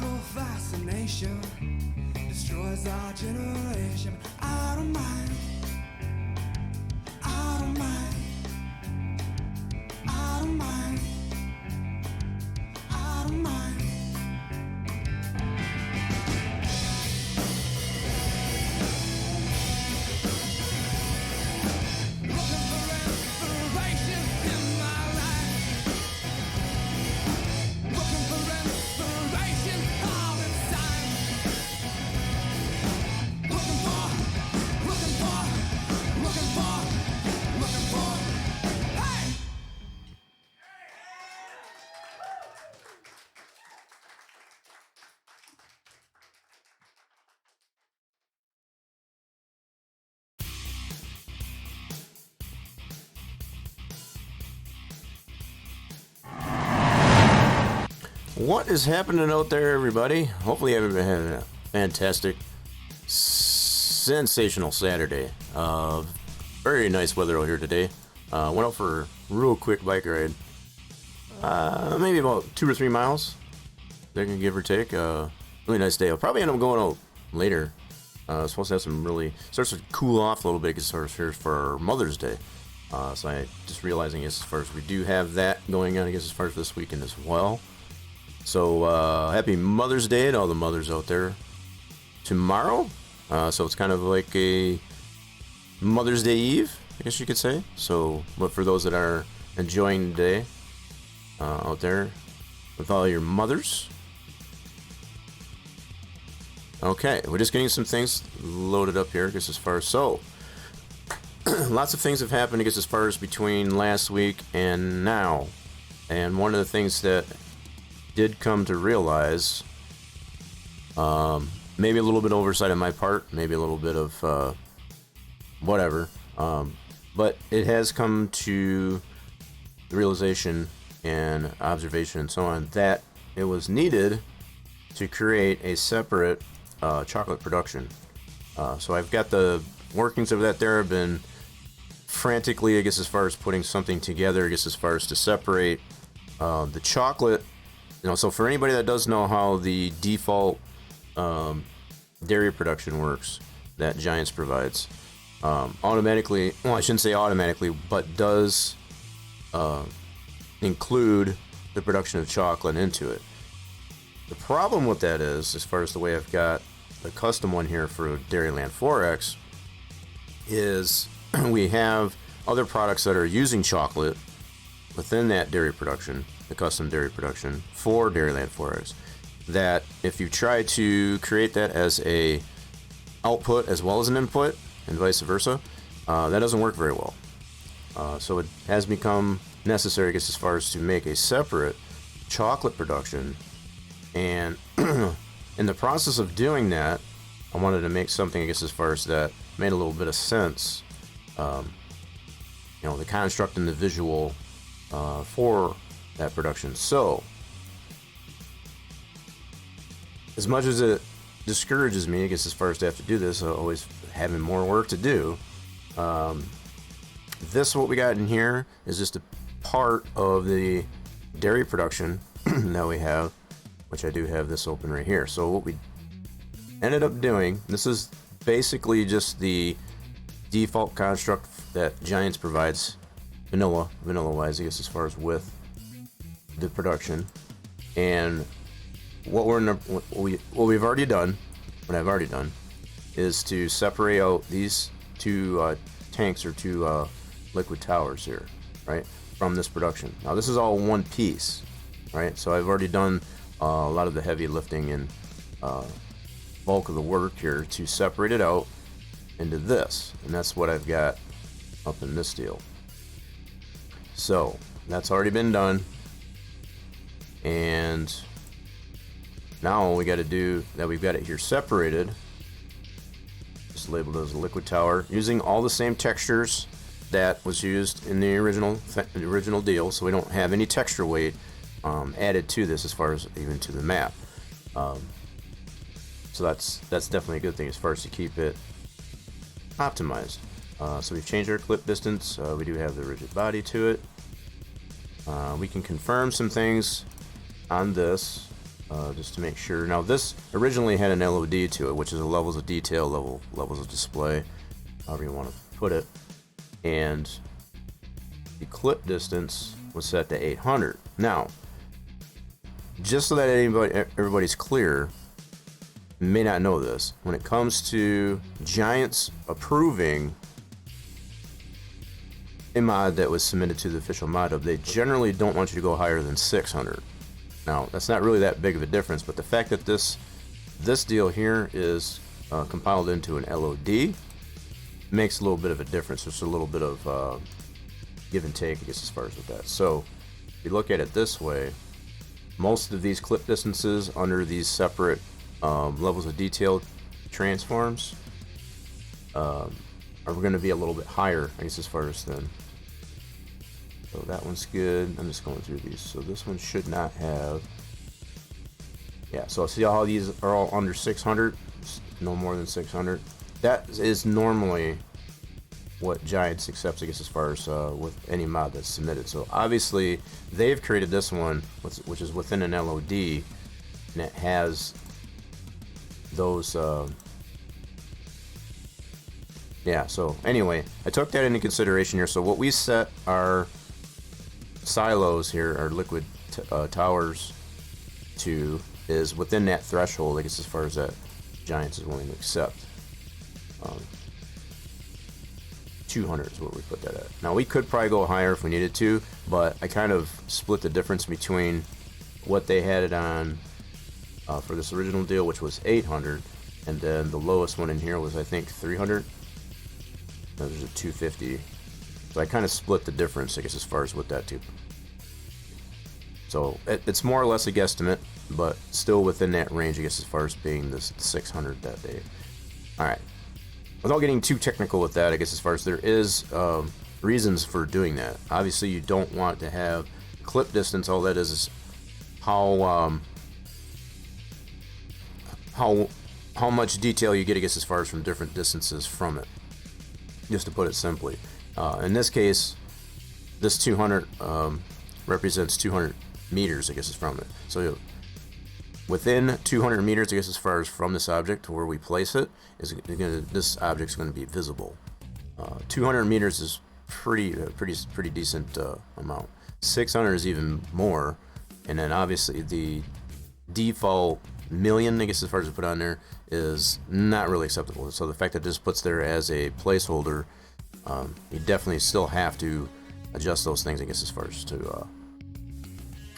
Physical fascination destroys our generation. I don't mind. I don't mind. I don't mind. I don't mind. Looking for inspiration in my life. Looking for inspiration all the time. Looking for, looking for, looking for, looking for. Hey! What is happening out there, everybody? Hopefully you have had a fantastic, sensational Saturday. Very nice weather out here today. Went out for a real quick bike ride. Maybe about 2 or 3 miles. They can give or take. Really nice day. I'll probably end up going out later. Supposed to have some really... Starts to cool off a little bit as far as here for Mother's Day. So I just realizing as far as we do have that going on, I guess as far as this weekend as well. So, happy Mother's Day to all the mothers out there tomorrow. So it's kind of like a Mother's Day Eve, I guess you could say. So, but for those that are enjoying the day out there with all your mothers. Okay, we're just getting some things loaded up here, I guess as far as so. Lots of things have happened, I guess, as far as between last week and now. And one of the things that did come to realize, maybe a little bit oversight on my part, maybe a little bit of whatever, but it has come to the realization and observation and so on that it was needed to create a separate chocolate production. So I've got the workings of that there. I've been frantically, I guess, as far as putting something together, I guess, as far as to separate the chocolate. You know, so for anybody that does know how the default dairy production works that Giants provides, automatically, well, I shouldn't say automatically, but does include the production of chocolate into it. The problem with that is, as far as the way I've got the custom one here for Dairyland 4X, is we have other products that are using chocolate within that dairy production, the custom dairy production for Dairyland 4X, that if you try to create that as a output as well as an input and vice versa, that doesn't work very well. So it has become necessary, I guess, as far as to make a separate chocolate production. And in the process of doing that, I wanted to make something, I guess, as far as that made a little bit of sense. You know, the construct and the visual for that production. So, as much as it discourages me, I guess, as far as to have to do this, always having more work to do, this, what we got in here, is just a part of the dairy production that we have, which I do have this open right here. So what we ended up doing, this is basically just the default construct that Giants provides, vanilla wise, I guess, as far as with the production. And what we've already done, what I've already done, is to separate out these two tanks or two liquid towers here, right, from this production. Now this is all one piece, right? So I've already done a lot of the heavy lifting and bulk of the work here to separate it out into this, and that's what I've got up in this deal. So that's already been done, and now all we got to do, that we've got it here separated, just labeled as a liquid tower, using all the same textures that was used in the original deal, so we don't have any texture weight added to this as far as even to the map. So that's definitely a good thing as far as to keep it optimized. So we've changed our clip distance. We do have the rigid body to it. We can confirm some things on this. just to make sure. Now this originally had an LOD to it, which is a levels of detail, levels of display, however you want to put it, and the clip distance was set to 800. Now, just so that everybody's clear, may not know this, when it comes to Giants approving a mod that was submitted to the official mod hub, they generally don't want you to go higher than 600. Now, that's not really that big of a difference, but the fact that this deal here is compiled into an LOD makes a little bit of a difference. There's a little bit of give and take, I guess, as far as with that. So, if you look at it this way, most of these clip distances under these separate levels of detail transforms are going to be a little bit higher, I guess, as far as then. So that one's good. I'm just going through these. So this one should not have. Yeah, so see how these are all under 600? No more than 600. That is normally what Giants accepts, I guess, as far as with any mod that's submitted. So obviously they've created this one, which is within an LOD, and it has those. Yeah, so anyway, I took that into consideration here. So what we set our silos here, our liquid towers, to is within that threshold, I guess, as far as that Giants is willing to accept. 200 is what we put that at. Now we could probably go higher if we needed to, but I kind of split the difference between what they had it on for this original deal, which was 800, and then the lowest one in here was, I think, 300. No, there's a 250. So I kind of split the difference, I guess, as far as what that too. So it's more or less a guesstimate, but still within that range, I guess, as far as being this 600 that day. All right. Without getting too technical with that, I guess, as far as there is reasons for doing that. Obviously, you don't want to have clip distance. All that is how much detail you get, I guess, as far as from different distances from it. Just to put it simply. In this case, this 200 represents 200 meters, I guess, is from it. So within 200 meters, I guess, as far as from this object to where we place it, this object's going to be visible. 200 meters is pretty decent amount. 600 is even more, and then obviously the default million, I guess, as far as I put on there, is not really acceptable. So the fact that this puts there as a placeholder, you definitely still have to adjust those things, I guess, as far as to.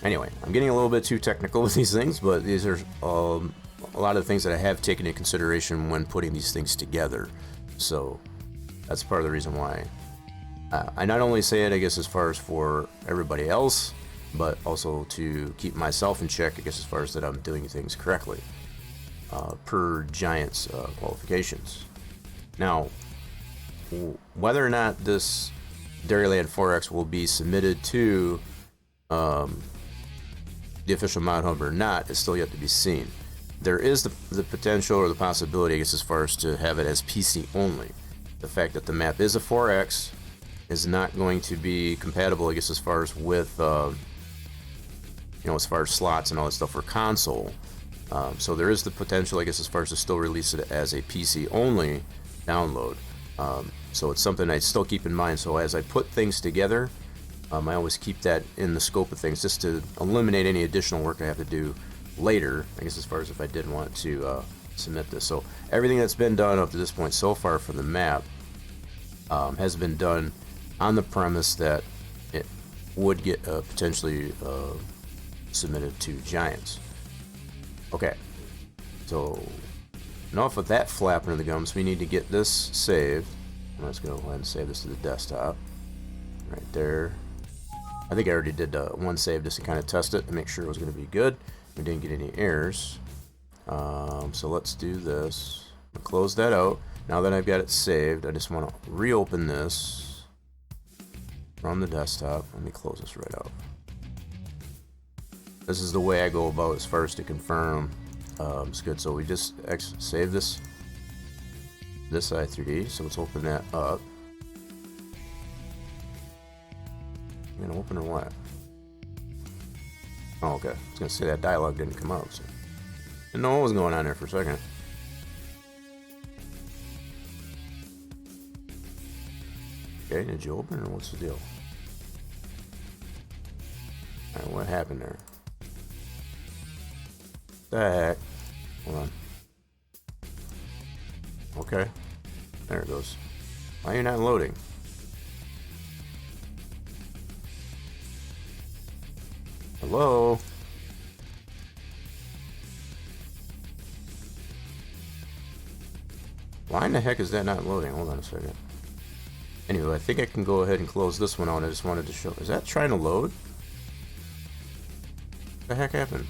Anyway, I'm getting a little bit too technical with these things, but these are a lot of things that I have taken into consideration when putting these things together. So that's part of the reason why I not only say it, I guess, as far as for everybody else, but also to keep myself in check, I guess, as far as that I'm doing things correctly per Giants qualifications. Now, whether or not this Dairyland 4X will be submitted to the official mod hub or not is still yet to be seen. There is the potential or the possibility, I guess, as far as to have it as PC only. The fact that the map is a 4X is not going to be compatible, I guess, as far as with as far as slots and all that stuff for console. So there is the potential, I guess, as far as to still release it as a PC only download. So it's something I still keep in mind. So as I put things together, I always keep that in the scope of things, just to eliminate any additional work I have to do later, I guess, as far as if I did want to submit this. So everything that's been done up to this point so far for the map has been done on the premise that it would get potentially submitted to Giants. Okay, so enough of that flapping of the gums. We need to get this saved. Let's go ahead and save this to the desktop right there. I think I already did one save just to kind of test it and make sure it was going to be good. We didn't get any errors. So let's do this. I'll close that out. Now that I've got it saved, I just want to reopen this from the desktop. Let me close this right out. This is the way I go about as far as to confirm it's good. So we just save this i3D. So let's open that up. I'm gonna open or what? Oh, okay. I was gonna say that dialogue didn't come out. So. Didn't know what was going on there for a second. Okay, did you open or what's the deal? Alright, what happened there? The heck? Hold on. Okay. There it goes. Why are you not loading? Hello? Why in the heck is that not loading? Hold on a second. Anyway, I think I can go ahead and close this one out. I just wanted to show. Is that trying to load? What the heck happened?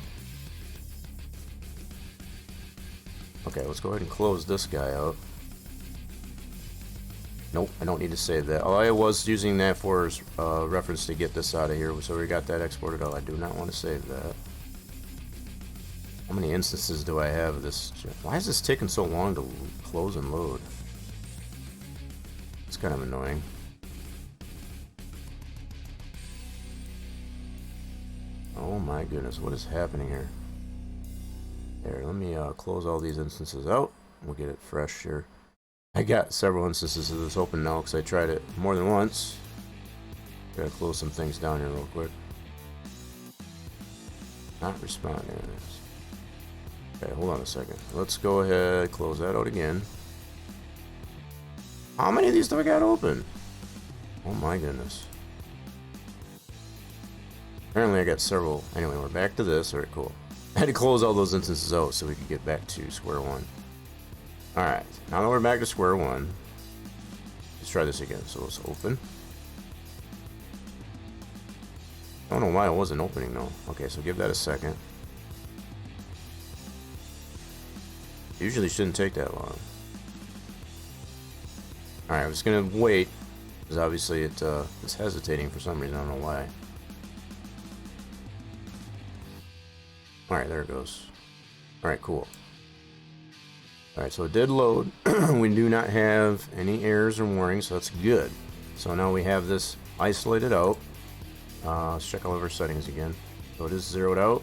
Okay, let's go ahead and close this guy out. Nope, I don't need to save that. All I was using that for is reference to get this out of here, so we got that exported out. I do not want to save that. How many instances do I have of this? Why is this taking so long to close and load? It's kind of annoying. Oh my goodness, what is happening here? There, let me close all these instances out. We'll get it fresh here. I got several instances of this open now because I tried it more than once. Gotta close some things down here real quick. Not responding. Okay, hold on a second. Let's go ahead, close that out again. How many of these do I got open? Oh my goodness. Apparently I got several. Anyway, we're back to this. Alright, cool. I had to close all those instances out so we could get back to square one. Alright, now that we're back to square one, let's try this again. So let's open. I don't know why it wasn't opening though. Okay, so give that a second. Usually shouldn't take that long. Alright, I'm just gonna wait, because obviously it's hesitating for some reason, I don't know why. Alright, there it goes. Alright, cool. Alright, so it did load. We do not have any errors or warnings, so that's good. So now we have this isolated out. Let's check all of our settings again. So it is zeroed out.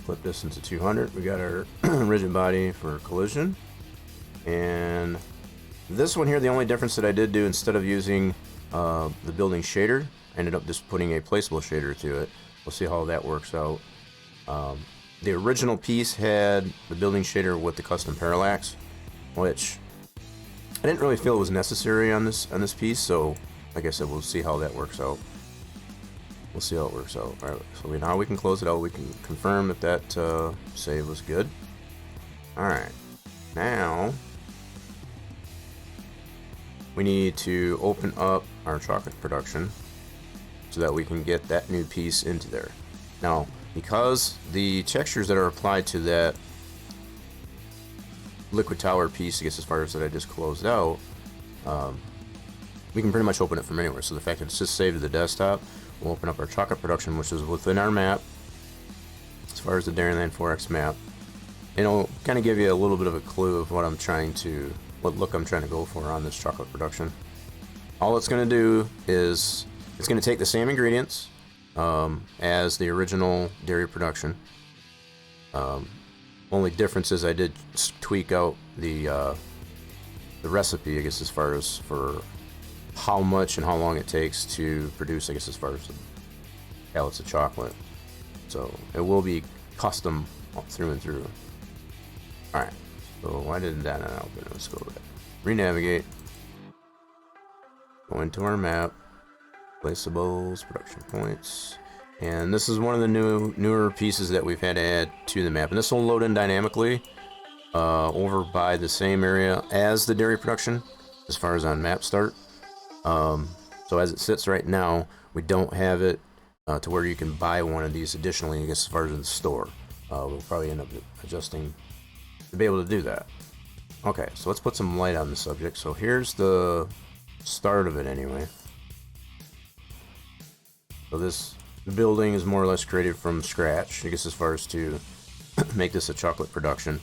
Flip this into 200. We got our rigid body for collision. And this one here, the only difference that I did do, instead of using the building shader, I ended up just putting a placeable shader to it. We'll see how that works out. The original piece had the building shader with the custom parallax, which I didn't really feel was necessary on this piece. So, like I said, we'll see how that works out. We'll see how it works out. All right, so now we can close it out. We can confirm that that save was good. All right, now we need to open up our chocolate production so that we can get that new piece into there. Now, because the textures that are applied to that liquid tower piece, I guess as far as that I just closed out, we can pretty much open it from anywhere. So the fact that it's just saved to the desktop, we'll open up our chocolate production, which is within our map. As far as the Dairyland 4X map, it'll kind of give you a little bit of a clue of what what look I'm trying to go for on this chocolate production. All it's going to do is it's going to take the same ingredients as the original dairy production. Only difference is I did tweak out the recipe, I guess, as far as for how much and how long it takes to produce, I guess, as far as the pallets of chocolate. So it will be custom through and through. Alright, so why did that not open? Let's go back. Renavigate. Go into our map. Placeables, production points. And this is one of the newer pieces that we've had to add to the map. And this will load in dynamically over by the same area as the dairy production as far as on map start. So as it sits right now, we don't have it to where you can buy one of these additionally, I guess, as far as in the store. We'll probably end up adjusting to be able to do that. Okay, so let's put some light on the subject. So here's the start of it anyway. So the building is more or less created from scratch, I guess, as far as to make this a chocolate production.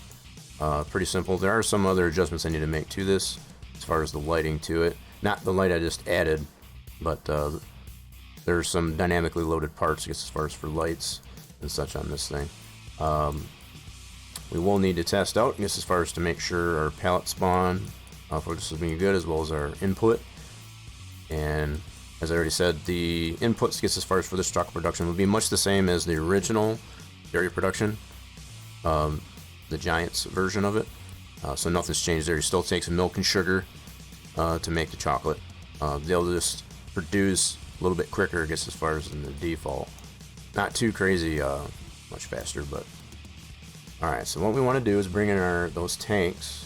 Pretty simple. There are some other adjustments I need to make to this as far as the lighting to it. Not the light I just added, but there's some dynamically loaded parts, I guess, as far as for lights and such on this thing. We will need to test out, I guess, as far as to make sure our pallet spawn for this is being good, as well as our input. And as I already said, the inputs, I guess, as far as for this chocolate production will be much the same as the original dairy production, the Giants version of it. So nothing's changed there. You still take some milk and sugar to make the chocolate. They'll just produce a little bit quicker, I guess, as far as in the default. Not too crazy, much faster, but alright. So what we want to do is bring in those tanks,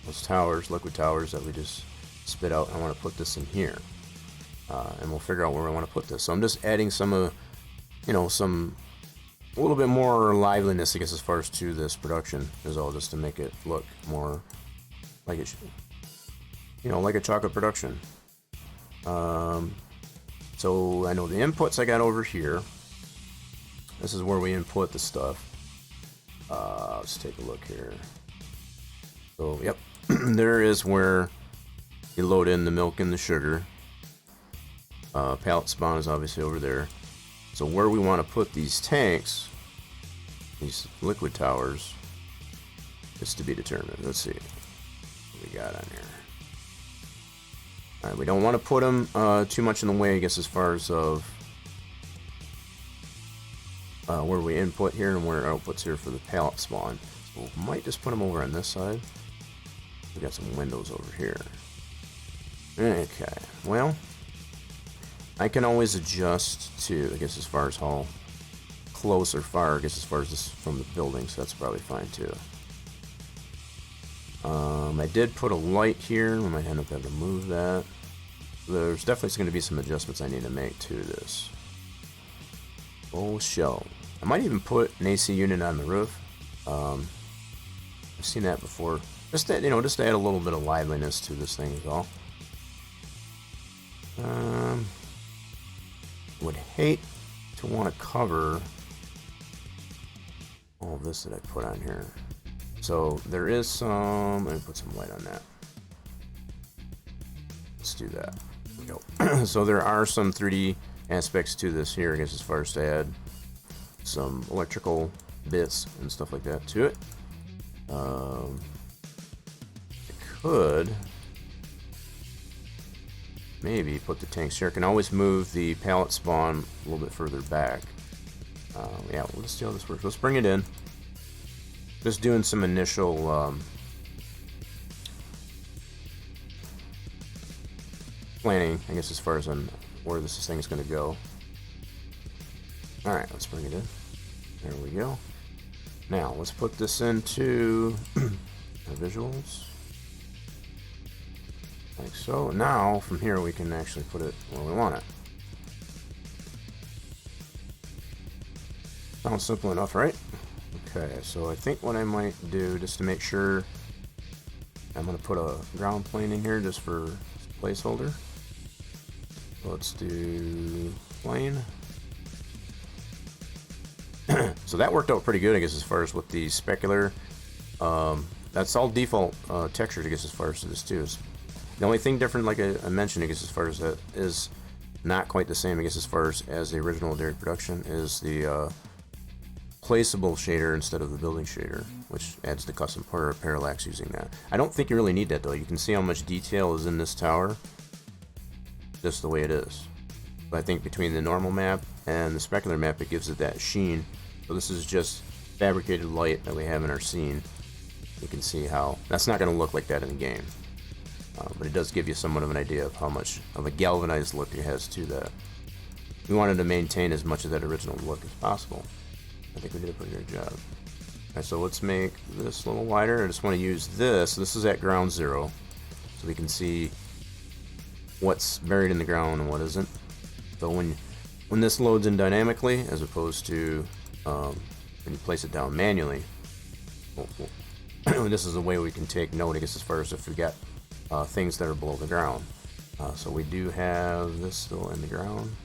those towers, liquid towers that we just spit out. I want to put this in here, and we'll figure out where I want to put this. So I'm just adding some of, some a little bit more liveliness, I guess, as far as to this production is all, just to make it look more like it should, like a chocolate production. So I know the inputs I got over here. This is where we input the stuff. Let's take a look here. So, yep, there is where you load in the milk and the sugar. Pallet spawn is obviously over there. So where we want to put these tanks, these liquid towers, is to be determined. Let's see what we got on here. Alright, we don't want to put them too much in the way, I guess, as far as of where we input here and where outputs here for the pallet spawn. So we might just put them over on this side. We got some windows over here. Okay, well, I can always adjust to, I guess, as far as how close or far, I guess, as far as this from the building, so that's probably fine too. I did put a light here. We might end up having to move that. There's definitely going to be some adjustments I need to make to this. Oh, show. I might even put an AC unit on the roof. I've seen that before. Just to, just to add a little bit of liveliness to this thing as well. Would hate to want to cover all of this that I put on here. So there is some. Let me put some light on that. Let's do that. There we go. So there are some 3D aspects to this here, I guess, as far as to add some electrical bits and stuff like that to it. I could maybe put the tanks here. I can always move the pallet spawn a little bit further back. Yeah, well, let's see how this works. Let's bring it in. Just doing some initial planning, I guess, as far as on where this thing is going to go. Alright, let's bring it in. There we go. Now, let's put this into our visuals. Like so. Now, from here, we can actually put it where we want it. Sounds simple enough, right? Okay, so I think what I might do, just to make sure, I'm going to put a ground plane in here just for placeholder. Let's do plane. So that worked out pretty good, I guess, as far as with the specular. That's all default textures, I guess, as far as this too. The only thing different, like I mentioned, I guess, as far as that is not quite the same, I guess, as far as the original dairy production, is the placeable shader instead of the building shader, which adds the custom parallax using that. I don't think you really need that, though. You can see how much detail is in this tower, just the way it is. But I think between the normal map and the specular map, it gives it that sheen. So this is just fabricated light that we have in our scene. You can see how that's not going to look like that in the game. But it does give you somewhat of an idea of how much of a galvanized look it has to that. We wanted to maintain as much of that original look as possible. I think we did a pretty good job. Alright, so let's make this a little wider. I just want to use this. This is at ground zero, so we can see what's buried in the ground and what isn't. So when this loads in dynamically, as opposed to when you place it down manually, this is a way we can take note, I guess, as far as if we got things that are below the ground. So we do have this still in the ground.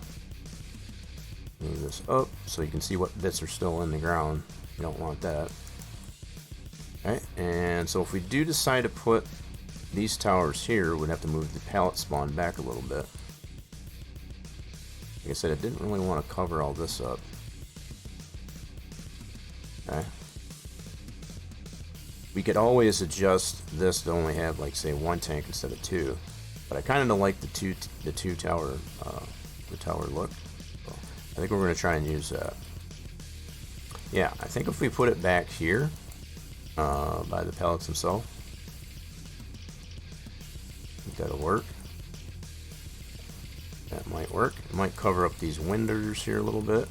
Move this up so you can see what bits are still in the ground. You don't want that. Okay, and so if we do decide to put these towers here, we'd have to move the pallet spawn back a little bit. Like I said, I didn't really want to cover all this up. Okay. We could always adjust this to only have, like, say, one tank instead of two, but I kind of don't like the two tower look. So I think we're going to try and use that. Yeah, I think if we put it back here by the pallets themselves, I think that'll work. That might work. It might cover up these windows here a little bit.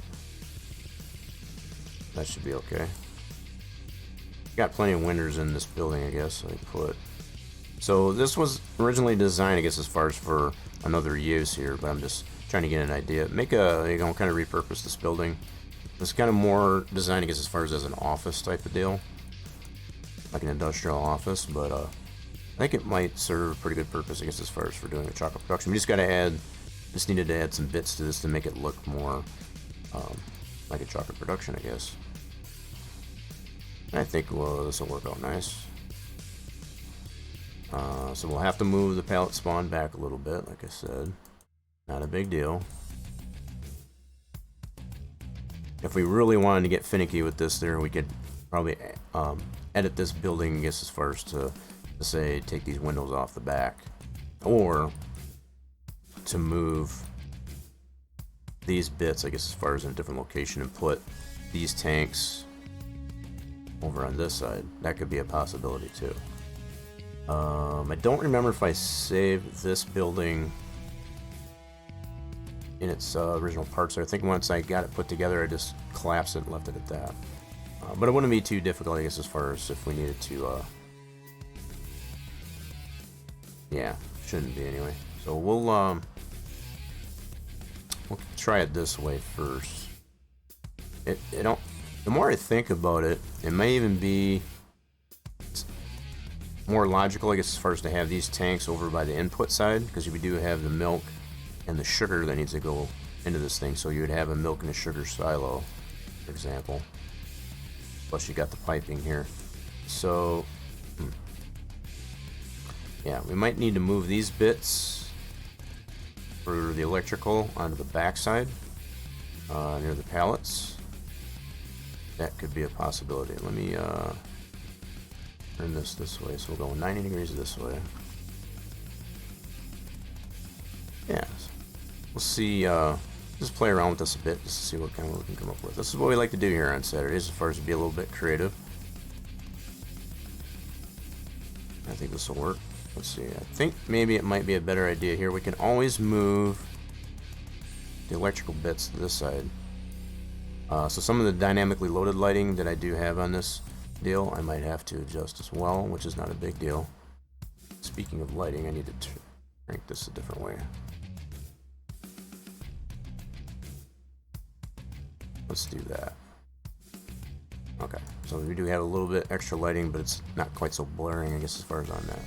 That should be okay. Got plenty of windows in this building, I guess. I put. So this was originally designed, I guess, as far as for another use here, but I'm just trying to get an idea. Make a, you know, kind of repurpose this building. It's kind of more designed, I guess, as far as an office type of deal, like an industrial office. But I think it might serve a pretty good purpose, I guess, as far as for doing a chocolate production. We just got to add. Just needed to add some bits to this to make it look more like a chocolate production, I guess. I think, well, this will work out nice. So we'll have to move the pallet spawn back a little bit, like I said. Not a big deal. If we really wanted to get finicky with this there, we could probably edit this building, I guess, as far as to say, take these windows off the back. Or to move these bits, I guess, as far as in a different location and put these tanks over on this side. That could be a possibility too. I don't remember if I saved this building in its original parts. I think once I got it put together, I just collapsed it and left it at that. But it wouldn't be too difficult, I guess, as far as if we needed to. Yeah, shouldn't be anyway. So we'll try it this way first. The more I think about it, it may even be more logical, I guess, as far as to have these tanks over by the input side, because we do have the milk and the sugar that needs to go into this thing. So you would have a milk and a sugar silo, for example. Plus you got the piping here. So yeah, we might need to move these bits for the electrical onto the back side near the pallets. That could be a possibility. Let me turn this way, so we'll go 90 degrees this way. Yeah, we'll see. Just play around with this a bit, just to see what kind of we can come up with. This is what we like to do here on Saturdays, as far as to be a little bit creative. I think this will work. Let's see. I think maybe it might be a better idea here. We can always move the electrical bits to this side. So some of the dynamically loaded lighting that I do have on this deal, I might have to adjust as well, which is not a big deal. Speaking of lighting, I need to crank this a different way. Let's do that. Okay, so we do have a little bit extra lighting, but it's not quite so blaring, I guess, as far as on that.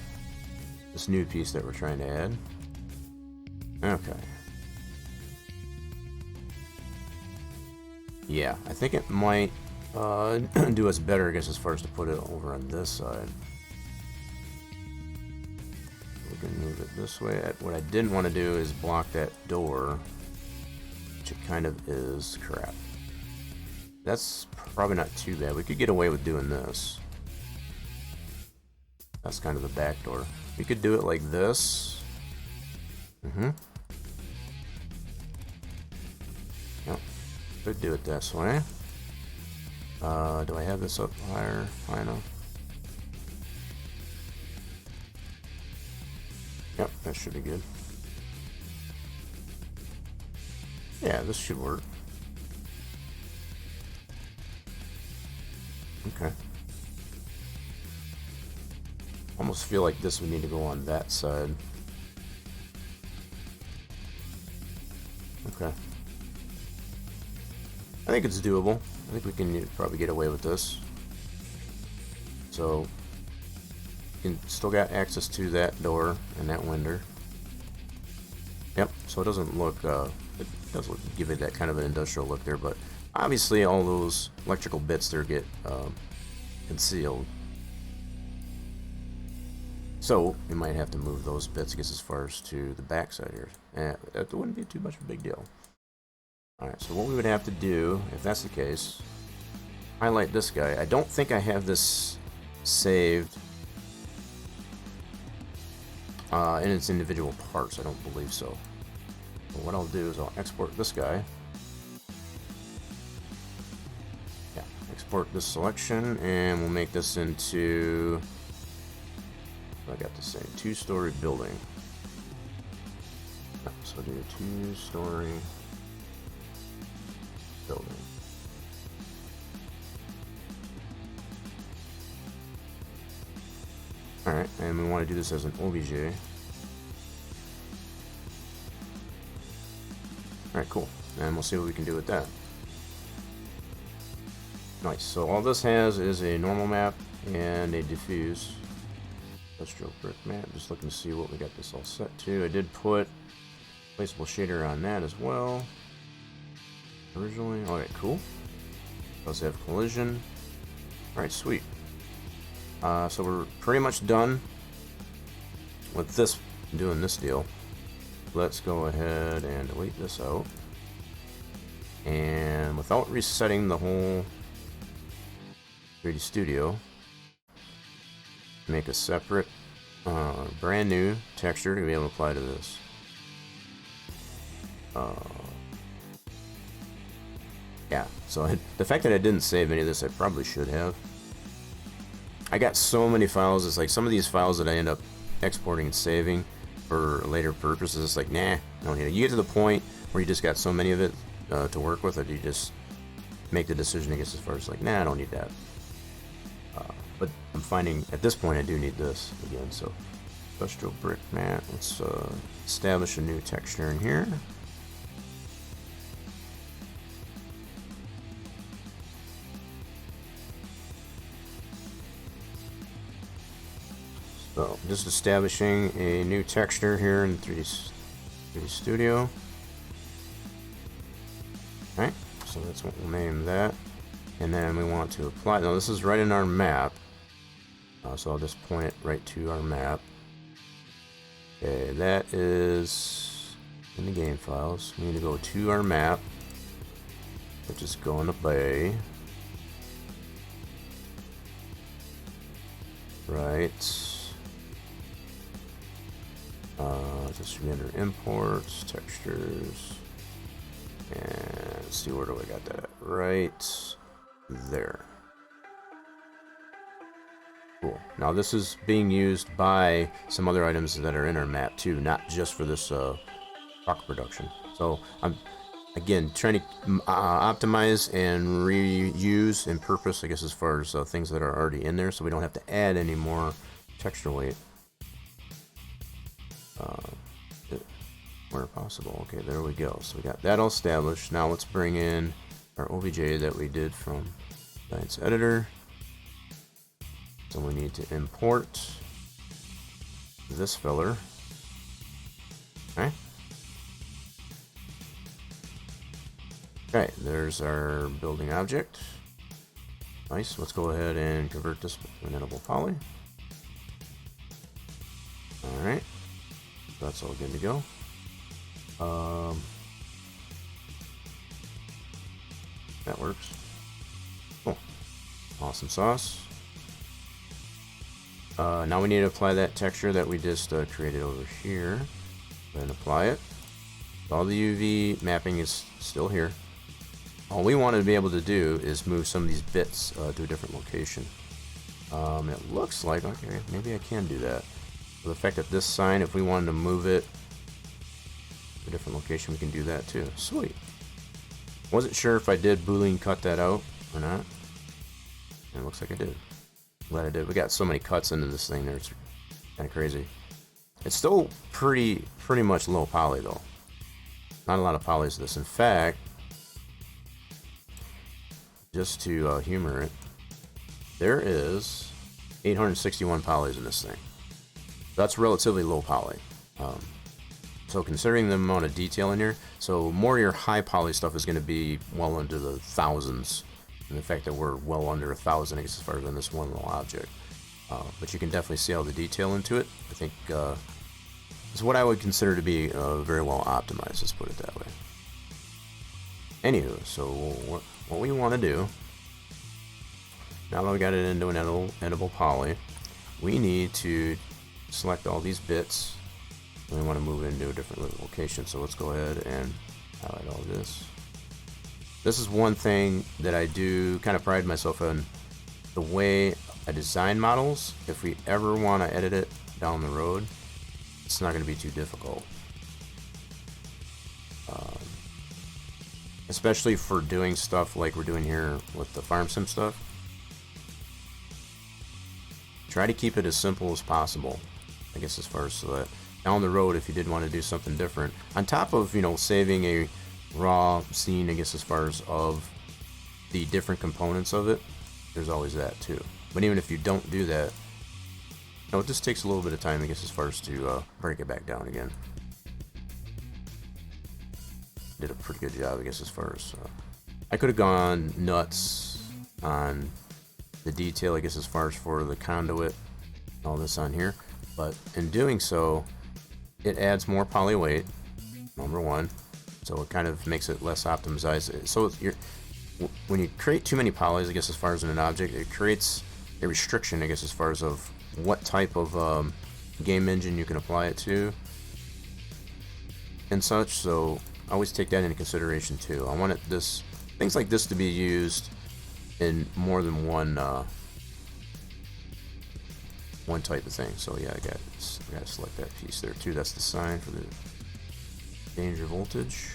This new piece that we're trying to add. Okay. Yeah, I think it might do us better, I guess, as far as to put it over on this side. We can move it this way. What I didn't want to do is block that door, which it kind of is. Crap. That's probably not too bad. We could get away with doing this. That's kind of the back door. We could do it like this. Yep. Could do it this way. Do I have this up higher? High enough? Yep, that should be good. Yeah, this should work. Okay. Almost feel like this would need to go on that side. Okay. I think it's doable. I think we can probably get away with this. So, you can still got access to that door and that window. Yep, so it doesn't look, it does look, give it that kind of an industrial look there, but obviously all those electrical bits there get concealed. So, we might have to move those bits, I guess, as far as to the back side here. That wouldn't be too much of a big deal. Alright, so what we would have to do, if that's the case, highlight this guy. I don't think I have this saved in its individual parts. I don't believe so. But what I'll do is I'll export this guy. Yeah, export this selection, and we'll make this into, I got to say, 2-story building. So do a 2-story building. Alright, and we want to do this as an OBJ. Alright, cool. And we'll see what we can do with that. Nice. So all this has is a normal map and a diffuse industrial brick map. Just looking to see what we got this all set to. I did put placeable shader on that as well. Originally. Alright, cool. Does have collision. Alright, sweet. So we're pretty much done with this, doing this deal. Let's go ahead and delete this out. And without resetting the whole 3D Studio, make a separate, brand new texture to be able to apply to this. Yeah, so the fact that I didn't save any of this, I probably should have. I got so many files. It's like some of these files that I end up exporting and saving for later purposes. It's like, nah, I don't need it. You get to the point where you just got so many of it to work with that you just make the decision, I guess, as far as like, nah, I don't need that. But I'm finding at this point I do need this again. So industrial brick mat. Let's establish a new texture in here. So just establishing a new texture here in 3D Studio. Alright, so that's what we'll name that. And then we want to apply, now this is right in our map. So I'll just point it right to our map. Okay, that is in the game files. We need to go to our map, which is go in the bay. Right. Just under imports, textures, and let's see, where do I got that at? Right there. Cool. Now this is being used by some other items that are in our map too, not just for this rock production. So I'm again trying to optimize and reuse and purpose, I guess, as far as things that are already in there, so we don't have to add any more texture weight. Where possible. Okay, there we go. So we got that all established. Now let's bring in our OBJ that we did from Science Editor. So we need to import this filler. Okay. Okay, there's our building object. Nice. Let's go ahead and convert this to an editable poly. Alright. That's all good to go. That works. Cool. Awesome sauce. Now we need to apply that texture that we just created over here. Then apply it. All the UV mapping is still here. All we want to be able to do is move some of these bits to a different location. It looks like, okay, maybe I can do that. So the fact that this sign, if we wanted to move it to a different location, we can do that too. Sweet. Wasn't sure if I did Boolean cut that out or not. And it looks like I did. Glad I did. We got so many cuts into this thing there, it's kind of crazy. It's still pretty much low poly though. Not a lot of polys to this. In fact, just to humor it, there is 861 polys in this thing. That's relatively low poly. So considering the amount of detail in here, so more of your high poly stuff is going to be well into the thousands. And the fact that we're well under 1,000, I guess, as far as in this one little object. But you can definitely see all the detail into it. I think it's what I would consider to be very well optimized, let's put it that way. Anywho, so what we want to do, now that we got it into an editable poly, we need to select all these bits. And we want to move into a different location. So let's go ahead and highlight all this. This is one thing that I do kind of pride myself in, the way I design models. If we ever want to edit it down the road, it's not going to be too difficult. Especially for doing stuff like we're doing here with the farm sim stuff. Try to keep it as simple as possible, I guess, as far as so that down the road, if you did want to do something different, on top of, you know, saving a raw scene, I guess, as far as of the different components of it, there's always that too. But even if you don't do that, you know, it just takes a little bit of time, I guess, as far as to break it back down again. Did a pretty good job, I guess, as far as I could have gone nuts on the detail, I guess, as far as for the conduit, all this on here, but in doing so, it adds more poly weight, number one, so it kind of makes it less optimized. So when you create too many polys, I guess, as far as in an object, it creates a restriction, I guess, as far as of what type of game engine you can apply it to and such. So I always take that into consideration too. I want things like this to be used in more than one type of thing. So yeah, I got to select that piece there too. That's the sign for the danger voltage.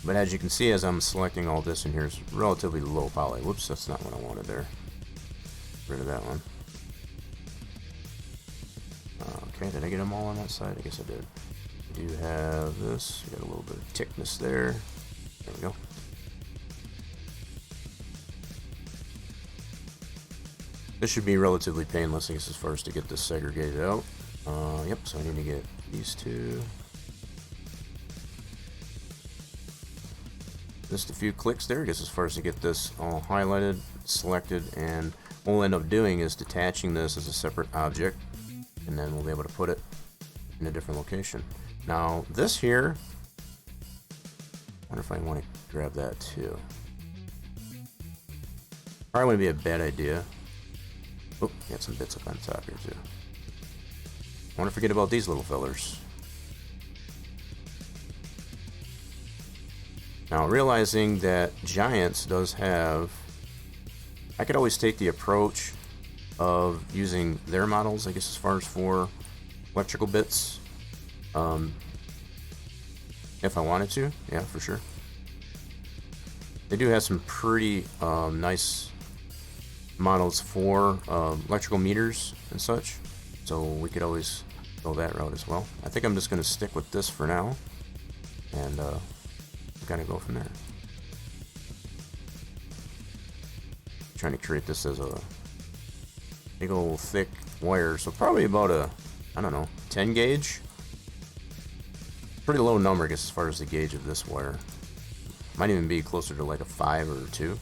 But as you can see, as I'm selecting all this in here, is relatively low poly. Whoops, that's not what I wanted there. Get rid of that one. Okay, did I get them all on that side? I guess I did. We do have this. We got a little bit of thickness there. There we go. This should be relatively painless, I guess, as far as to get this segregated out. Yep, so I need to get these two. Just a few clicks there, I guess, as far as to get this all highlighted, selected, and what we'll end up doing is detaching this as a separate object, and then we'll be able to put it in a different location. Now, this here, I wonder if I want to grab that too. Probably wouldn't be a bad idea. Oh, got some bits up on top here too. I want to forget about these little fellers. Now, realizing that Giants does have, I could always take the approach of using their models, I guess, as far as for electrical bits, if I wanted to. Yeah, for sure. They do have some pretty nice models for electrical meters and such, so we could always go that route as well. I think I'm just going to stick with this for now, and kind of go from there. Trying to create this as a big old thick wire, so probably about a, I don't know, 10 gauge. Pretty low number, I guess, as far as the gauge of this wire. Might even be closer to like a 5 or 2.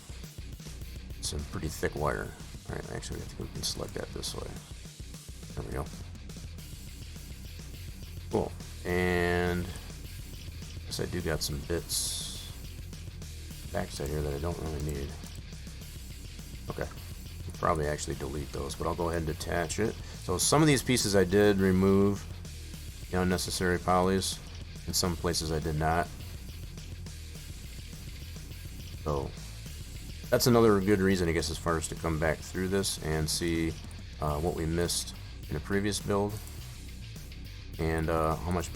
It's a pretty thick wire. Alright, actually we can select that this way. There we go. Cool. And I guess I do got some bits backside here that I don't really need. Okay. I'll probably actually delete those, but I'll go ahead and detach it. So some of these pieces I did remove the unnecessary polys. In some places I did not. So that's another good reason, I guess, as far as to come back through this and see what we missed in a previous build, and how much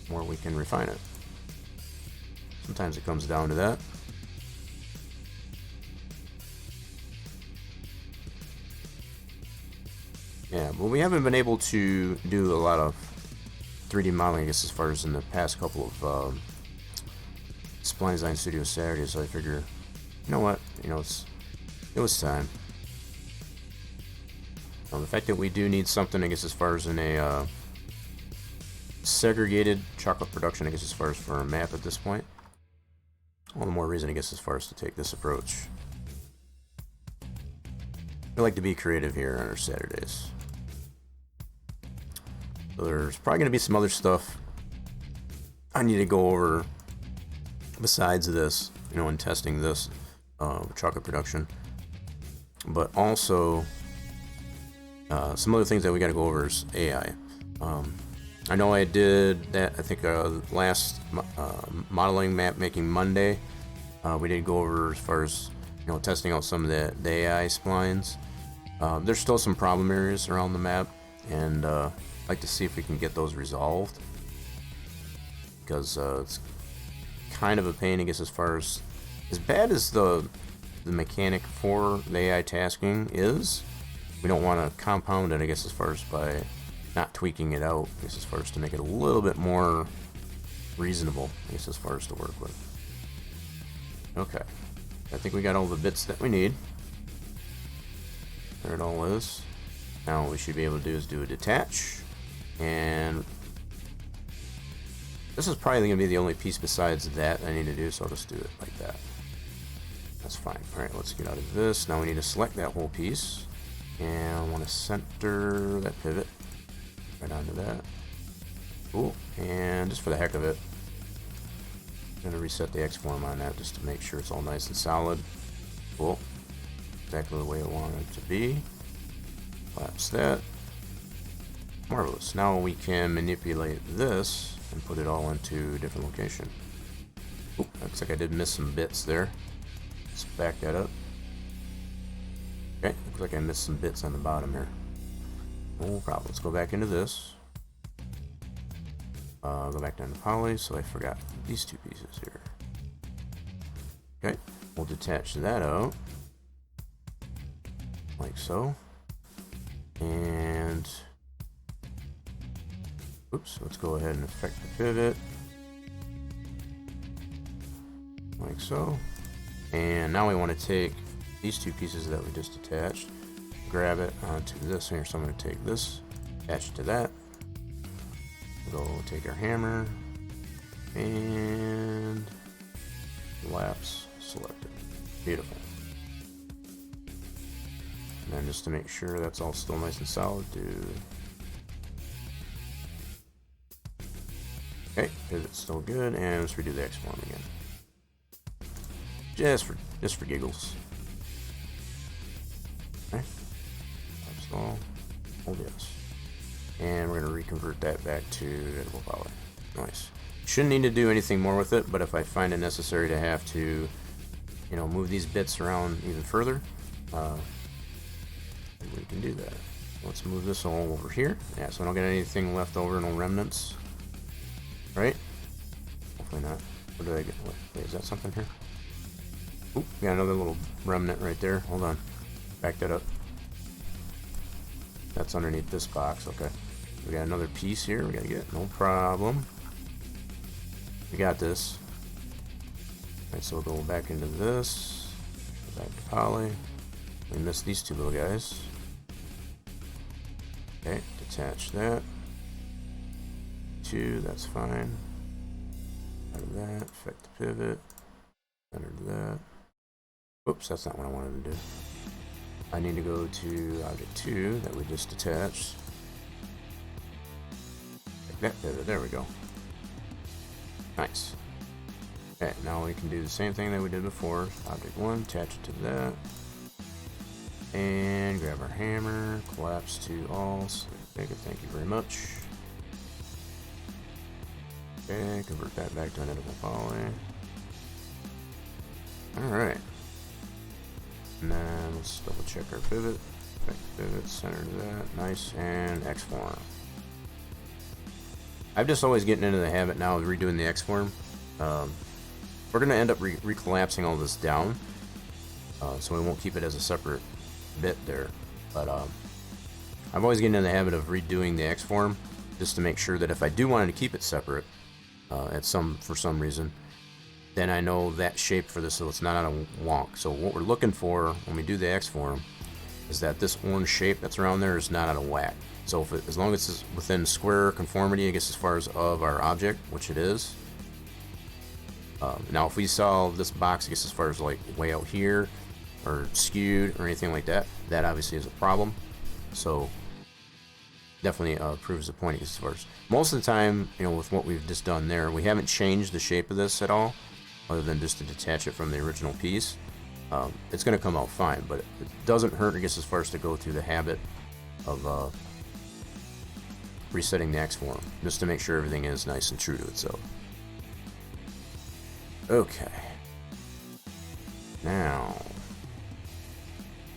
more we can refine it. Sometimes it comes down to that. Yeah, but we haven't been able to do a lot of 3D modeling, I guess, as far as in the past couple of Spline Design Studios Saturday, so I figure, you know what, it was time. Now, the fact that we do need something, I guess, as far as in a segregated chocolate production, I guess, as far as for a map at this point, all the more reason, I guess, as far as to take this approach. We like to be creative here on our Saturdays. So there's probably going to be some other stuff I need to go over, besides this, you know, in testing this chocolate production, but also some other things that we got to go over is AI. I know I did that, I think last modeling map making Monday, we did go over as far as, you know, testing out some of the AI splines. There's still some problem areas around the map, and I'd like to see if we can get those resolved, because it's kind of a pain, I guess, as bad as the mechanic for the AI tasking is. We don't want to compound it, I guess, as far as by not tweaking it out, I guess, as far as to make it a little bit more reasonable, I guess, as far as to work with. Okay, I think we got all the bits that we need. There it all is. Now what we should be able to do is do a detach, and this is probably going to be the only piece besides that I need to do, so I'll just do it like that. That's fine. Alright, let's get out of this. Now we need to select that whole piece, and I want to center that pivot right onto that. Cool. And just for the heck of it, I'm going to reset the X-form on that just to make sure it's all nice and solid. Cool. Exactly the way I want it to be. Collapse that. Marvelous. Now we can manipulate this and put it all into a different location. Oop, looks like I did miss some bits there. Let's back that up. Okay, looks like I missed some bits on the bottom here. No problem. Let's go back into this. Go back down to poly, so I forgot these two pieces here. Okay, we'll detach that out. Like so. And oops, let's go ahead and affect the pivot. Like so. And now we want to take these two pieces that we just attached, grab it onto this here. So I'm going to take this, attach it to that. We'll go take our hammer and collapse, select it. Beautiful. And then just to make sure that's all still nice and solid, do. Okay, pivot's still good, and let's redo the X-form again. Just for giggles. Okay. Install. Hold yes. And we're going to reconvert that back to editable poly. Nice. Shouldn't need to do anything more with it, but if I find it necessary to have to, you know, move these bits around even further, we can do that. Let's move this all over here. Yeah, so I don't get anything left over, no remnants. Right? Hopefully not. What did I get? Wait, is that something here? Oop, got another little remnant right there. Hold on. Back that up. That's underneath this box. Okay. We got another piece here we gotta get. No problem. We got this. Alright, so we'll go back into this. Go back to poly. We missed these two little guys. Okay, detach that. Two, that's fine. Out of that, affect the pivot. Center that. Oops, that's not what I wanted to do. I need to go to object 2 that we just detached. Like that pivot, there we go. Nice. Okay, now we can do the same thing that we did before. Object 1, attach it to that. And grab our hammer, collapse to all. Thank you very much. Okay, convert that back to an editable poly. Alright. And then let's double check our pivot. Pivot, center to that. Nice. And X-form. I'm just always getting into the habit now of redoing the X-form. We're going to end up recollapsing all this down. So we won't keep it as a separate bit there. But I'm always getting in the habit of redoing the X-form just to make sure that if I do want to keep it separate for some reason, then I know that shape for this so it's not out of wonk. So what we're looking for when we do the X-form is that this orange shape that's around there is not out of whack. So as long as it's within square conformity, I guess, as far as of our object, which it is. Now if we saw this box, I guess, as far as like way out here or skewed or anything like that, that obviously is a problem. So definitely proves the point as far as most of the time, you know, with what we've just done there, we haven't changed the shape of this at all, other than just to detach it from the original piece. It's going to come out fine, but it doesn't hurt, I guess, as far as to go through the habit of resetting the X form, just to make sure everything is nice and true to itself. Okay. Now,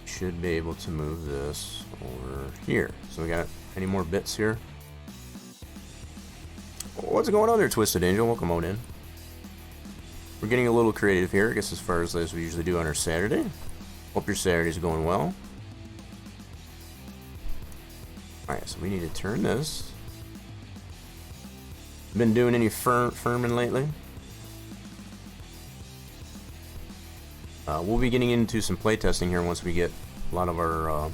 should be able to move this over here. So we got any more bits here? What's going on there, Twisted Angel? Welcome on in. We're getting a little creative here, I guess, as far as we usually do on our Saturday. Hope your Saturday's going well. Alright, so we need to turn this. Been doing any firming lately? We'll be getting into some playtesting here once we get a lot of our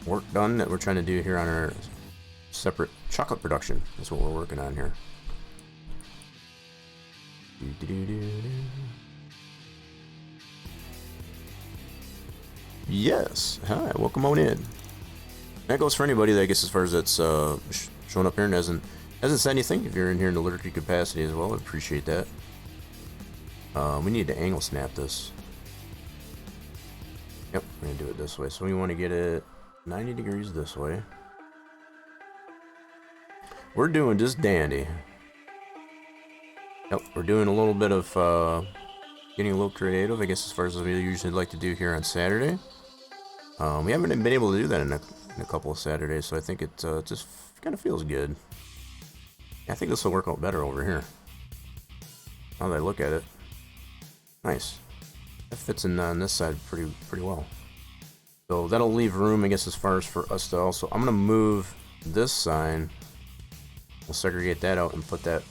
work done that we're trying to do here on our separate chocolate production. That's what we're working on here. Yes. Hi, welcome on in. That goes for anybody that I guess as far as that's showing up here and hasn't said anything. If you're in here in the liturgy capacity as well, I appreciate that. We need to angle snap this. Yep, we're gonna do it this way. So we want to get it 90 degrees this way. We're doing just dandy. Yep, we're doing a little bit of getting a little creative, I guess, as far as we usually like to do here on Saturday. We haven't been able to do that in a couple of Saturdays, so I think it just kind of feels good. I think this will work out better over here. Now that I look at it, nice. That fits in on this side pretty well. So that'll leave room, I guess, as far as for us to also. I'm gonna move this sign. We'll segregate that out and put that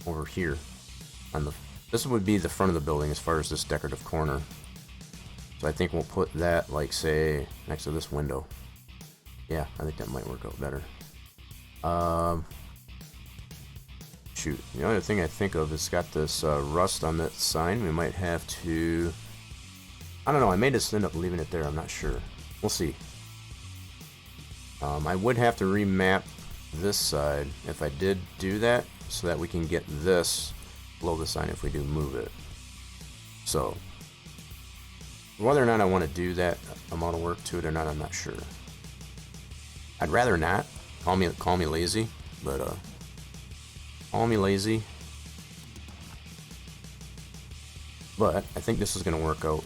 over here on the. This would be the front of the building as far as this decorative corner. So I think we'll put that, like, say, next to this window. Yeah, I think that might work out better. Shoot, the other thing I think of is got this rust on that sign. We might have to. I don't know. I may just end up leaving it there. I'm not sure. We'll see. I would have to remap this side if I did do that, so that we can get this below the sign if we do move it. So whether or not I want to do that amount of work to it or not, I'm not sure. I'd rather not. Call me lazy, but call me lazy. But I think this is going to work out.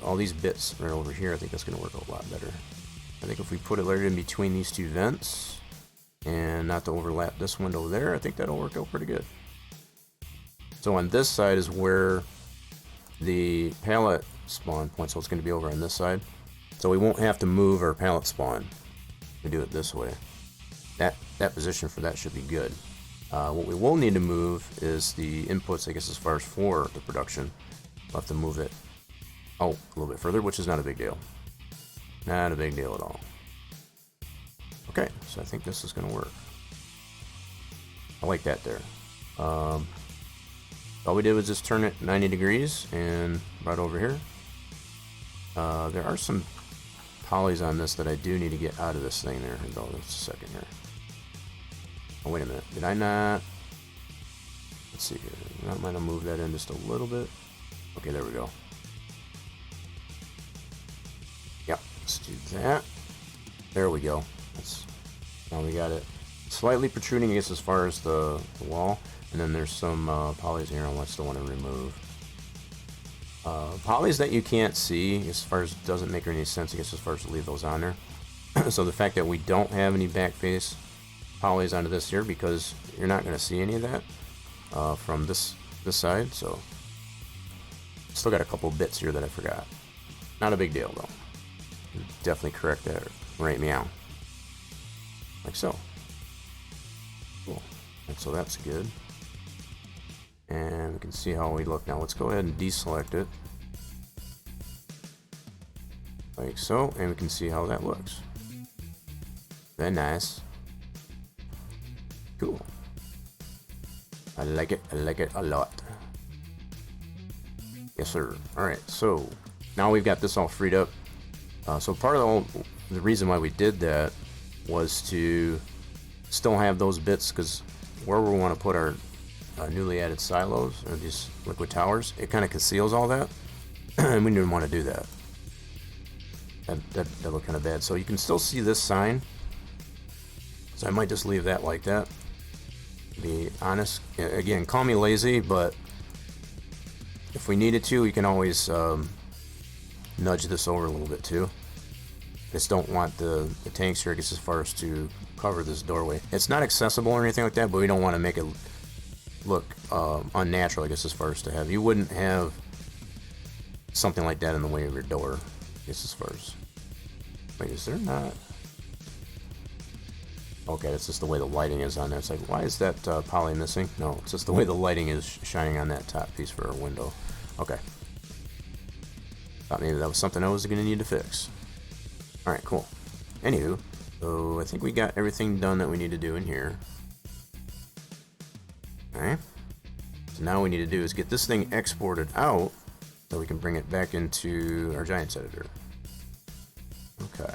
All these bits right over here, I think that's going to work out a lot better. I think if we put it right in between these two vents and not to overlap this window there, I think that'll work out pretty good. So on this side is where the pallet spawn point, so it's going to be over on this side. So we won't have to move our pallet spawn. We do it this way. That position for that should be good. What we will need to move is the inputs, I guess, as far as for the production. We'll have to move it a little bit further, which is not a big deal. Not a big deal at all. Okay, so I think this is going to work. I like that there. All we did was just turn it 90 degrees and right over here. There are some polys on this that I do need to get out of this thing there. Hold on just a second here. Oh, wait a minute. Did I not? Let's see here. I might have moved that in just a little bit. Okay, there we go. Yep, let's do that. There we go. Now we got it slightly protruding, I guess, as far as the wall. And then there's some polys here I still want to remove. Polys that you can't see, as far as doesn't make any sense, I guess, as far as to leave those on there. So the fact that we don't have any back face polys onto this here, because you're not going to see any of that from this side. So still got a couple bits here that I forgot. Not a big deal though. Definitely correct that right meow. Like so. Cool. And so that's good. And we can see how we look now. Let's go ahead and deselect it. Like so. And we can see how that looks. Very nice. Cool. I like it. I like it a lot. Yes, sir. Alright, so now we've got this all freed up. So part of the reason why we did that was to still have those bits, because where we want to put our newly added silos, or these liquid towers, it kind of conceals all that. And we didn't want to do that. That looked kind of bad. So you can still see this sign. So I might just leave that like that. To be honest, again, call me lazy, but if we needed to, we can always nudge this over a little bit too. Just don't want the tank circuits as far as to cover this doorway. It's not accessible or anything like that, but we don't want to make it look unnatural, I guess, as far as to have. You wouldn't have something like that in the way of your door, I guess, as far as... Wait, is there not... Okay, that's just the way the lighting is on there. It's like, why is that poly missing? No, it's just the way the lighting is shining on that top piece for our window. Okay. Thought maybe that was something I was going to need to fix. Alright, cool. Anywho, so I think we got everything done that we need to do in here. Alright. So now what we need to do is get this thing exported out so we can bring it back into our Giants editor. Okay.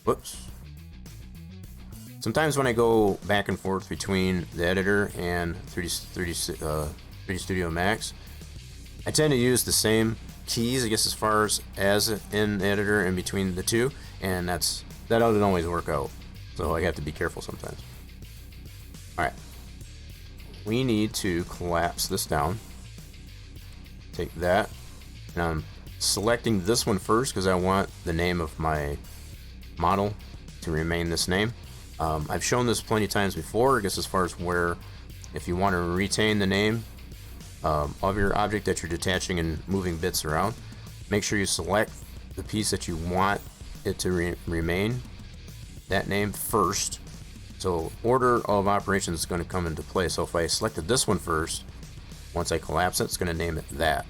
Whoops. Sometimes when I go back and forth between the editor and 3D Studio Max, I tend to use the same keys, I guess, as far as in the editor and between the two, and that doesn't always work out. So I have to be careful sometimes. Alright. We need to collapse this down. Take that. And I'm selecting this one first because I want the name of my model to remain this name. I've shown this plenty of times before, I guess, as far as where if you want to retain the name of your object that you're detaching and moving bits around, make sure you select the piece that you want it to remain that name first. So order of operations is going to come into play. So if I selected this one first, once I collapse it, it's going to name it that.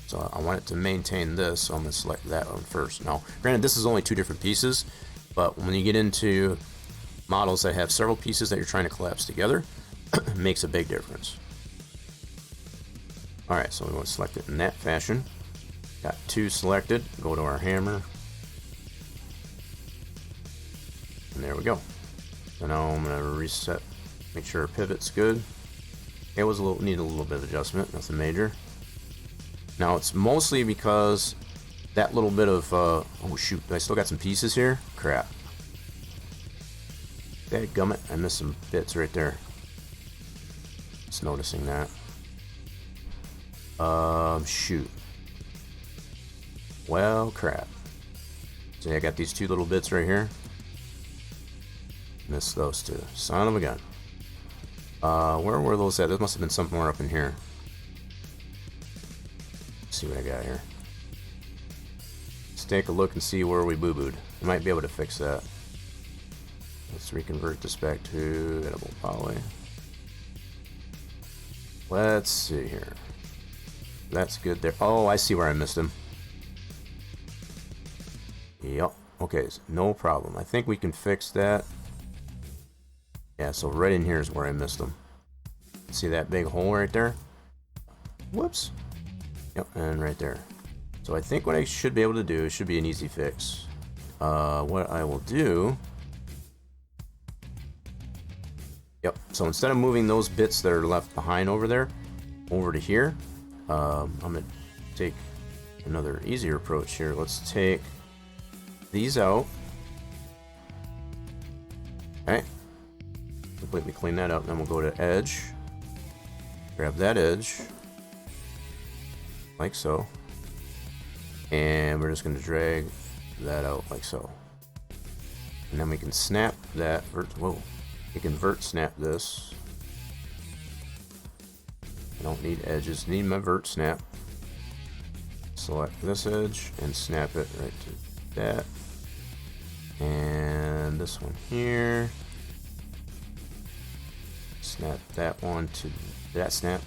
So I want it to maintain this, so I'm going to select that one first. Now, granted, this is only two different pieces, but when you get into models that have several pieces that you're trying to collapse together, it makes a big difference. Alright, so we want to select it in that fashion. Got two selected. Go to our hammer. And there we go. So now I'm going to reset, make sure our pivot's good. It was need a little bit of adjustment, nothing major. Now it's mostly because that little bit of, oh shoot, I still got some pieces here? Crap. Dadgummit, I missed some bits right there. Just noticing that. Shoot. Well, crap. So I got these two little bits right here. Missed those two. Son of a gun. Where were those at? There must have been somewhere up in here. Let's see what I got here. Let's take a look and see where we boo-booed. I might be able to fix that. Let's reconvert this back to editable poly. Let's see here. That's good there. Oh, I see where I missed him. Yep. Okay, no problem. I think we can fix that. Yeah, so right in here is where I missed them. See that big hole right there? Whoops. Yep, and right there. So I think what I should be able to do, should be an easy fix. What I will do... Yep, so instead of moving those bits that are left behind over there, over to here, I'm going to take another easier approach here. Let's take these out. Okay. Completely clean that up. Then we'll go to edge. Grab that edge. Like so. And we're just going to drag that out like so. And then we can snap that. Whoa. We can vert snap this. I don't need edges. Need my vert snap. Select this edge and snap it right to that. And this one here. Snap that one to that snap.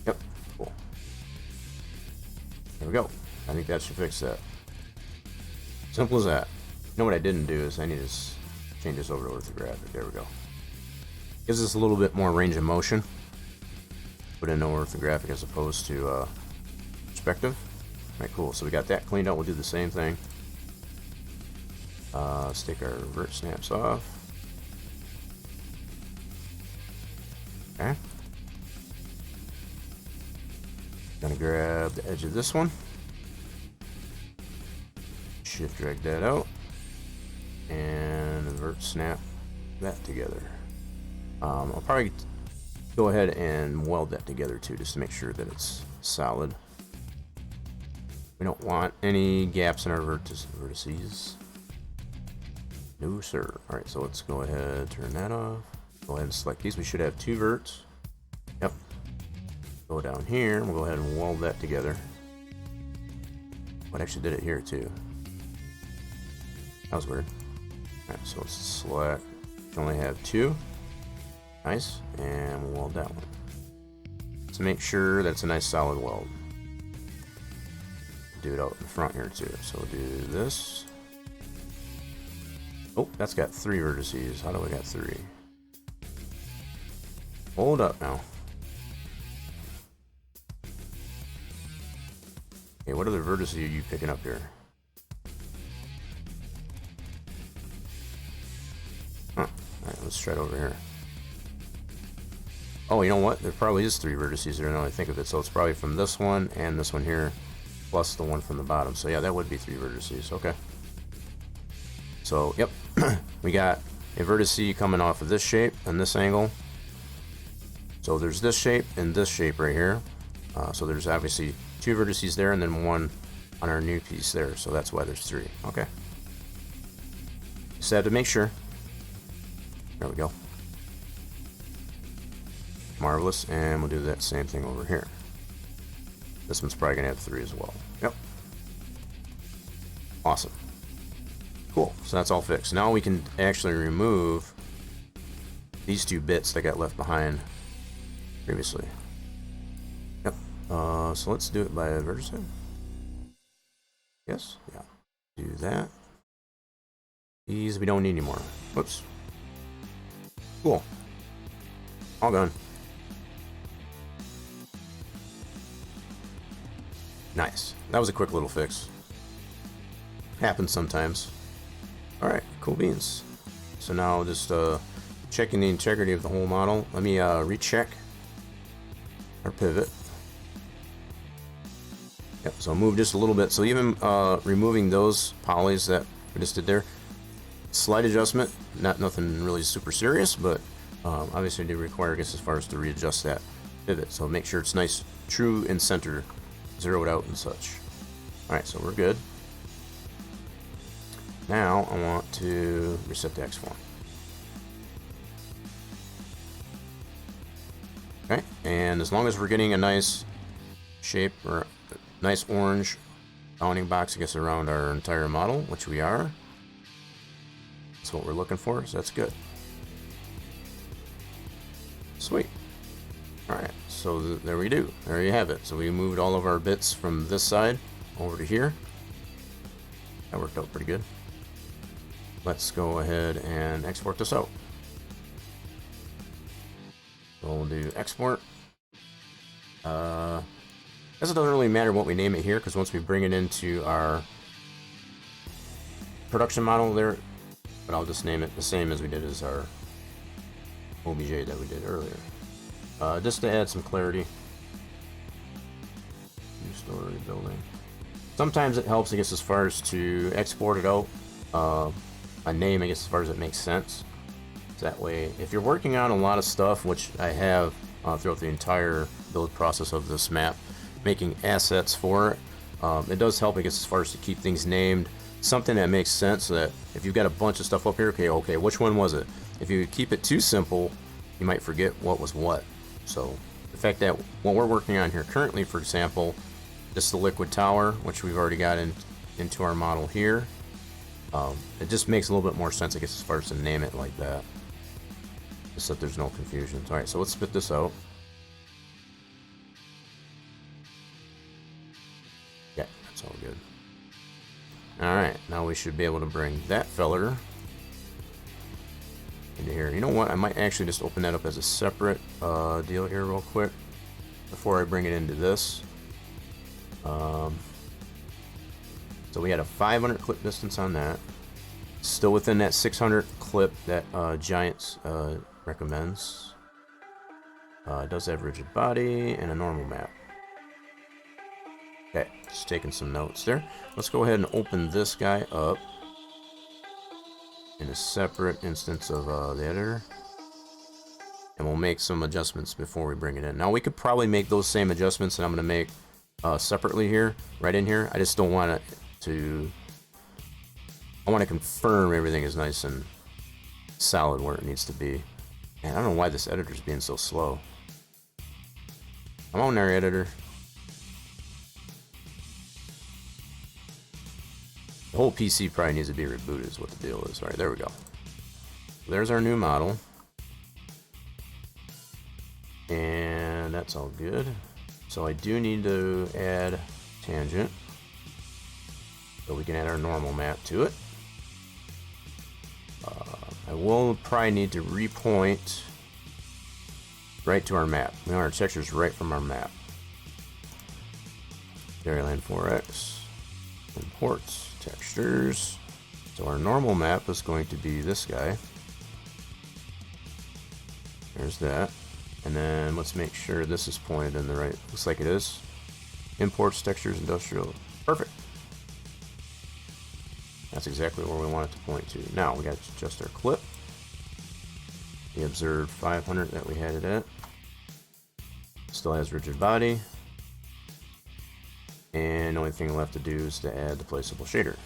Yep, cool. There we go. I think that should fix that. Simple as that. You know what I didn't do is I need to change this over to orthographic. There we go. Gives us a little bit more range of motion. Put in no orthographic as opposed to perspective. Alright, cool. So we got that cleaned out. We'll do the same thing. Let's take our vert snaps off. Okay. Gonna grab the edge of this one. Shift drag that out. And vert snap that together. I'll probably go ahead and weld that together too, just to make sure that it's solid. We don't want any gaps in our vertices. No sir. Alright, so let's go ahead, turn that off. Go ahead and select these. We should have 2 verts. Yep. Go down here, and we'll go ahead and weld that together. Oh, it actually did it here too. That was weird. Alright, so let's select. We only have 2. Nice. And we'll weld that one. Let's make sure that's a nice solid weld. Do it out in front here too. So we'll do this. Oh, that's got 3 vertices. How do we got 3? Hold up now. Okay, what other vertices are you picking up here? Huh. Alright, let's try it over here. Oh, you know what? There probably is 3 vertices there now I think of it. So it's probably from this one and this one here, plus the one from the bottom. So yeah, that would be 3 vertices. Okay. So, yep. We got a vertice coming off of this shape and this angle. So there's this shape and this shape right here. So there's obviously 2 vertices there and then one on our new piece there. So that's why there's 3. Okay. Just had to make sure. There we go. Marvelous. And we'll do that same thing over here. This one's probably going to have 3 as well. Yep. Awesome. Cool. So that's all fixed. Now we can actually remove these 2 bits that got left behind previously. Yep. So let's do it by vertex. Yes. Yeah. Do that. These we don't need anymore. Whoops. Cool. All gone. Nice. That was a quick little fix. Happens sometimes. Alright, cool beans. So now just checking the integrity of the whole model. Let me recheck our pivot. Yep, so move just a little bit. So even removing those polys that we just did there, slight adjustment, nothing really super serious, but obviously they require, I guess, as far as to readjust that pivot. So make sure it's nice, true in center, zeroed out and such. Alright, so we're good. Now I want to reset the X form. Okay, and as long as we're getting a nice shape or a nice orange bounding box, I guess, around our entire model, which we are, that's what we're looking for, so that's good. Sweet. Alright, so there we do. There you have it. So we moved all of our bits from this side over to here. That worked out pretty good. Let's go ahead and export this out. So we'll do export. Guess it doesn't really matter what we name it here, because once we bring it into our production model there, but I'll just name it the same as we did as our OBJ that we did earlier. Just to add some clarity. Two-story building. Sometimes it helps, I guess, as far as to export it out. A name, I guess, as far as it makes sense. So that way, if you're working on a lot of stuff, which I have throughout the entire build process of this map, making assets for it, it does help, I guess, as far as to keep things named. Something that makes sense, so that if you've got a bunch of stuff up here, okay, which one was it? If you keep it too simple, you might forget what was what. So the fact that what we're working on here currently, for example, just the liquid tower, which we've already got into our model here, it just makes a little bit more sense, I guess, as far as to name it like that, just so that there's no confusion. All right, so let's spit this out. Yeah, that's all good. All right, now we should be able to bring that feller into here. You know what? I might actually just open that up as a separate deal here real quick before I bring it into this. So we had a 500 clip distance on that. Still within that 600 clip that Giants recommends. It does have rigid body and a normal map. Okay, just taking some notes there. Let's go ahead and open this guy up in a separate instance of the editor. And we'll make some adjustments before we bring it in. Now we could probably make those same adjustments that I'm going to make separately here, right in here. I just don't want it to... I want to confirm everything is nice and solid where it needs to be. And I don't know why this editor's being so slow. Come on there, editor. The whole PC probably needs to be rebooted is what the deal is. Alright, there we go. There's our new model. And that's all good. So I do need to add tangent. So we can add our normal map to it. I will probably need to repoint right to our map. We want our textures right from our map. Dairyland 4X. Imports. Textures. So our normal map is going to be this guy. There's that. And then let's make sure this is pointed in the right. Looks like it is. Imports, textures, industrial. Perfect. That's exactly where we want it to point to. Now we got to adjust our clip. The observed 500 that we had it at. Still has rigid body. And the only thing left to do is to add the placeable shader.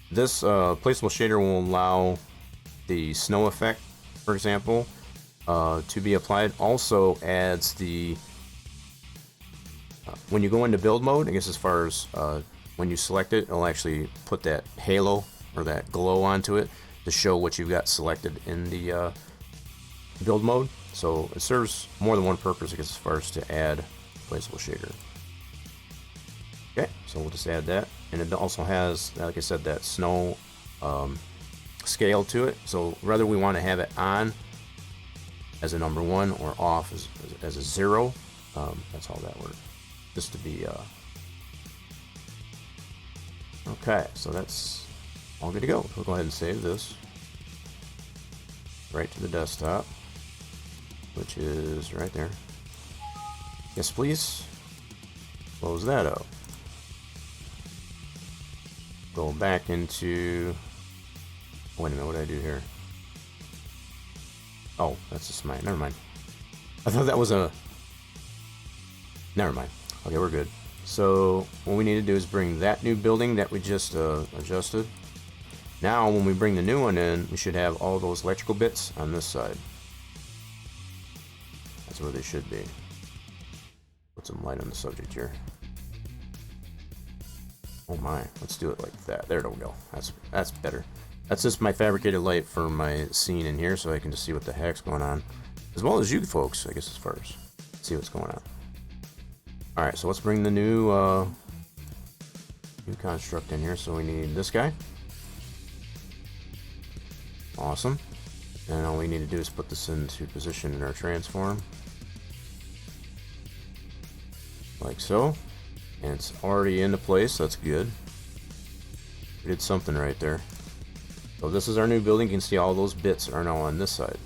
This placeable shader will allow the snow effect, for example, to be applied. Also adds the when you go into build mode, I guess as far as when you select it, it'll actually put that halo or that glow onto it to show what you've got selected in the build mode. So it serves more than one purpose, I guess, as far as to add placeable shader. Okay, so we'll just add that, and it also has, like I said, that snow scale to it. So whether we want to have it on as a number 1 or off as a 0, that's how that works. Just to be okay, so that's all good to go. We'll go ahead and save this right to the desktop, which is right there. Yes, please. Close that up. Go back into... Wait a minute, what did I do here? Oh, that's just mine. Never mind. I thought that was a... Never mind. Okay, we're good. So what we need to do is bring that new building that we just adjusted. Now when we bring the new one in, we should have all those electrical bits on this side. That's where they should be. Put some light on the subject here. Oh my, let's do it like that. There we go. That's better. That's just my fabricated light for my scene in here, so I can just see what the heck's going on. As well as you folks, I guess, as far as see what's going on. Alright, so let's bring the new construct in here. So we need this guy. Awesome. And all we need to do is put this into position in our transform. Like so. And it's already into place, so that's good. We did something right there. So this is our new building. You can see all those bits are now on this side.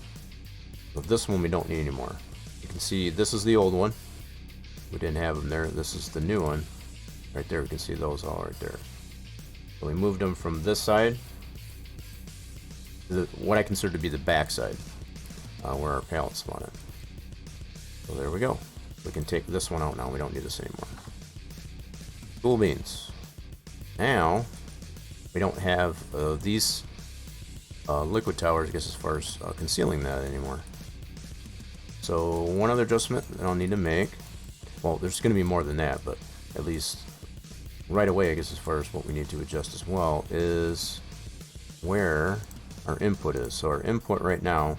But this one we don't need anymore. You can see this is the old one. We didn't have them there. This is the new one. Right there, we can see those all right there. So we moved them from this side to what I consider to be the back side, where our palette spawn it. So there we go. We can take this one out now. We don't need this anymore. Cool beans. Now we don't have these liquid towers, I guess, as far as concealing that anymore. So one other adjustment that I'll need to make. Well, there's going to be more than that, but at least right away, I guess, as far as what we need to adjust as well is where our input is. So our input right now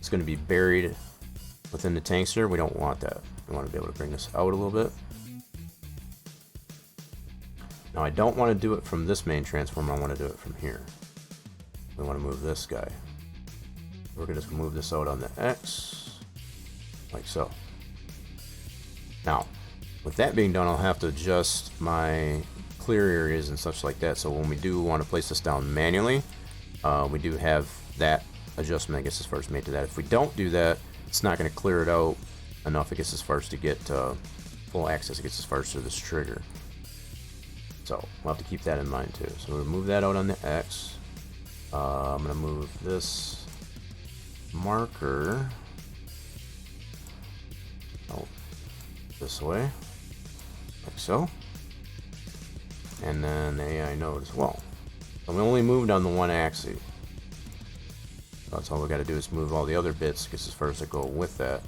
is going to be buried within the tankster. We don't want that. We want to be able to bring this out a little bit. Now I don't want to do it from this main transform. I want to do it from here. We want to move this guy. We're going to just move this out on the X, like so. Now, with that being done, I'll have to adjust my clear areas and such like that. So when we do want to place this down manually, we do have that adjustment, I guess, as far as made to that. If we don't do that, it's not going to clear it out enough, I guess, as far as to get full access, I guess, as far as to this trigger. So we'll have to keep that in mind too. So we'll move that out on the X. I'm going to move this marker out this way, like so. And then the AI node as well. So we only moved on the one axis. That's all we got to do is move all the other bits, because as far as I go with that,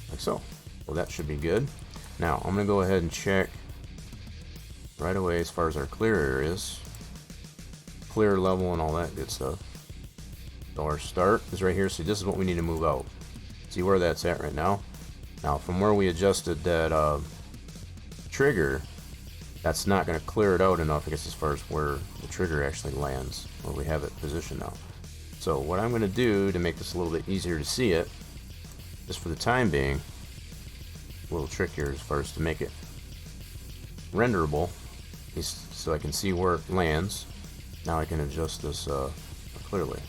like so. Well, that should be good. Now I'm going to go ahead and check right away as far as our clear areas, clear level and all that good stuff. So our start is right here. So this is what we need to move out. See where that's at right now. Now from where we adjusted that trigger, that's not going to clear it out enough, I guess, as far as where the trigger actually lands, where we have it positioned now. So what I'm going to do to make this a little bit easier to see it, just for the time being, a little trick here as far as to make it renderable, so I can see where it lands. Now I can adjust this clearly.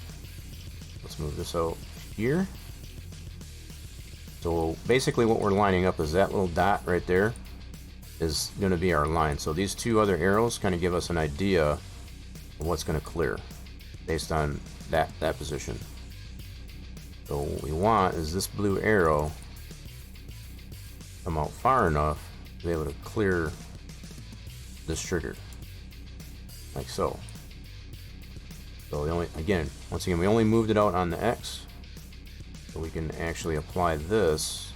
Let's move this out here. So basically what we're lining up is that little dot right there is going to be our line. So these two other arrows kind of give us an idea of what's going to clear based on that position. So what we want is this blue arrow come out far enough to be able to clear this trigger, like so. So once again, we only moved it out on the X, so we can actually apply this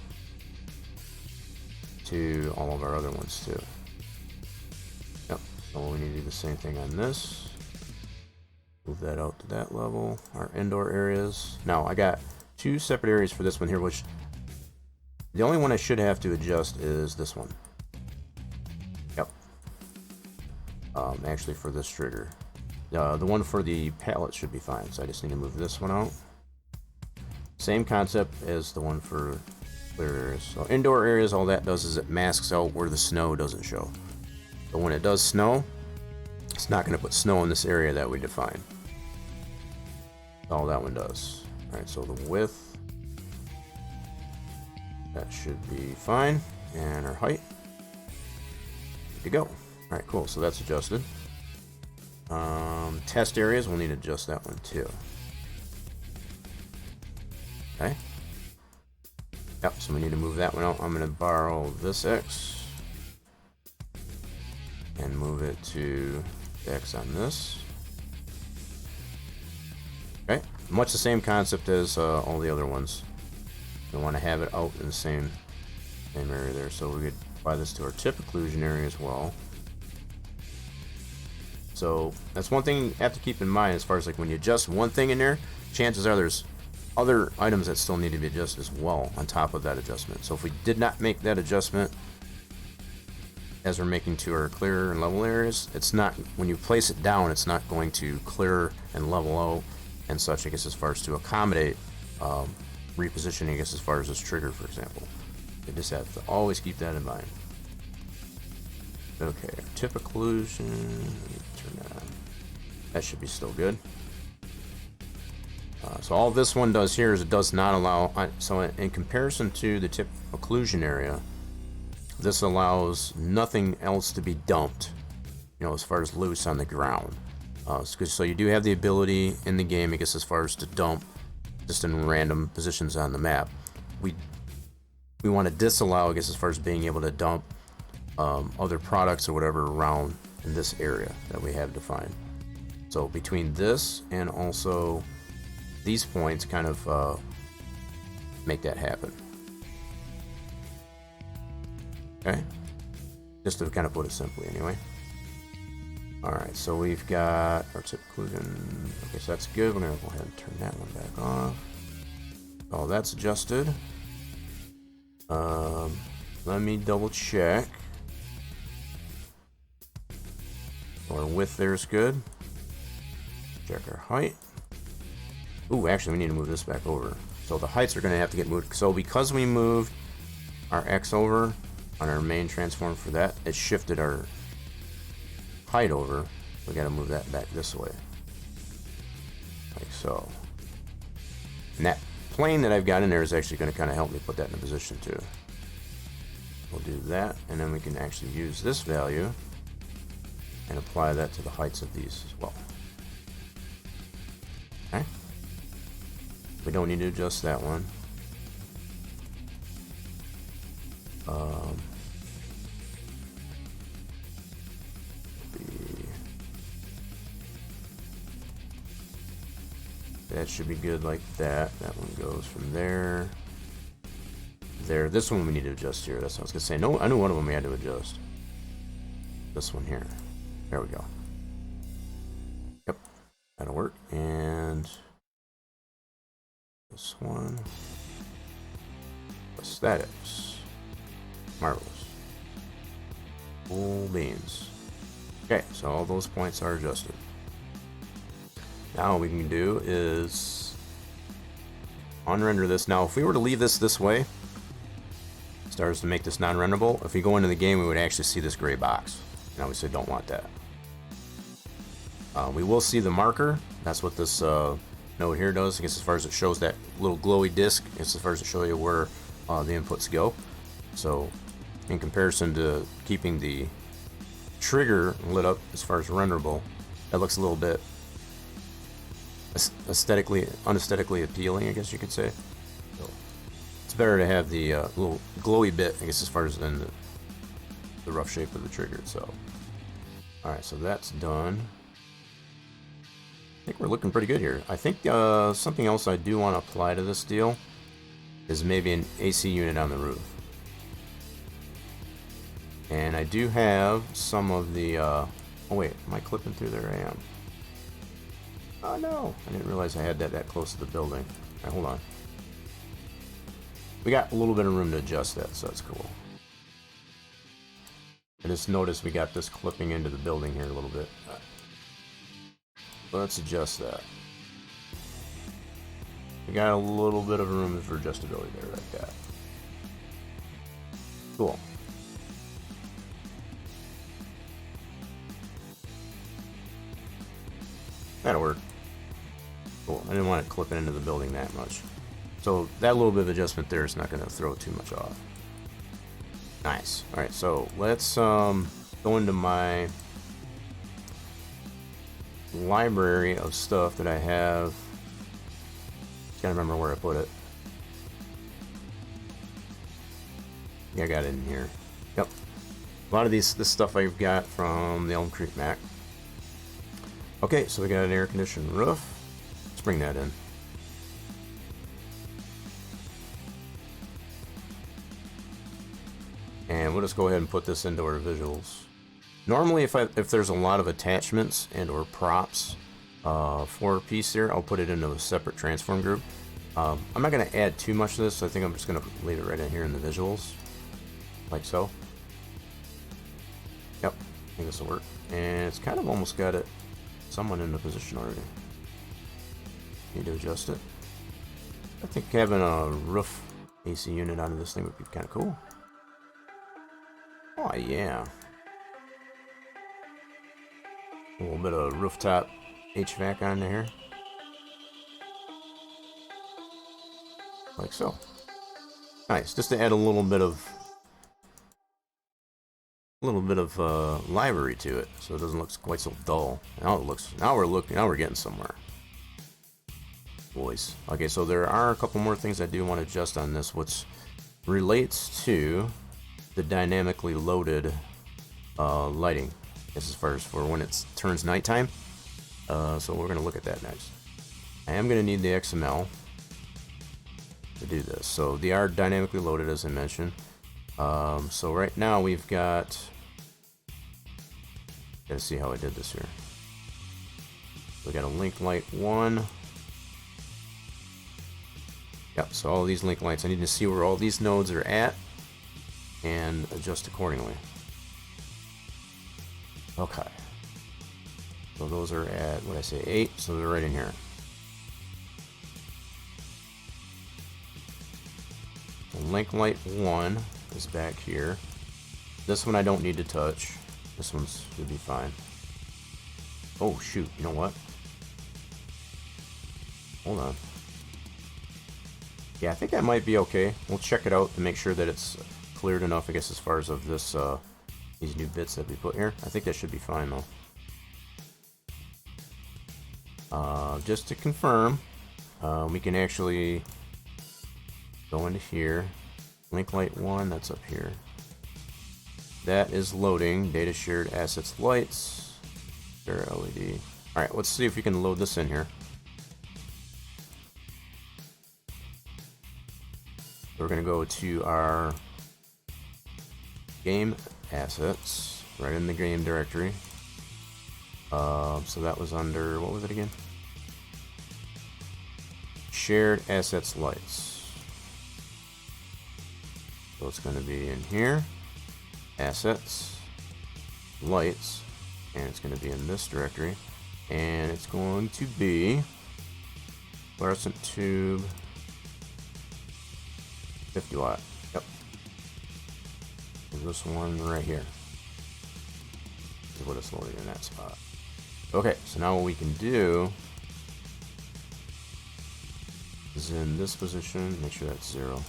to all of our other ones too. Yep. So we need to do the same thing on this. Move that out to that level. Our indoor areas. Now I got two separate areas for this one here, which the only one I should have to adjust is this one. Yep. Actually for this trigger. The one for the pallet should be fine, so I just need to move this one out. Same concept as the one for clear areas. So indoor areas, all that does is it masks out where the snow doesn't show. But when it does snow, it's not going to put snow in this area that we define. That's all that one does. Alright, so the width, that should be fine. And our height, good to go. Alright, cool, so that's adjusted. Test areas, we'll need to adjust that one too. Okay. Yep, so we need to move that one out. I'm going to borrow this X and move it to the X on this. Okay, much the same concept as all the other ones. We want to have it out in the same area there, so we could apply this to our tip occlusion area as well. So that's one thing you have to keep in mind as far as like when you adjust one thing in there, chances are there's other items that still need to be adjusted as well on top of that adjustment. So if we did not make that adjustment as we're making to our clear and level areas, it's not, when you place it down, it's not going to clear and level out and such, I guess, as far as to accommodate repositioning, I guess, as far as this trigger, for example. You just have to always keep that in mind. Okay, tip occlusion, turn that on. That should be still good. So all this one does here is it does not allow, so in comparison to the tip occlusion area, this allows nothing else to be dumped, you know, as far as loose on the ground. So you do have the ability in the game, I guess, as far as to dump just in random positions on the map. We want to disallow, I guess, as far as being able to dump other products or whatever around in this area that we have defined. So between this and also these points kind of make that happen. Okay, just to kind of put it simply anyway. Alright, so we've got our tip occlusion. Okay, so that's good. We're going to go ahead and turn that one back off. Oh, that's adjusted. Let me double check. Our width there is good. Check our height. Ooh, actually, we need to move this back over. So the heights are going to have to get moved. So because we moved our X over on our main transform for that, it shifted our height over, we got to move that back this way, like so. And that plane that I've got in there is actually going to kind of help me put that in a position too. We'll do that, and then we can actually use this value and apply that to the heights of these as well. Okay. We don't need to adjust that one. That should be good like that. That one goes from there. There. This one we need to adjust here. That's what I was going to say. No, I knew one of them we had to adjust. This one here. There we go. Yep. That'll work. And this one. Aesthetics. Marvelous. Cool beans. Okay, so all those points are adjusted. Now what we can do is unrender this. Now if we were to leave this way, starts to make this non-renderable. If we go into the game, we would actually see this gray box. And obviously don't want that. We will see the marker. That's what this node here does. I guess as far as it shows that little glowy disc, it's as far as it shows you where the inputs go. So in comparison to keeping the trigger lit up as far as renderable, that looks a little bit unesthetically appealing, I guess you could say. So it's better to have the little glowy bit, I guess, as far as in the rough shape of the trigger itself. Alright, so that's done. I think we're looking pretty good here. I think something else I do want to apply to this deal is maybe an AC unit on the roof. And I do have some of the... oh wait, am I clipping through there? I am. Oh no, I didn't realize I had that close to the building. Alright, hold on. We got a little bit of room to adjust that, so that's cool. I just noticed we got this clipping into the building here a little bit. Let's adjust that. We got a little bit of room for adjustability there, like that. Cool. That'll work. Cool. I didn't want it clipping into the building that much. So that little bit of adjustment there is not going to throw it too much off. Nice. Alright, so let's go into my library of stuff that I have. Can't remember where I put it. Yeah, I got it in here. Yep. A lot of this stuff I've got from the Elm Creek Mac. Okay, so we got an air-conditioned roof. Let's bring that in. And we'll just go ahead and put this into our visuals. Normally, if there's a lot of attachments and or props for a piece here, I'll put it into a separate transform group. I'm not going to add too much to this, so I think I'm just going to leave it right in here in the visuals. Like so. Yep, I think this will work. And it's kind of almost got it somewhat in the position already. Need to adjust it. I think having a roof AC unit out of this thing would be kind of cool. Oh yeah. A little bit of rooftop HVAC on there. Like so. Nice, just to add a little bit of library to it, so it doesn't look quite so dull. Now we're getting somewhere. Boys. Okay, so there are a couple more things I do want to adjust on this, which relates to the dynamically loaded lighting, as far as for when it turns nighttime. So we're going to look at that next. I am going to need the XML to do this. So they are dynamically loaded, as I mentioned. So right now we've got... Gotta see how I did this here. We got a link light 1. Yep, so all these link lights, I need to see where all these nodes are at and adjust accordingly. Okay. So those are at, what did I say, 8, so they're right in here. So link light 1 is back here. This one I don't need to touch. This one should be fine. Oh shoot, you know what? Hold on. Yeah, I think that might be okay. We'll check it out to make sure that it's cleared enough, I guess, as far as of this, these new bits that we put here. I think that should be fine, though. Just to confirm, we can actually go into here. Link light 1, that's up here. That is loading. Data shared assets lights. Share LED. Alright, let's see if we can load this in here. We're going to go to our game assets, right in the game directory. So that was under, what was it again? Shared assets lights. So it's going to be in here, assets, lights, and it's going to be in this directory. And it's going to be fluorescent tube 50 watt. Yep. This one right here is what it's loaded in that spot. Okay, so now what we can do is in this position, make sure that's 0.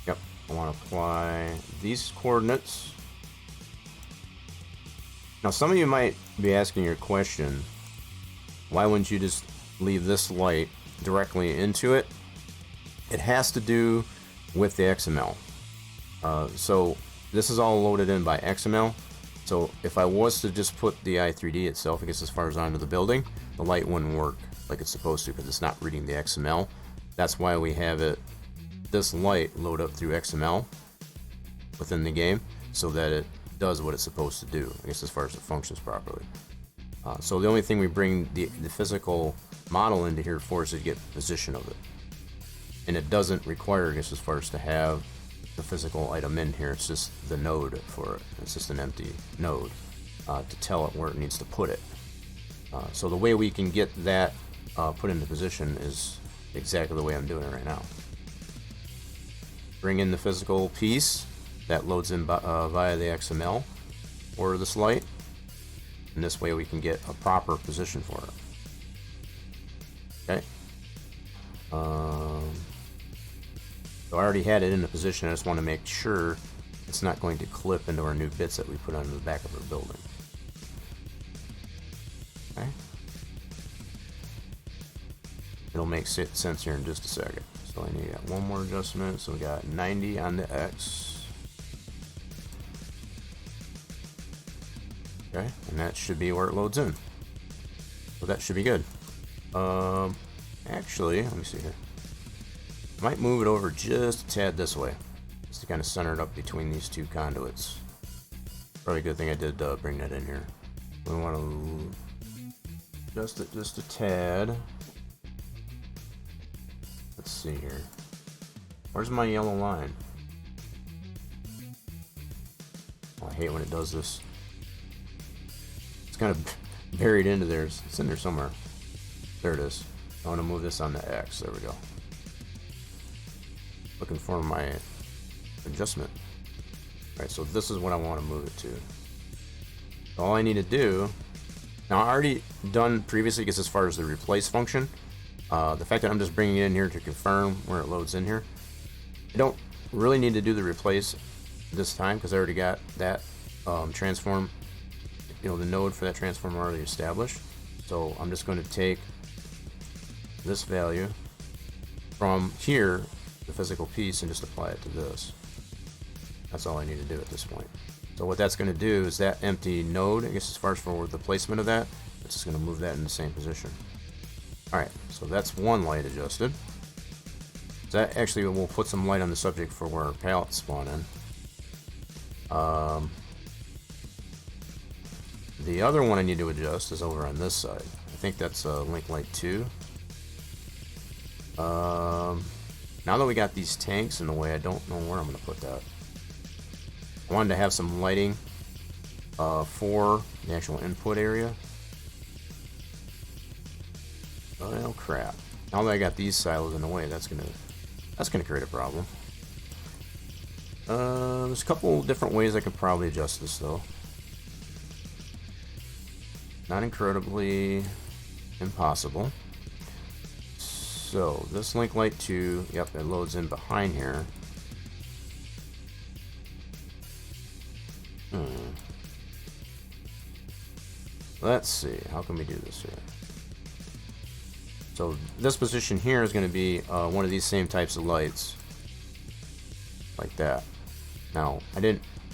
Yep, I want to apply these coordinates. Now some of you might be asking your question, why wouldn't you just leave this light directly into it? It has to do with the XML. So this is all loaded in by XML. So if I was to just put the i3D itself, I guess as far as onto the building, the light wouldn't work like it's supposed to because it's not reading the XML. That's why we have it, this light load up through XML within the game so that it does what it's supposed to do, I guess as far as it functions properly. So the only thing we bring the physical model into here for is to get position of it. And it doesn't require, I guess, as far as to have the physical item in here. It's just the node for it. It's just an empty node to tell it where it needs to put it. So the way we can get that put into position is exactly the way I'm doing it right now. Bring in the physical piece that loads in via the XML for this light. And this way we can get a proper position for it. Okay. So I already had it in the position. I just want to make sure it's not going to clip into our new bits that we put on the back of our building. Okay. It'll make sense here in just a second. So I need one more adjustment. So we got 90 on the X. Okay, and that should be where it loads in. So that should be good. Actually, let me see here. I might move it over just a tad this way, just to kind of center it up between these two conduits. Probably a good thing I did bring that in here. We want to adjust it just a tad. Let's see here. Where's my yellow line? Oh, I hate when it does this. It's kind of buried into there. It's in there somewhere. There it is. I want to move this on the X. There we go. Looking for my adjustment. Alright, so this is what I want to move it to. All I need to do, now I already done previously, I guess as far as the replace function, the fact that I'm just bringing it in here to confirm where it loads in here, I don't really need to do the replace this time because I already got that transform, the node for that transform already established. So I'm just going to take this value from here, the physical piece, and just apply it to this. That's all I need to do at this point. So what that's going to do is that empty node, I guess as far as for the placement of that, it's just going to move that in the same position. Alright, so that's one light adjusted. So that actually will put some light on the subject for where our pallets spawn in. The other one I need to adjust is over on this side. I think that's link light 2. Now that we got these tanks in the way, I don't know where I'm going to put that. I wanted to have some lighting for the actual input area. Oh crap! Now that I got these silos in the way, that's gonna create a problem. There's a couple different ways I could probably adjust this though. not incredibly impossible. So this link light 2, yep, it loads in behind here. Let's see, how can we do this here? So this position here is going to be one of these same types of lights, like that. Now,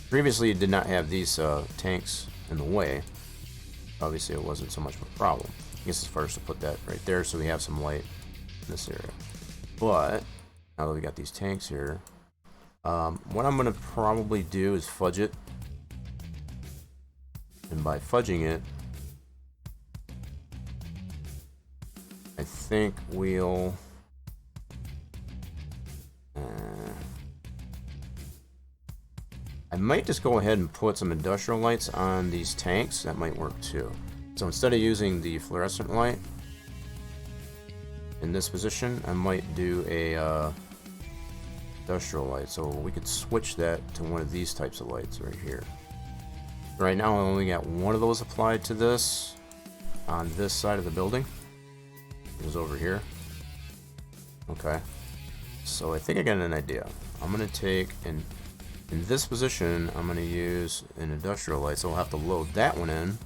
previously did not have these tanks in the way. Obviously it wasn't so much of a problem. I guess it's first to put that right there so we have some light in this area. But now that we got these tanks here, what I'm going to probably do is fudge it. And by fudging it, I think we'll I might just go ahead and put some industrial lights on these tanks. That might work too. So instead of using the fluorescent light in this position, I might do a industrial light. So we could switch that to one of these types of lights right here. Right now I only got one of those applied to this on this side of the building. It was over here. Okay. So I think I got an idea. I'm going to take, in this position, I'm going to use an industrial light. So I'll have to load that one in.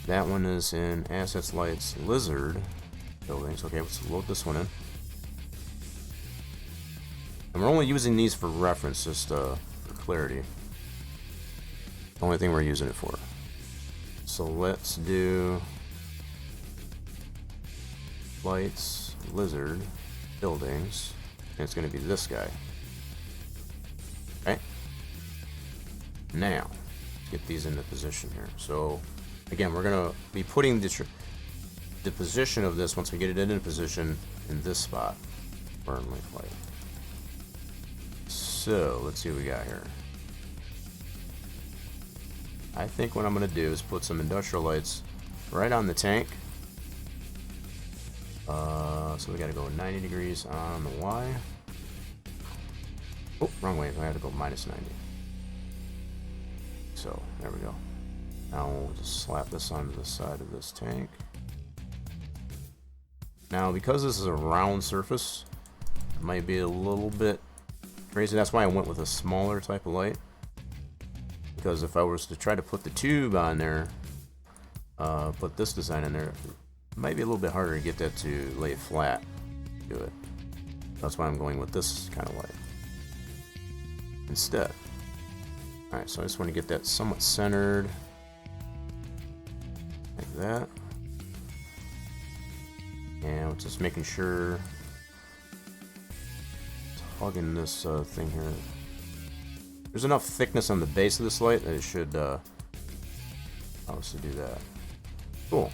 That one is in Assets Lights Lizard buildings. Okay, let's load this one in. And we're only using these for reference, just for clarity. The only thing we're using it for. So let's do Lights Lizard buildings, and it's going to be this guy. Okay. Now, let's get these into position here. So again, we're going to be putting the position of this, once we get it into position, in this spot. Burn link light. So let's see what we got here. I think what I'm going to do is put some industrial lights right on the tank. So we got to go 90 degrees on the Y. Oh, wrong way. I have to go minus 90. So there we go. Now we'll just slap this onto the side of this tank. Now, because this is a round surface, it might be a little bit crazy. That's why I went with a smaller type of light. Because if I was to try to put the tube on there, put this design in there, it might be a little bit harder to get that to lay it flat. Do it. That's why I'm going with this kind of light instead. Alright, so I just want to get that somewhat centered. Like that. And we're just making sure it's hugging this thing here. There's enough thickness on the base of this light that it should obviously do that. Cool.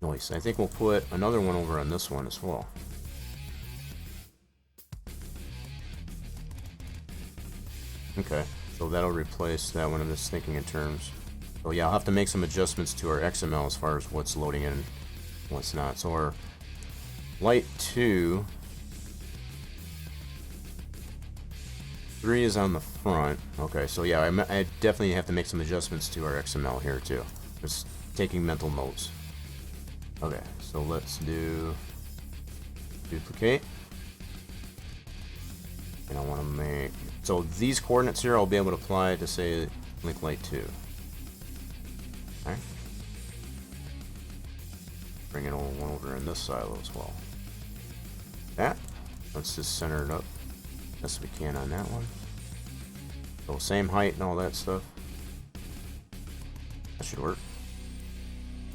Nice. I think we'll put another one over on this one as well. Okay, so that'll replace that one. I'm just thinking in terms. So yeah, I'll have to make some adjustments to our XML as far as what's loading in and what's not. So our light 2, 3 is on the front. Okay, so yeah, I definitely have to make some adjustments to our XML here too. Just taking mental notes. Okay, so let's do duplicate. And I want to make, so these coordinates here I'll be able to apply to say link light 2. Alright. Bring it one over in this silo as well. That. Let's just center it up best we can on that one. So same height and all that stuff. That should work.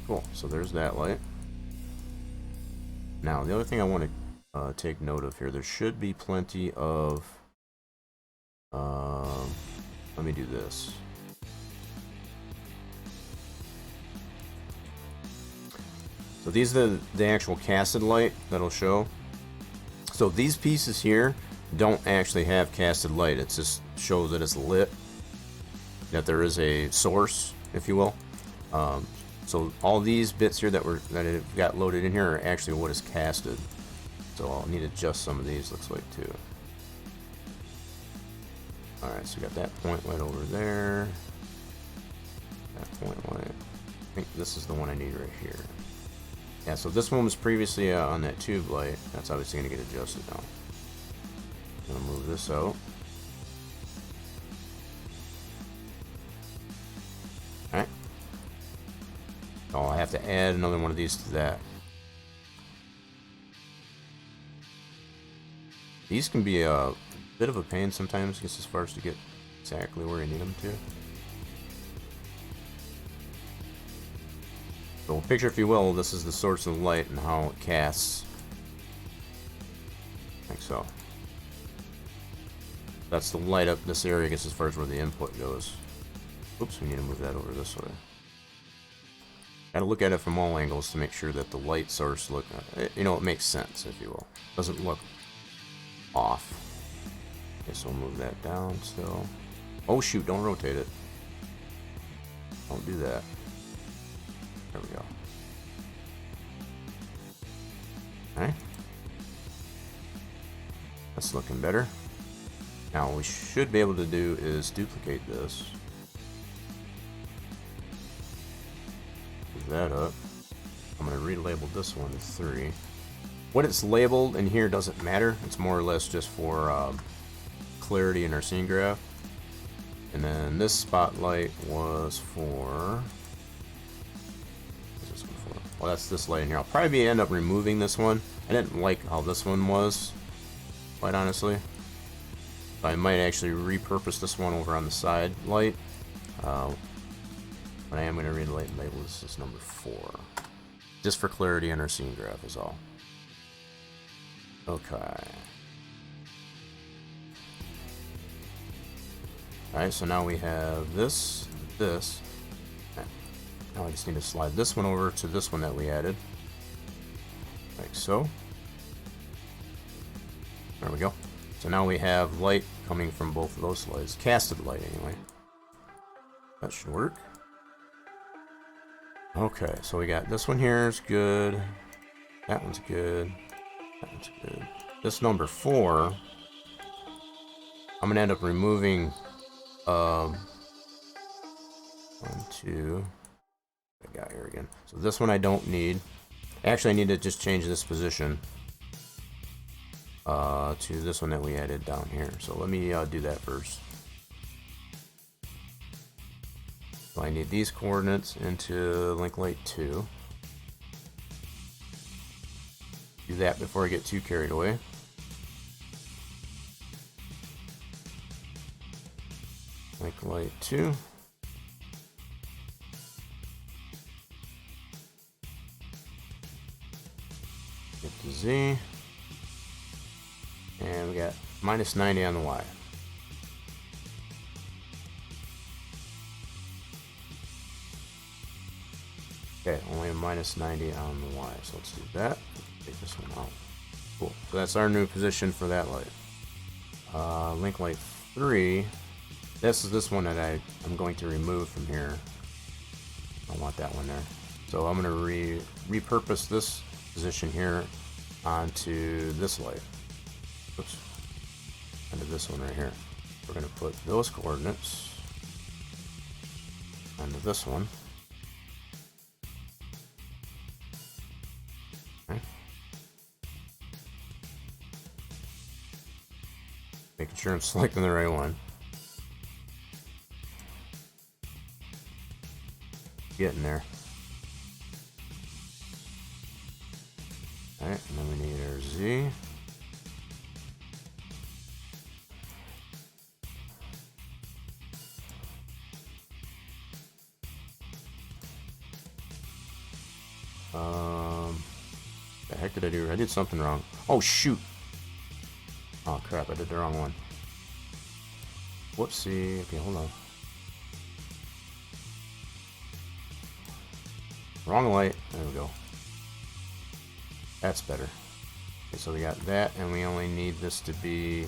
Cool. So there's that light. Now the other thing I want to take note of here, there should be plenty of let me do this. So these are the actual casted light that'll show. So these pieces here don't actually have casted light. It just shows that it's lit, that there is a source, if you will. So all these bits here that it got loaded in here are actually what is casted. So I'll need to adjust some of these, looks like, too. Alright, so we got that point light over there. That point light. this is the one I need right here. Yeah, so this one was previously on that tube light. That's obviously going to get adjusted now. I'm going to move this out. Alright. Oh, I have to add another one of these to that. These can be a bit of a pain sometimes, just as far as to get exactly where you need them to. So picture, if you will, this is the source of light and how it casts. Like so. That's the light up this area, I guess, as far as where the input goes. Oops, we need to move that over this way. Gotta look at it from all angles to make sure that the light source look, you know, it makes sense, if you will. Doesn't look off. Okay, so we'll move that down still. Oh shoot, don't rotate it. Don't do that. There we go. Alright. That's looking better. Now what we should be able to do is duplicate this. Move that up. I'm going to relabel this one to 3. What it's labeled in here doesn't matter. It's more or less just for clarity in our scene graph. And then this spotlight was for... what's this one for? Well, that's this light in here. I'll probably end up removing this one. I didn't like how this one was, quite honestly. So I might actually repurpose this one over on the side light. But I am going to label this as number 4. Just for clarity in our scene graph is all. Okay. Alright, so now we have this. Now I just need to slide this one over to this one that we added. Like so. There we go. So now we have light coming from both of those slides. Casted light, anyway. That should work. Okay, so we got this one here is good. That one's good. That one's good. This number 4, I'm going to end up removing 1, 2. I got here again. So this one I don't need. Actually, I need to just change this position to this one that we added down here. So let me do that first. So I need these coordinates into link light 2. Do that before I get too carried away. Link light 2. Get to Z. And we got minus 90 on the Y. Okay, only a minus 90 on the Y. So let's do that. Take this one out. Cool. So that's our new position for that light. Link light 3. This is this one that I'm going to remove from here. I don't want that one there. So I'm going to repurpose this position here onto this light. Oops. Onto this one right here. We're going to put those coordinates onto this one. Okay. Making sure I'm selecting the right one. Getting there. Alright, and then we need our Z. The heck did I do? I did something wrong. Oh shoot! Oh crap, I did the wrong one. Whoopsie. Okay, hold on. Wrong light. There we go. That's better. Okay, so we got that, and we only need this to be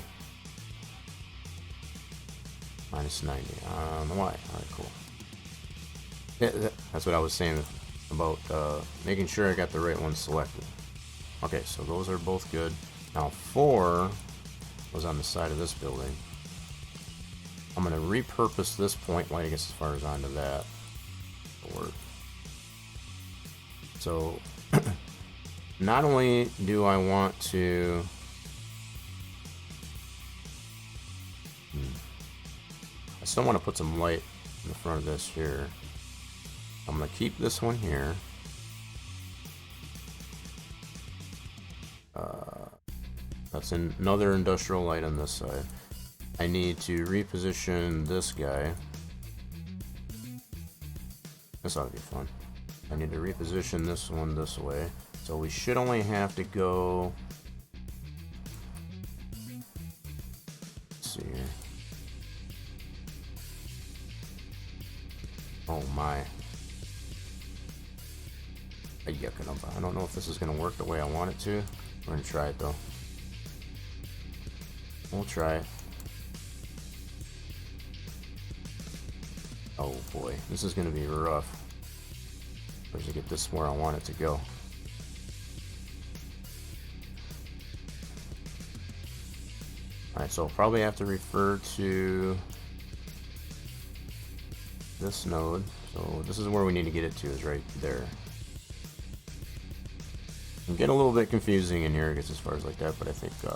minus 90 on the Y. Alright, cool. Yeah, that's what I was saying about making sure I got the right one selected. Okay, so those are both good. Now 4 was on the side of this building. I'm going to repurpose this point light, I guess, as far as onto that. It'll work. So not only do I want to I still want to put some light in the front of this here. I'm going to keep this one here. That's another industrial light on this side. I need to reposition this guy. This ought to be fun. I need to reposition this one this way. So we should only have to go... Let's see here. Oh my. I don't know if this is going to work the way I want it to. We're going to try it though. We'll try it. Oh boy, this is going to be rough. Where's to get this where I want it to go? Alright, so I'll probably have to refer to this node. So this is where we need to get it to, is right there. I'm getting a little bit confusing in here, I guess, as far as like that, but I think we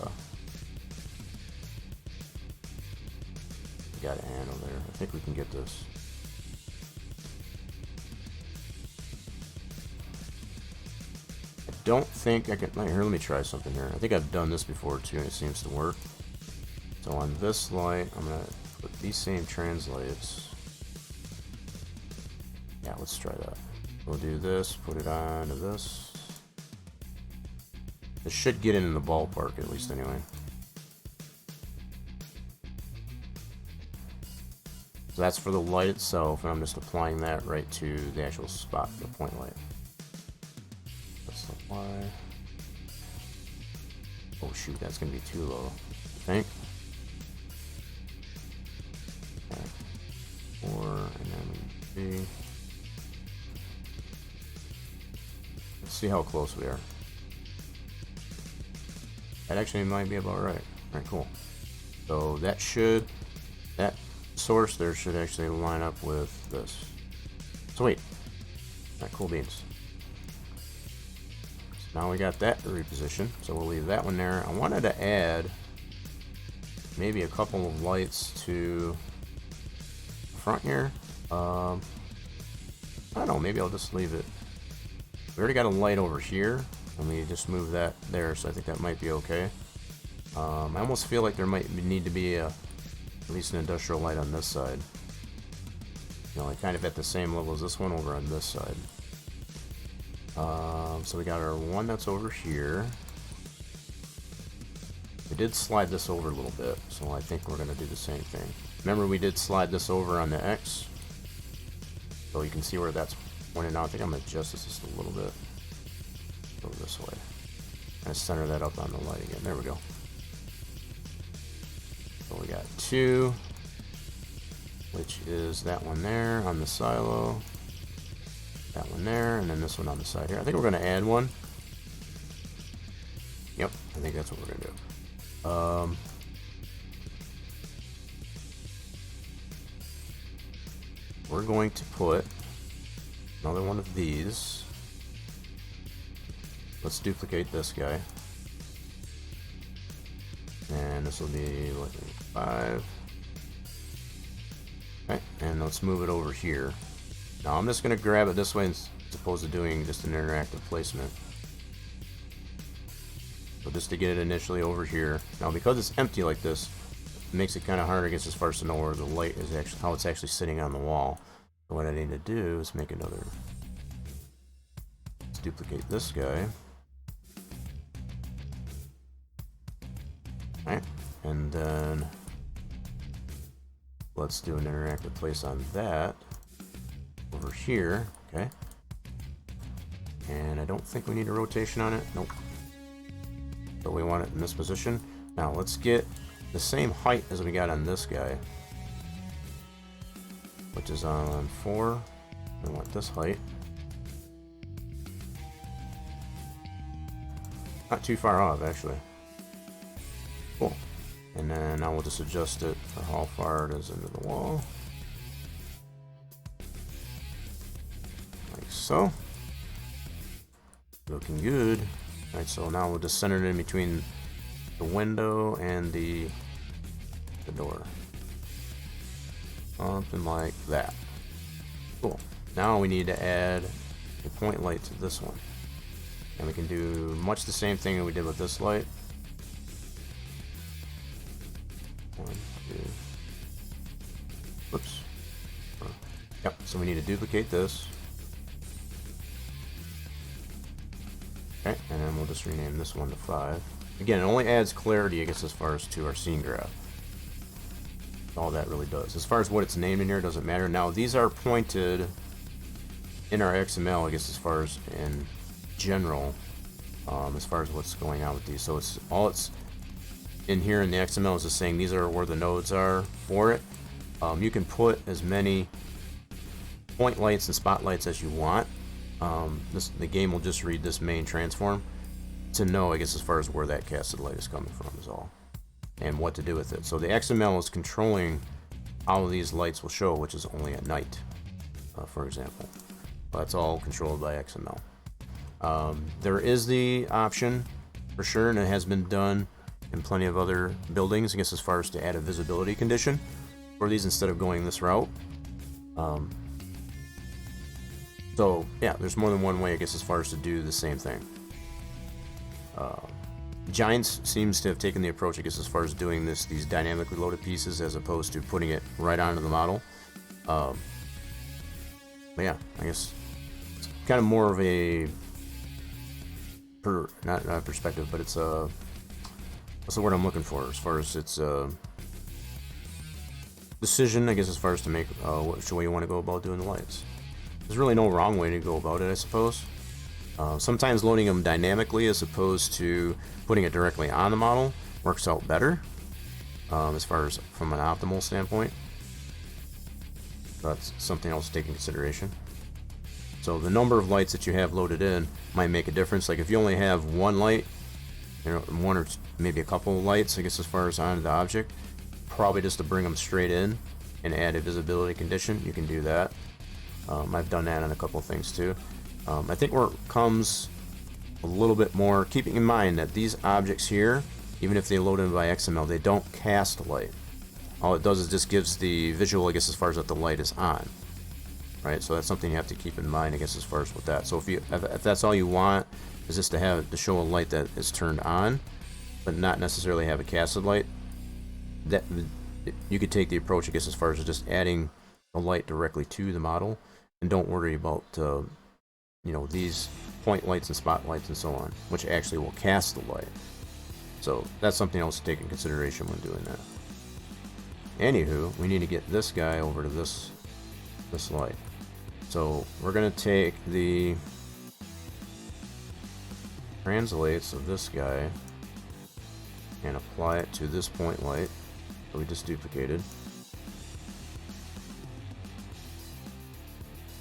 got a handle there. I think we can get this. I don't think I can. Here, let me try something here. I think I've done this before too, and it seems to work. So on this light, I'm gonna put these same translates. Yeah, let's try that. We'll do this, put it on to this. This should get in the ballpark, at least anyway. So that's for the light itself, and I'm just applying that right to the actual spot, the point light. That's the Y. Oh shoot, that's gonna be too low, I think. Okay. 4, and then 3. Let's see how close we are. That actually might be about right. Alright, cool. So that source there should actually line up with this. So wait. Alright, cool beans. So now we got that repositioned. So we'll leave that one there. I wanted to add maybe a couple of lights to the front here. I don't know, maybe I'll just leave it. We already got a light over here. Let me just move that there, so I think that might be okay. I almost feel like there might need to be at least an industrial light on this side. You know, like kind of at the same level as this one over on this side. So we got our one that's over here. We did slide this over a little bit, so I think we're going to do the same thing. Remember, we did slide this over on the X, so you can see where that's pointing out. I think I'm going to adjust this just a little bit. Go this way. And center that up on the light again. There we go. So we got 2, which is that one there on the silo, that one there, and then this one on the side here. I think we're going to add one. Yep, I think that's what we're going to do. We're going to put another one of these. Let's duplicate this guy. And this will be, what, 5. Okay, and let's move it over here. Now I'm just going to grab it this way as opposed to doing just an interactive placement. So just to get it initially over here. Now because it's empty like this, it makes it kind of hard, I guess, as far as to know where the light is actually, how it's actually sitting on the wall. So what I need to do is make another. Let's duplicate this guy. Alright, and then let's do an interactive place on that over here. Okay, and I don't think we need a rotation on it. Nope. So we want it in this position. Now let's get the same height as we got on this guy, which is on 4. I want this height. Not too far off, actually. Cool. And then now we'll just adjust it for how far it is into the wall. Like so. Looking good. Alright, so now we'll just center it in between the window and the door. Something like that. Cool. Now we need to add a point light to this one. And we can do much the same thing that we did with this light. 1, 2. Whoops. Yep, so we need to duplicate this. Okay, and then we'll just rename this one to 5. Again, it only adds clarity, I guess, as far as to our scene graph. All that really does. As far as what it's named in here, doesn't matter. Now, these are pointed in our XML, I guess, as far as in general, as far as what's going on with these. So it's all it's in here in the XML is just saying these are where the nodes are for it. You can put as many point lights and spotlights as you want. The game will just read this main transform to know, I guess, as far as where that casted light is coming from is all, and what to do with it. So the XML is controlling how these lights will show, which is only at night, for example. That's all controlled by XML. There is the option, for sure, and it has been done in plenty of other buildings, I guess, as far as to add a visibility condition for these instead of going this route. So yeah, there's more than one way, I guess, as far as to do the same thing. Giants seems to have taken the approach, I guess, as far as doing these dynamically loaded pieces as opposed to putting it right onto the model. But yeah, I guess it's kind of more of a not a perspective, but it's a what's the word I'm looking for, as far as its decision, I guess, as far as to make which way you want to go about doing the lights. There's really no wrong way to go about it, I suppose. Sometimes loading them dynamically as opposed to putting it directly on the model works out better, as far as from an optimal standpoint. That's something else to take in consideration. So the number of lights that you have loaded in might make a difference. Like if you only have one light, you know, one or maybe a couple of lights, I guess, as far as onto the object, probably just to bring them straight in and add a visibility condition, you can do that. I've done that on a couple of things too. I think where it comes a little bit more, keeping in mind that these objects here, even if they load in by XML, they don't cast light. All it does is just gives the visual, I guess, as far as that the light is on. Right, so that's something you have to keep in mind, I guess, as far as with that. So if that's all you want, is just to show a light that is turned on, but not necessarily have a casted light, that you could take the approach, I guess, as far as just adding a light directly to the model, and don't worry about you know, these point lights and spotlights and so on, which actually will cast the light. So that's something else to take in consideration when doing that. Anywho, we need to get this guy over to this light. So we're going to take the translates of this guy and apply it to this point light that we just duplicated.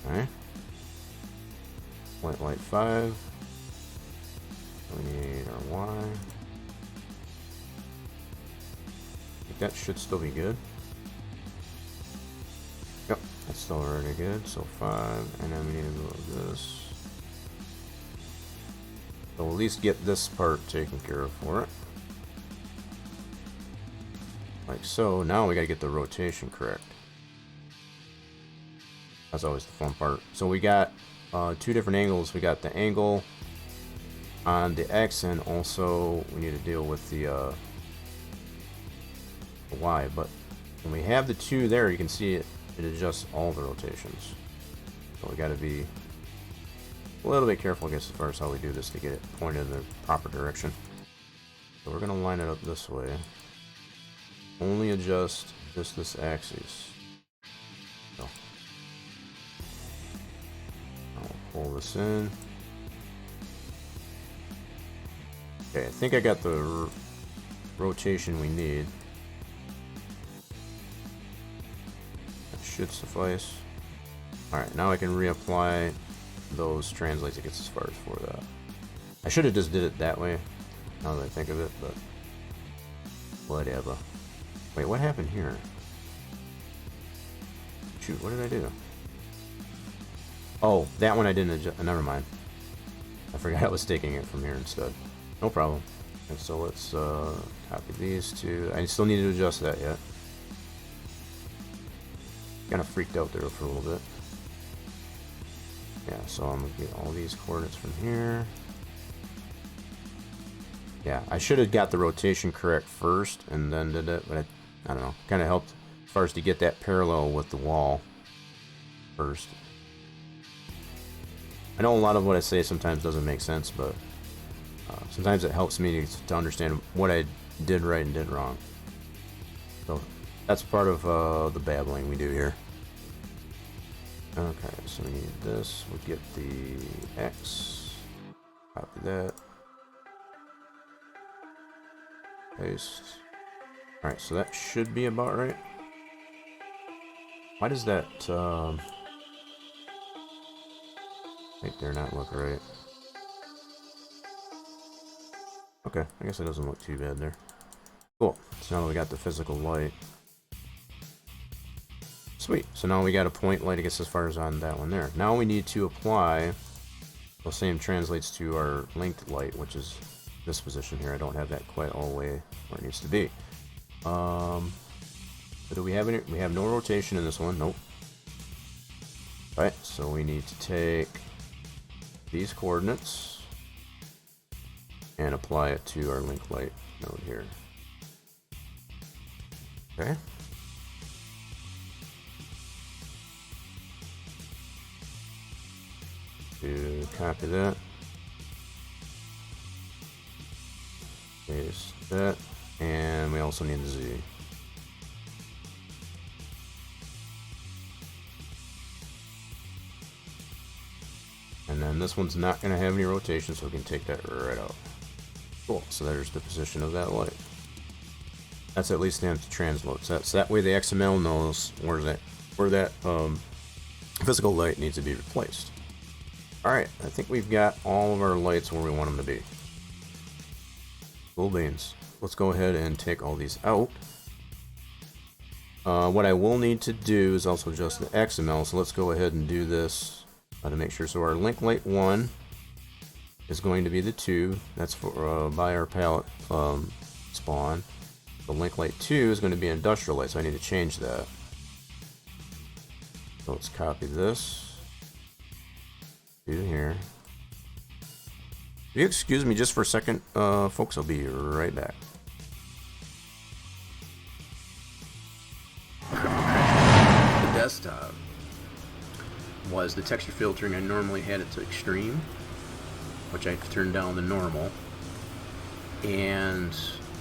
Okay. Point light 5. We need our Y. I think that should still be good. Yep, that's still already good. So 5, and then we need to go this. So we'll at least get this part taken care of for it. Like so. Now we gotta get the rotation correct. That's always the fun part. So we got two different angles. We got the angle on the X, and also we need to deal with the Y. But when we have the two there, you can see it adjusts all the rotations. So we got to be a little bit careful, I guess, as far as how we do this to get it pointed in the proper direction. So we're going to line it up this way. Only adjust just this axis. So I'll pull this in. Okay, I think I got the rotation we need. That should suffice. Alright, now I can reapply those translates, I guess, as far as for that. I should have just did it that way, now that I think of it, but whatever. Wait, what happened here? Shoot, what did I do? Oh, that one I didn't adjust. Never mind. I forgot I was taking it from here instead. No problem. And so let's copy these two. I still need to adjust that yet. Kind of freaked out there for a little bit. Yeah, so I'm gonna get all these coordinates from here. Yeah, I should have got the rotation correct first and then did it, but I don't know. Kind of helped as far as to get that parallel with the wall first. I know a lot of what I say sometimes doesn't make sense, but sometimes it helps me to understand what I did right and did wrong. So that's part of the babbling we do here. Okay, so we need this. We'll get the X. Copy that. Paste. Alright, so that should be about right. Why does that right there not look right? Okay, I guess it doesn't look too bad there. Cool. So now that we got the physical light. Sweet. So now we got a point light, I guess, as far as on that one there. Now we need to apply. The same translates to our linked light, which is this position here. I don't have that quite all the way where it needs to be. But do we have any? We have no rotation in this one. Nope. Alright, so we need to take these coordinates and apply it to our link light node here. Okay. To copy that. Paste that. And we also need the Z. And then this one's not going to have any rotation, so we can take that right out. Cool, so there's the position of that light. That's at least the empty transload. So that way the XML knows where that physical light needs to be replaced. Alright, I think we've got all of our lights where we want them to be. Cool beans. Let's go ahead and take all these out. What I will need to do is also adjust the XML, so let's go ahead and do this to make sure. So our link light 1 is going to be the 2. That's for by our palette spawn. The link light 2 is going to be industrial light, so I need to change that. So let's copy this. Do here. If you excuse me just for a second, folks, I'll be right back. The desktop was the texture filtering. I normally had it to extreme, which I've turned down to normal, and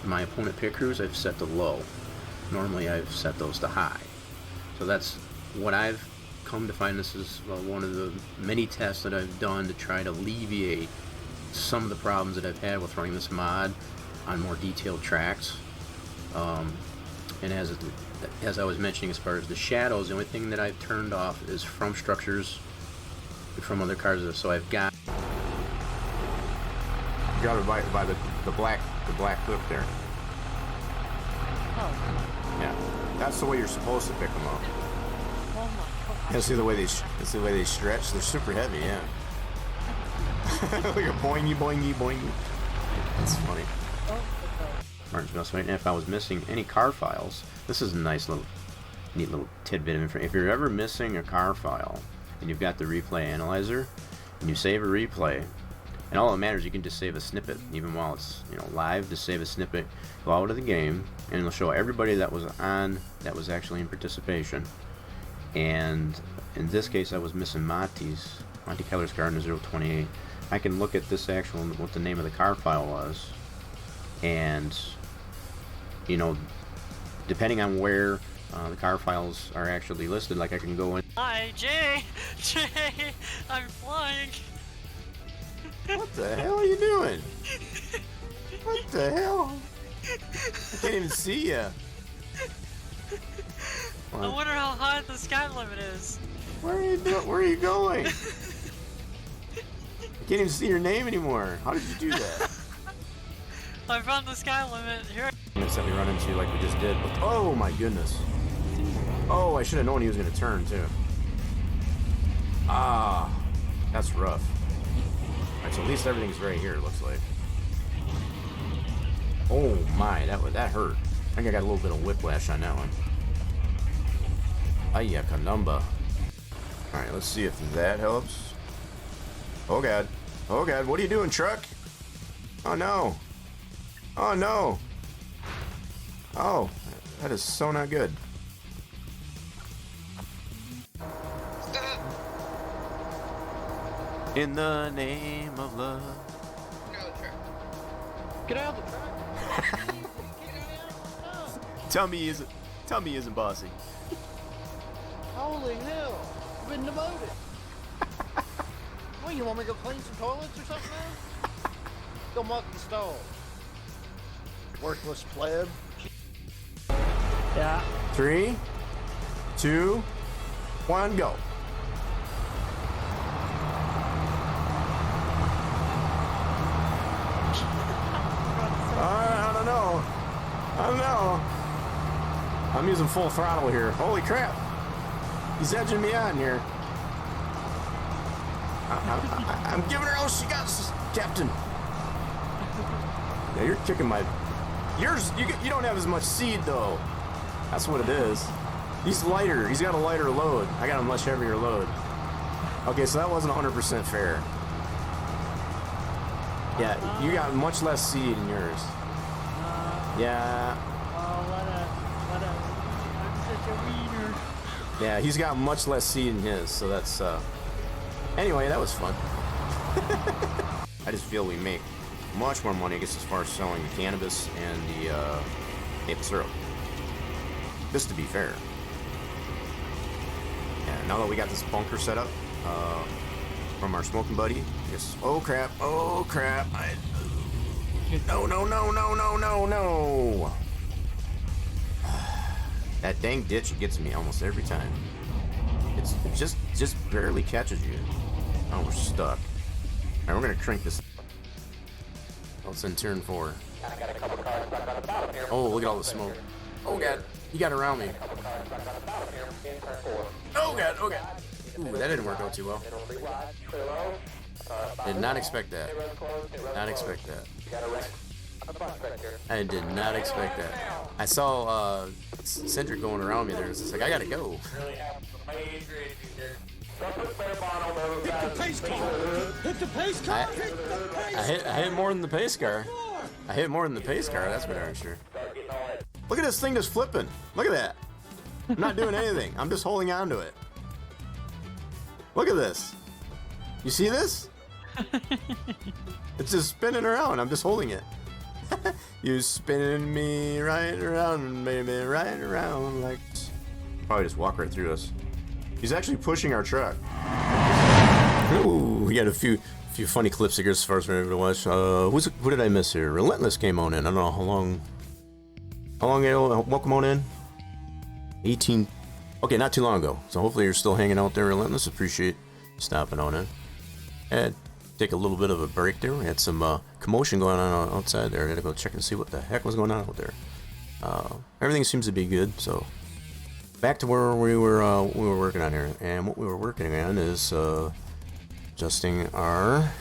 my opponent pit crews I've set to low. Normally I've set those to high. So that's what I've come to find. This is one of the many tests that I've done to try to alleviate some of the problems that I've had with running this mod on more detailed tracks. And as I was mentioning, as far as the shadows, the only thing that I've turned off is from structures from other cars. So I've got it by the black clip there. Oh. Yeah, that's the way you're supposed to pick them up. Oh my god. Yeah, see the way they stretch. They're super heavy. Yeah. Like a boingy boingy boingy. That's funny. Oh, Martin's best right now. If I was missing any car files, this is a nice little, neat little tidbit of information. If you're ever missing a car file and you've got the replay analyzer and you save a replay, and all that matters, you can just save a snippet, even while it's live. Just save a snippet, go out of the game, and it'll show everybody that was on, that was actually in participation. And in this case, I was missing Monty Keller's car in 028. I can look at this actual, what the name of the car file was, and depending on where the car files are actually listed, like I can go in. hi, Jay, I'm flying. What the hell are you doing? What the hell? I can't even see ya. I wonder how high the sky limit is. Where are you doing? Where are you going? I can't even see your name anymore. How did you do that? I found the sky limit here. That we run into like we just did. Oh my goodness. Oh, I should have known he was going to turn too. Ah, that's rough. Alright, so at least everything's right here, it looks like. Oh my, that hurt. I think I got a little bit of whiplash on that one. Ayya caramba. Alright, let's see if that helps. Oh god. Oh god, what are you doing, truck? Oh no. Oh no. Oh, that is so not good. Stop! In the name of love. Get out of the truck. Get out of the truck! Tell me he isn't bossy. Holy hell! You've been demoted. What, you want me to go clean some toilets or something now? Go mop the stall. Worthless pleb. Yeah. 3, 2, 1, go. I don't know. I don't know. I'm using full throttle here. Holy crap. He's edging me on here. I'm giving her all she got, Captain. Yeah, you're kicking my... Yours, you don't have as much seed, though. That's what it is. He's lighter. He's got a lighter load. I got a much heavier load. Okay, so that wasn't 100% fair. Yeah, you got much less seed in yours. Yeah. Oh, I'm such a wiener. Yeah, he's got much less seed in his, so that's, Anyway, that was fun. I just feel we make much more money, I guess, as far as selling the cannabis and the, maple syrup. Just to be fair. Yeah, now that we got this bunker set up, from our smoking buddy, I guess, oh crap, no. That dang ditch gets me almost every time. It just barely catches you. Oh, we're stuck. Alright, we're gonna crank this. Oh, it's in turn 4. Oh, look at all the smoke. Oh god, he got around me. Oh god. Ooh, that didn't work out too well. Did not expect that. I did not expect that. I saw Cedric going around me there. It's just like, I gotta go. Hit the pace car! I hit more than the pace car. I hit more than the pace car, that's for darn sure. Look at this thing just flipping. Look at that. I'm not doing anything. I'm just holding on to it. Look at this. You see this? It's just spinning around. I'm just holding it. You spinning me right around, baby, right around like... Probably just walk right through us. He's actually pushing our truck. Ooh, we got a few funny clips here as far as we're able to watch. Who did I miss here? Relentless came on in. I don't know how long ago. Welcome on in. 18. Okay, not too long ago. So hopefully you're still hanging out there, Relentless. Appreciate you stopping on in. And take a little bit of a break there. We had some commotion going on outside there. I had to go check and see what the heck was going on out there. Everything seems to be good. So back to where we were working on here, and what we were working on is adjusting our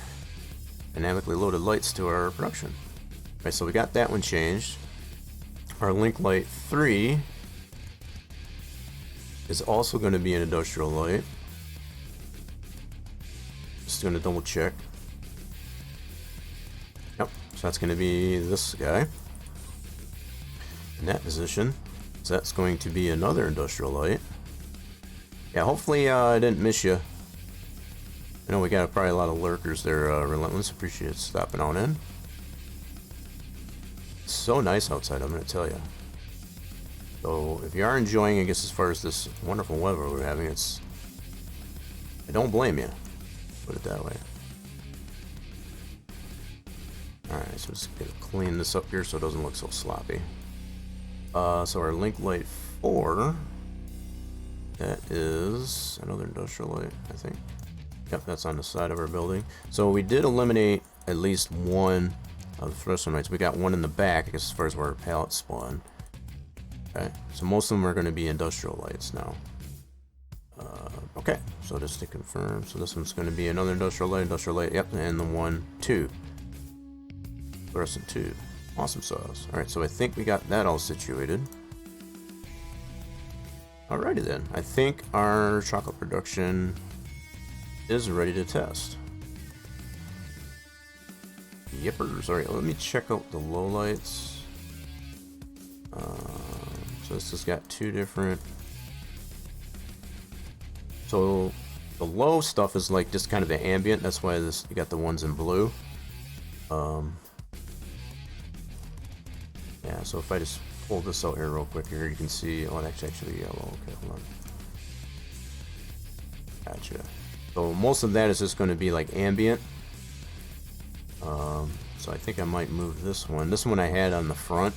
dynamically loaded lights to our production. Right, so we got that one changed. Our link light 3 is also going to be an industrial light. Just going to double check. Yep, so that's going to be this guy in that position. So that's going to be another industrial light. Yeah, hopefully I didn't miss you. I know we got probably a lot of lurkers there, Relentless. Appreciate stopping on in. It's so nice outside, I'm going to tell you. So if you are enjoying, I guess, as far as this wonderful weather we're having, I don't blame you. Put it that way. Alright, so just gonna clean this up here so it doesn't look so sloppy. So our link light 4, that is another industrial light, I think. Yep, that's on the side of our building. So we did eliminate at least one of the fluorescent lights. We got one in the back, I guess, as far as where our pallets spawn. Okay, so most of them are going to be industrial lights now. Okay, so just to confirm, so this one's going to be another industrial light, yep, and the 1, 2. Fluorescent 2. Awesome sauce. Alright, so I think we got that all situated. Alrighty then, I think our chocolate production is ready to test. Yippers. Alright, let me check out the low lights. So this has got two different. So the low stuff is like just kind of the ambient. That's why this you got the ones in blue. Yeah. So if I just pull this out here real quick, here you can see. Oh, that's actually yellow. Okay, hold on. Gotcha. So most of that is just going to be like ambient. So I think I might move this one. This one I had on the front.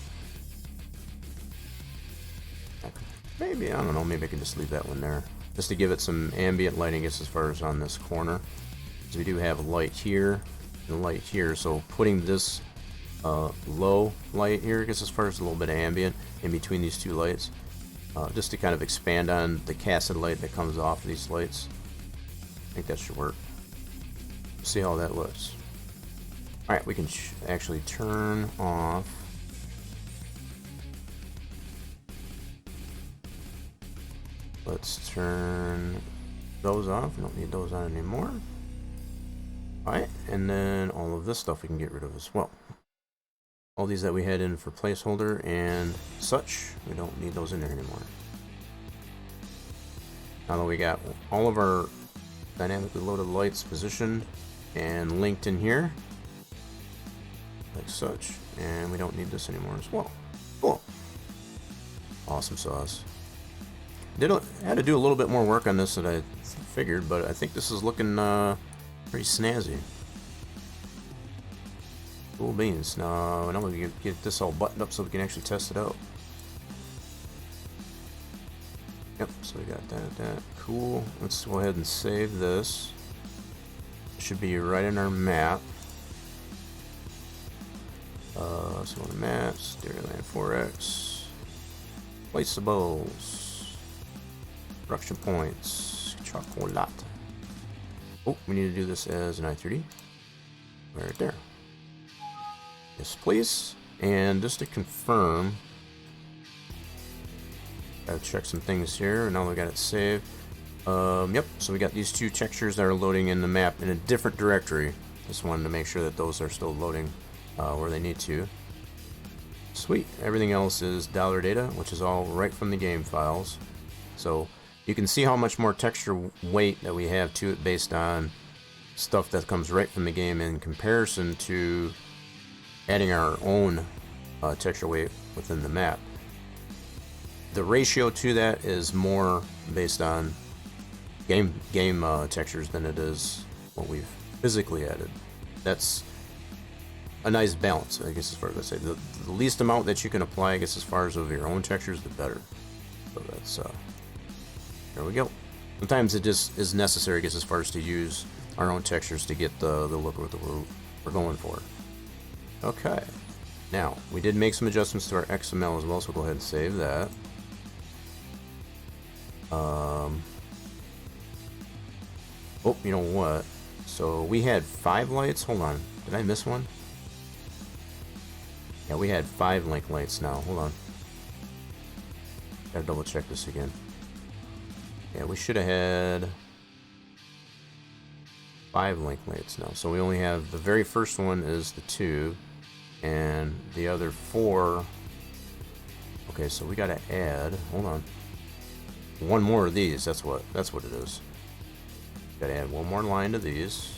Maybe, I don't know, maybe I can just leave that one there. Just to give it some ambient lighting, I guess, as far as on this corner. So we do have a light here and a light here. So putting this low light here, I guess, as far as a little bit of ambient in between these two lights. Just to kind of expand on the casted light that comes off of these lights. I think that should work. See how that looks. Alright, we can actually turn off. Let's turn those off. We don't need those on anymore. Alright, and then all of this stuff we can get rid of as well. All these that we had in for placeholder and such, we don't need those in there anymore. Now that we got all of our dynamically loaded lights positioned and linked in here, like such, and we don't need this anymore as well. Cool. Awesome sauce. Had to do a little bit more work on this than I figured, but I think this is looking pretty snazzy. Cool beans. Now we can get this all buttoned up so we can actually test it out. Yep, so we got that. Cool. Let's go ahead and save this. It should be right in our map. So on the maps, Dairyland 4X, placeables, production points, chocolate. Oh, we need to do this as an i3D. Right there. Yes, please. And just to confirm, gotta check some things here. Now we got it saved. Yep. So we got these two textures that are loading in the map in a different directory. Just wanted to make sure that those are still loading where they need to. Sweet. Everything else is dollar data, which is all right from the game files. So you can see how much more texture weight that we have to it based on stuff that comes right from the game in comparison to adding our own texture weight within the map. The ratio to that is more based on game textures than it is what we've physically added. That's a nice balance, I guess, as far as I say. The least amount that you can apply, I guess, as far as of your own textures, the better. So that's there we go. Sometimes it just is necessary, I guess, as far as to use our own textures to get the look that we're going for. Okay. Now, we did make some adjustments to our XML as well, so we'll go ahead and save that. Oh, you know what? So we had 5 lights. Hold on. Did I miss one? Yeah, we had 5 link lights now. Hold on. Gotta double check this again. Yeah, we should have had 5 link lights now. So we only have the very first one is the 2, and the other 4. Okay, so we gotta add. Hold on. One more of these. That's what it is. Gotta add one more line to these,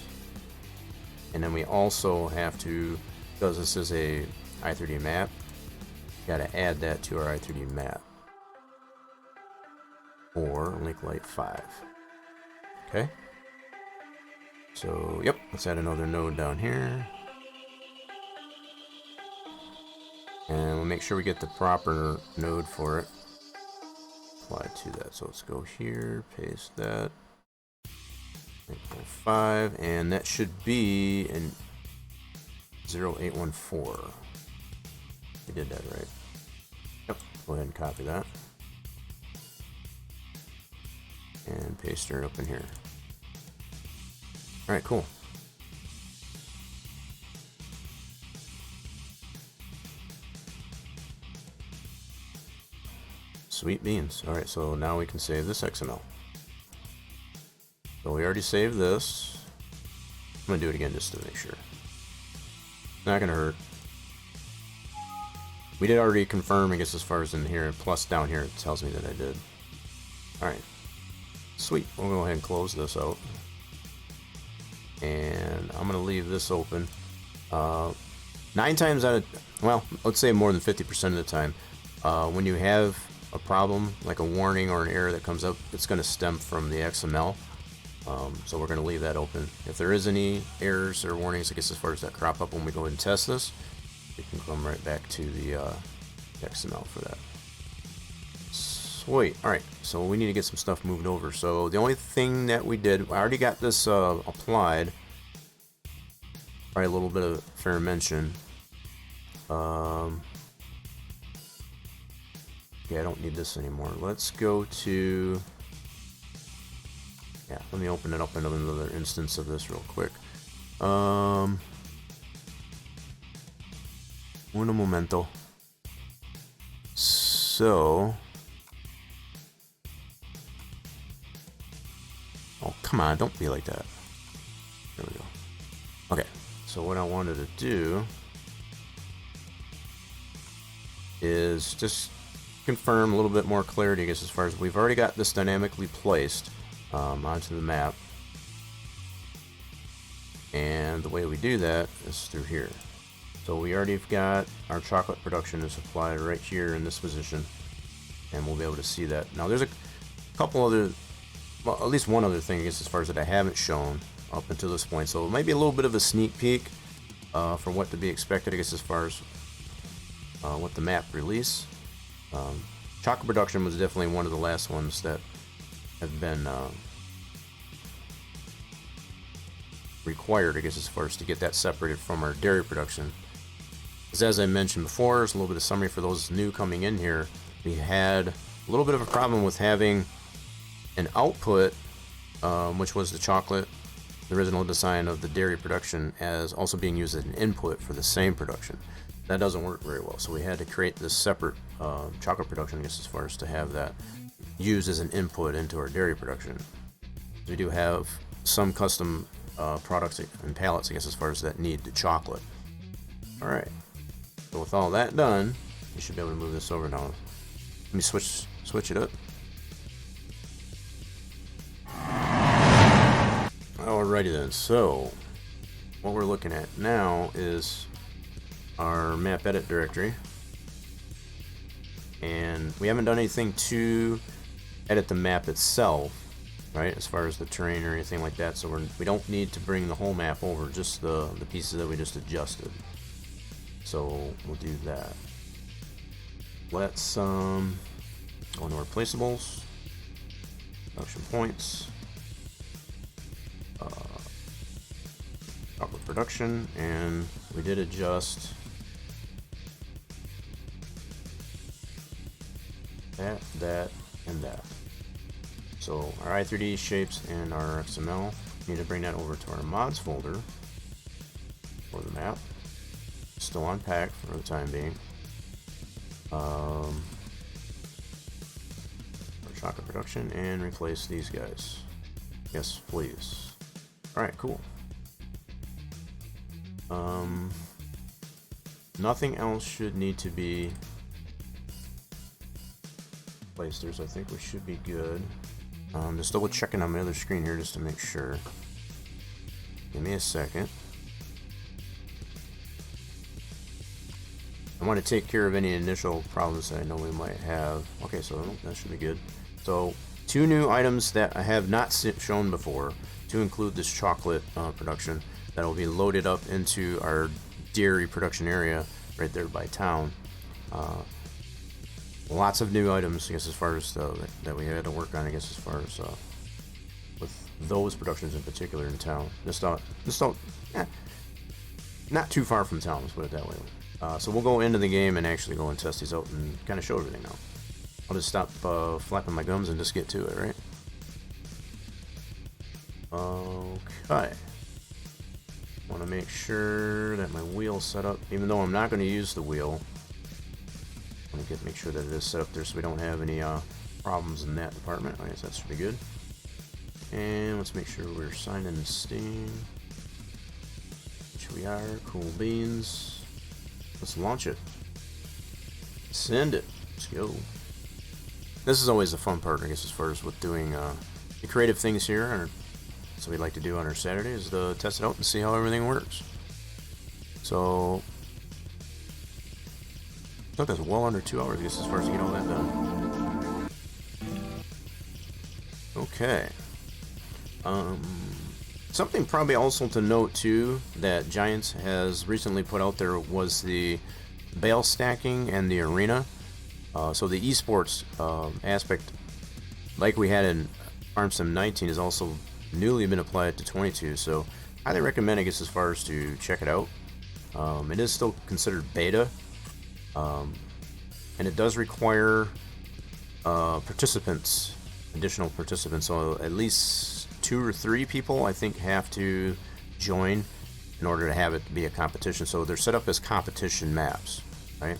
and then we also have to, because this is a i3D map, gotta add that to our i3D map for link light 5. Okay. So yep, let's add another node down here, and we'll make sure we get the proper node for it. Apply to that. So let's go here, paste that. 5, and that should be in 0814. We did that right. Yep. Go ahead and copy that. and paste her up in here. Alright, cool. Sweet beans. Alright, so now we can save this XML. So we already saved this. I'm going to do it again just to make sure. Not going to hurt. We did already confirm, I guess, as far as in here. Plus down here it tells me that I did. Alright. Sweet. We'll go ahead and close this out. And I'm going to leave this open. 9 times out of... Well, let's say more than 50% of the time. When you have a problem, like a warning or an error that comes up, it's going to stem from the XML. So we're going to leave that open. If there is any errors or warnings, I guess, as far as that crop up when we go ahead and test this, we can come right back to the XML for that. Sweet. Alright, so we need to get some stuff moved over. So the only thing that we did, I already got this applied. Probably a little bit of fair mention. Yeah, I don't need this anymore. Let's go to... Yeah, let me open it up in another instance of this real quick. Un momento. So... Oh, come on, don't be like that. There we go. Okay, so what I wanted to do is just confirm a little bit more clarity, I guess, as far as we've already got this dynamically placed onto the map. And the way we do that is through here. So we already have got our chocolate production is applied right here in this position. And we'll be able to see that. Now there's a couple other, well, at least one other thing, I guess, as far as that I haven't shown up until this point. So it might be a little bit of a sneak peek for what to be expected, I guess, as far as what the map release. Chocolate production was definitely one of the last ones that have been required, I guess, as far as to get that separated from our dairy production. Because as I mentioned before, there's a little bit of summary for those new coming in here. We had a little bit of a problem with having an output, which was the chocolate, the original design of the dairy production, as also being used as an input for the same production. That doesn't work very well, so we had to create this separate chocolate production, I guess, as far as to have that used as an input into our dairy production. We do have some custom products and pallets, I guess, as far as that need the chocolate. Alright, so with all that done, you should be able to move this over now. Let me switch it up. Alrighty then, so what we're looking at now is our map edit directory, and we haven't done anything to edit the map itself, right, as far as the terrain or anything like that, so we don't need to bring the whole map over, just the pieces that we just adjusted. So we'll do that. Let's go into our placeables, production points, chocolate production, and we did adjust that, and that. So our i3D shapes and our XML, we need to bring that over to our mods folder for the map. Still unpacked for the time being. Our chocolate production, and replace these guys. Yes, please. Alright, cool. Nothing else should need to be placed there, so I think we should be good. Just double checking on my other screen here just to make sure. Give me a second. I want to take care of any initial problems that I know we might have. Okay, so that should be good. So 2 new items that I have not shown before to include this chocolate production that will be loaded up into our dairy production area right there by town. Lots of new items, I guess, as far as that we had to work on, I guess, as far as with those productions in particular in town. Not too far from town, let's put it that way. So we'll go into the game and actually go and test these out and kind of show everything now. I'll just stop flapping my gums and just get to it, right? Okay. Want to make sure that my wheel's set up, even though I'm not going to use the wheel. I want to make sure that it is set up there so we don't have any problems in that department. I guess that should be good. And let's make sure we're signed in Steam. Which we are. Cool beans. Let's launch it. Send it. Let's go. This is always the fun part, I guess, as far as with doing the creative things here. So we like to do on our Saturday is to test it out and see how everything works. So I thought that's well under 2 hours, I guess, as far as to get all that done. Okay. Something probably also to note too that Giants has recently put out there was the bale stacking and the arena. So the esports aspect, like we had in Farm Sim 19, is also newly been applied to 22. So highly recommend, I guess, as far as to check it out. It is still considered beta, and it does require participants, additional participants. So at least 2 or 3 people, I think, have to join in order to have it be a competition. So they're set up as competition maps, right?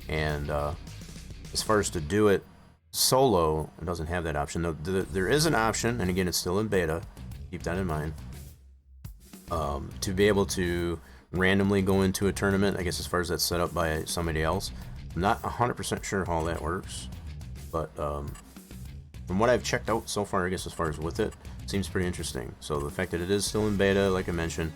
And as far as to do it solo, it doesn't have that option. There is an option, and again, it's still in beta. Keep that in mind. To be able to randomly go into a tournament, I guess, as far as that's set up by somebody else. I'm not 100% sure how that works, but from what I've checked out so far, I guess, as far as with it, seems pretty interesting. So the fact that it is still in beta, like I mentioned,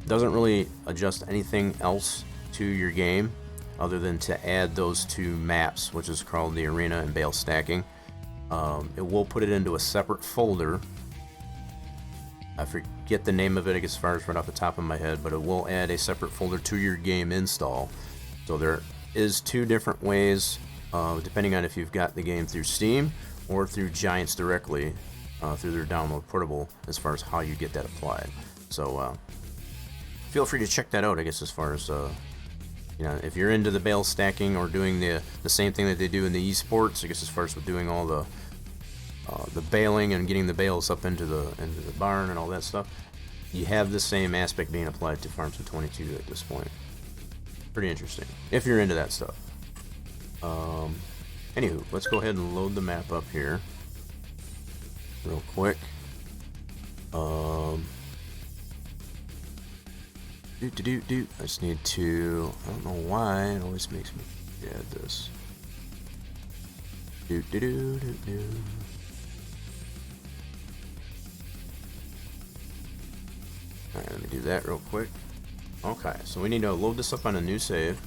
doesn't really adjust anything else to your game other than to add those 2 maps, which is called the arena and bale stacking. It will put it into a separate folder. I forget the name of it, I guess, as far as right off the top of my head, but it will add a separate folder to your game install. So there is 2 different ways, depending on if you've got the game through Steam or through Giants directly, through their download portable, as far as how you get that applied. So feel free to check that out, I guess, as far as if you're into the bale stacking or doing the same thing that they do in the esports, I guess, as far as with doing all the baling and getting the bales up into the barn and all that stuff, you have the same aspect being applied to Farm Sim 22 at this point. Pretty interesting if you're into that stuff. Anywho, let's go ahead and load the map up here real quick. I just need to, I don't know why it always makes me add this. Alright, let me do that real quick. Okay, so we need to load this up on a new save.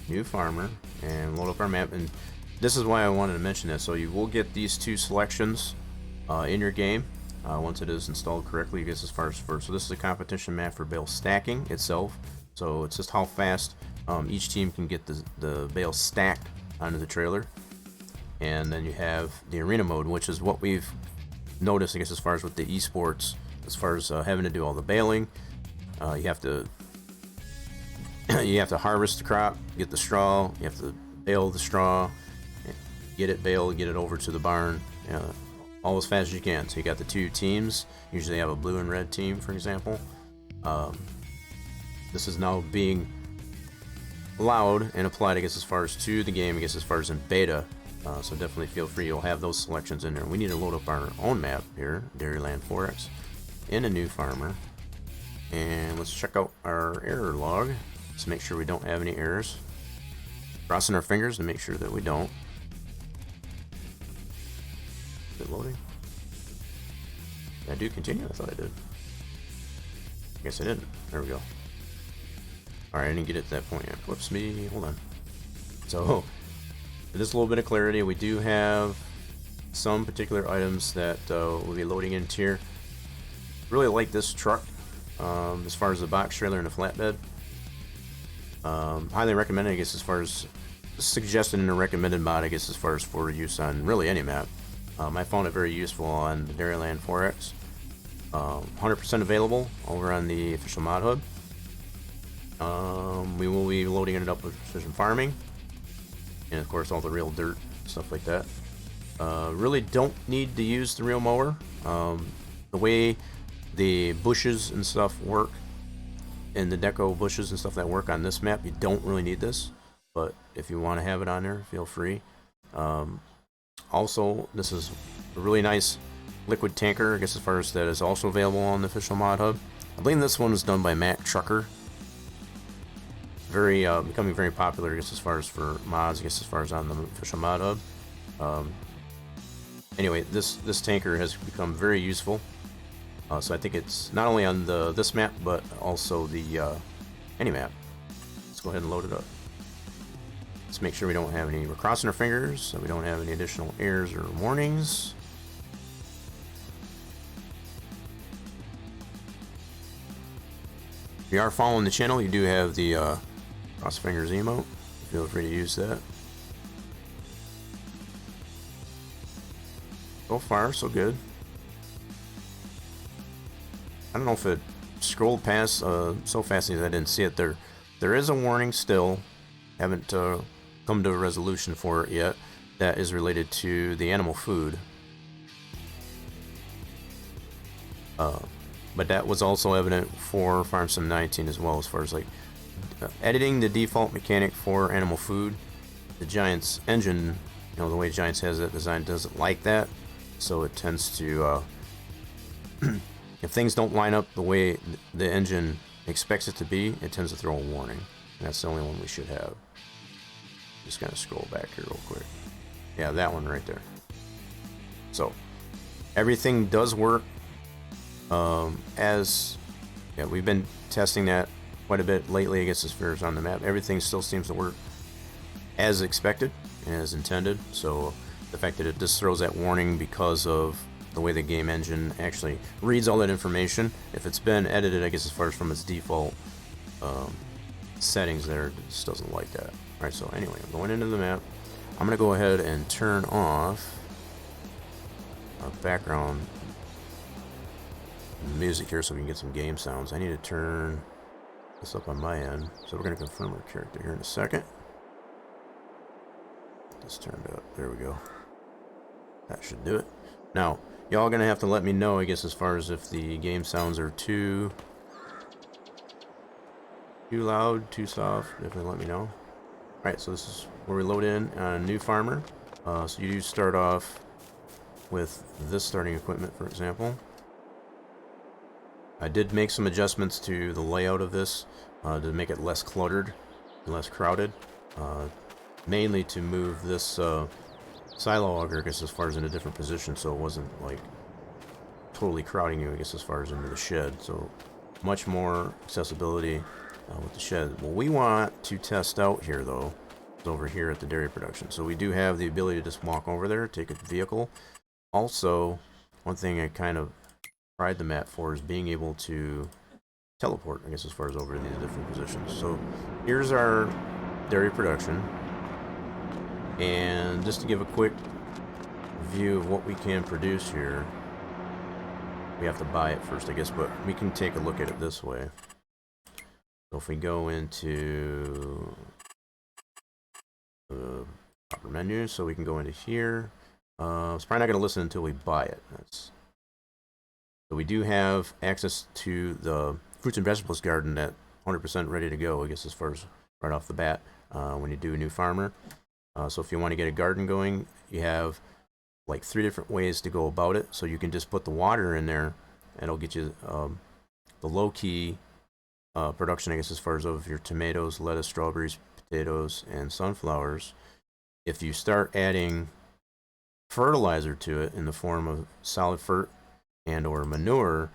New farmer, and load up our map. And this is why I wanted to mention that. So you will get these 2 selections in your game once it is installed correctly, I guess, as far as first. So this is a competition map for bale stacking itself. So it's just how fast each team can get the bale stacked onto the trailer. And then you have the arena mode, which is what we've noticed, I guess, as far as with the esports, as far as having to do all the baling. You have to harvest the crop, get the straw, you have to bale the straw, get it baled, get it over to the barn, all as fast as you can. So you got the 2 teams. Usually have a blue and red team, for example. This is now being allowed and applied, I guess, as far as to the game, I guess, as far as in beta. So definitely feel free. You'll have those selections in there. We need to load up our own map here, Dairyland 4X, in a new farmer. And let's check out our error log. Let's make sure we don't have any errors. Crossing our fingers to make sure that we don't. Is it loading? Did I do continue? I thought I did. I guess I didn't. There we go. Alright, I didn't get it to that point yet. Whoops me. Hold on. So, for this little bit of clarity, we do have some particular items that we'll be loading into here. Really like this truck as far as the box trailer and the flatbed. Highly recommended, I guess, as far as suggested in a recommended mod, I guess, as far as for use on really any map. I found it very useful on the Dairyland 4X. 100% available over on the official mod hub. We will be loading it up with precision farming, and of course all the real dirt, stuff like that. Really don't need to use the real mower. The way the bushes and stuff work, and the deco bushes and stuff that work on this map, you don't really need this. But if you want to have it on there, feel free. Also, this is a really nice liquid tanker, I guess, as far as that is also available on the official mod hub. I believe this one was done by Mac Trucker. Very becoming very popular, I guess, as far as for mods, I guess, as far as on the official mod hub. Anyway, this tanker has become very useful. So I think it's not only on this map, but also the any map. Let's go ahead and load it up. Let's make sure we don't have any. We're crossing our fingers so we don't have any additional errors or warnings. If you are following the channel, you do have the cross fingers emote. Feel free to use that. So far, so good. I don't know if it scrolled past so fast that I didn't see it. There is a warning still. Haven't come to a resolution for it yet. That is related to the animal food. But that was also evident for Farm Sim 19 as well, as far as like editing the default mechanic for animal food. The Giants engine, you know, the way Giants has it designed, doesn't like that, so it tends to if things don't line up the way the engine expects it to be, it tends to throw a warning, and that's the only one we should have. Just gonna scroll back here real quick. Yeah, that one right there. So everything does work as yeah, we've been testing that quite a bit lately, I guess, as far as on the map. Everything still seems to work as expected and as intended. So the fact that it just throws that warning because of the way the game engine actually reads all that information, if it's been edited, I guess, as far as from its default settings there, it just doesn't like that. Alright, so anyway, I'm going into the map. I'm going to go ahead and turn off our background music here so we can get some game sounds. I need to turn this up on my end. So we're going to confirm our character here in a second. This turned up. There we go. That should do it. Now, y'all going to have to let me know, I guess, as far as if the game sounds are too loud, too soft. Definitely let me know. Alright, so this is where we load in on a new farmer. So you do start off with this starting equipment, for example. I did make some adjustments to the layout of this to make it less cluttered and less crowded. Mainly to move this silo auger, I guess, as far as in a different position, so it wasn't like totally crowding you, I guess, as far as into the shed. So much more accessibility with the shed. What we want to test out here, though, is over here at the dairy production. So we do have the ability to just walk over there, take a vehicle. Also, one thing I kind of pride the map for is being able to teleport, I guess, as far as over these different positions. So here's our dairy production. And just to give a quick view of what we can produce here, we have to buy it first, I guess, but we can take a look at it this way. So if we go into the proper menu, so we can go into here. It's probably not going to listen until we buy it. So we do have access to the fruits and vegetables garden at 100% ready to go, I guess, as far as right off the bat when you do a new farmer. So if you want to get a garden going, you have like 3 different ways to go about it. So you can just put the water in there, and it'll get you the low-key production, I guess, as far as of your tomatoes, lettuce, strawberries, potatoes, and sunflowers. If you start adding fertilizer to it in the form of solid fert and or manure,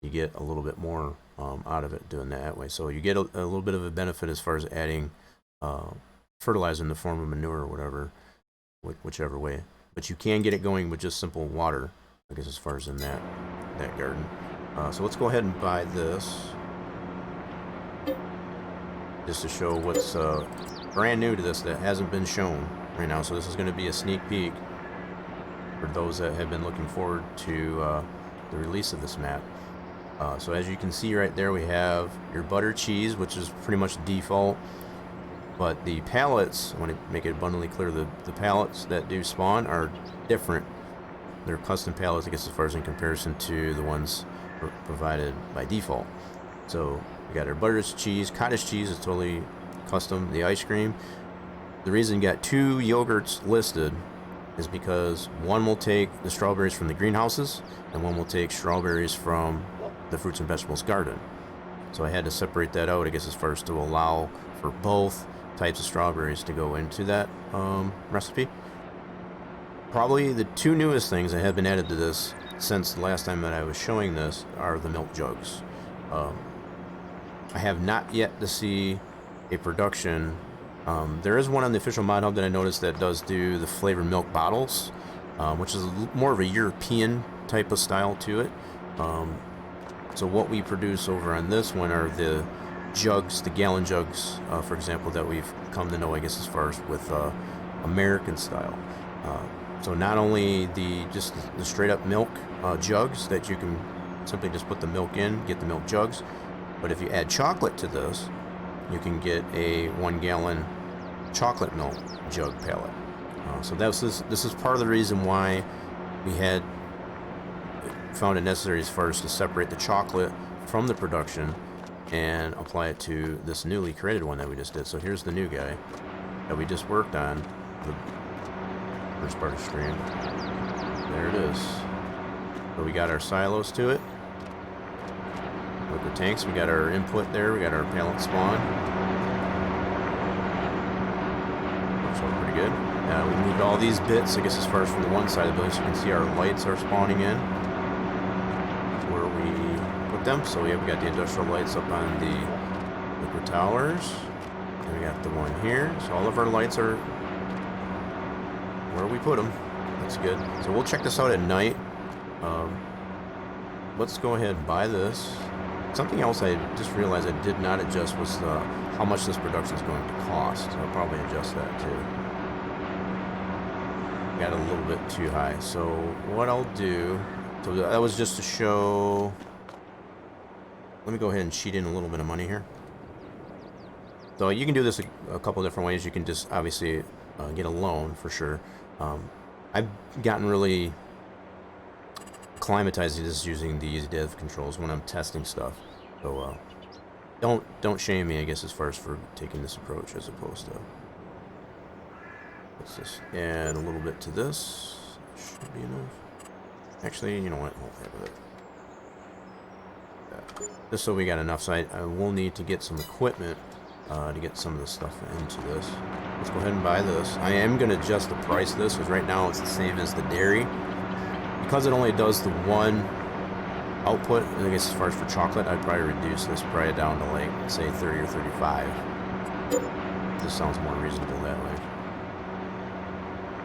you get a little bit more out of it doing that way. So you get a little bit of a benefit as far as adding fertilizer in the form of manure or whatever, whichever way. But you can get it going with just simple water, I guess, as far as in that garden. So let's go ahead and buy this, just to show what's brand new to this that hasn't been shown right now. So this is going to be a sneak peek for those that have been looking forward to the release of this map. So as you can see right there, we have your butter cheese, which is pretty much default. But the pallets, I want to make it abundantly clear, the pallets that do spawn are different. They're custom pallets, I guess, as far as in comparison to the ones provided by default. So we got our butters, cheese, cottage cheese is totally custom. The ice cream. The reason you got 2 yogurts listed is because one will take the strawberries from the greenhouses and one will take strawberries from the fruits and vegetables garden. So I had to separate that out, I guess, as far as to allow for both types of strawberries to go into that recipe. Probably the 2 newest things that have been added to this since the last time that I was showing this are the milk jugs. I have not yet to see a production. There is one on the official mod hub that I noticed that does do the flavored milk bottles, which is more of a European type of style to it. So what we produce over on this one are the jugs, the gallon jugs, for example, that we've come to know, I guess, as far as with American style. So not only the straight up milk jugs that you can simply just put the milk in, get the milk jugs, but if you add chocolate to this, you can get a 1 gallon chocolate milk jug pallet. So this is part of the reason why we had found it necessary as far as to separate the chocolate from the production and apply it to this newly created one that we just did. So here's the new guy that we just worked on. The first part of the screen. There it is. So we got our silos to it. Liquid tanks. We got our input there. We got our pallet spawn. Works out pretty good. We moved all these bits, I guess, as far as from the one side of the building, so you can see our lights are spawning in where we put them. So yeah, we got the industrial lights up on the liquid towers. And we got the one here. So all of our lights are where we put them. That's good. So we'll check this out at night. Let's go ahead and buy this. Something else I just realized I did not adjust was how much this production is going to cost. So I'll probably adjust that too. Got a little bit too high. So what I'll do, so that was just to show. Let me go ahead and cheat in a little bit of money here. So you can do this a couple different ways. You can just obviously get a loan for sure. I've gotten really acclimatized to this using these dev controls when I'm testing stuff. So don't shame me, I guess, as far as for taking this approach as opposed to. Let's just add a little bit to this. Should be enough. Actually, you know what? We'll have it. Just so we got enough. So I will need to get some equipment to get some of this stuff into this. Let's go ahead and buy this. I am going to adjust the price of this because right now it's the same as the dairy. Because it only does the one output, I guess as far as for chocolate, I'd probably reduce this probably down to like, say, 30 or 35. This sounds more reasonable that way.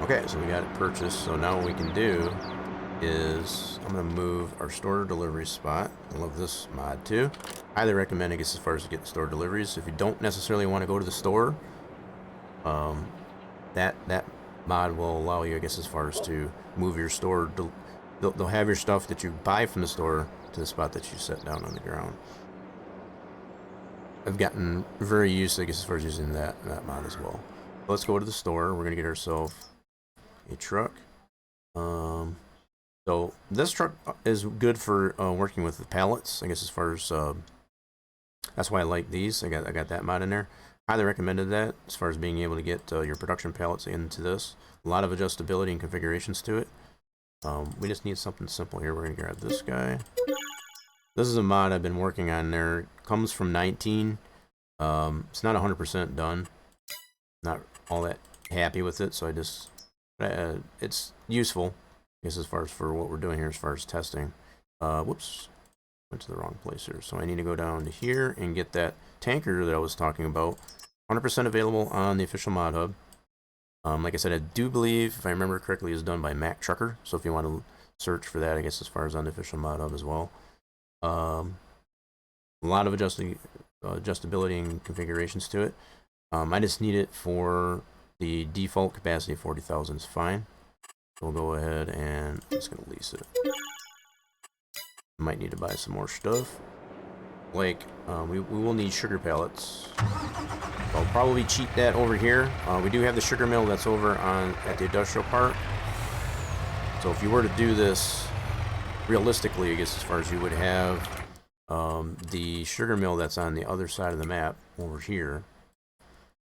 Okay, so we got it purchased. So now what we can do is I'm going to move our store delivery spot. I love this mod too. Highly recommend, I guess, as far as to get store deliveries. If you don't necessarily want to go to the store, that mod will allow you, I guess, as far as to move your store. They'll have your stuff that you buy from the store to the spot that you set down on the ground. I've gotten very used to, I guess, as far as using that mod as well. Let's go to the store. We're gonna get ourselves a truck. So this truck is good for working with the pallets, I guess, as far as that's why I like these. I got that mod in there. Highly recommended that as far as being able to get your production pallets into this. A lot of adjustability and configurations to it. We just need something simple here. We're gonna grab this guy. This is a mod I've been working on there. It comes from 19. It's not 100% done. Not all that happy with it, so I just it's useful, I guess, as far as for what we're doing here as far as testing. Whoops, went to the wrong place here. So I need to go down to here and get that tanker that I was talking about. 100% available on the official mod hub. Like I said, I do believe, if I remember correctly, is done by Mac Trucker. So if you want to search for that, I guess, as far as on the official mod hub as well. A lot of adjustability and configurations to it. I just need it for the default capacity of 40,000 is fine. So we'll go ahead and I'm just going to lease it. Might need to buy some more stuff. like we will need sugar pellets. I'll probably cheat that over here. We do have the sugar mill that's over at the industrial park. So if you were to do this realistically, I guess as far as you would have the sugar mill that's on the other side of the map over here.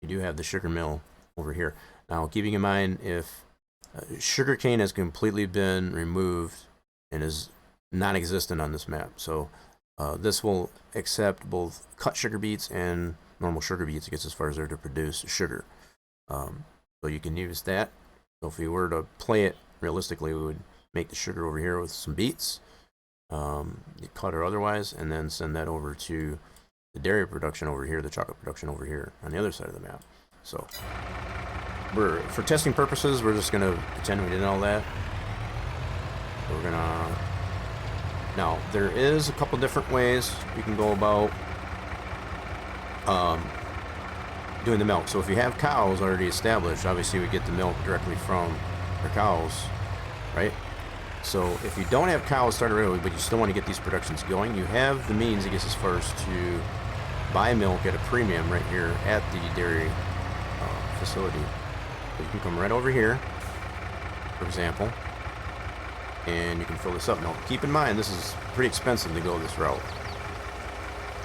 You do have the sugar mill over here. Now, keeping in mind, if sugarcane has completely been removed and is non-existent on this map, so this will accept both cut sugar beets and normal sugar beets, I guess, as far as they're to produce sugar. So you can use that. So if we were to play it realistically, we would make the sugar over here with some beets, cut or otherwise, and then send that over to the dairy production over here, the chocolate production over here on the other side of the map. So for testing purposes, we're just gonna pretend we did all that. So we're gonna, now there is a couple different ways you can go about doing the milk. So if you have cows already established, obviously we get the milk directly from our cows, right? So if you don't have cows started early, but you still want to get these productions going, you have the means, I guess, as far as to buy milk at a premium right here at the dairy facility. So you can come right over here, for example, and you can fill this up. Now, keep in mind, this is pretty expensive to go this route.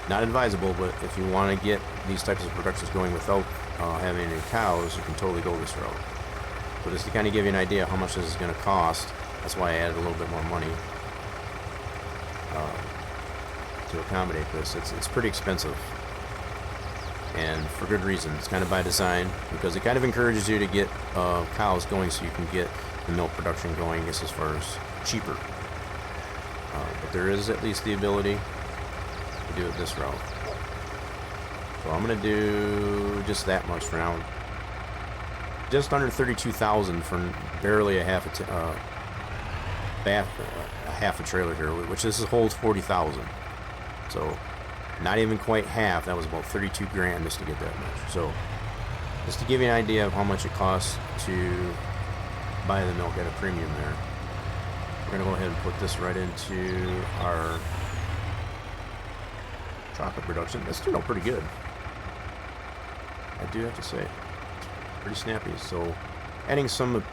Not advisable, but if you want to get these types of productions going without having any cows, you can totally go this route. So just to kind of give you an idea how much this is going to cost, that's why I added a little bit more money to accommodate this. It's pretty expensive, and for good reason. It's kind of by design, because it kind of encourages you to get cows going so you can get the milk production going, I guess, as far as cheaper. But there is at least the ability to do it this route. So I'm going to do just that much for now. Just under 32,000 for barely a half a trailer here, which this holds 40,000. So not even quite half. That was about 32 grand just to get that much. So just to give you an idea of how much it costs to buy the milk at a premium there, we're going to go ahead and put this right into our chocolate production. This turned out pretty good, I do have to say. Pretty snappy. So adding some,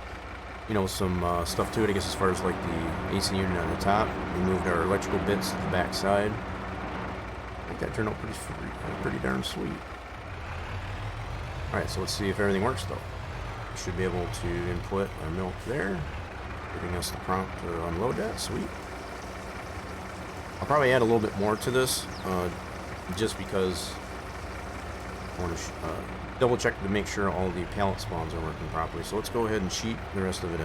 some stuff to it, I guess, as far as like the AC unit on the top. We moved our electrical bits to the back side. I think that turned out pretty darn sweet. Alright, so let's see if everything works though. We should be able to input our milk there, giving us the prompt to unload that. Sweet. I'll probably add a little bit more to this, just because I want to double check to make sure all the pallet spawns are working properly. So let's go ahead and cheat the rest of it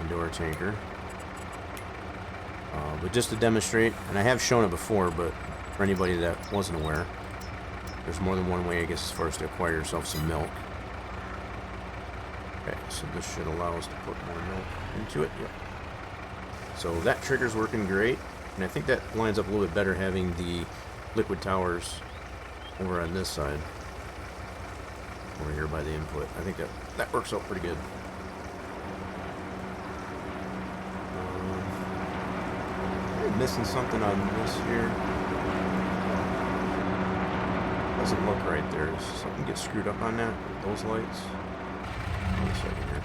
into our tanker. But just to demonstrate, and I have shown it before, but for anybody that wasn't aware, there's more than one way, I guess, as far as to acquire yourself some milk. Okay, so this should allow us to put more milk into it. Yep. So that trigger's working great, and I think that lines up a little bit better having the liquid towers over on this side, over here by the input. I think that works out pretty good. I'm missing something on this here. Doesn't look right there. Does something get screwed up on that? Those lights? Wait a second here.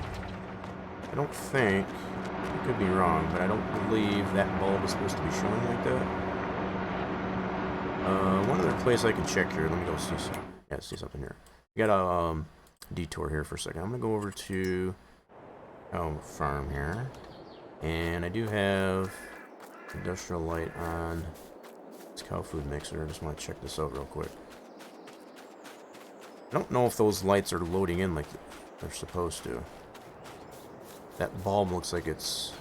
I don't think, I could be wrong, but I don't believe that bulb is supposed to be showing like that. One other place I can check here. Let me go see some. Yeah, see something here. We got a detour here for a second. I'm gonna go over to farm here, and I do have industrial light on this cow food mixer. I just want to check this out real quick. I don't know if those lights are loading in like they're supposed to. That bulb looks like it's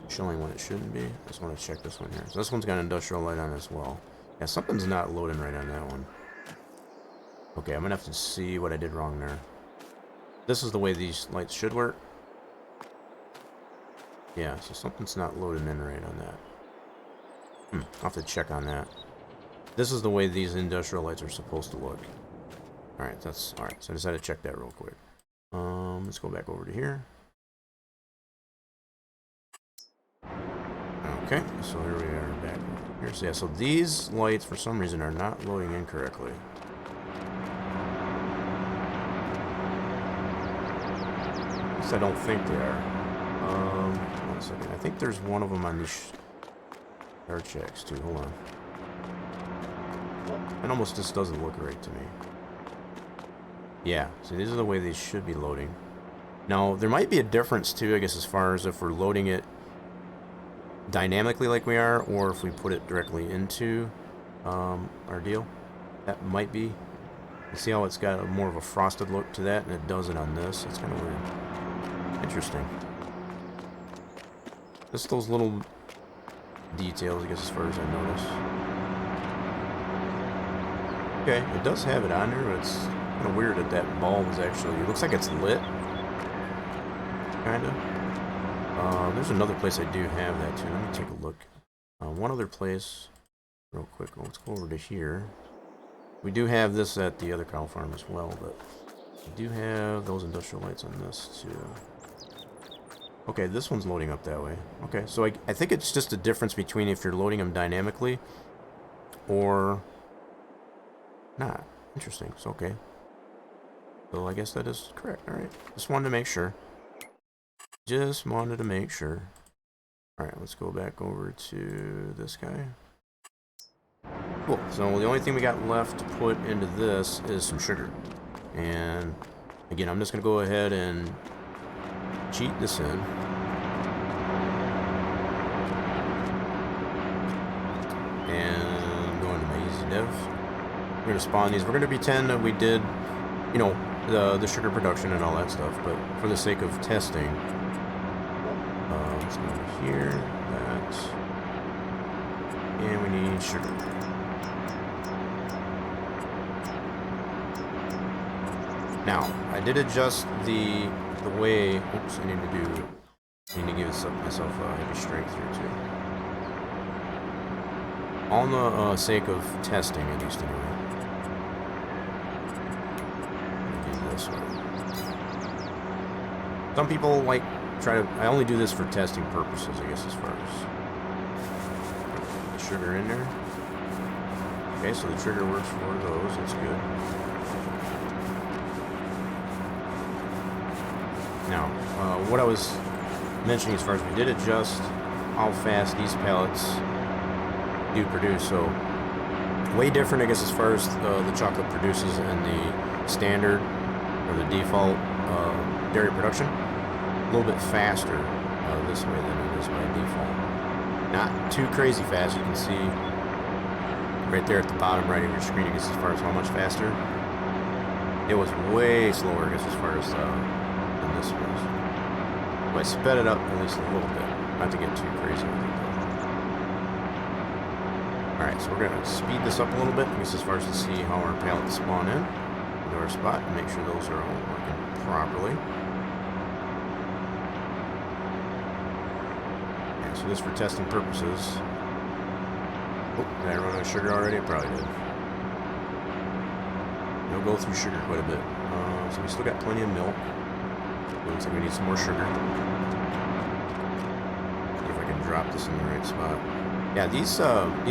showing when it shouldn't be. I just want to check this one here. So this one's got an industrial light on as well. Yeah, something's not loading right on that one. Okay, I'm gonna have to see what I did wrong there. This is the way these lights should work. Yeah, so something's not loading in right on that. I'll have to check on that. This is the way these industrial lights are supposed to look. Alright, that's alright. So I decided to check that real quick. Let's go back over to here. Okay, so here we are back here. here. So yeah, so these lights for some reason are not loading incorrectly. At least I don't think they are. Hold on a second. I think there's one of them on these star checks too. Hold on. It almost just doesn't look right to me. Yeah, so these are the way they should be loading. Now, there might be a difference too, I guess, as far as if we're loading it dynamically like we are, or if we put it directly into our deal. That might be. You see how it's got more of a frosted look to that, and it doesn't on this. It's kind of weird. Interesting. Just those little details, I guess, as far as I notice. Okay, it does have it on there, but it's kind of weird that that bulb is actually... It looks like it's lit. Kind of. There's another place I do have that too. Let me take a look. One other place, real quick. Let's go over to here. We do have this at the other cow farm as well, but we do have those industrial lights on this too. Okay, this one's loading up that way. Okay, so I think it's just a difference between if you're loading them dynamically or not. Interesting. So okay. So I guess that is correct. All right. Just wanted to make sure. Just wanted to make sure. Alright, let's go back over to this guy. Cool. So the only thing we got left to put into this is some sugar. And again, I'm just going to go ahead and cheat this in. And go into my easy dev. We're going to spawn these. We're going to pretend that we did, you know, the sugar production and all that stuff. But for the sake of testing... let's go over here, that, and we need sugar. Now, I did adjust the way, oops, I need to give myself a heavy strength here too. On the sake of testing, at least anyway. Do this one. Some people like I only do this for testing purposes, I guess, as far as the sugar in there. Okay, so the trigger works for those. That's good. Now, what I was mentioning as far as we did adjust how fast these pellets do produce. So, way different, I guess, as far as the chocolate produces in the standard or the default dairy production. A little bit faster this way than it is by default. Not too crazy fast. You can see right there at the bottom right of your screen, I guess, as far as how much faster. It was way slower, I guess, as far as than this was. But I sped it up at least a little bit. Not to get too crazy with it, though. Alright, so we're going to speed this up a little bit, I guess, as far as to see how our pallets spawn in into our spot and make sure those are all working properly. So this for testing purposes. Oh, did I run out of sugar already? I probably did. It'll go through sugar quite a bit. So we still got plenty of milk. It looks like we need some more sugar. See if I can drop this in the right spot. Yeah, these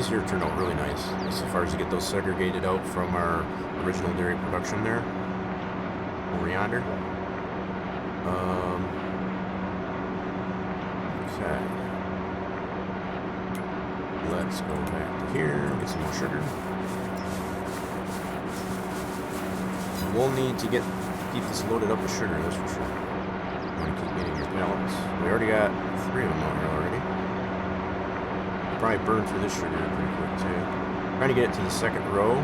here turned out really nice. As far as to get those segregated out from our original dairy production there. Over yonder. Okay. Let's go back to here, get some more sugar. We'll need to keep this loaded up with sugar, that's for sure. You want to keep getting your pellets. We already got 3 of them out here already. We'll probably burn through this sugar pretty quick too. Trying to get it to the second row.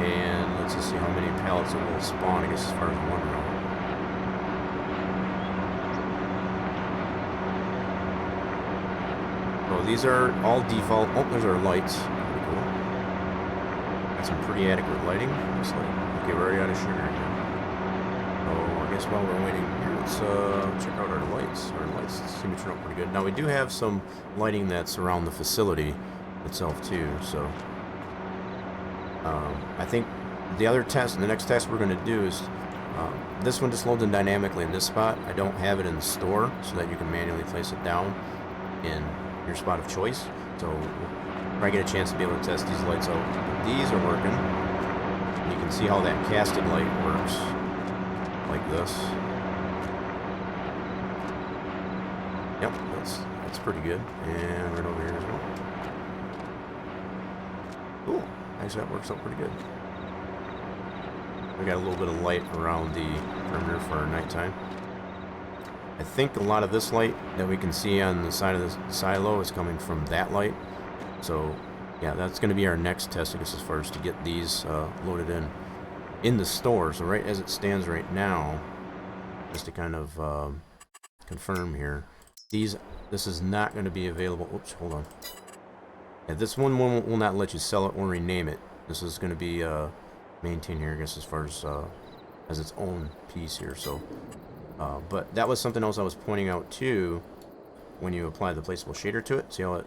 And let's just see how many pellets it will spawn, I guess, as far as one row. These are all default. Oh, there's our lights. Pretty cool. Got some pretty adequate lighting. Looks like. Okay, we're already out of sugar again. Oh, I guess while we're waiting here, let's check out our lights. Our lights seem to turn out pretty good. Now we do have some lighting that's around the facility itself too. So I think the other test, the next test we're going to do is this one just loads in dynamically in this spot. I don't have it in the store so that you can manually place it down in your spot of choice. So we'll probably get a chance to be able to test these lights out. But these are working. And you can see how that casted light works, like this. Yep, that's pretty good. And right over here as well. Cool. Actually, that works out pretty good. We got a little bit of light around the perimeter for our nighttime. I think a lot of this light that we can see on the side of the silo is coming from that light. So, yeah, that's going to be our next test, I guess, as far as to get these loaded in the store. So right as it stands right now, just to kind of confirm here, this is not going to be available. Oops, hold on. Yeah, this one will not let you sell it or rename it. This is going to be maintained here, I guess, as far as its own piece here. So, but that was something else I was pointing out too. When you apply the placeable shader to it, see how it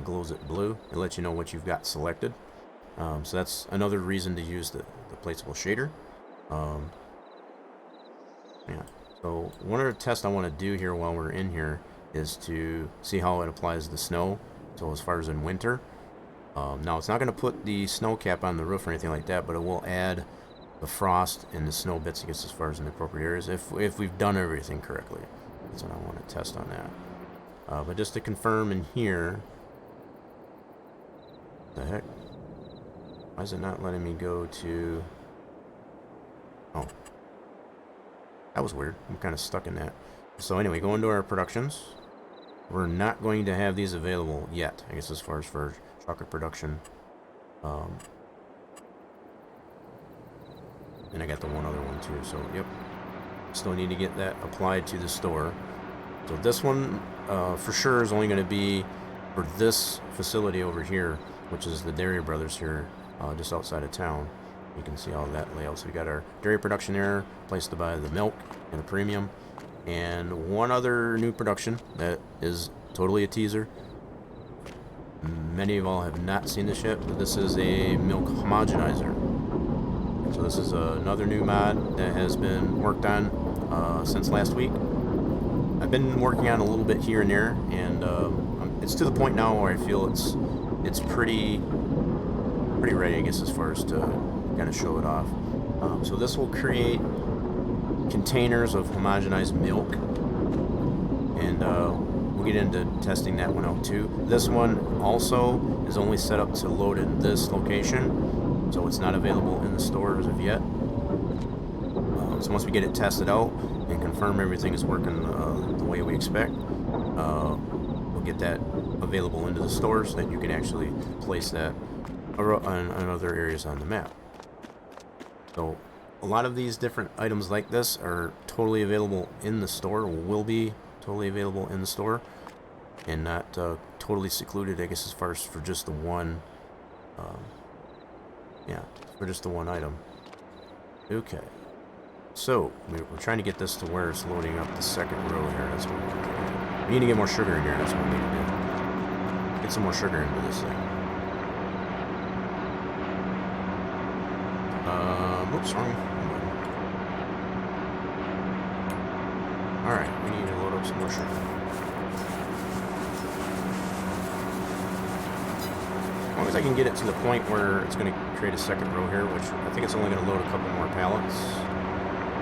glows it blue? It lets you know what you've got selected. So that's another reason to use the placeable shader. Yeah. So one other test I want to do here while we're in here is to see how it applies the snow. So as far as in winter, now it's not going to put the snow cap on the roof or anything like that, but it will add the frost and the snow bits, I guess, as far as in the appropriate areas, if we've done everything correctly. That's what I want to test on that. But just to confirm in here, what the heck? Why is it not letting me go to? Oh, that was weird. I'm kind of stuck in that. So anyway, going to our productions. We're not going to have these available yet, I guess, as far as for chocolate production. And I got the one other one too, so yep. Still need to get that applied to the store. So this one, for sure, is only going to be for this facility over here, which is the Dairy Brothers here, just outside of town. You can see all that layout. So we got our dairy production there, place to buy the milk and a premium. And one other new production that is totally a teaser. Many of y'all have not seen this yet, but this is a milk homogenizer. So this is another new mod that has been worked on since last week. I've been working on a little bit here and there, and it's to the point now where I feel it's pretty ready, I guess, as far as to kind of show it off. So this will create containers of homogenized milk, and we'll get into testing that one out too. This one also is only set up to load in this location, so it's not available in the store as of yet. So once we get it tested out and confirm everything is working the way we expect, we'll get that available into the store so that you can actually place that on other areas on the map. So a lot of these different items like this are totally available in the store, will be totally available in the store, and not totally secluded, I guess, as far as for just the one, for just the one item. Okay, so we're trying to get this to where it's loading up the second row here. That's what we're doing. We need to get more sugar in here. That's what we need to do. Get some more sugar into this thing. Whoops, wrong. Alright, we need to load up some more sugar. As long as I can get it to the point where it's going to create a second row here, which I think it's only going to load a couple more pallets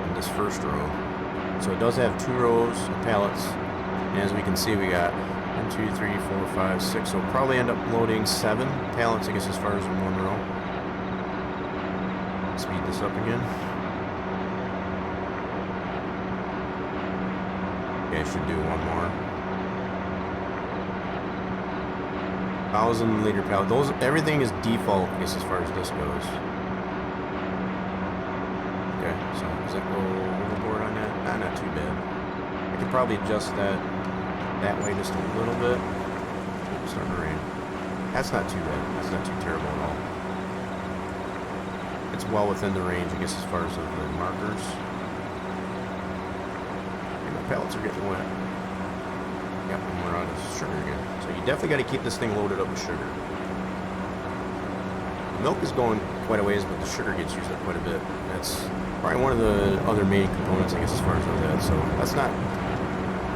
in this first row. So it does have 2 rows of pallets, and as we can see, we got 1, 2, 3, 4, 5, 6, so we'll probably end up loading 7 pallets, I guess, as far as in one row. Speed this up again. Okay, I should do one more. 1,000 liter pallet. Everything is default, I guess, as far as this goes. Okay, so does that go overboard on that? Nah, not too bad. I could probably adjust that way just a little bit. It's starting to rain. That's not too bad. That's not too terrible at all. It's well within the range, I guess, as far as the markers. And my pallets are getting wet. Yep, and we're out of sugar again. So you definitely got to keep this thing loaded up with sugar. The milk is going quite a ways, but the sugar gets used up quite a bit. That's probably one of the other main components, I guess, as far as that. So that's not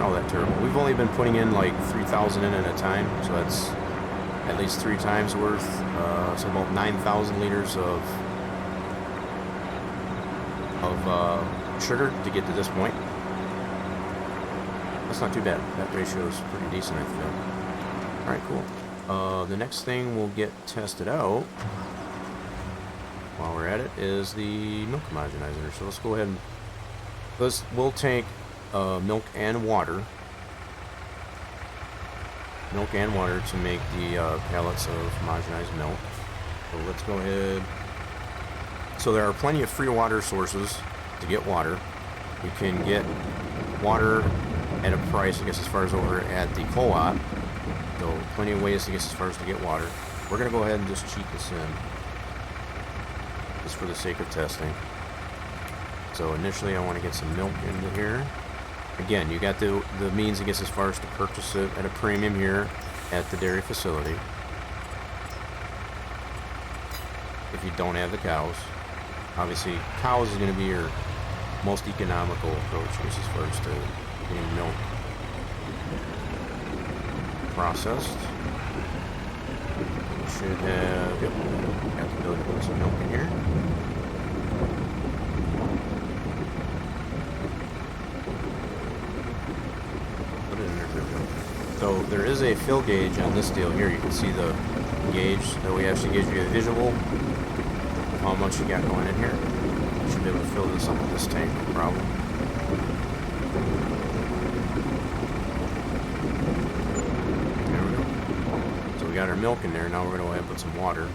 all that terrible. We've only been putting in like 3,000 in at a time, so that's at least 3 times worth. So about 9,000 liters of sugar to get to this point. That's not too bad. That ratio is pretty decent, I feel. Alright, cool. The next thing we'll get tested out while we're at it is the milk homogenizer. So let's go ahead and we'll take milk and water to make the pellets of homogenized milk. So let's go ahead. So there are plenty of free water sources to get water. You can get water at a price, I guess, as far as over at the co-op. So plenty of ways to get as far as to get water. We're going to go ahead and just cheat this in, just for the sake of testing. So initially I want to get some milk into here. Again, you got the means, I guess, as far as to purchase it at a premium here at the dairy facility. If you don't have the cows. Obviously, cows is going to be your most economical approach, I guess, as far as to getting milk processed. We should have, yep, got the ability to put some milk in here. Put it in there, there we go. So there is a fill gauge on this deal here. You can see the gauge that we actually gives you a visual of how much you got going in here. You should be able to fill this up with this tank, no problem. We got our milk in there. Now we're going to go ahead and put some water.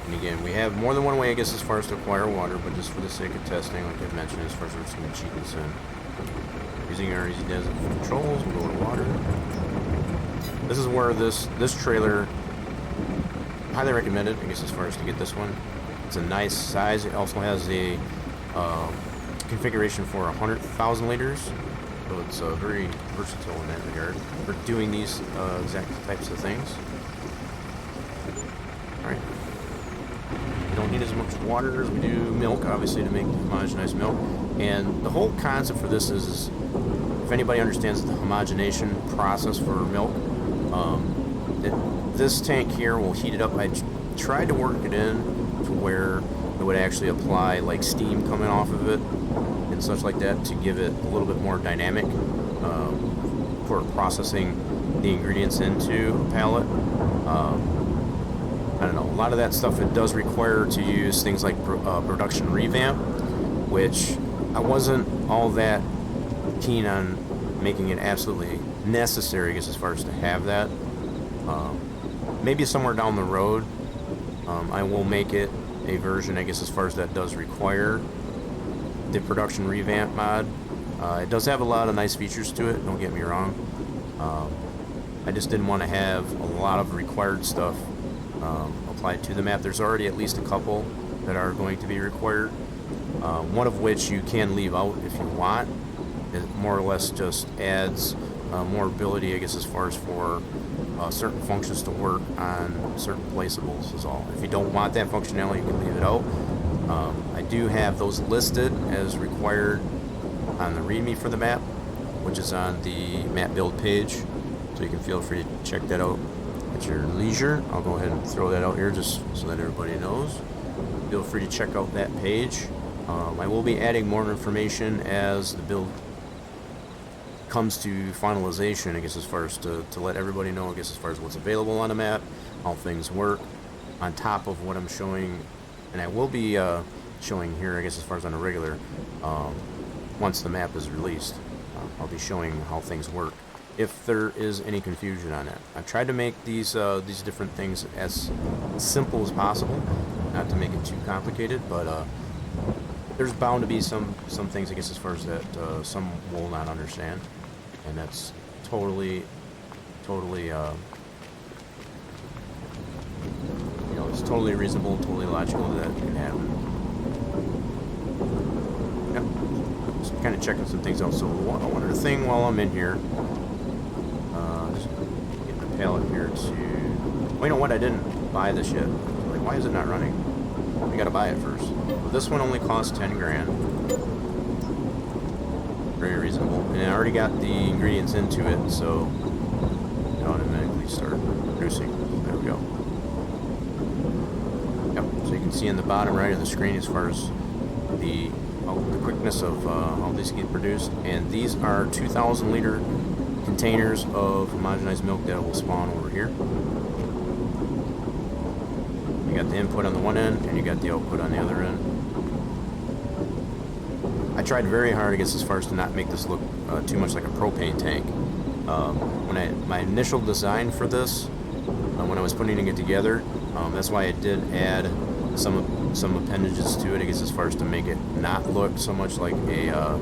And again, we have more than one way, I guess, as far as to acquire water, but just for the sake of testing, like I've mentioned, as far as we're just going to cheat this in. Using our easy desert controls, we'll go to water. This is where this trailer, highly recommended, I guess, as far as to get this one. It's a nice size. It also has a configuration for 100,000 liters. So it's very versatile in that regard for doing these exact types of things. Alright. We don't need as much water as we do milk, obviously, to make homogenized milk. And the whole concept for this is if anybody understands the homogenation process for milk, this tank here will heat it up. I tried to work it in to where it would actually apply like steam coming off of it and such like that to give it a little bit more dynamic for processing the ingredients into a pallet. I don't know, a lot of that stuff, it does require to use things like production revamp, which I wasn't all that keen on making it absolutely necessary, I guess, as far as to have that. Maybe somewhere down the road I will make it a version, I guess, as far as that does require the production revamp mod. It does have a lot of nice features to it, don't get me wrong. I just didn't want to have a lot of required stuff applied to the map. There's already at least a couple that are going to be required, one of which you can leave out if you want. It more or less just adds more ability, I guess, as far as for certain functions to work on certain placeables is all. If you don't want that functionality, you can leave it out. I do have those listed as required on the README for the map, which is on the map build page, so you can feel free to check that out at your leisure. I'll go ahead and throw that out here just so that everybody knows. Feel free to check out that page. I will be adding more information as the build comes to finalization, I guess, as far as to let everybody know, I guess, as far as what's available on the map, how things work, on top of what I'm showing, and I will be showing here, I guess, as far as on a regular, once the map is released, I'll be showing how things work, if there is any confusion on that. I've tried to make these different things as simple as possible, not to make it too complicated, but there's bound to be some things, I guess, as far as that some will not understand, and that's totally, it's totally reasonable, totally logical that can happen. Yep. Just kind of checking some things out. So one other thing while I'm in here, just getting the pallet here to. Well, you know what? I didn't buy this yet. Like, why is it not running? We gotta buy it first. Well, this one only costs 10 grand. Very reasonable. And I already got the ingredients into it, so it automatically started producing. There we go. Yep, so you can see in the bottom right of the screen as far as the quickness of how these get produced. And these are 2,000 liter containers of homogenized milk that will spawn over here. You got the input on the one end, and you got the output on the other end. I tried very hard, I guess, as far as to not make this look too much like a propane tank. My initial design for this, when I was putting it together, that's why I did add some appendages to it, I guess, as far as to make it not look so much like a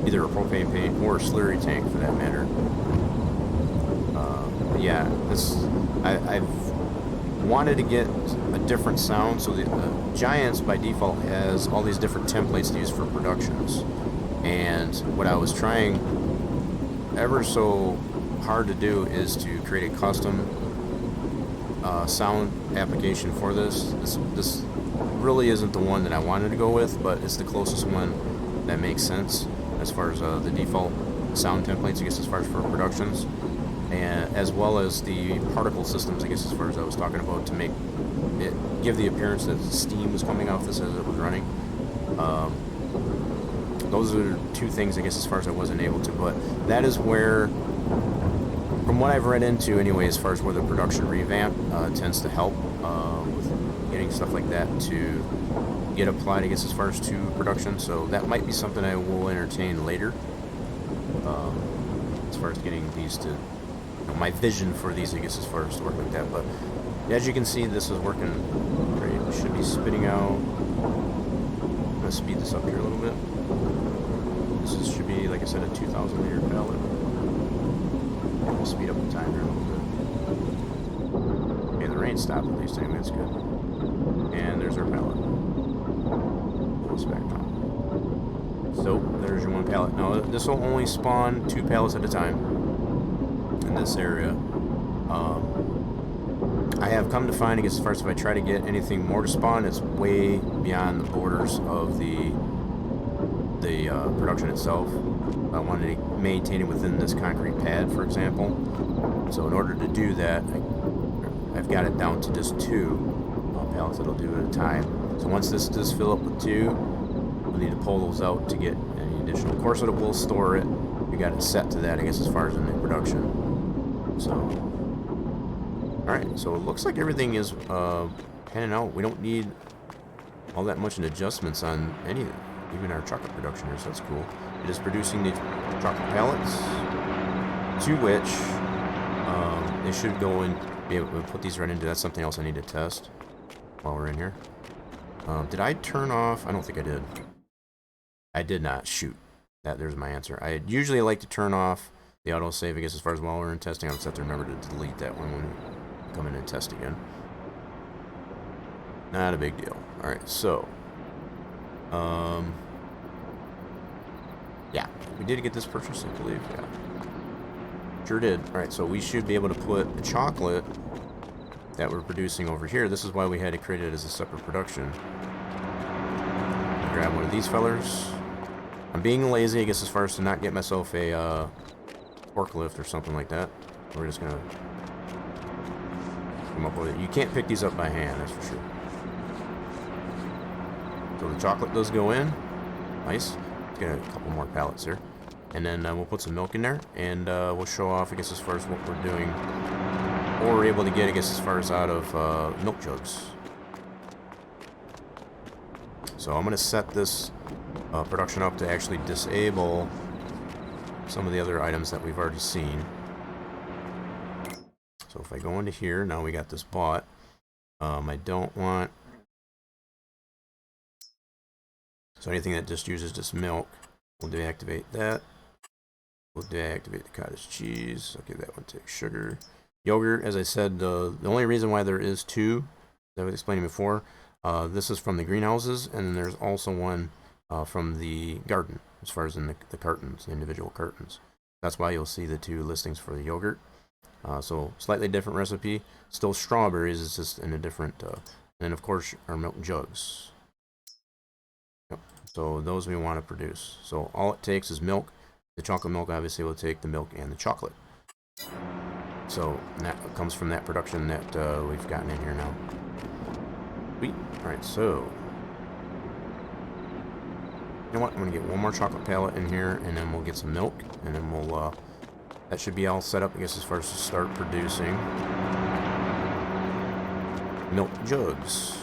either a propane tank or a slurry tank, for that matter. Yeah, I've wanted to get a different sound, so the Giants by default has all these different templates to use for productions, and what I was trying ever so hard to do is to create a custom sound application for this. This really isn't the one that I wanted to go with, but it's the closest one that makes sense as far as the default sound templates, I guess, as far as for productions, and as well as the particle systems, I guess, as far as I was talking about, to make it give the appearance that steam was coming off this as it was running. Those are two things, I guess, as far as I wasn't able to, but that is where, from what I've read into anyway, as far as where the production revamp tends to help with getting stuff like that to get applied, I guess, as far as to production. So that might be something I will entertain later, as far as getting these to, my vision for these, I guess, as far as to work like that. But as you can see, this is working great. We should be spitting out. I'm gonna speed this up here a little bit. Should be, like I said, a 2,000 liter pallet. We'll speed up the time here a little bit. Okay, the rain stopped at least. Anyway, that's good. And there's our pallet. Pull this back down. So there's your one pallet. Now this will only spawn 2 pallets at a time in this area. I have come to find, I guess, as far as if I try to get anything more to spawn, it's way beyond the borders of the production itself. I wanted to maintain it within this concrete pad, for example. So in order to do that, I've got it down to just 2 pallets that'll do at a time. So once this does fill up with 2, we'll need to pull those out to get any additional. Of course, it will store it. We got it set to that, I guess, as far as in the production. So, alright, so it looks like everything is panning out. We don't need all that much in adjustments on any, even our chocolate production here, so that's cool. It is producing the chocolate pellets, to which they should go and be able to put these right into. That's something else I need to test while we're in here. Did I turn off? I don't think I did. I did not. Shoot. There's my answer. I usually like to turn off the autosave, I guess, as far as while we're in testing. I'll just have to remember to delete that one when we come in and test again. Not a big deal. Alright, so yeah, we did get this purchase, I believe. Yeah, sure did. Alright, so we should be able to put the chocolate that we're producing over here. This is why we had to create it as a separate production. Grab one of these fellers. I'm being lazy, I guess, as far as to not get myself a forklift or something like that. We're just gonna come up with it. You can't pick these up by hand, that's for sure. So the chocolate does go in. Nice. Let's get a couple more pallets here. And then we'll put some milk in there, and we'll show off, I guess, as far as what we're doing, or we're able to get, I guess, as far as out of milk jugs. So I'm going to set this production up to actually disable some of the other items that we've already seen. So if I go into here, now we got this bought. I don't want... So anything that just uses just milk, we'll deactivate that. We'll deactivate the cottage cheese. Okay, that one takes sugar. Yogurt, as I said, the only reason why there is 2, as I was explaining before, this is from the greenhouses, and then there's also one from the garden, as far as in the cartons, the individual cartons. That's why you'll see the 2 listings for the yogurt. So slightly different recipe. Still strawberries, it's just in a different, and of course our milk jugs. Yep. So those we want to produce. So all it takes is milk. The chocolate milk obviously will take the milk and the chocolate. So that comes from that production that we've gotten in here now. Sweet. Alright, so you know what? I'm going to get one more chocolate pallet in here, and then we'll get some milk, and then we'll, that should be all set up, I guess, as far as to start producing milk jugs.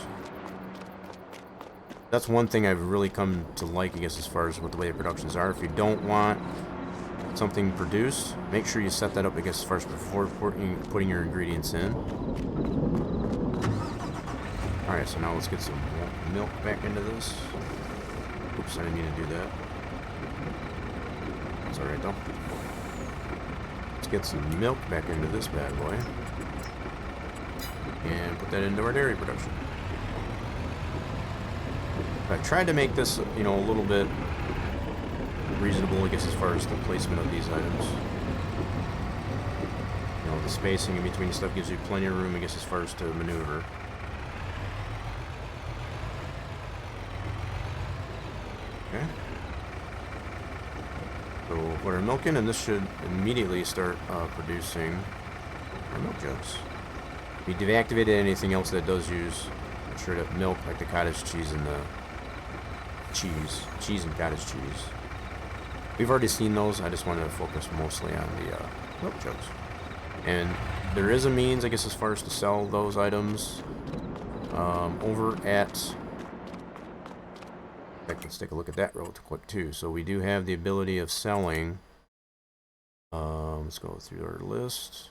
That's one thing I've really come to like, I guess, as far as what the way the productions are. If you don't want something produced, make sure you set that up, I guess, first before putting your ingredients in. Alright, so now let's get some milk back into this. Oops, I didn't need to do that. That's alright though. Let's get some milk back into this bad boy. And put that into our dairy production. I tried to make this, you know, a little bit reasonable, I guess, as far as the placement of these items. You know, the spacing in between stuff gives you plenty of room, I guess, as far as to maneuver. Okay. So we'll put our milk in, and this should immediately start producing our milk jugs. We deactivated anything else that does use straight up milk, like the cottage cheese and the cheese and cottage cheese. We've already seen those. I just wanted to focus mostly on the milk jugs. And there is a means, I guess, as far as to sell those items over at... Let's take a look at that real quick too. So we do have the ability of selling. Let's go through our list.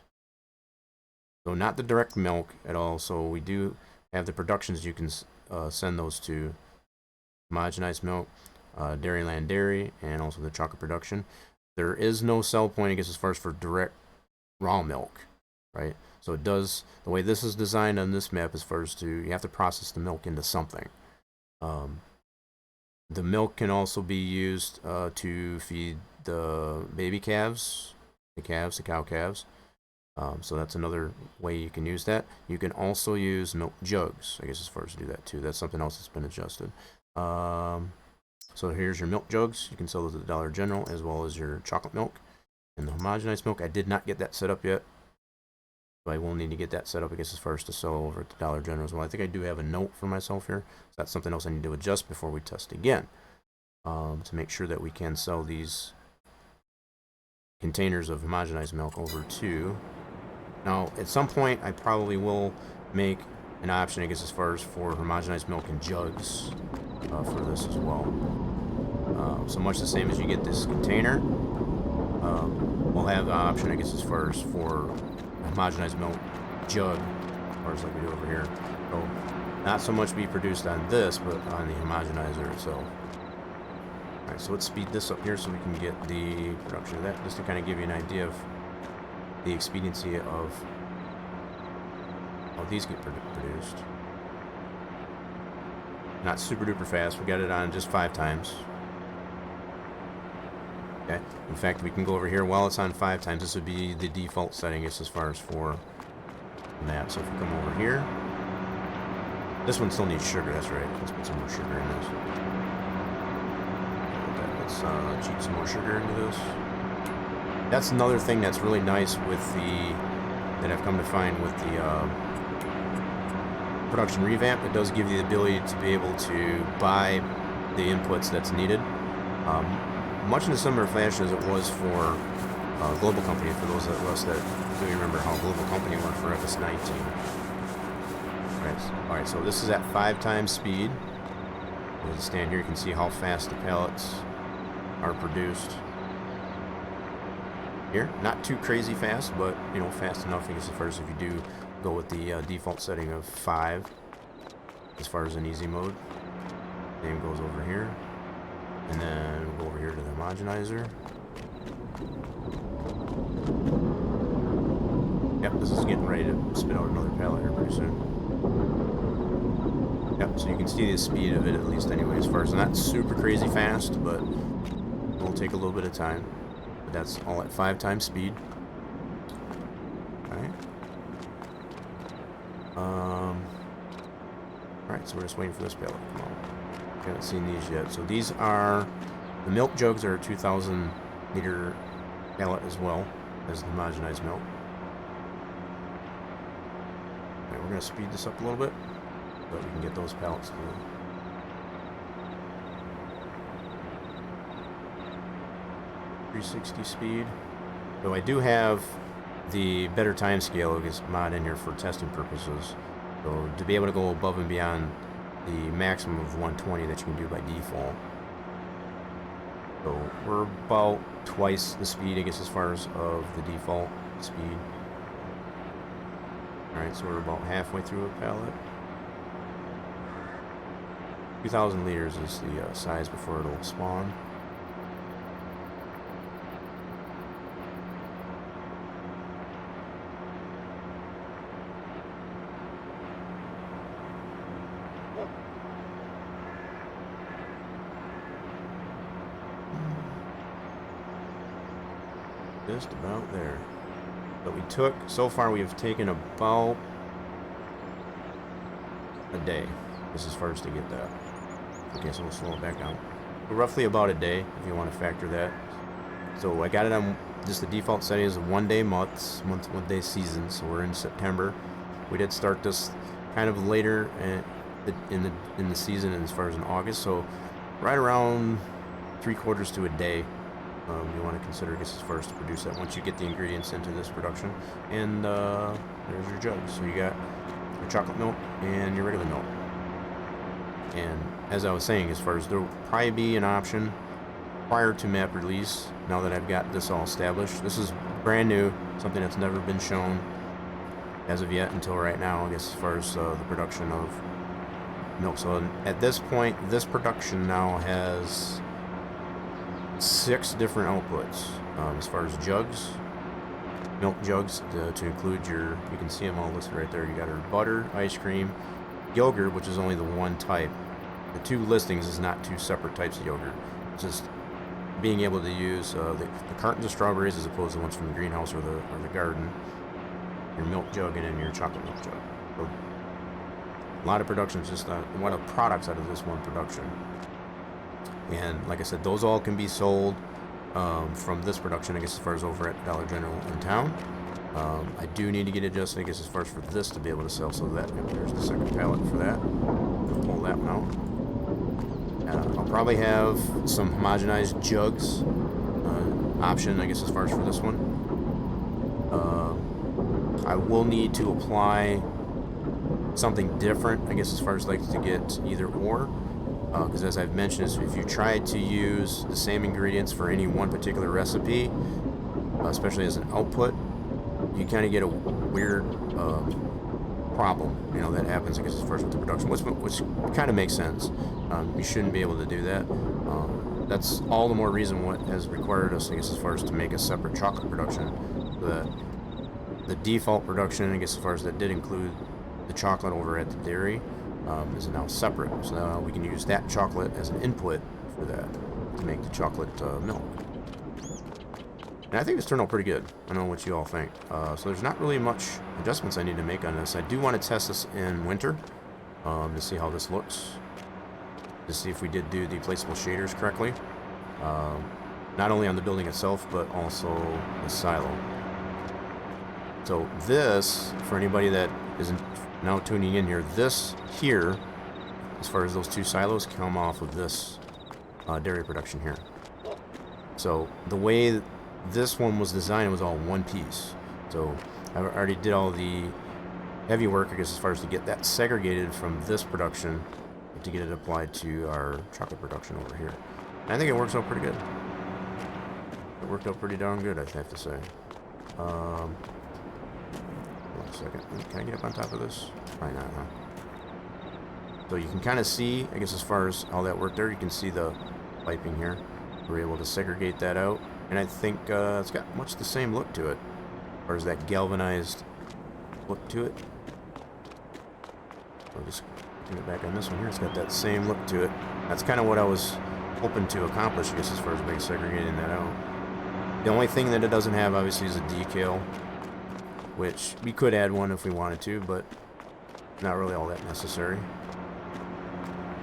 So not the direct milk at all. So we do have the productions you can send those to. Homogenized milk, Dairyland Dairy, and also the chocolate production. There is no sell point, I guess, as far as for direct raw milk, right? So it does, the way this is designed on this map, as far as to, you have to process the milk into something. The milk can also be used to feed the baby calves, the cow calves. So that's another way you can use that. You can also use milk jugs, I guess, as far as to do that too. That's something else that's been adjusted. So here's your milk jugs. You can sell those at the Dollar General, as well as your chocolate milk and the homogenized milk. I did not get that set up yet, so I will need to get that set up, I guess, as far as to sell over at the Dollar General as well. I think I do have a note for myself here, so that's something else I need to adjust before we test again, to make sure that we can sell these containers of homogenized milk over to. Now, at some point, I probably will make an option, I guess, as far as for homogenized milk in jugs for this as well. So much the same as you get this container, we'll have the option, I guess, as far as for homogenized milk jug, as far as like we do over here. So not so much be produced on this, but on the homogenizer itself. Alright, so let's speed this up here so we can get the production of that, just to kind of give you an idea of the expediency of how these get produced. Not super duper fast. We got it on just 5 times. Okay. In fact, we can go over here while it's on 5 times. This would be the default setting, as far as for that. So if we come over here, this one still needs sugar. That's right. Let's put some more sugar in this. Let's cheat some more sugar into this. That's another thing that's really nice with that I've come to find with the production revamp. It does give you the ability to be able to buy the inputs that's needed, much in a similar fashion as it was for Global Company, for those of us that do remember how Global Company worked for FS19. Alright, so this is at 5 times speed. As you stand here, you can see how fast the pellets are produced. Here, not too crazy fast, but you know, fast enough, I guess, as far as if you do go with the default setting of 5 as far as an easy mode. Same goes over here, and then we'll go over here to the homogenizer. Yep, this is getting ready to spit out another pallet here pretty soon. Yep, so you can see the speed of it, at least anyway, as far as not super crazy fast, but it will take a little bit of time. But that's all at 5 times speed. Alright. Alright, so we're just waiting for this pallet to come out. haven't seen these yet. So these are, the milk jugs are a 2,000 liter pallet as well as the homogenized milk. Alright, we're going to speed this up a little bit so that we can get those pallets through. .360 speed. So I do have the better time scale mod in here for testing purposes. So to be able to go above and beyond the maximum of 120 that you can do by default. So we're about twice the speed, I guess, as far as of the default speed. Alright, so we're about halfway through a pallet. 2,000 liters is the size before it'll spawn. Just about there. But we took, so far we have taken about a day. This is first to get that. Okay, so we'll slow it back down. But roughly about a day, if you want to factor that. So I got it on just the default setting is 1 day month 1 day season. So we're in September. We did start this kind of later in the season as far as in August. So right around 3/4 to a day. You want to consider, I guess, as far as to produce that once you get the ingredients into this production. And there's your jugs. So you got your chocolate milk and your regular milk. And as I was saying, as far as there will probably be an option prior to map release, now that I've got this all established. This is brand new, something that's never been shown as of yet until right now, I guess, as far as the production of milk. So at this point, this production now has 6 different outputs as far as jugs, milk jugs to include your, you can see them all listed right there. You got our butter, ice cream, yogurt, which is only the one type. The 2 listings is not 2 separate types of yogurt. It's just being able to use the cartons of strawberries as opposed to the ones from the greenhouse or the garden, your milk jug, and then your chocolate milk jug. So a lot of productions, just a lot of products out of this one production. And like I said, those all can be sold from this production, I guess, as far as over at Dollar General in town. I do need to get adjusted, I guess, as far as for this to be able to sell, so that there's the second pallet for that. I'll pull that one out. I'll probably have some homogenized jugs option, I guess, as far as for this one. I will need to apply something different, I guess, as far as like to get either or. Because as I've mentioned, if you try to use the same ingredients for any one particular recipe, especially as an output, you kind of get a weird problem, you know, that happens, I guess, as far as with the production, which kind of makes sense. You shouldn't be able to do that. That's all the more reason what has required us, I guess, as far as to make a separate chocolate production. The default production, I guess, as far as that did include the chocolate over at the dairy, is now separate. So now we can use that chocolate as an input for that to make the chocolate milk. And I think this turned out pretty good. I don't know what you all think. So there's not really much adjustments I need to make on this. I do want to test this in winter to see how this looks. To see if we did do the placeable shaders correctly. Not only on the building itself, but also the silo. So this, for anybody that isn't now tuning in here, this here, as far as those 2 silos, come off of this dairy production here. So the way this one was designed, it was all one piece. So I already did all the heavy work, I guess, as far as to get that segregated from this production to get it applied to our chocolate production over here. And I think it works out pretty good. It worked out pretty darn good, I have to say. Hold on a second. Can I get up on top of this? Probably not, huh? So you can kind of see, I guess, as far as how that worked there, you can see the piping here. We're able to segregate that out. And I think it's got much the same look to it, as far as that galvanized look to it. I'll just bring it back on this one here. It's got that same look to it. That's kind of what I was hoping to accomplish, I guess, as far as maybe segregating that out. The only thing that it doesn't have, obviously, is a decal, which we could add one if we wanted to, but not really all that necessary.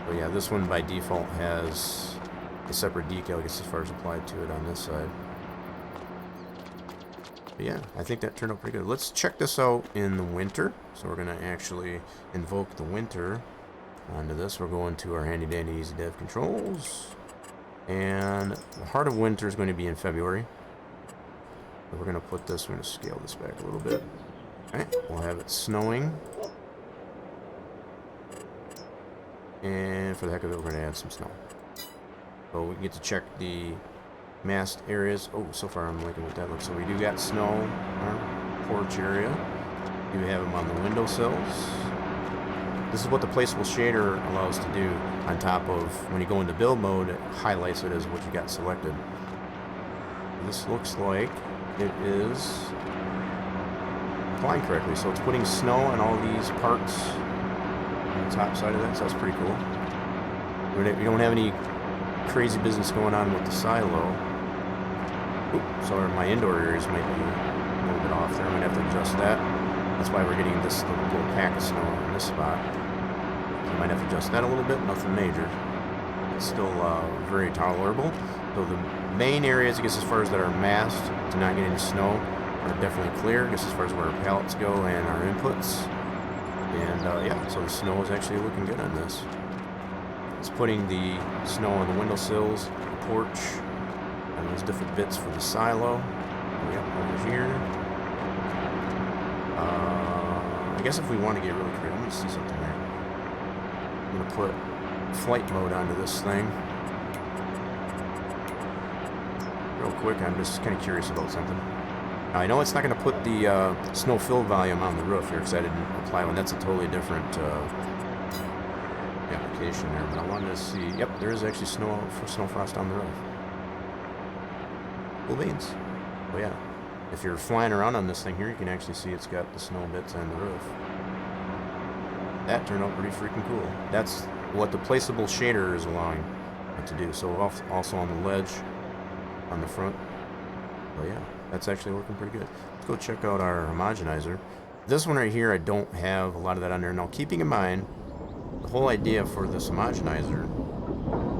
So But yeah, this one by default has a separate decal, I guess, as far as applied to it on this side. But yeah, I think that turned out pretty good. Let's check this out in the winter. So we're going to actually invoke the winter onto this. We're going to our handy dandy easy dev controls. And the heart of winter is going to be in February. So we're going to put this, we're going to scale this back a little bit. Alright, we'll have it snowing. And for the heck of it, we're going to add some snow. So we get to check the mast areas. Oh, so far I'm liking what that looks. So we do got snow on our porch area. We do have them on the windowsills. This is what the placeable shader allows to do on top of, when you go into build mode, it highlights it as what you got selected. This looks like it is applying correctly. So it's putting snow on all these parts on the top side of that, so that's pretty cool. We don't have any crazy business going on with the silo. Oop, so my indoor areas might be a little bit off there. I'm going to have to adjust that. That's why we're getting this little pack of snow in this spot. So I might have to adjust that a little bit, nothing major. It's still very tolerable. So the main areas, I guess, as far as that are masked to not get any snow, are definitely clear, I guess, as far as where our pallets go and our inputs. And yeah, so the snow is actually looking good on this. It's putting the snow on the windowsills, the porch, and those different bits for the silo. Yep, over here. I guess if we want to get really creative, let me see something there. I'm going to put flight mode onto this thing. Real quick, I'm just kind of curious about something. Now, I know it's not going to put the snow fill volume on the roof here because I didn't apply one. That's a totally different application there, but I wanted to see. Yep, there is actually snow frost on the roof. Cool beans. Oh yeah, if you're flying around on this thing here, you can actually see it's got the snow bits on the roof. That turned out pretty freaking cool. That's what the placeable shader is allowing it to do. So also on the ledge on the front. Oh yeah, that's actually working pretty good. Let's go check out our homogenizer. This one right here, I don't have a lot of that on there. Now, keeping in mind, the whole idea for this homogenizer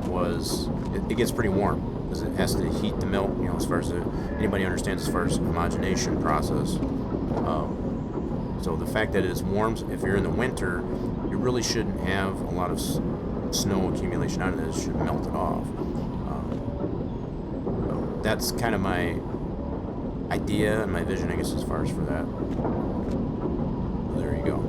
was it gets pretty warm because it has to heat the milk, you know, as far as anybody understands as far as homogenation process. So the fact that it is warm, if you're in the winter, you really shouldn't have a lot of snow accumulation on it. It should melt it off. So that's kind of my idea and my vision, I guess, as far as for that. There you go.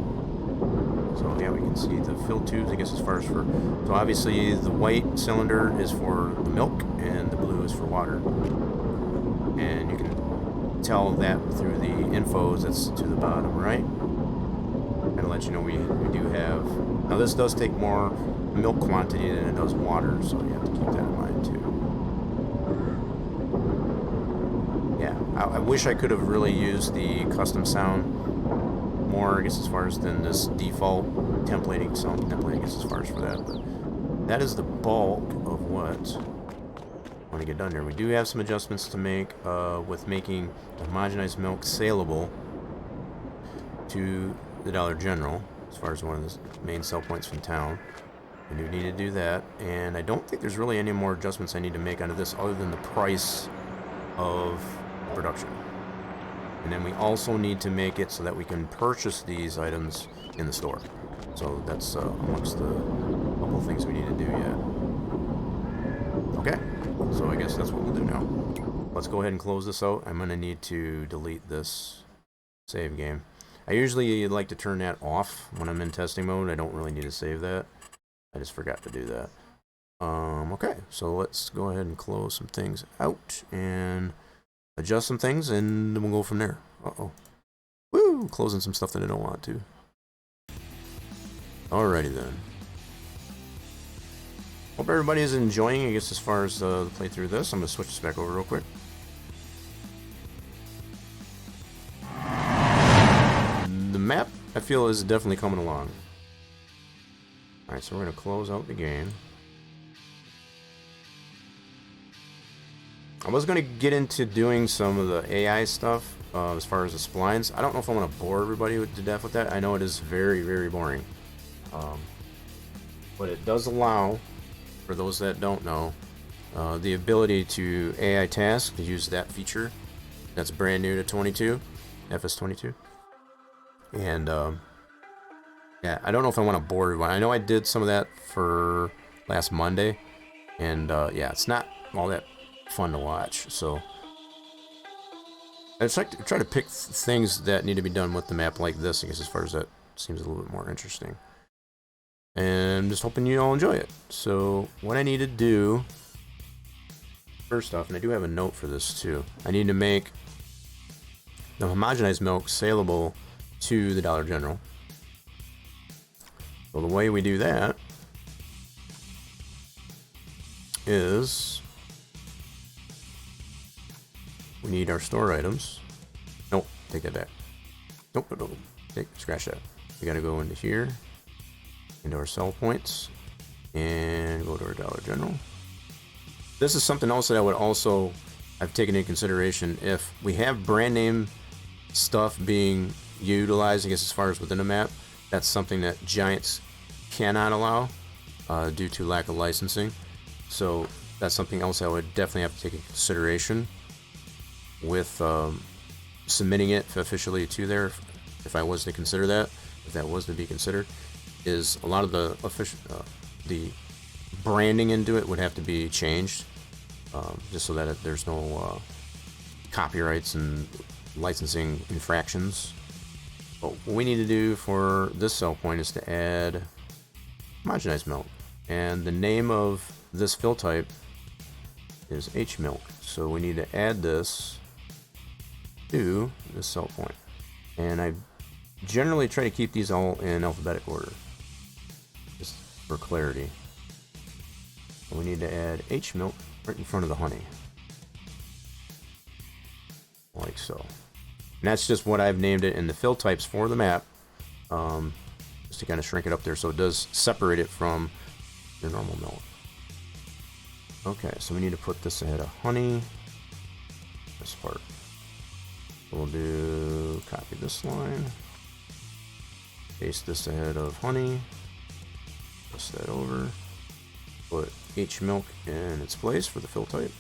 So yeah, we can see the fill tubes, I guess, as far as for, so obviously the white cylinder is for the milk and the blue is for water. And you can tell that through the infos that's to the bottom right. And let you know we do have, now this does take more milk quantity than it does water, so you have to keep that in mind too. Yeah, I wish I could have really used the custom sound more, I guess, as far as than this default templating sound template, I guess, as far as for that. But that is the bulk of what I want to get done here. We do have some adjustments to make with making the homogenized milk saleable to the Dollar General, as far as one of the main sell points from town. We do need to do that, and I don't think there's really any more adjustments I need to make onto this other than the price of production. And then we also need to make it so that we can purchase these items in the store. So that's amongst the couple of things we need to do yet. Okay, so I guess that's what we'll do now. Let's go ahead and close this out. I'm going to need to delete this save game. I usually like to turn that off when I'm in testing mode. I don't really need to save that. I just forgot to do that. Okay, so let's go ahead and close some things out and adjust some things, and then we'll go from there. Uh-oh. Woo! Closing some stuff that I don't want to. Alrighty then. Hope everybody is enjoying, I guess, as far as the playthrough of this. I'm going to switch this back over real quick. The map, I feel, is definitely coming along. Alright, so we're going to close out the game. I was going to get into doing some of the AI stuff as far as the splines. I don't know if I want to bore everybody to death with that. I know it is very, very boring. But but it does allow, for those that don't know, the ability to AI task, to use that feature. That's brand new to 22, FS22. And yeah, I don't know if I want to bore everyone. I know I did some of that for last Monday, and yeah, it's not all that fun to watch. So I try to pick things that need to be done with the map like this, I guess, as far as that seems a little bit more interesting. And I'm just hoping you all enjoy it. So what I need to do, first off, and I do have a note for this too, I need to make the homogenized milk saleable to the Dollar General. So the way we do that is we need our store items. Nope, take that back. Nope, scratch that. We gotta go into here, into our sell points, and go to our Dollar General. This is something else that I would also have taken into consideration if we have brand name stuff being utilized, I guess, as far as within a map. That's something that Giants cannot allow due to lack of licensing. So that's something else I would definitely have to take into consideration with submitting it officially to there, if I was to consider that, if that was to be considered, is a lot of the official the branding into it would have to be changed, just so that there's no copyrights and licensing infractions. But what we need to do for this sell point is to add homogenized milk, and the name of this fill type is H milk, so we need to add this to this sell point. And I generally try to keep these all in alphabetic order, just for clarity. So we need to add H milk right in front of the honey, like so. And that's just what I've named it in the fill types for the map, just to kind of shrink it up there so it does separate it from your normal milk. Okay, so we need to put this ahead of honey, this part. We'll do copy this line, paste this ahead of honey, press that over, put H milk in its place for the fill type.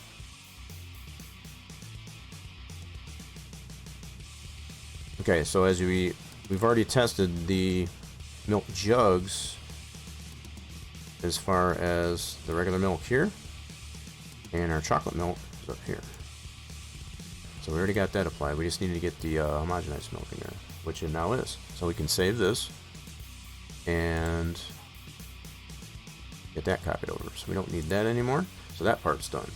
Okay, so as we've already tested the milk jugs as far as the regular milk here, and our chocolate milk is up here. So we already got that applied. We just need to get the homogenized milk in there, which it now is. So we can save this and get that copied over. So we don't need that anymore. So that part's done.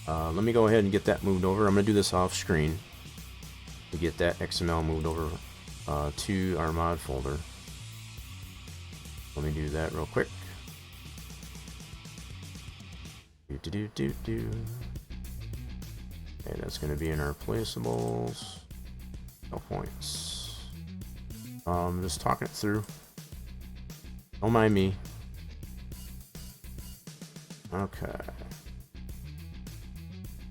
Let me go ahead and get that moved over. I'm going to do this off screen to get that XML moved over to our mod folder. Let me do that real quick. Okay, that's going to be in our placeables. No points. Just talking it through. Don't mind me. Okay.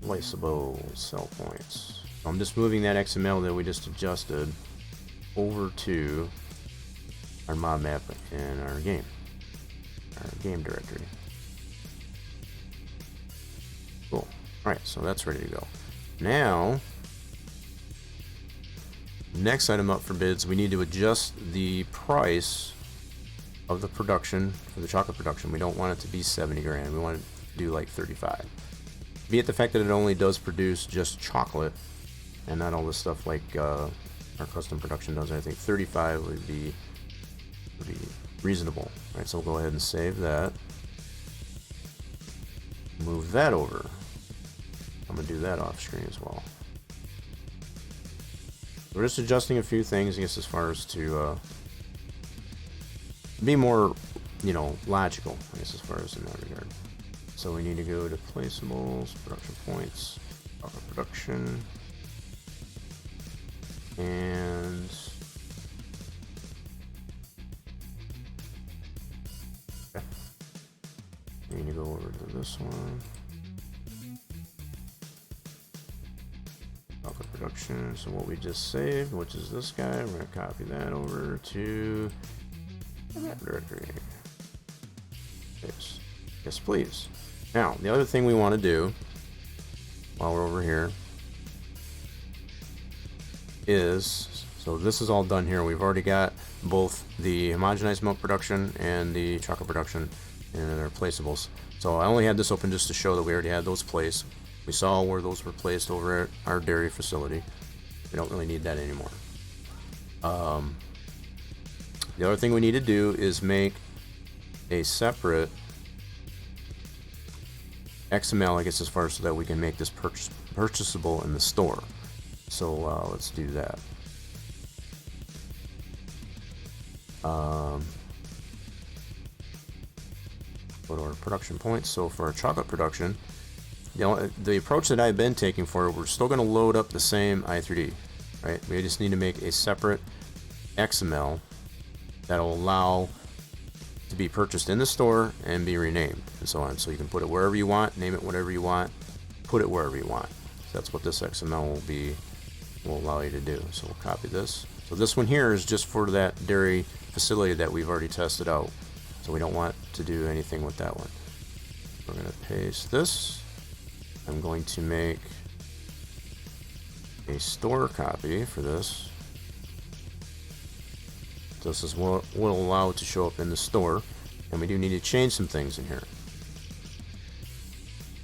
Placeables, sell points. I'm just moving that XML that we just adjusted over to our mod map in our game directory. Cool. Alright, so that's ready to go. Now, next item up for bids, we need to adjust the price of the production for the chocolate production. We don't want it to be 70 grand. We want it to do like 35. Be it the fact that it only does produce just chocolate and not all the stuff like our custom production does. I think 35 would be reasonable. All right, so we'll go ahead and save that. Move that over. I'm gonna do that off screen as well. We're just adjusting a few things, I guess, as far as to be more, logical, I guess, as far as in that regard. So we need to go to placeables, production points, production, and okay. We need to go over to this one. Production, so what we just saved, which is this guy, we're going to copy that over to that directory. Yes, please. Now, the other thing we want to do while we're over here is, so this is all done here. We've already got both the homogenized milk production and the chocolate production in their placeables. So I only had this open just to show that we already had those placed. We saw where those were placed over at our dairy facility. We don't really need that anymore. The other thing we need to do is make a separate XML, I guess, as far as so that we can make this purchasable in the store. So let's do that. Go to our production points. So for our chocolate production, the approach that I've been taking for it, we're still going to load up the same i3D, right? We just need to make a separate XML that'll allow to be purchased in the store and be renamed and so on. So you can put it wherever you want, name it whatever you want, put it wherever you want. So that's what this XML will allow you to do. So we'll copy this. So this one here is just for that dairy facility that we've already tested out. So we don't want to do anything with that one. We're going to paste this. I'm going to make a store copy for this. This is what will allow it to show up in the store, and we do need to change some things in here.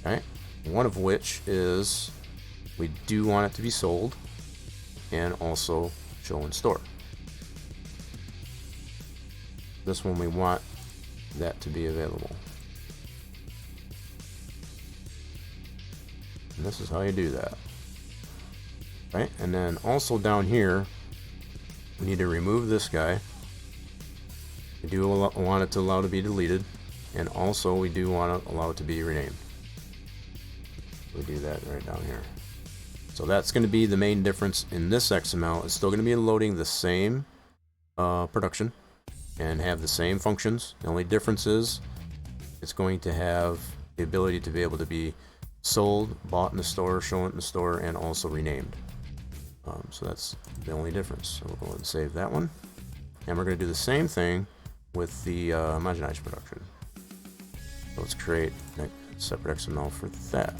Okay, one of which is we do want it to be sold and also show in store. This one we want that to be available. And this is how you do that. Right, and then also down here we need to remove this guy. We do want it to allow to be deleted, and also we do want to allow it to be renamed. We do that right down here. So that's going to be the main difference in this XML. It's still going to be loading the same production and have the same functions. The only difference is it's going to have the ability to be able to be sold, bought in the store, shown in the store, and also renamed. So that's the only difference. So we'll go ahead and save that one. And we're going to do the same thing with the homogenized production. So let's create a separate XML for that.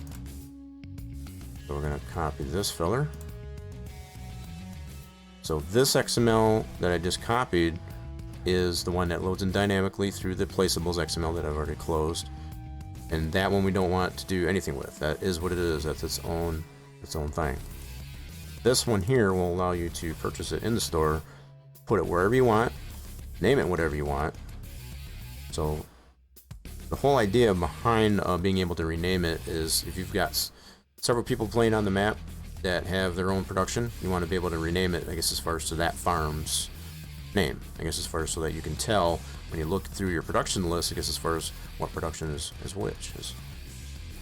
So we're going to copy this filler. So this XML that I just copied is the one that loads in dynamically through the placeables XML that I've already closed. And that one we don't want to do anything with. That is what it is. That's its own thing. This one here will allow you to purchase it in the store, put it wherever you want, name it whatever you want. So the whole idea behind being able to rename it is if you've got several people playing on the map that have their own production, you want to be able to rename it, I guess, as far as to that farm's name. I guess as far as so that you can tell when you look through your production list, I guess as far as what production is which.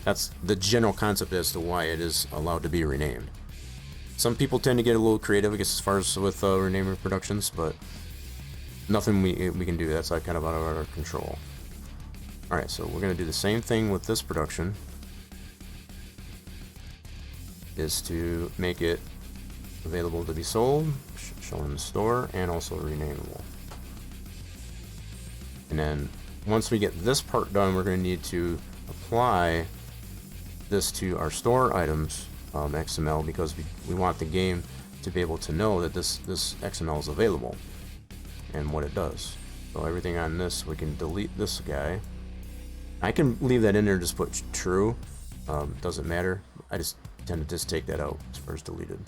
That's the general concept as to why it is allowed to be renamed. Some people tend to get a little creative, I guess, as far as with renaming productions, but nothing we can do. That's kind of out of our control. Alright, so we're going to do the same thing with this production, is to make it available to be sold, shown in the store, and also renameable. And then once we get this part done, we're going to need to apply this to our store items XML, because we want the game to be able to know that this XML is available and what it does. So everything on this, we can delete this guy. I can leave that in there, just put true. Doesn't matter. I just tend to just take that out as far as deleted.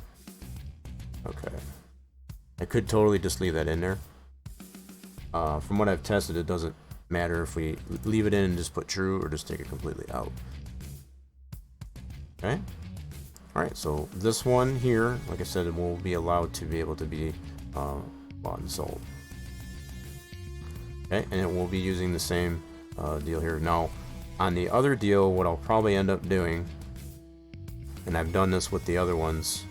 Okay. I could totally just leave that in there. From what I've tested, it doesn't matter if we leave it in and just put true or just take it completely out. Okay. Alright, so this one here, like I said, it will be allowed to be able to be bought and sold. Okay, and it will be using the same deal here. Now, on the other deal, what I'll probably end up doing, and I've done this with the other ones,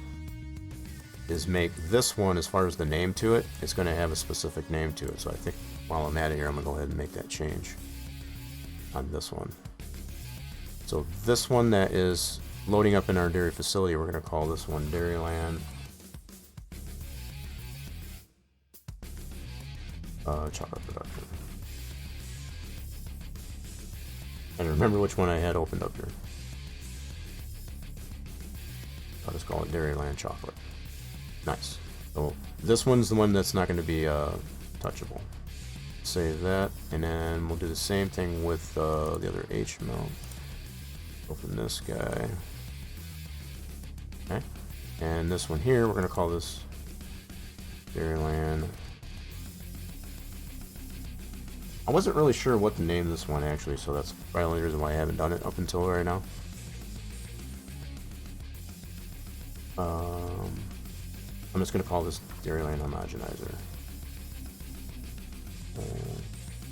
is make this one, as far as the name to it, it's going to have a specific name to it. So I think while I'm at it here, I'm going to go ahead and make that change on this one. So this one that is loading up in our dairy facility, we're going to call this one Dairyland chocolate production. And remember which one I had opened up here. I'll just call it Dairyland Chocolate. Nice. So this one's the one that's not going to be touchable. Save that, and then we'll do the same thing with the other HML. Open this guy. Okay. And this one here, we're going to call this Dairyland. I wasn't really sure what to name this one actually, so that's probably the only reason why I haven't done it up until right now. I'm just going to call this Dairyland Homogenizer.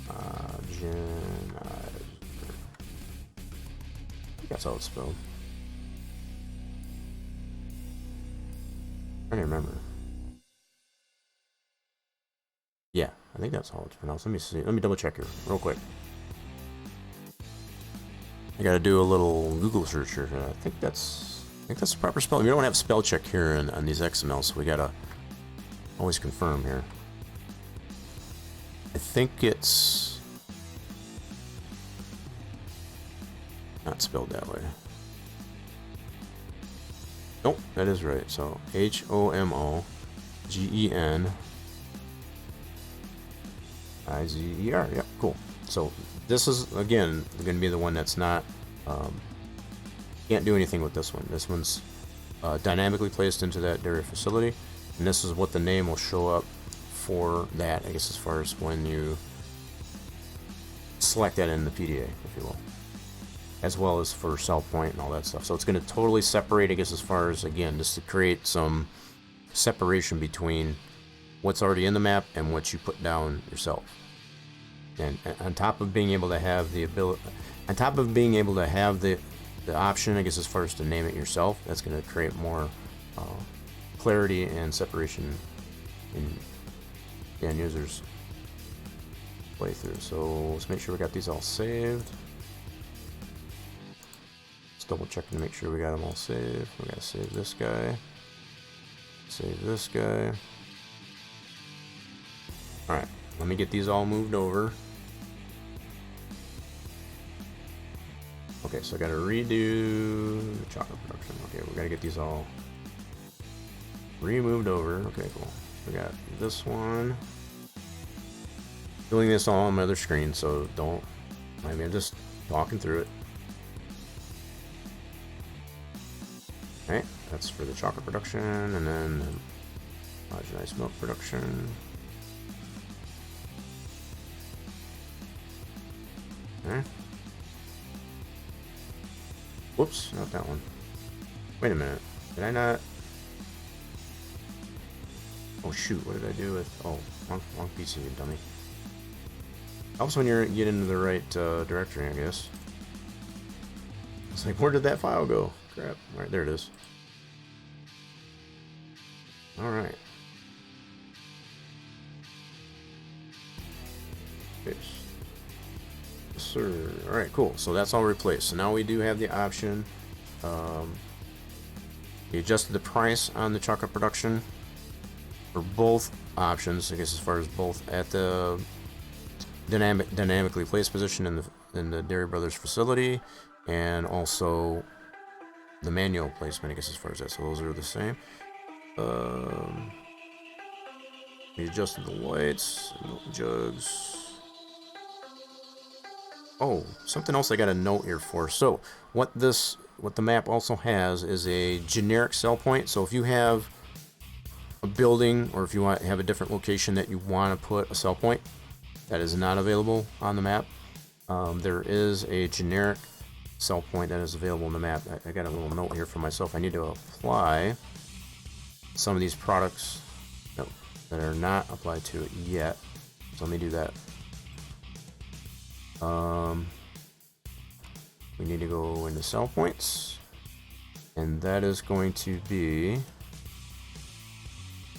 Homogenizer. That's how it's spelled. I don't remember. Yeah, I think that's how it's pronounced. Let me see. Let me double check here real quick. I gotta do a little Google search here. I think that's the proper spelling. We don't have spell check here on these XMLs, so we gotta always confirm here. I think it's not spelled that way. Nope, that is right. So HOMOGENIZER. Yeah, cool. So this is again going to be the one that's not. Can't do anything with this one. This one's dynamically placed into that dairy facility, and this is what the name will show up for that. I guess as far as when you select that in the PDA, if you will, as well as for cell point and all that stuff. So it's going to totally separate, I guess, as far as again just to create some separation between what's already in the map and what you put down yourself. And on top of being able to have the ability, on top of being able to have the option, I guess, as far as to name it yourself, that's going to create more clarity and separation in the end user's playthrough. So let's make sure we got these all saved. Let's double check to make sure we got them all saved. We got to save this guy. Save this guy. Alright, let me get these all moved over. Okay, so I gotta redo the chocolate production. Okay, we gotta get these all removed over. Okay, cool. We got this one. Doing this all on my other screen, so don't mind me. I'm just talking through it. Alright, that's for the chocolate production, and then homogenized milk production. Okay. Whoops, not that one. Wait a minute. Did I not? Oh shoot, what did I do with... Oh, wrong PC, you dummy. Helps when you get into the right directory, I guess. It's like, where did that file go? Crap. Alright, there it is. Alright. Yes, sir. Alright, cool. So that's all replaced. So now we do have the option. We adjusted the price on the chocolate production for both options, I guess, as far as both at the dynamically placed position in the Dairy Brothers facility, and also the manual placement, I guess, as far as that. So those are the same. We adjusted the lights, milk jugs. Oh, something else I got a note here for. So what the map also has is a generic cell point. So if you have a building, or if you want to have a different location that you want to put a cell point that is not available on the map, there is a generic cell point that is available on the map. I got a little note here for myself. I need to apply some of these products that are not applied to it yet. So let me do that. We need to go into cell points, and that is going to be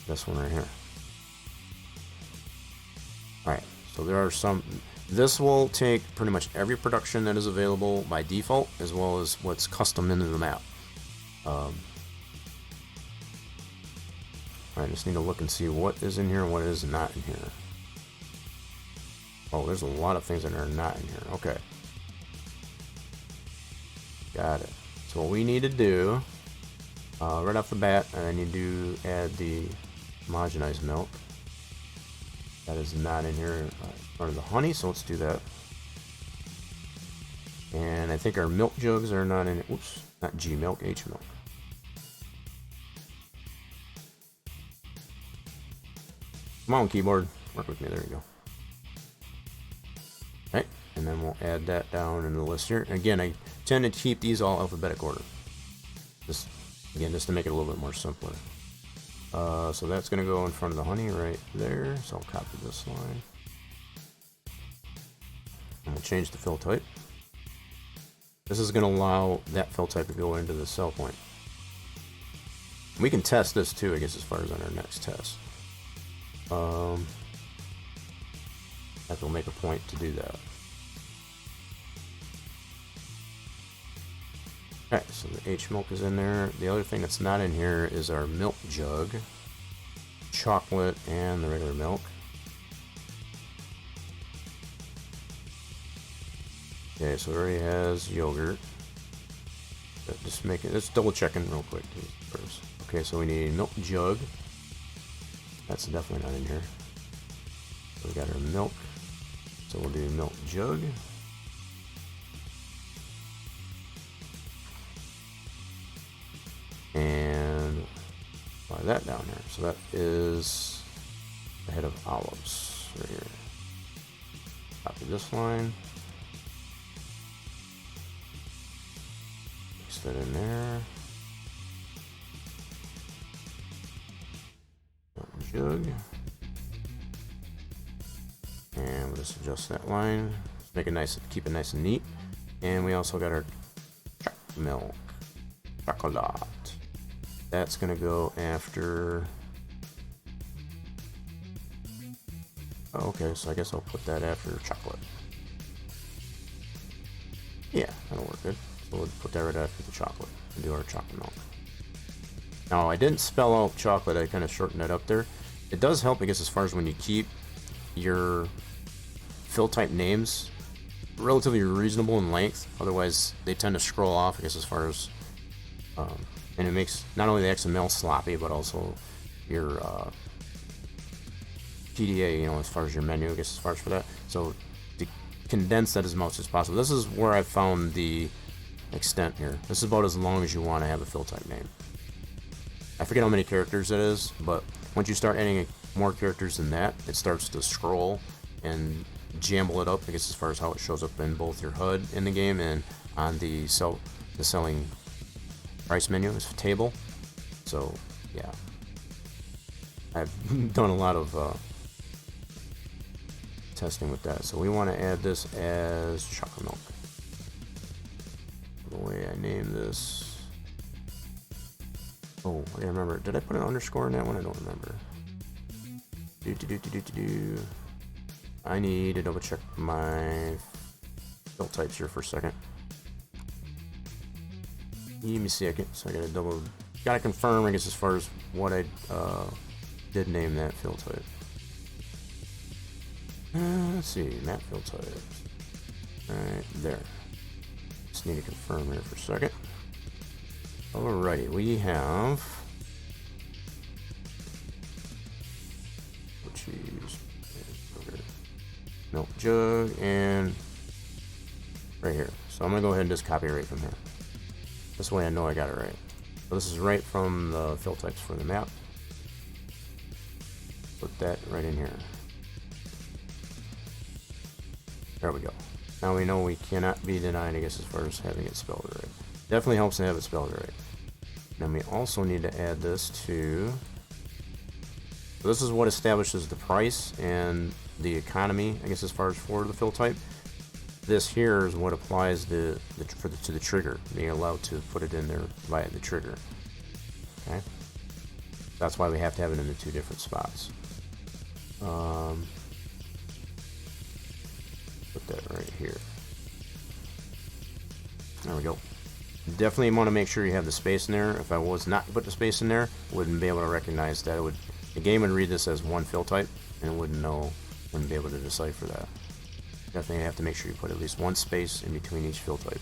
this one right here. Alright, so there are some. This will take pretty much every production that is available by default, as well as what's custom into the map. I just need to look and see what is in here and what is not in here. Oh, there's a lot of things that are not in here. Okay. Got it. So what we need to do, right off the bat, I need to add the homogenized milk. That is not in here in front of the honey, so let's do that. And I think our milk jugs are not in it. Oops, not G milk, H milk. Come on, keyboard. Work with me. There you go. Okay, and then we'll add that down in the list here. Again, I tend to keep these all alphabetic order. Just to make it a little bit more simpler. So that's going to go in front of the honey right there. So I'll copy this line. And we'll change the fill type. This is going to allow that fill type to go into the cell point. We can test this too, I guess, as far as on our next test. That will make a point to do that. Okay, so the H milk is in there. The other thing that's not in here is our milk jug, chocolate, and the regular milk. Okay, so it already has yogurt. But just make it. Let's double checking real quick first. Okay, so we need milk jug. That's definitely not in here. So we got our milk. So we'll do milk jug. And apply that down here. So that is the head of olives right here. Copy this line. Mix that in there. Jug. And we'll just adjust that line. Make it nice, keep it nice and neat. And we also got our milk. Chocolate. That's gonna go after. Oh, okay, so I guess I'll put that after chocolate. Yeah, that'll work good. So we'll put that right after the chocolate and do our chocolate milk. Now, I didn't spell out chocolate, I kind of shortened that up there. It does help, I guess, as far as when you keep your fill type names relatively reasonable in length. Otherwise, they tend to scroll off, I guess, as far as. And it makes not only the XML sloppy, but also your PDA, you know, as far as your menu, I guess, as far as for that. So to condense that as much as possible. This is where I found the extent here. This is about as long as you want to have a fill type name. I forget how many characters it is, but once you start adding more characters than that, it starts to scroll and jumble it up, I guess, as far as how it shows up in both your HUD in the game and on the selling price menu is table. So yeah, I've done a lot of testing with that. So we want to add this as chocolate milk. The way I name this. Oh, I remember. Did I put an underscore in that one? I don't remember. I need to double check my fill types here for a second. Give me a second, so I gotta confirm, I guess, as far as what I did name that fill type. Let's see, map fill type. Right there. Just need to confirm here for a second. Alrighty, we have cheese, milk jug, and right here. So I'm gonna go ahead and just copy right from here. This way I know I got it right. So this is right from the fill types for the map. Put that right in here. There we go. Now we know we cannot be denied, I guess, as far as having it spelled right. Definitely helps to have it spelled right. Then we also need to add this to. So this is what establishes the price and the economy, I guess, as far as for the fill type. This here is what applies to the trigger, being allowed to put it in there via the trigger. Okay, that's why we have to have it in the two different spots. Put that right here. There we go. Definitely want to make sure you have the space in there. If I was not to put the space in there, wouldn't be able to recognize that. The game would read this as one fill type, and it wouldn't be able to decipher that. Definitely have to make sure you put at least one space in between each fill type.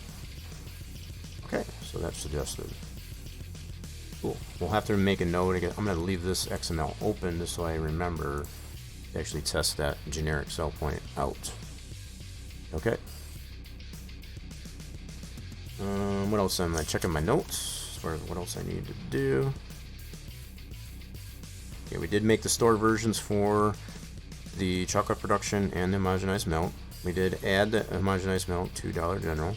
Okay, so that's suggested. Cool. We'll have to make a note again. I'm going to leave this XML open just so I remember to actually test that generic cell point out. Okay. What else am I checking my notes as far as what else I need to do? Okay, we did make the store versions for the chocolate production and the homogenized milk. We did add the homogenized milk to Dollar General.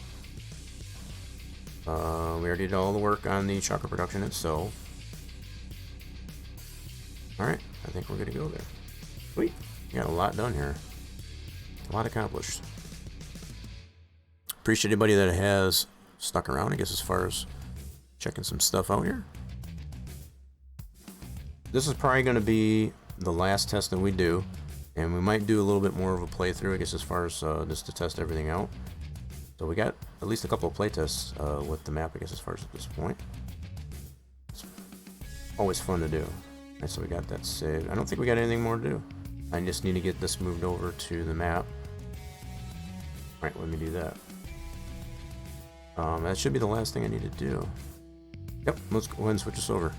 We already did all the work on the chocolate production itself. Alright, I think we're good to go there. Sweet. We got a lot done here. A lot accomplished. Appreciate anybody that has stuck around, I guess, as far as checking some stuff out here. This is probably going to be the last test that we do, and we might do a little bit more of a playthrough, I guess, as far as just to test everything out. So we got at least a couple of playtests with the map, I guess, as far as at this point. It's always fun to do. Alright, so we got that saved. I don't think we got anything more to do. I just need to get this moved over to the map. Alright, let me do that. That should be the last thing I need to do. Yep, let's go ahead and switch this over.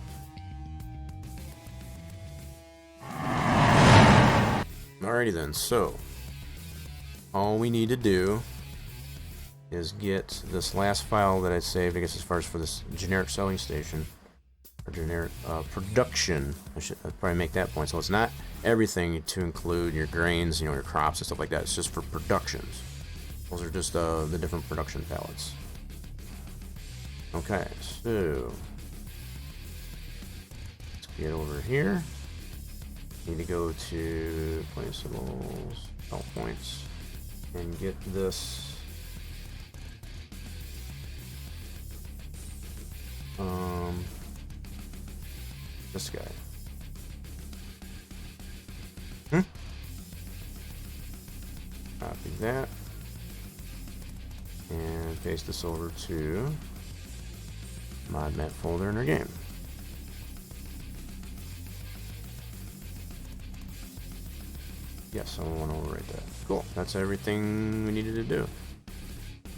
Alrighty then, so all we need to do is get this last file that I saved, I guess, as far as for this generic selling station, or generic production. I'd probably make that point. So it's not everything to include your grains, you know, your crops and stuff like that. It's just for productions. Those are just the different production palettes. Okay, so let's get over here. Need to go to placeables, sell points, and get this. This guy. Copy that. And paste this over to ModMap folder in our game. Yes, I want to overwrite that. Cool. That's everything we needed to do.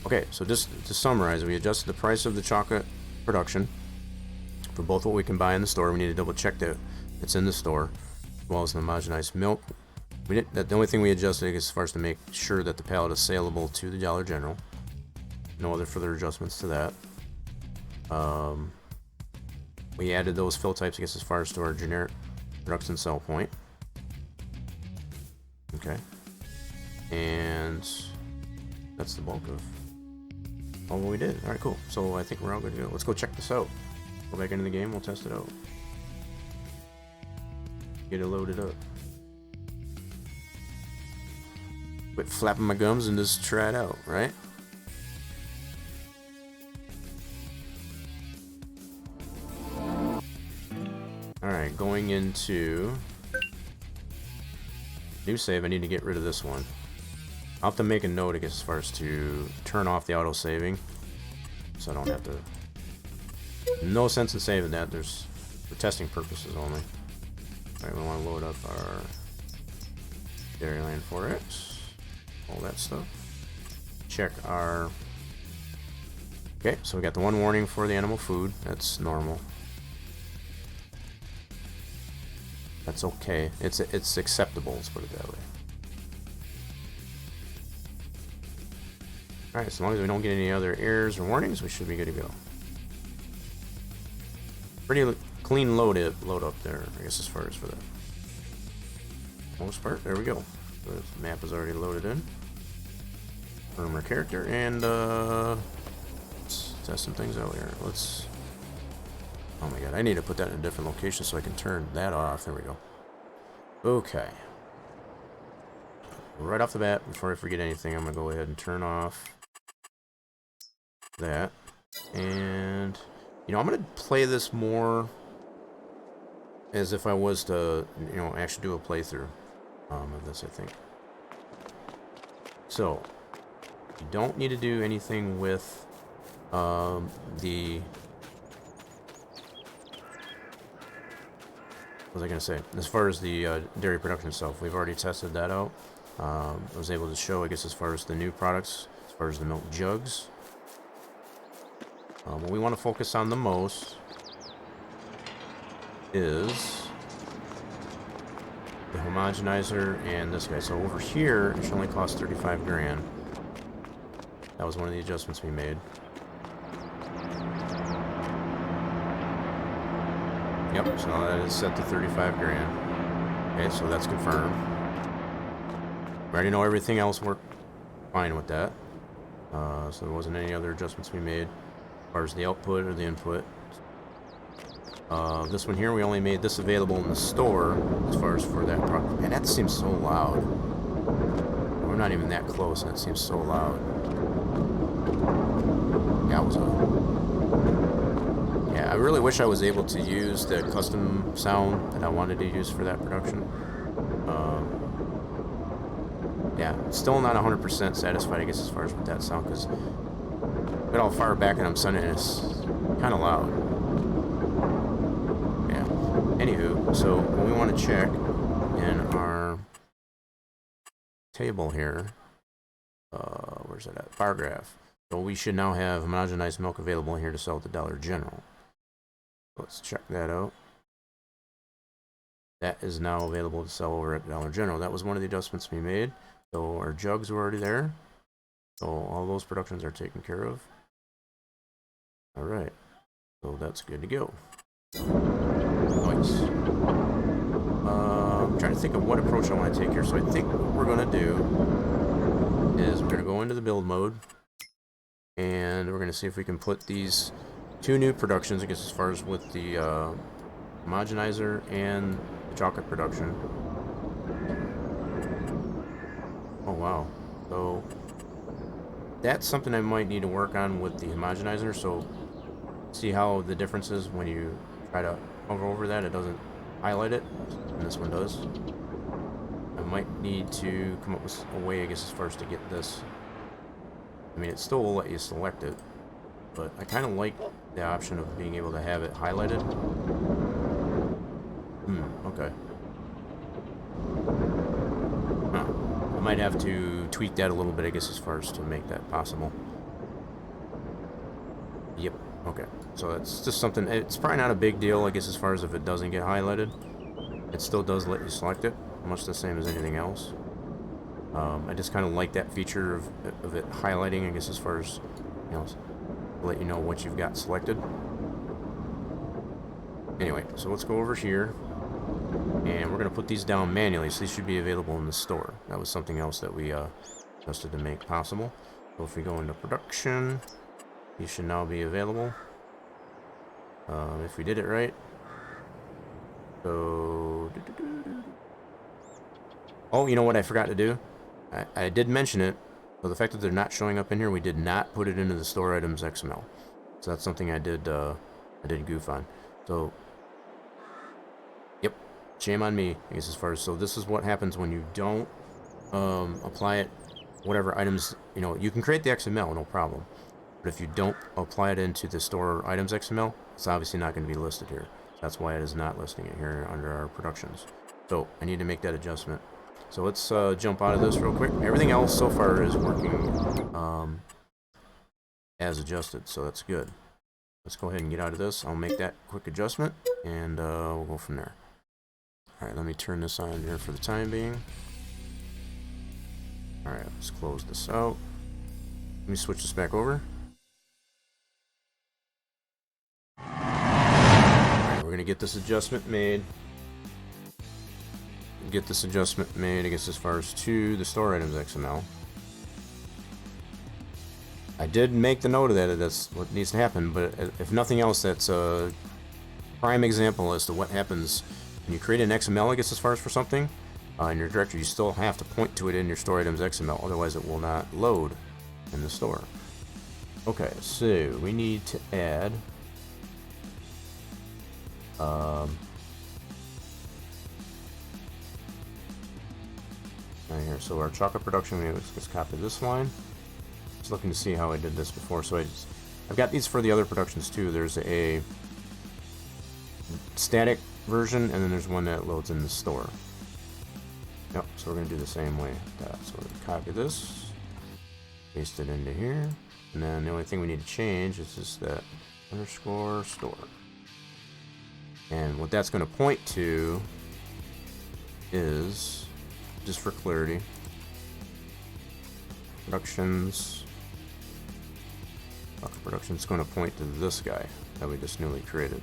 Okay, so just to summarize, we adjusted the price of the chocolate production for both what we can buy in the store. We need to double check that it's in the store, as well as the homogenized milk. The only thing we adjusted is as far as to make sure that the pallet is saleable to the Dollar General. No other further adjustments to that. We added those fill types, I guess, as far as to our generic production sell point. Okay. And that's the bulk of all we did. Alright, cool. So I think we're all good to go. Let's go check this out. Go back into the game, we'll test it out. Get it loaded up. Quit flapping my gums and just try it out, right? Alright, going into new save, I need to get rid of this one. I'll have to make a note, I guess, as far as to turn off the auto saving, so I don't have to. No sense in saving that. There's for testing purposes only. Alright, we want to load up our Dairyland for it. All that stuff. Check our. Okay, so we got the one warning for the animal food. That's normal. That's okay. It's acceptable. Let's put it that way. All right. As long as we don't get any other errors or warnings, we should be good to go. Pretty clean load up there, I guess, as far as for the most part. There we go. The map is already loaded in. Confirm our character, and let's test some things out here. Let's. Oh my god, I need to put that in a different location so I can turn that off. There we go. Okay. Right off the bat, before I forget anything, I'm going to go ahead and turn off that. And, you know, I'm going to play this more as if I was to, you know, actually do a playthrough of this, I think. So, you don't need to do anything with the... What was I going to say? As far as the dairy production itself, we've already tested that out. I was able to show, I guess, as far as the new products, as far as the milk jugs. What we want to focus on the most is the homogenizer and this guy. So over here, it should only cost 35 grand. That was one of the adjustments we made. Yep, so that is set to 35 grand. Okay, so that's confirmed. We already know everything else worked fine with that. So there wasn't any other adjustments we made as far as the output or the input. This one here, we only made this available in the store as far as for that product. Man, that seems so loud. We're not even that close, and it seems so loud. Yeah, I really wish I was able to use the custom sound that I wanted to use for that production. Yeah, still not 100% satisfied, I guess, as far as with that sound, because got all far back and I'm sending it, it's kind of loud. Yeah. Anywho, so what we want to check in our table here, where's it at? Bar graph. So we should now have homogenized milk available here to sell at the Dollar General. Let's check that out. That is now available to sell over at Dollar General. That was one of the adjustments we made. So our jugs were already there. So all those productions are taken care of. Alright. So that's good to go. Nice. I'm trying to think of what approach I want to take here. So I think what we're going to do is we're going to go into the build mode. And we're going to see if we can put these two new productions, I guess, as far as with the homogenizer and the chocolate production. Oh wow. So that's something I might need to work on with the homogenizer. So see how the difference is when you try to hover over that, it doesn't highlight it, and this one does. I might need to come up with a way, I guess, as far as to get this. I mean, it still will let you select it, but I kind of like the option of being able to have it highlighted. Okay. Huh. I might have to tweak that a little bit, I guess, as far as to make that possible. Yep. Okay. So that's just something, it's probably not a big deal, I guess, as far as if it doesn't get highlighted. It still does let you select it, much the same as anything else. I just kind of like that feature of it highlighting, I guess, as far as, you know, let you know what you've got selected. Anyway, so let's go over here, and we're going to put these down manually, so these should be available in the store. That was something else that we adjusted to make possible. So if we go into production, these should now be available. If we did it right. So, oh, you know what I forgot to do? I did mention it, so the fact that they're not showing up in here, we did not put it into the store items XML. So that's something I did goof on. So, yep, shame on me, I guess, as far as, so this is what happens when you don't apply it, whatever items, you know, you can create the XML, no problem. But if you don't apply it into the store items XML, it's obviously not going to be listed here. That's why it is not listing it here under our productions. So I need to make that adjustment. So let's jump out of this real quick. Everything else so far is working as adjusted, so that's good. Let's go ahead and get out of this. I'll make that quick adjustment, and we'll go from there. Alright, let me turn this on here for the time being. Alright, let's close this out. Let me switch this back over. Alright, we're going to get this adjustment made. Get this adjustment made, I guess, as far as to the store items XML. I did make the note of that, that's what needs to happen, but if nothing else, that's a prime example as to what happens when you create an XML, I guess, as far as for something in your directory. You still have to point to it in your store items XML, otherwise it will not load in the store. Okay, so we need to add right here. So our chocolate production, let's just copy this line. Just looking to see how I did this before. So I've got these for the other productions too. There's a static version, and then there's one that loads in the store. Yep, so we're going to do the same way. So we're going to copy this, paste it into here. And then the only thing we need to change is just that underscore store. And what that's going to point to is, just for clarity, productions. Production's going to point to this guy that we just newly created.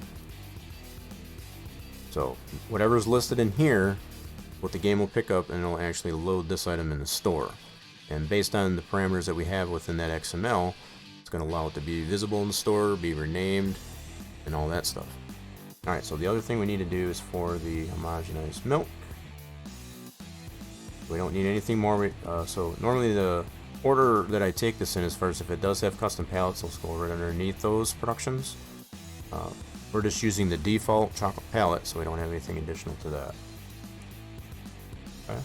So whatever's listed in here, what the game will pick up, and it'll actually load this item in the store. And based on the parameters that we have within that XML, it's going to allow it to be visible in the store, be renamed, and all that stuff. Alright, so the other thing we need to do is for the homogenized milk. We don't need anything more. So normally the order that I take this in, as far as if it does have custom palettes, let's go right underneath those productions. We're just using the default chocolate palette, so we don't have anything additional to that. Okay.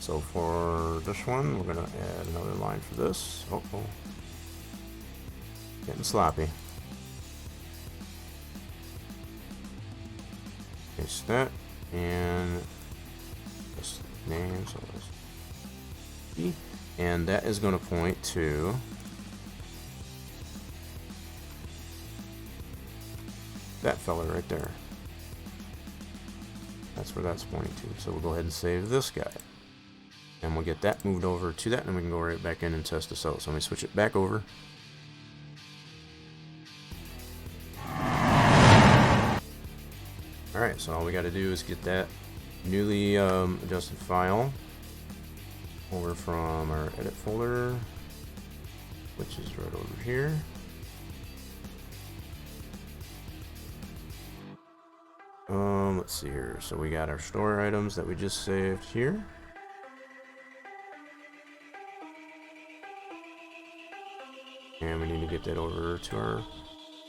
So for this one, we're going to add another line for this. Oh, getting sloppy. Paste that, and this name, so it's E, and that is going to point to that fella right there. That's where that's pointing to. So we'll go ahead and save this guy, and we'll get that moved over to that, and we can go right back in and test this out. So let me switch it back over. Alright, so all we got to do is get that newly adjusted file over from our edit folder, which is right over here. Let's see here. So we got our store items that we just saved here. And we need to get that over to our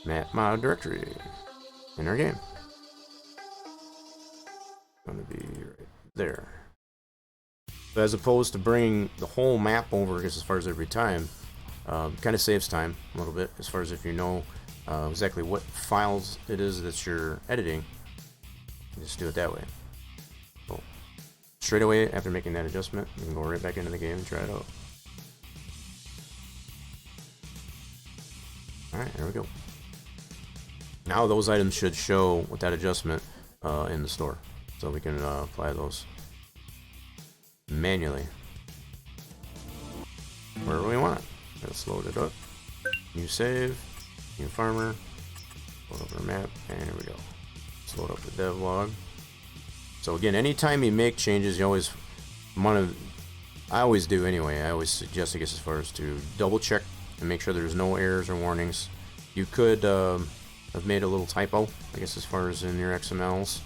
map mod directory in our game. Going to be right there. So as opposed to bringing the whole map over, I guess, as far as every time, kind of saves time a little bit, as far as if you know exactly what files it is that you're editing. Just do it that way. So straight away after making that adjustment, you can go right back into the game and try it out. Alright, there we go. Now those items should show with that adjustment in the store. So we can apply those manually wherever we want. Let's load it up. New save, new farmer, load up our map, and here we go. Let's load up the dev log. So again, anytime you make changes, you always want to, I always do anyway, I always suggest, I guess, as far as to double check and make sure there's no errors or warnings. You could have made a little typo, I guess, as far as in your XMLs.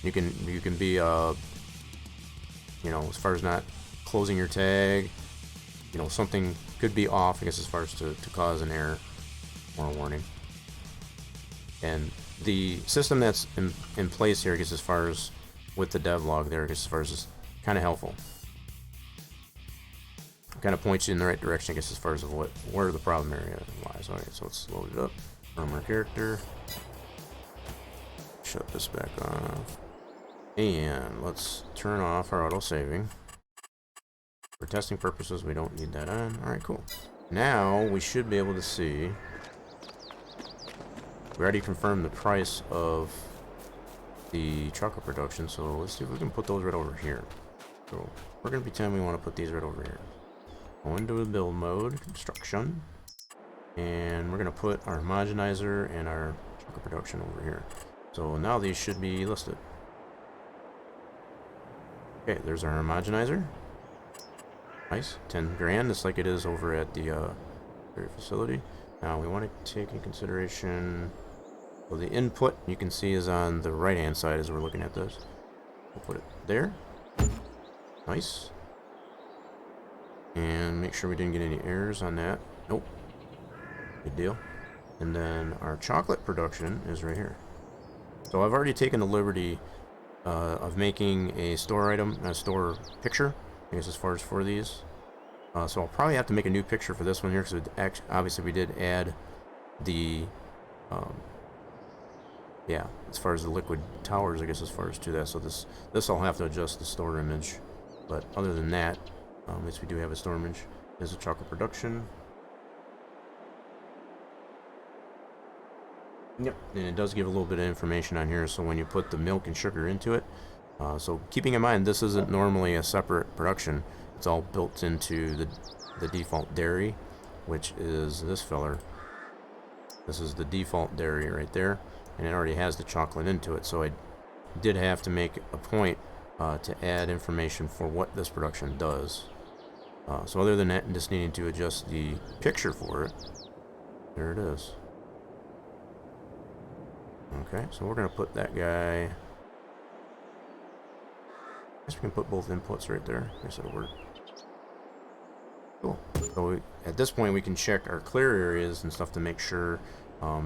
You can be you know, as far as not closing your tag, you know, something could be off, I guess, as far as to cause an error or a warning. And the system that's in place here, I guess, as far as with the dev log there, I guess, as far as is kind of helpful. Kind of points you in the right direction, I guess, as far as where the problem area lies. Alright, so let's load it up from our character. Shut this back off. And let's turn off our auto saving. For testing purposes, we don't need that on. Alright, cool. Now we should be able to see. We already confirmed the price of the chocolate production, so let's see if we can put those right over here. So we're going to pretend we want to put these right over here. Go into the build mode, construction, and we're going to put our homogenizer and our chocolate production over here. So now these should be listed. Okay, there's our homogenizer. Nice, 10 grand, just like it is over at the dairy facility. Now we want to take in consideration, well, the input you can see is on the right hand side as we're looking at this. We'll put it there. Nice. And make sure we didn't get any errors on that. Nope. Good deal. And then our chocolate production is right here. So I've already taken the liberty of making a store item, a store picture, I guess, as far as for these. So I'll probably have to make a new picture for this one here, because obviously we did add the, yeah, as far as the liquid towers, I guess, as far as to that. So this I'll have to adjust the store image. But other than that, at least we do have a store image. There's a chocolate production. Yep, and it does give a little bit of information on here, so when you put the milk and sugar into it, so keeping in mind this isn't normally a separate production, it's all built into the default dairy, which is this filler. This is the default dairy right there, and it already has the chocolate into it, so I did have to make a point to add information for what this production does. So other than that, and just needing to adjust the picture for it, there it is. Okay, so we're going to put that guy... I guess we can put both inputs right there. I guess it'll work. Cool. So at this point we can check our clear areas and stuff to make sure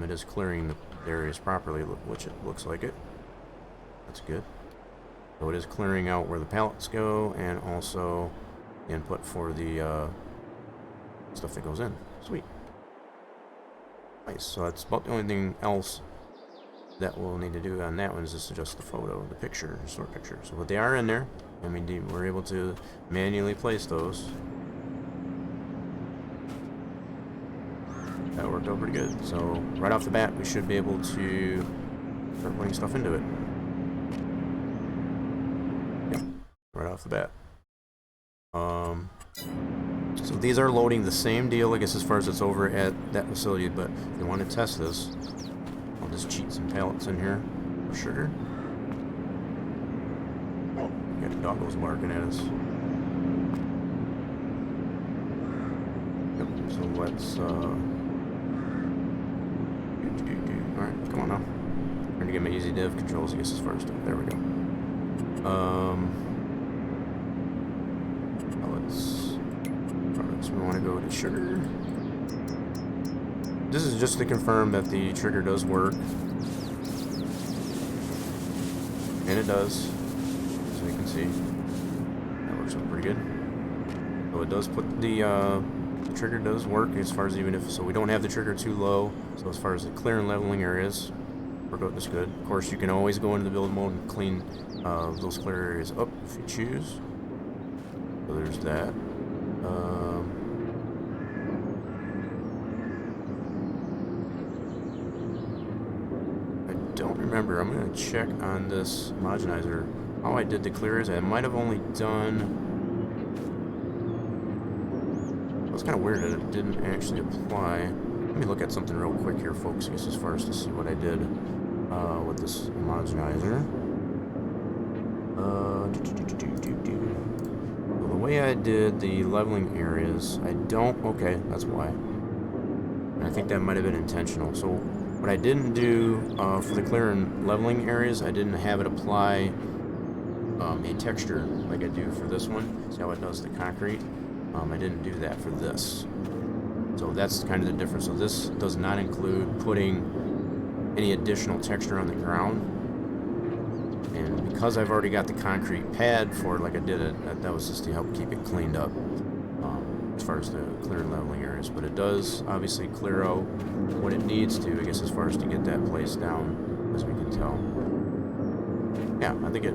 it is clearing the areas properly, which it looks like it. That's good. So it is clearing out where the pallets go, and also input for the stuff that goes in. Sweet. Nice. So that's about the only thing else that we'll need to do on that one is just adjust the photo, the picture, sort picture. So but they are in there. I mean, we're able to manually place those. That worked out pretty good. So right off the bat, we should be able to start putting stuff into it. Yep, right off the bat. So these are loading the same deal, I guess, as far as it's over at that facility. But if you want to test this, I'll just cheat some pallets in here for sugar. Got the doggos barking at us. Yep. So let's. Alright, come on now. I'm trying to get my easy dev controls, I guess, as far as stuff. There we go. Pellets. Products. We want to go to sugar. This is just to confirm that the trigger does work. And it does. So you can see. That works out pretty good. So it does put the trigger does work as far as even if, so we don't have the trigger too low. So as far as the clear and leveling areas, work out this good. Of course, you can always go into the build mode and clean those clear areas up if you choose. So there's that. I don't remember. I'm going to check on this homogenizer how I did the clears. I might have only done... It's kind of weird that it didn't actually apply. Let me look at something real quick here, folks, I guess, as far as to see what I did with this homogenizer. Well, the way I did the leveling areas, I don't... Okay, that's why. And I think that might have been intentional. So what I didn't do for the clear and leveling areas, I didn't have it apply a texture like I do for this one. See how it does the concrete? I didn't do that for this. So that's kind of the difference. So this does not include putting any additional texture on the ground. And because I've already got the concrete pad for it like I did it, that was just to help keep it cleaned up as far as the clear and leveling areas. But it does obviously clear out what it needs to, I guess, as far as to get that place down, as we can tell. Yeah, I think it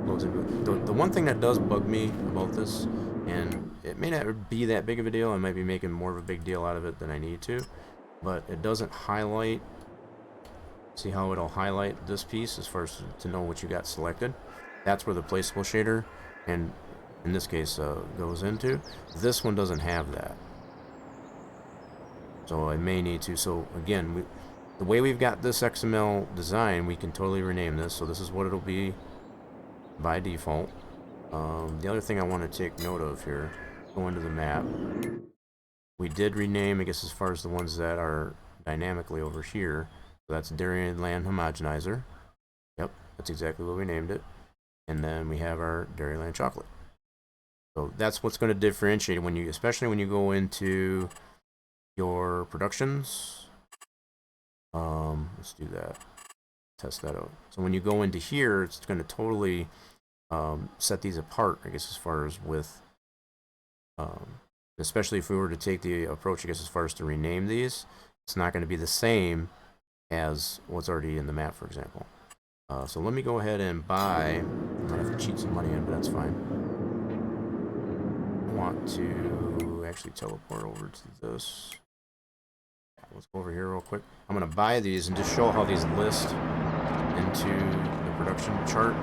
loads into it. The one thing that does bug me about this, and it may not be that big of a deal, I might be making more of a big deal out of it than I need to, but it doesn't highlight. See how it'll highlight this piece as far as to know what you got selected? That's where the placeable shader, and in this case, goes into. This one doesn't have that. So I may need to. So again, the way we've got this XML design, we can totally rename this. So this is what it'll be by default. The other thing I want to take note of here, go into the map. We did rename, I guess, as far as the ones that are dynamically over here. So that's Dairyland Homogenizer. Yep, that's exactly what we named it. And then we have our Dairyland Chocolate. So that's what's going to differentiate when you, especially when you go into your productions. Let's do that. Test that out. So when you go into here, it's going to totally set these apart, I guess, as far as with, especially if we were to take the approach, I guess, as far as to rename these, it's not going to be the same as what's already in the map, for example. So let me go ahead and buy. I might have to cheat some money in, but that's fine. I want to actually teleport over to this. Let's go over here real quick. I'm going to buy these and just show how these list into the production chart.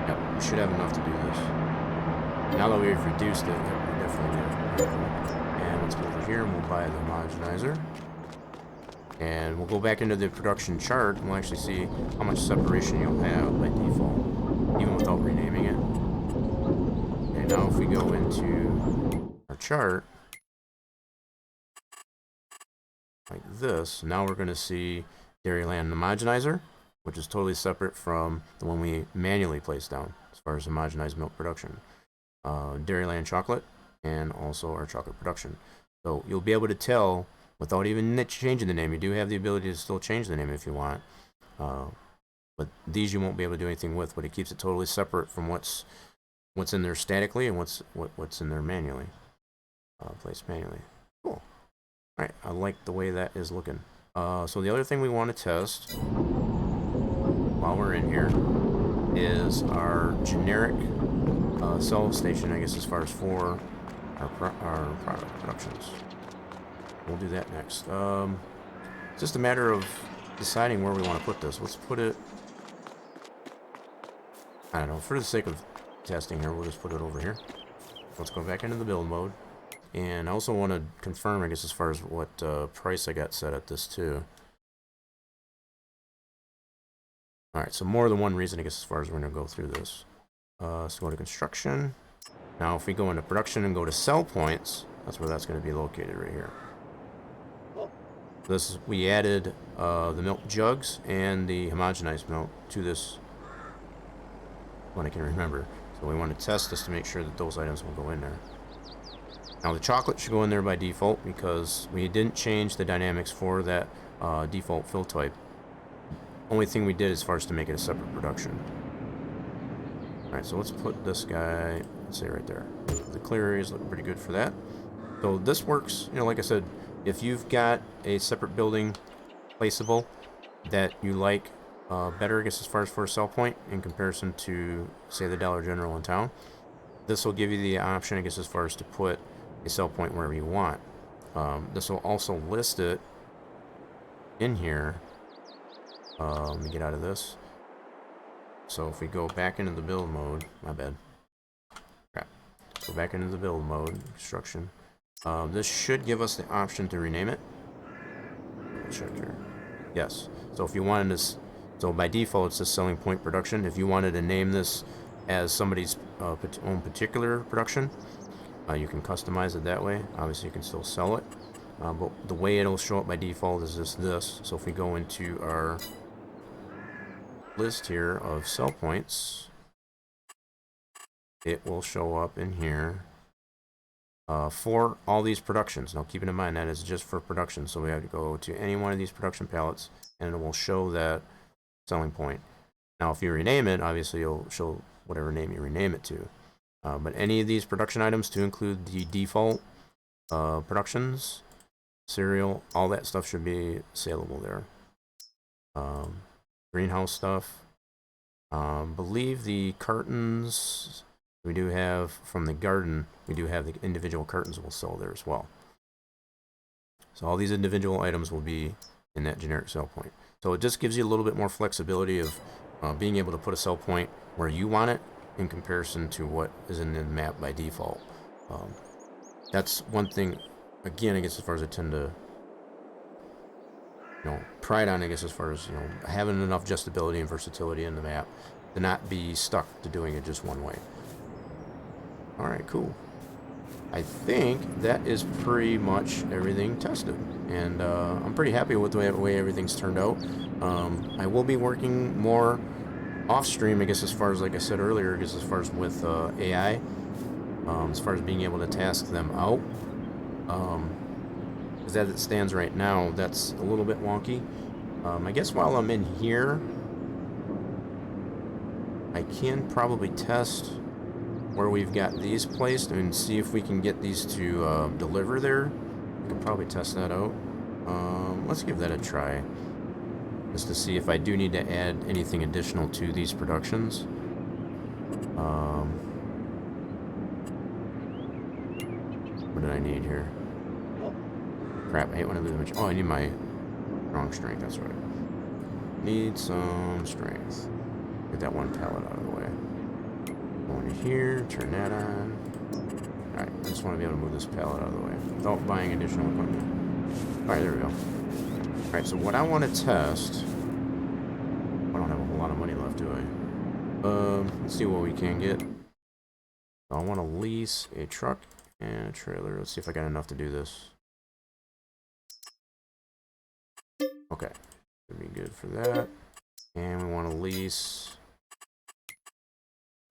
Yep, we should have enough to do this. Now that we've reduced it, yep, we definitely do. And let's go over here and we'll buy the homogenizer. And we'll go back into the production chart and we'll actually see how much separation you'll have by default, even without renaming it. And now if we go into our chart, like this, now we're going to see Dairyland homogenizer, which is totally separate from the one we manually placed down as far as homogenized milk production. Dairyland chocolate, and also our chocolate production. So you'll be able to tell without even changing the name. You do have the ability to still change the name if you want. But these you won't be able to do anything with, but it keeps it totally separate from what's in there statically and what's in there manually. Placed manually. Cool. Alright, I like the way that is looking. So the other thing we want to test while we're in here is our generic cell station, I guess, as far as for our product productions. We'll do that next. It's just a matter of deciding where we want to put this. Let's put it, I don't know, for the sake of testing here, we'll just put it over here. Let's go back into the build mode. And I also want to confirm, I guess, as far as what price I got set at this too. Alright, so more than one reason, I guess, as far as we're going to go through this. So go to construction. Now if we go into production and go to sell points, that's where that's going to be located right here. This we added the milk jugs and the homogenized milk to this one I can remember. So we want to test this to make sure that those items will go in there. Now the chocolate should go in there by default because we didn't change the dynamics for that default fill type. Only thing we did as far as to make it a separate production. Alright, so let's put this guy, let's say right there. The clear areas look pretty good for that. So this works, you know, like I said, if you've got a separate building placeable that you like better, I guess, as far as for a sell point in comparison to, say, the Dollar General in town, this will give you the option, I guess, as far as to put a sell point wherever you want. This will also list it in here. Let me get out of this. So if we go back into the build mode, my bad. Crap. Go back into the build mode, construction. This should give us the option to rename it. Check here. Yes. So if you wanted this, so by default it's just selling point production. If you wanted to name this as somebody's own particular production, you can customize it that way. Obviously you can still sell it, but the way it'll show up by default is just this. So if we go into our list here of sell points, it will show up in here for all these productions. Now keeping in mind that is just for production, so we have to go to any one of these production palettes and it will show that selling point. Now if you rename it, obviously it'll show whatever name you rename it to. But any of these production items, to include the default productions, cereal, all that stuff should be saleable there. Greenhouse stuff. Believe the cartons we do have from the garden, we do have the individual cartons we'll sell there as well. So all these individual items will be in that generic sell point. So it just gives you a little bit more flexibility of being able to put a sell point where you want it in comparison to what is in the map by default. That's one thing, again, I guess, as far as I tend to, you know, pride on, I guess, as far as, you know, having enough adjustability and versatility in the map to not be stuck to doing it just one way. Alright, cool. I think that is pretty much everything tested, and I'm pretty happy with the way everything's turned out. I will be working more off stream, I guess, as far as, like I said earlier, I guess, as far as with AI, as far as being able to task them out. Because as it stands right now, that's a little bit wonky. I guess while I'm in here, I can probably test where we've got these placed and see if we can get these to deliver there. We could probably test that out. Let's give that a try, just to see if I do need to add anything additional to these productions. What did I need here? Crap, I hate when I lose much. Oh, I need my strong strength, that's right. Need some strength. Get that one pallet out of the way. Go into here, turn that on. Alright, I just want to be able to move this pallet out of the way without buying additional equipment. Alright, there we go. Alright, so what I want to test... I don't have a whole lot of money left, do I? Let's see what we can get. I want to lease a truck and a trailer. Let's see if I got enough to do this. Okay, should be good for that. And we want to lease.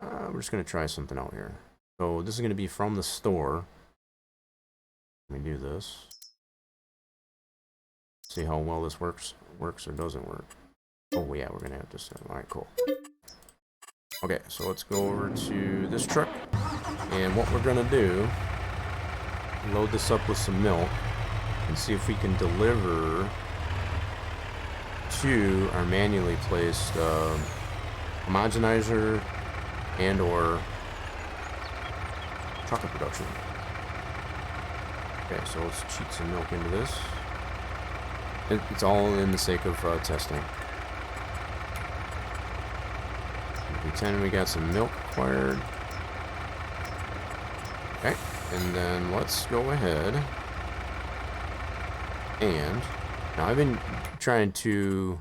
We're just going to try something out here. So this is going to be from the store. Let me do this. See how well this works or doesn't work. Oh yeah, we're going to have this. Alright, cool. Okay, so let's go over to this truck. And what we're going to do, load this up with some milk and see if we can deliver to our manually placed homogenizer and or chocolate production. Okay, so let's cheat some milk into this. It's all in the sake of testing. Pretend we got some milk acquired. Okay, and then let's go ahead and now I've been trying to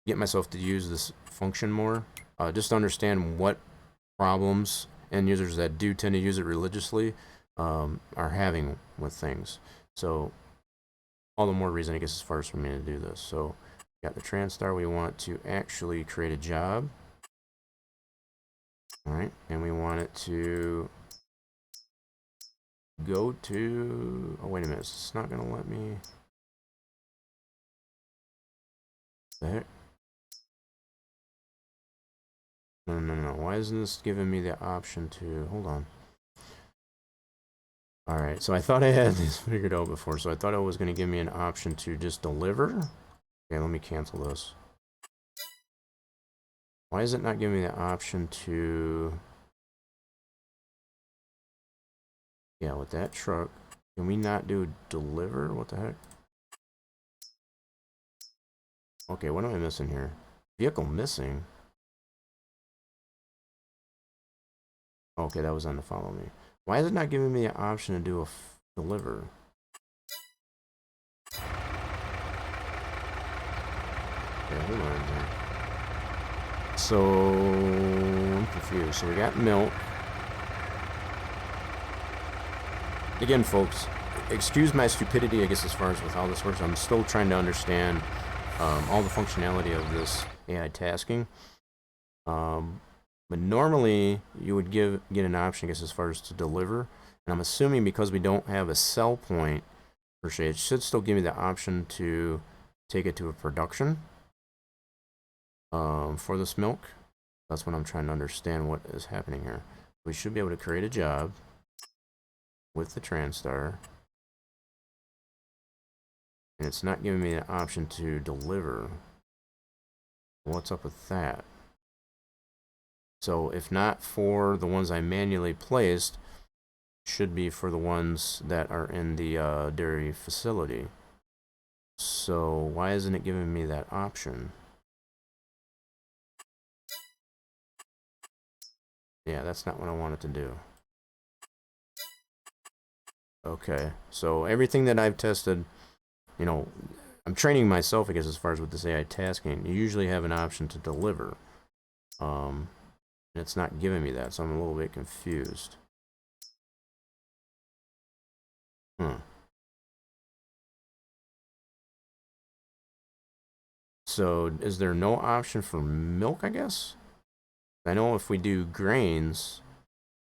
get myself to use this function more, just to understand what problems end users that do tend to use it religiously are having with things. So all the more reason, I guess, as far as for me to do this. So got the TransStar. We want to actually create a job. All right, and we want it to go to. Oh wait a minute, it's not gonna let me. The heck? No. Why isn't this giving me the option to? Hold on. All right, so I thought I had this figured out before, so I thought it was going to give me an option to just deliver. Okay, let me cancel this. Why is it not giving me the option to... Yeah, with that truck, can we not do deliver? What the heck? Okay, what am I missing here? Vehicle missing? Okay, that was on the follow me. Why is it not giving me the option to do a deliver? Okay, hold on there. So, I'm confused. So we got milk. Again, folks, excuse my stupidity, I guess, as far as with how this works. I'm still trying to understand all the functionality of this AI tasking. But normally, you would get an option, I guess, as far as to deliver. And I'm assuming because we don't have a sell point, per se, it should still give me the option to take it to a production for this milk. That's what I'm trying to understand what is happening here. We should be able to create a job with the TransStar. And it's not giving me the option to deliver. What's up with that? So if not for the ones I manually placed, should be for the ones that are in the dairy facility. So why isn't it giving me that option? Yeah, that's not what I wanted to do. Okay, so everything that I've tested, you know, I'm training myself, I guess, as far as with this AI tasking. You usually have an option to deliver. It's not giving me that, so I'm a little bit confused. So is there no option for milk, I guess? I know if we do grains,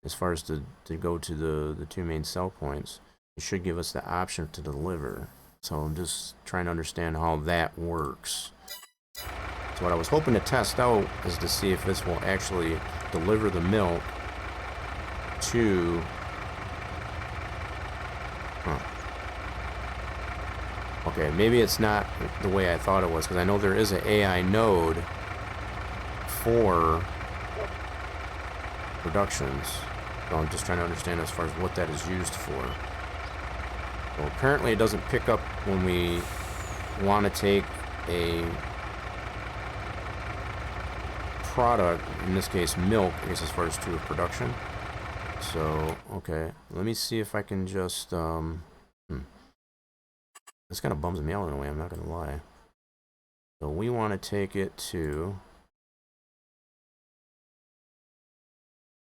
as far as to go to the two main sell points, it should give us the option to deliver. So I'm just trying to understand how that works. So what I was hoping to test out is to see if this will actually deliver the milk to... Okay, maybe it's not the way I thought it was, because I know there is an AI node for productions. So I'm just trying to understand as far as what that is used for. So apparently it doesn't pick up when we want to take a product, in this case milk, I guess as far as to a production. So, okay, let me see if I can just, this kind of bums me out in a way, I'm not going to lie. So we want to take it to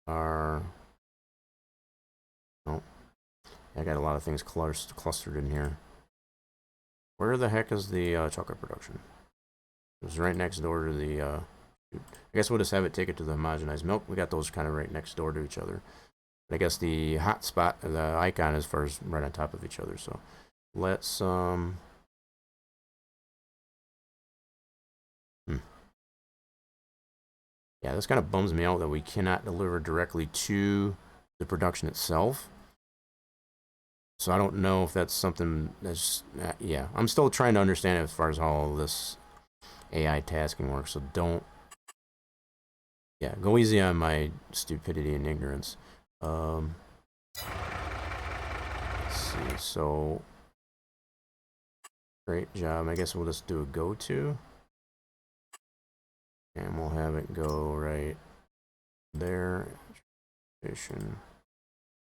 our, oh, I got a lot of things clustered in here. Where the heck is the chocolate production? It's right next door to the, I guess we'll just have it take it to the homogenized milk. We got those kind of right next door to each other. I guess the hot spot, the icon is first right on top of each other. So let's, yeah, this kind of bums me out that we cannot deliver directly to the production itself. So I don't know if that's something that's, yeah, I'm still trying to understand as far as how all this AI tasking works. So don't, yeah, go easy on my stupidity and ignorance. Let's see, so great job. I guess we'll just do a go to, and we'll have it go right there. Let's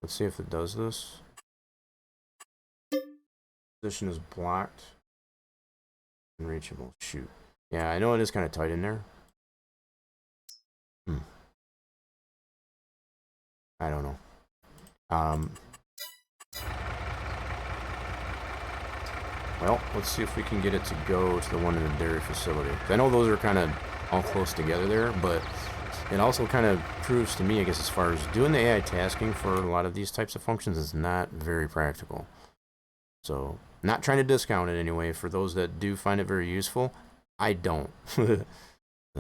see if it does this. Position is blocked. Unreachable. Shoot. Yeah, I know it is kind of tight in there. I don't know. Well, let's see if we can get it to go to the one in the dairy facility. I know those are kind of all close together there, but it also kind of proves to me, I guess, as far as doing the AI tasking for a lot of these types of functions is not very practical. So, not trying to discount it anyway. For those that do find it very useful, I don't.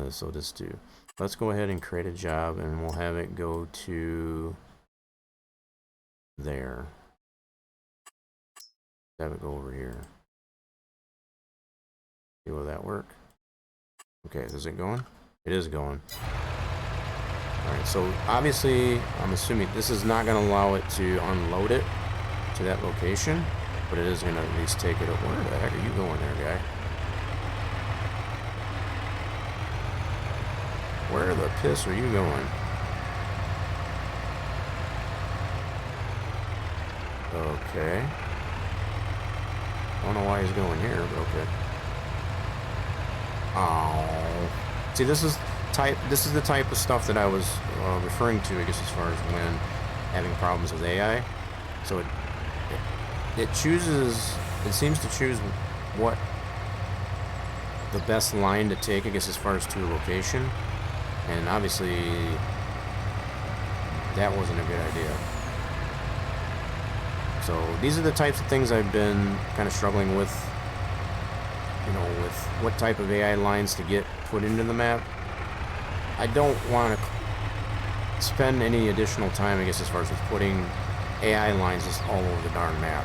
So just do. Let's go ahead and create a job, and we'll have it go to there. Have it go over here. See, will that work? Okay, is it going? It is going. Alright, so obviously, I'm assuming this is not going to allow it to unload it to that location, but it is going to at least take it up. Where the heck are you going there, guy? Where the piss are you going? Okay. I don't know why he's going here, but okay. Oh. See, this is the type of stuff that I was referring to, I guess, as far as when having problems with AI. So it seems to choose what the best line to take, I guess, as far as to a location. And obviously, that wasn't a good idea. So these are the types of things I've been kind of struggling with, you know, with what type of AI lines to get put into the map. I don't want to spend any additional time, I guess, as far as putting AI lines just all over the darn map.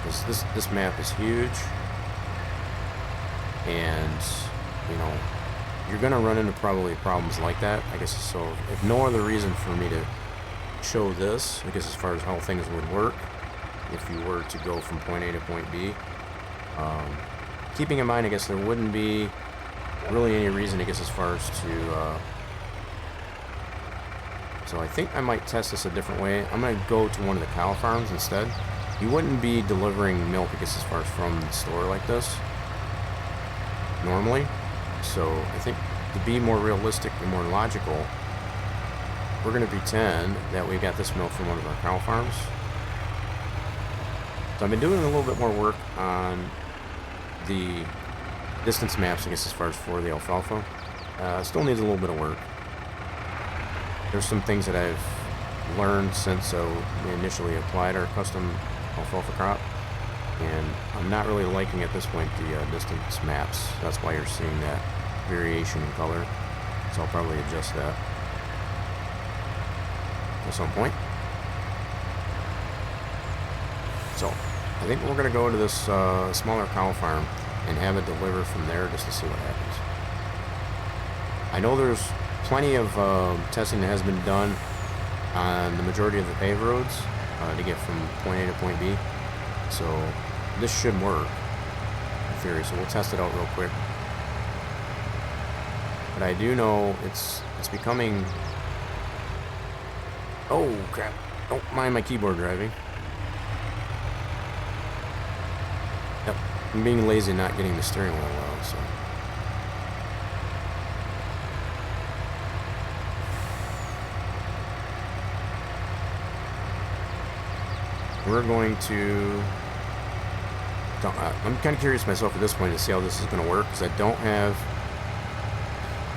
Because this map is huge, and, you know, you're going to run into probably problems like that, I guess. So if no other reason for me to show this, I guess, as far as how things would work if you were to go from point A to point B, keeping in mind, I guess, there wouldn't be really any reason, I guess, as far as to so I think I might test this a different way. I'm going to go to one of the cow farms instead. You wouldn't be delivering milk, I guess, as far as from the store like this normally. So I think to be more realistic and more logical, we're going to pretend that we got this milk from one of our cow farms. So I've been doing a little bit more work on the distance maps, I guess, as far as for the alfalfa. Still needs a little bit of work. There's some things that I've learned since we initially applied our custom alfalfa crop, and I'm not really liking at this point the distance maps. That's why you're seeing that variation in color. So I'll probably adjust that at some point. So I think we're going to go to this smaller cow farm and have it deliver from there just to see what happens. I know there's plenty of testing that has been done on the majority of the paved roads to get from point A to point B. So this should work in theory. So we'll test it out real quick. But I do know it's becoming... Oh, crap. Don't mind my keyboard driving. Yep. I'm being lazy not getting the steering wheel well, so... We're going to... I'm kind of curious myself at this point to see how this is going to work, because I don't have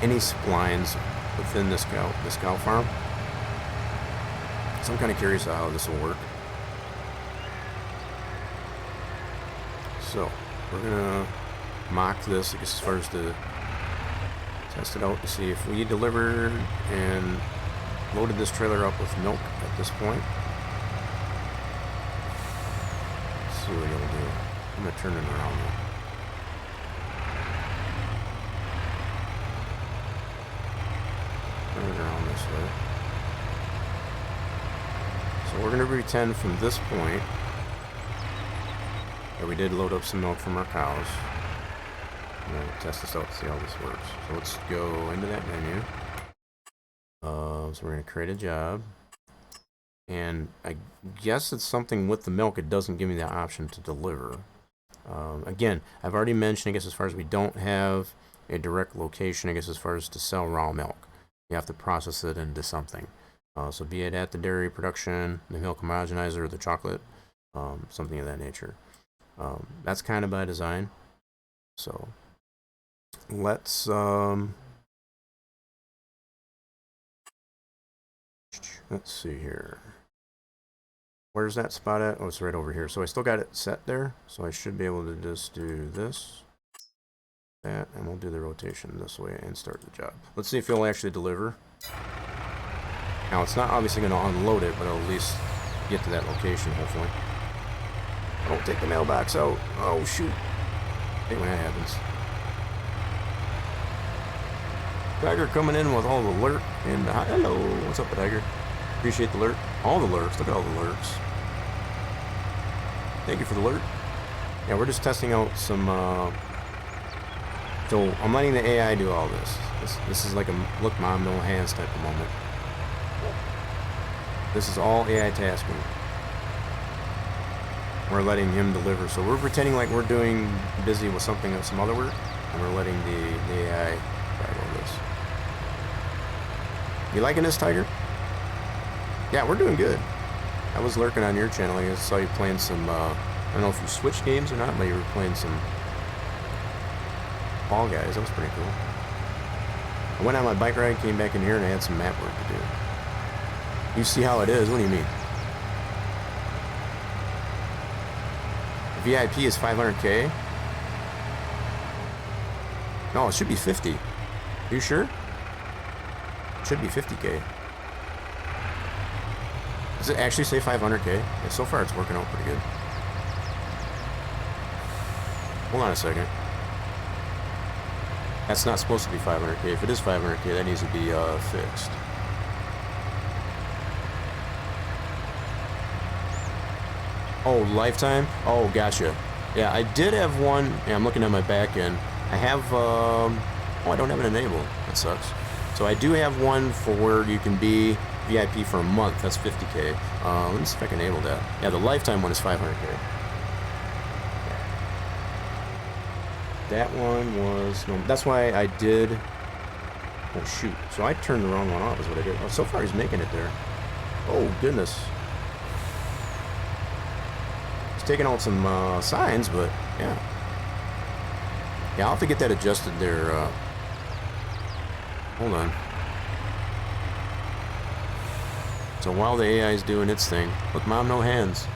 any splines within this cow farm. So I'm kind of curious how this will work. So we're gonna mock this, I guess, as far as to test it out to see if we delivered and loaded this trailer up with milk at this point. Let's see what it'll do. I'm gonna turn it around now. Turn it around this way. So we're going to pretend from this point that we did load up some milk from our cows. I'm going to test this out to see how this works. So let's go into that menu. So we're going to create a job. And I guess it's something with the milk. It doesn't give me the option to deliver. Again, I've already mentioned, I guess, as far as we don't have a direct location, I guess, as far as to sell raw milk. You have to process it into something. So be it at the dairy production, the milk homogenizer, or the chocolate, something of that nature. That's kind of by design. So let's see here. Where's that spot at? Oh, it's right over here. So I still got it set there. So I should be able to just do this, that, and we'll do the rotation this way and start the job. Let's see if it'll actually deliver. Now, it's not obviously going to unload it, but it'll at least get to that location, hopefully. Don't take the mailbox out. Oh, shoot. I hate when that happens. Tiger coming in with all the lurk. And hello, what's up, Tiger? Appreciate the lurk. All the lurks. Look at all the lurks. Thank you for the lurk. Yeah, we're just testing out some... So, I'm letting the AI do all this. This is like a look mom, no hands type of moment. This is all AI tasking. We're letting him deliver. So we're pretending like we're doing busy with some other work, and we're letting the AI drive all this. You liking this, Tiger? Yeah, we're doing good. I was lurking on your channel. I saw you playing some, I don't know if you switched games or not, but you were playing some Fall Guys. That was pretty cool. I went on my bike ride, came back in here, and I had some map work to do. You see how it is? What do you mean? VIP is 500K? No, it should be 50. Are you sure? It should be 50K. Does it actually say 500K? Yeah, so far it's working out pretty good. Hold on a second. That's not supposed to be 500K. If it is 500K, that needs to be fixed. Oh, lifetime? Oh, gotcha. Yeah, I did have one. Yeah, I'm looking at my back end. I have, oh, I don't have it enabled. That sucks. So I do have one for where you can be VIP for a month. That's 50K. Let me see if I can enable that. Yeah, the lifetime one is 500K. That one was, no, that's why I did, oh shoot. So I turned the wrong one off is what I did. Oh, so far he's making it there. Oh, goodness. Taking out some signs, but yeah. Yeah, I'll have to get that adjusted there. Hold on. So while the AI is doing its thing, look, Mom, no hands.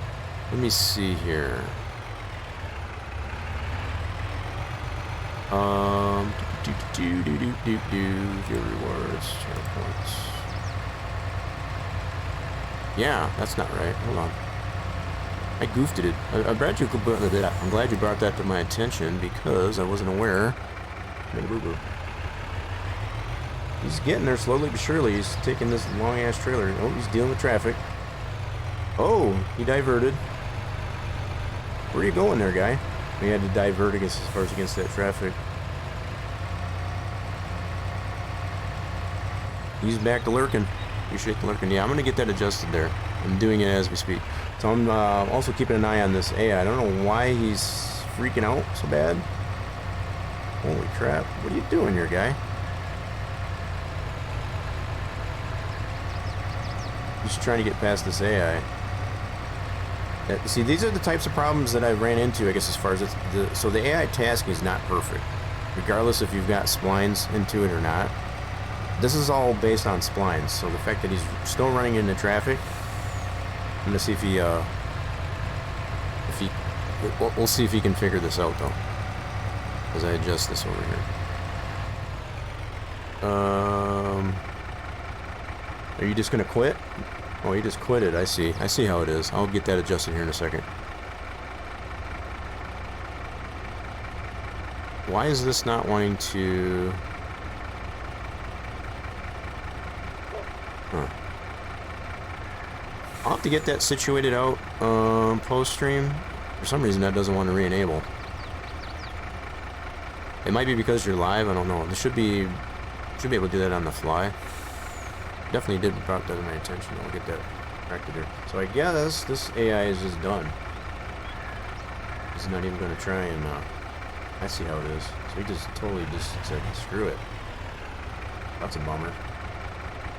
Let me see here. View rewards, channel points. Yeah, that's not right. Hold on. I goofed it. I'm glad you brought that to my attention because I wasn't aware. He's getting there slowly but surely. He's taking this long ass trailer. Oh, he's dealing with traffic. Oh, he diverted. Where are you going there, guy? We had to divert against as far as against that traffic. He's back to lurking. Appreciate the lurking. Yeah, I'm gonna get that adjusted there. I'm doing it as we speak. So I'm also keeping an eye on this AI. I don't know why he's freaking out so bad. Holy crap. What are you doing here, guy? Just trying to get past this AI. See, these are the types of problems that I ran into, I guess, as far as so the AI tasking is not perfect, regardless if you've got splines into it or not. This is all based on splines, so the fact that he's still running into traffic, I'm gonna see if we'll see if he can figure this out though, as I adjust this over here. Are you just gonna quit? Oh, you just quit it. I see how it is. I'll get that adjusted here in a second. Why is this not wanting to... Huh. I'll have to get that situated out post-stream. For some reason that doesn't want to re-enable. It might be because you're live, I don't know. This should be able to do that on the fly. Definitely did brought that to my attention. I'll get that corrected here. So I guess this AI is just done. He's not even going to try and... I see how it is. So he just totally just said, screw it. That's a bummer.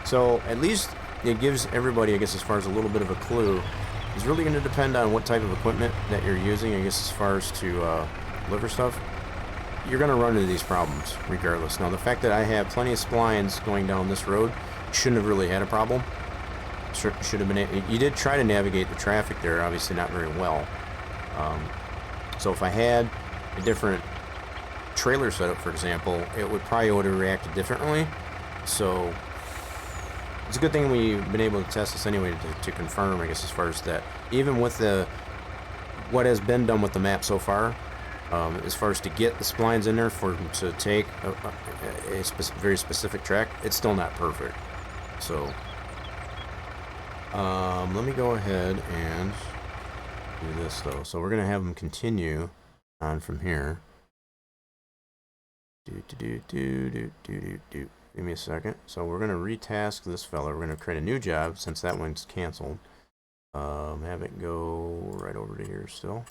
So at least it gives everybody, I guess, as far as a little bit of a clue. It's really going to depend on what type of equipment that you're using, I guess, as far as to deliver stuff. You're going to run into these problems regardless. Now, the fact that I have plenty of splines going down this road shouldn't have really had a problem. Should have been. You did try to navigate the traffic there, obviously not very well. So if I had a different trailer setup, for example, it would probably would have reacted differently. So it's a good thing we've been able to test this anyway to confirm, I guess, as far as that. Even with what has been done with the map so far, as far as to get the splines in there to take a very specific track, it's still not perfect. So let me go ahead and do this though. So we're gonna have them continue on from here. Give me a second. So we're gonna retask this fella. We're gonna create a new job since that one's canceled. Have it go right over to here still.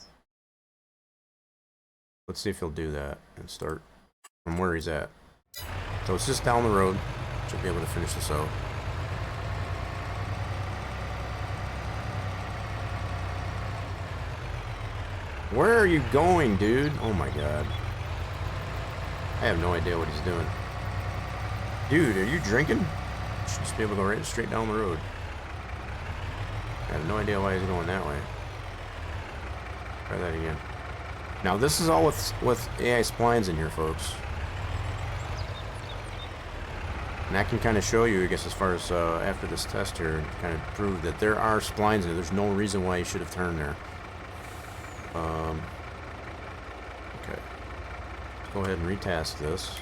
Let's see if he'll do that and start from where he's at. So it's just down the road. Should be able to finish this out. Where are you going, dude? Oh my god. I have no idea what he's doing. Dude, are you drinking? You should just be able to go right straight down the road. I have no idea why he's going that way. Try that again. Now this is all with AI splines in here, folks. And I can kind of show you, I guess, as far as after this test here, kind of prove that there are splines in there. There's no reason why you should have turned there. Okay. Let's go ahead and retask this.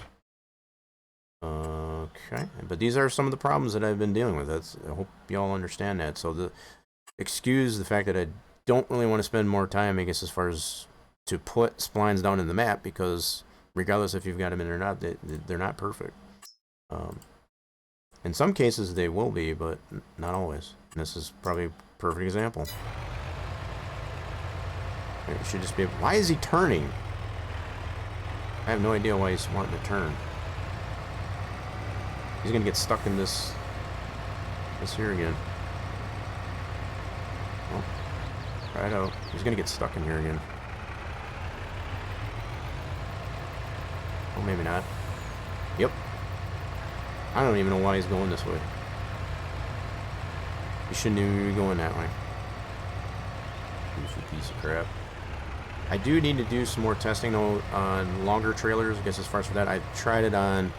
Okay. But these are some of the problems that I've been dealing with. I hope you all understand that. So excuse the fact that I don't really want to spend more time, I guess, as far as to put splines down in the map, because regardless if you've got them in or not, they're not perfect. In some cases they will be, but not always. And this is probably a perfect example. You should just be able... Why is he turning? I have no idea why he's wanting to turn. He's gonna get stuck in this here again. Well, try it out. He's gonna get stuck in here again. Oh, maybe not. Yep. I don't even know why he's going this way. He shouldn't even be going that way. Goofy piece of crap. I do need to do some more testing though on longer trailers, I guess, as far as for that. I tried it on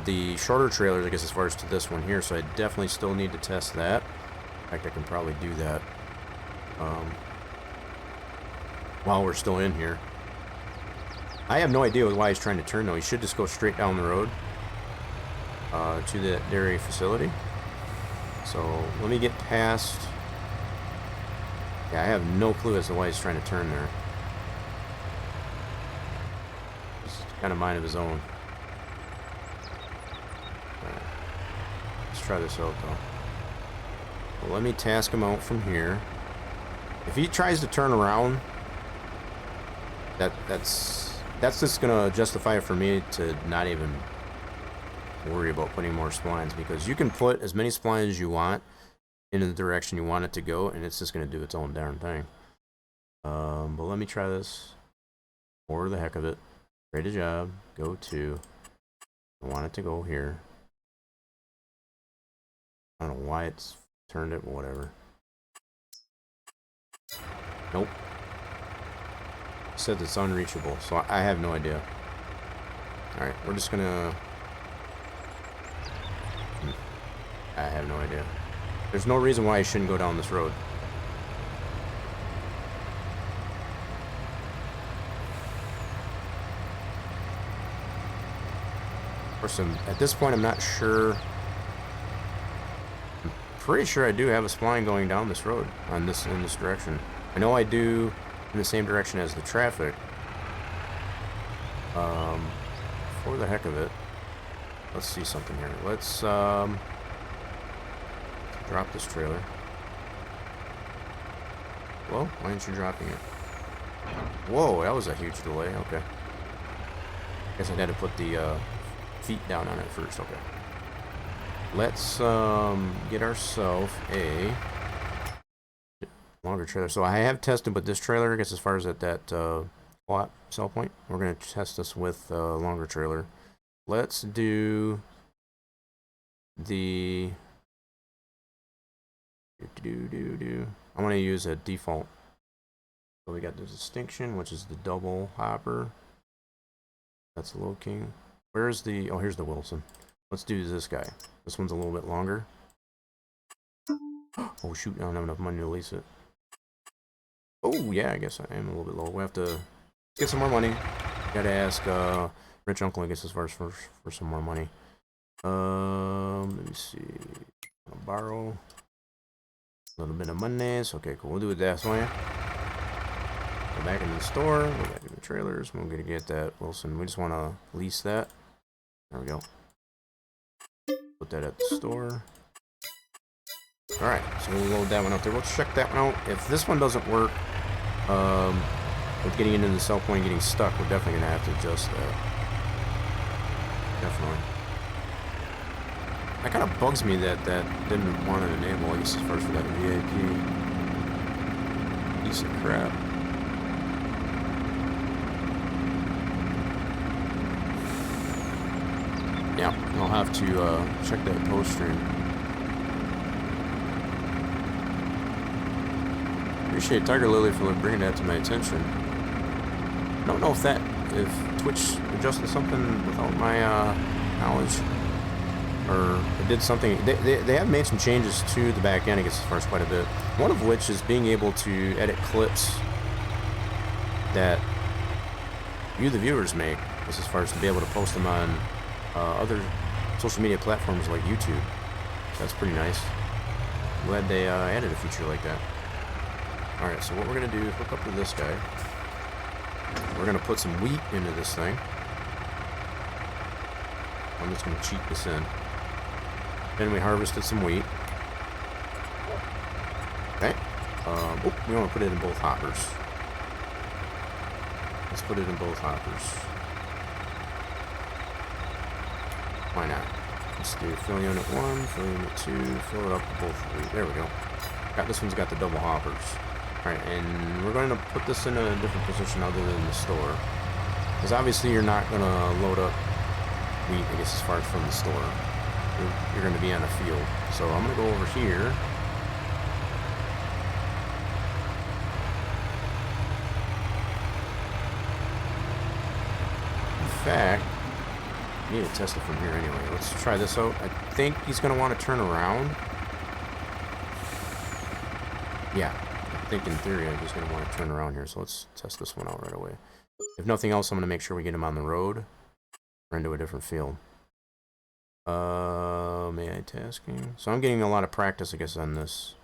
the shorter trailers, I guess, as far as to this one here, so I definitely still need to test that. In fact, I can probably do that while we're still in here. I have no idea why he's trying to turn though. He should just go straight down the road to the dairy facility. So let me get past... Yeah, I have no clue as to why he's trying to turn there. He's kind of mind of his own. Right. Let's try this out though. Well, let me task him out from here. If he tries to turn around, that's just gonna justify it for me to not even worry about putting more splines, because you can put as many splines as you want into the direction you want it to go, and it's just gonna do its own darn thing. But let me try this for the heck of it. Create a job. Go to. I want it to go here. I don't know why it's turned it, but whatever. Nope. It said it's unreachable, so I have no idea. Alright, we're just gonna... I have no idea. There's no reason why I shouldn't go down this road. Of course, at this point I'm not sure... I'm pretty sure I do have a spline going down this road in this direction. I know I do in the same direction as the traffic. For the heck of it, let's see something here. Let's drop this trailer. Well, why aren't you dropping it? Whoa, that was a huge delay. Okay. Guess I had to put the feet down on it first. Okay. Let's get ourselves a longer trailer. So I have tested with this trailer, I guess, as far as at that plot sell point. We're going to test this with a longer trailer. Let's do the... I want to use a default. So we got the distinction, which is the double hopper. That's the Low King. Where's the... Oh, here's the Wilson. Let's do this guy. This one's a little bit longer. Oh shoot, I don't have enough money to lease it. Oh yeah, I guess I am a little bit low. We have to get some more money. Gotta ask Rich Uncle, I guess, as far as for some more money. Let me see. I'll borrow a little bit of monies. Okay, cool. We'll do it that way. Go back into the store. Go back into the trailers. We're gonna get that Wilson. We just want to lease that. There we go. Put that at the store. Alright, so we'll load that one up there. We'll check that one out. If this one doesn't work, with getting into the sell point and getting stuck, we're definitely going to have to adjust that. Definitely. That kind of bugs me that didn't want to enable, I guess, as far as for that VIP. Piece of crap. Yeah, I'll have to check that post stream. Appreciate Tiger Lily for bringing that to my attention. I don't know if Twitch adjusted something without my knowledge, or it did something. They have made some changes to the back end, I guess, as far as quite a bit. One of which is being able to edit clips that you, the viewers, make, as far as to be able to post them on other social media platforms like YouTube. So that's pretty nice. I'm glad they added a feature like that. Alright, so what we're going to do is hook up to this guy. We're going to put some wheat into this thing. I'm just going to cheat this in. Then we harvested some wheat. Okay. We want to put it in both hoppers. Let's put it in both hoppers. Why not? Let's do fill unit 1, fill unit 2, fill it up with both wheat. There we go. This one's got the double hoppers. Alright, and we're going to put this in a different position other than the store. Because obviously you're not going to load up wheat, I guess, as far as from the store. You're going to be on a field. So I'm going to go over here. In fact, I need to test it from here anyway. Let's try this out. I think he's going to want to turn around. Yeah. I think in theory I'm just going to want to turn around here, so let's test this one out right away. If nothing else, I'm going to make sure we get him on the road or into a different field. AI tasking. So I'm getting a lot of practice, I guess, on this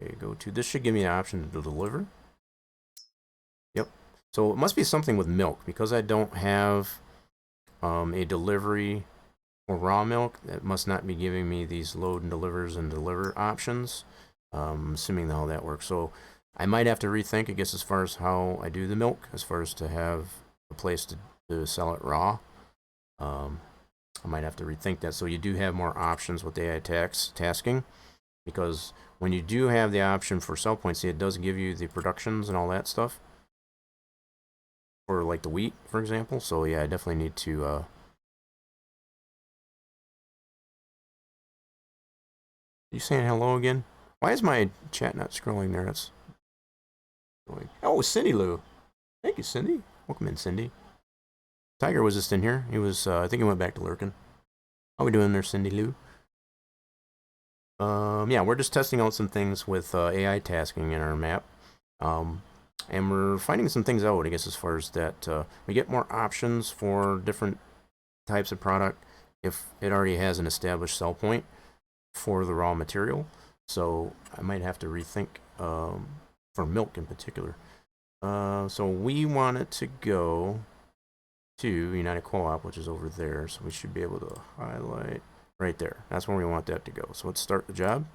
Okay, go to, this should give me an option to deliver. Yep. So it must be something with milk, because I don't have a delivery for raw milk. It must not be giving me these load and delivers and deliver options. I'm assuming how that works. So I might have to rethink, I guess, as far as how I do the milk, as far as to have a place to sell it raw. I might have to rethink that. So you do have more options with AI tasking, because when you do have the option for sell points, see, it does give you the productions and all that stuff for like the wheat, for example. So yeah, I definitely need to you saying hello again? Why is my chat not scrolling there? That's annoying. Oh, Cindy Lou. Thank you, Cindy. Welcome in, Cindy. Tiger was just in here. He was, I think he went back to lurking. How we doing there, Cindy Lou? Yeah, we're just testing out some things with AI tasking in our map. And we're finding some things out, I guess, as far as that we get more options for different types of product if it already has an established sell point for the raw material. So I might have to rethink for milk in particular. So we want it to go to United Co-op, which is over there. So we should be able to highlight right there. That's where we want that to go. So let's start the job.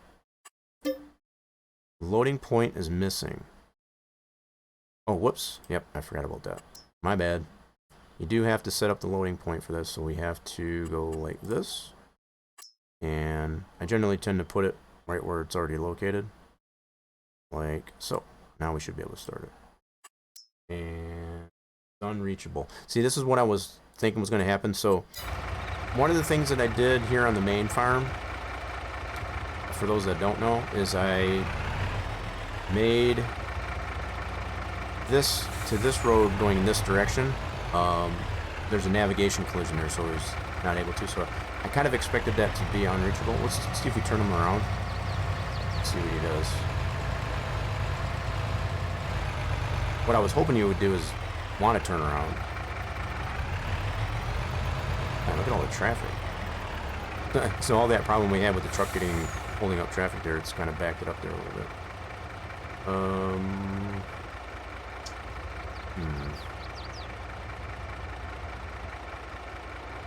Loading point is missing. Oh, whoops. Yep, I forgot about that. My bad. You do have to set up the loading point for this, so we have to go like this. And I generally tend to put it right where it's already located. Like so. Now we should be able to start it. And it's unreachable. See, this is what I was thinking was going to happen. So one of the things that I did here on the main farm, for those that don't know, is I made this to this road going in this direction. There's a navigation collision there, so it's not able to. So I kind of expected that to be unreachable. Let's see if we turn him around. Let's see what he does. What I was hoping you would do is want to turn around. Man, look at all the traffic. So all that problem we had with the truck holding up traffic there, it's kind of backed it up there a little bit.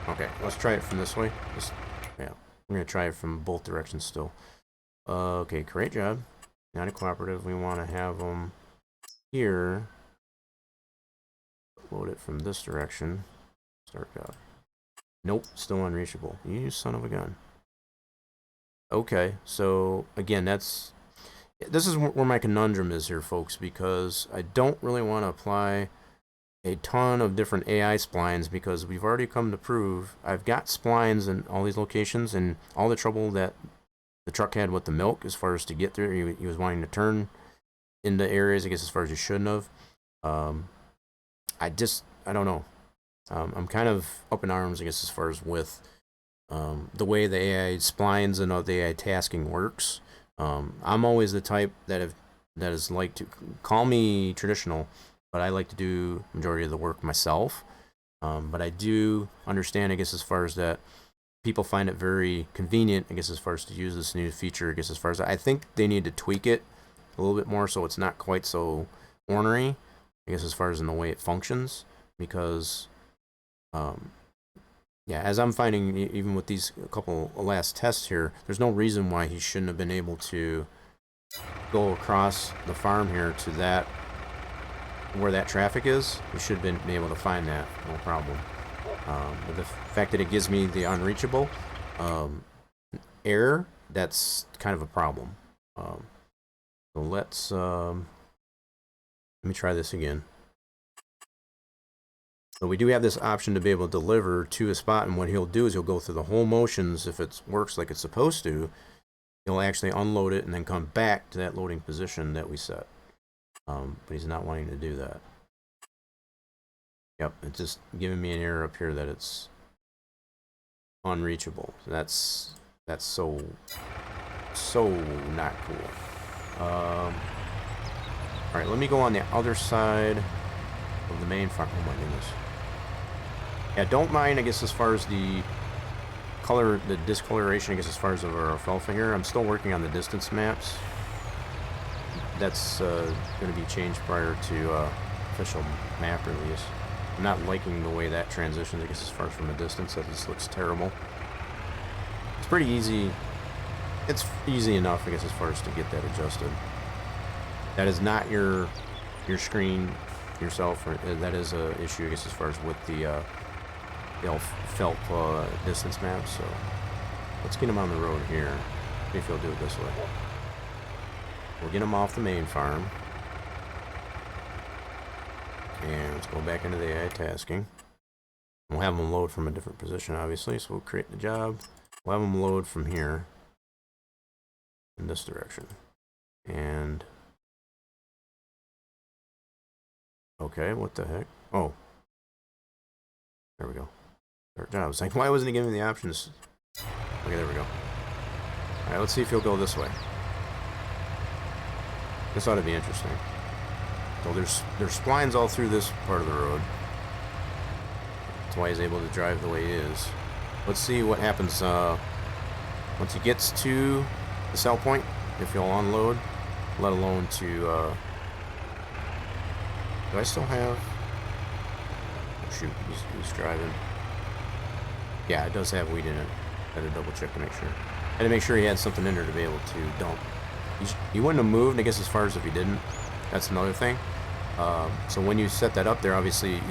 Okay, let's try it from this way. Yeah, we're gonna try it from both directions still. Okay, great job. Not a cooperative. We want to have them here. Load it from this direction. Start job. Nope, still unreachable. You son of a gun. Okay, so again, this is where my conundrum is here, folks, because I don't really want to apply a ton of different AI splines, because we've already come to prove I've got splines in all these locations, and all the trouble that the truck had with the milk as far as to get there, he was wanting to turn into areas, I guess, as far as he shouldn't have. I don't know. I'm kind of up in arms, I guess, as far as with the way the AI splines and the AI tasking works. I'm always the type that is like to call me traditional, but I like to do majority of the work myself. But I do understand, I guess, as far as that people find it very convenient, I guess, as far as to use this new feature, I guess, as far as I think they need to tweak it a little bit more so it's not quite so ornery, I guess, as far as in the way it functions, because yeah, as I'm finding, even with these couple last tests here, there's no reason why he shouldn't have been able to go across the farm here to that, where that traffic is. He should have been able to find that, no problem. But the fact that it gives me the unreachable error, that's kind of a problem. So let's let me try this again. So we do have this option to be able to deliver to a spot, and what he'll do is he'll go through the whole motions. If it works like it's supposed to, he'll actually unload it and then come back to that loading position that we set. But he's not wanting to do that. Yep, it's just giving me an error up here that it's unreachable. That's so not cool. All right, let me go on the other side of the main farm. Oh my goodness. Yeah, don't mind, I guess, as far as the color, the discoloration, I guess, as far as of our alfalfa here. I'm still working on the distance maps. that's going to be changed prior to official map release. I'm not liking the way that transitions, I guess, as far as from a distance. That just looks terrible. It's pretty easy. It's easy enough, I guess, as far as to get that adjusted. That is not your screen yourself, or that is a issue, I guess, as far as with the felt distance map. So let's get him on the road here. See if he'll do it this way. We'll get him off the main farm. And let's go back into the AI tasking. We'll have them load from a different position, obviously. So we'll create the job. We'll have them load from here in this direction. And okay, what the heck? Oh, there we go. Start job. I was like, why wasn't he giving me the options? Okay, there we go. All right, let's see if he'll go this way. This ought to be interesting. So there's splines all through this part of the road. That's why he's able to drive the way he is. Let's see what happens once he gets to the sell point, if he'll unload, let alone to... do I still have... Oh shoot, he's driving. Yeah, it does have wheat in it. I had to double check to make sure. I had to make sure he had something in there to be able to dump. He wouldn't have moved, I guess, as far as if he didn't. That's another thing. So when you set that up there, obviously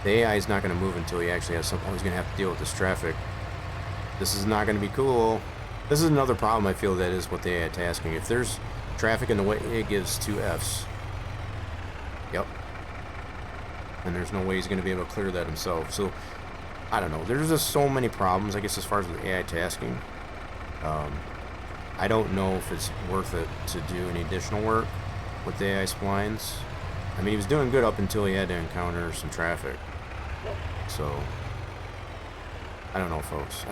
the AI is not going to move until he actually has something. He's going to have to deal with this traffic. This is not going to be cool. This is another problem I feel that is with the AI tasking. If there's traffic in the way, it gives 2 Fs. Yep. And there's no way he's going to be able to clear that himself. So I don't know. There's just so many problems, I guess, as far as with AI tasking. I don't know if it's worth it to do any additional work with the AI splines. I mean, he was doing good up until he had to encounter some traffic. So, I don't know, folks.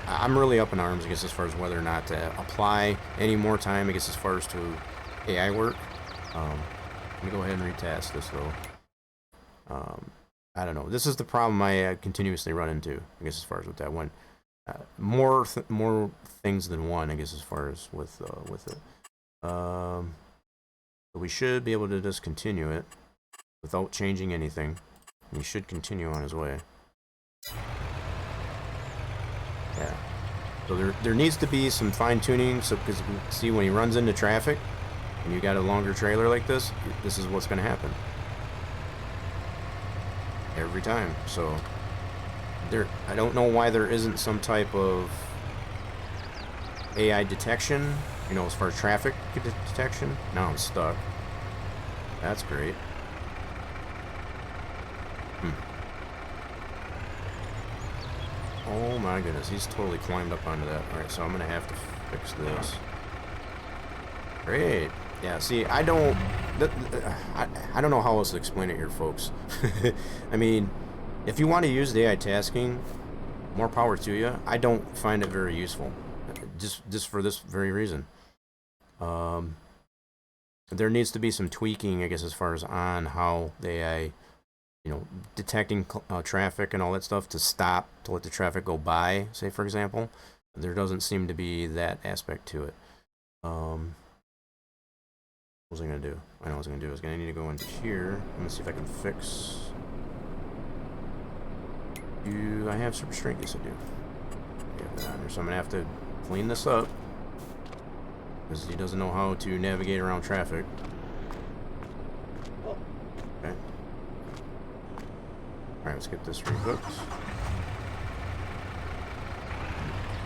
I'm really up in arms, I guess, as far as whether or not to apply any more time, I guess, as far as to AI work. Let me go ahead and retest this, though. I don't know. This is the problem I continuously run into, I guess, as far as with that one. More things than one, I guess, as far as with it. So we should be able to just continue it without changing anything. He should continue on his way. Yeah. So there needs to be some fine tuning. So because see, when he runs into traffic, and you got a longer trailer like this, this is what's going to happen every time. So I don't know why there isn't some type of AI detection, you know, as far as traffic detection. Now I'm stuck. That's great. Oh my goodness, he's totally climbed up onto that. Alright, so I'm gonna have to fix this. Great. Yeah, see, I don't know how else to explain it here, folks. I mean, if you want to use the AI tasking, more power to you. I don't find it very useful, just for this very reason. There needs to be some tweaking, I guess, as far as on how the AI, you know, detecting traffic and all that stuff to stop, to let the traffic go by, say, for example. There doesn't seem to be that aspect to it. What was I going to do? I know what I was going to do. I was going to need to go into here. Let me see if I can fix... Do I have super strength? Yes, I do. Yeah, so I'm going to have to clean this up, because he doesn't know how to navigate around traffic. Okay. Alright, let's get this rehooked.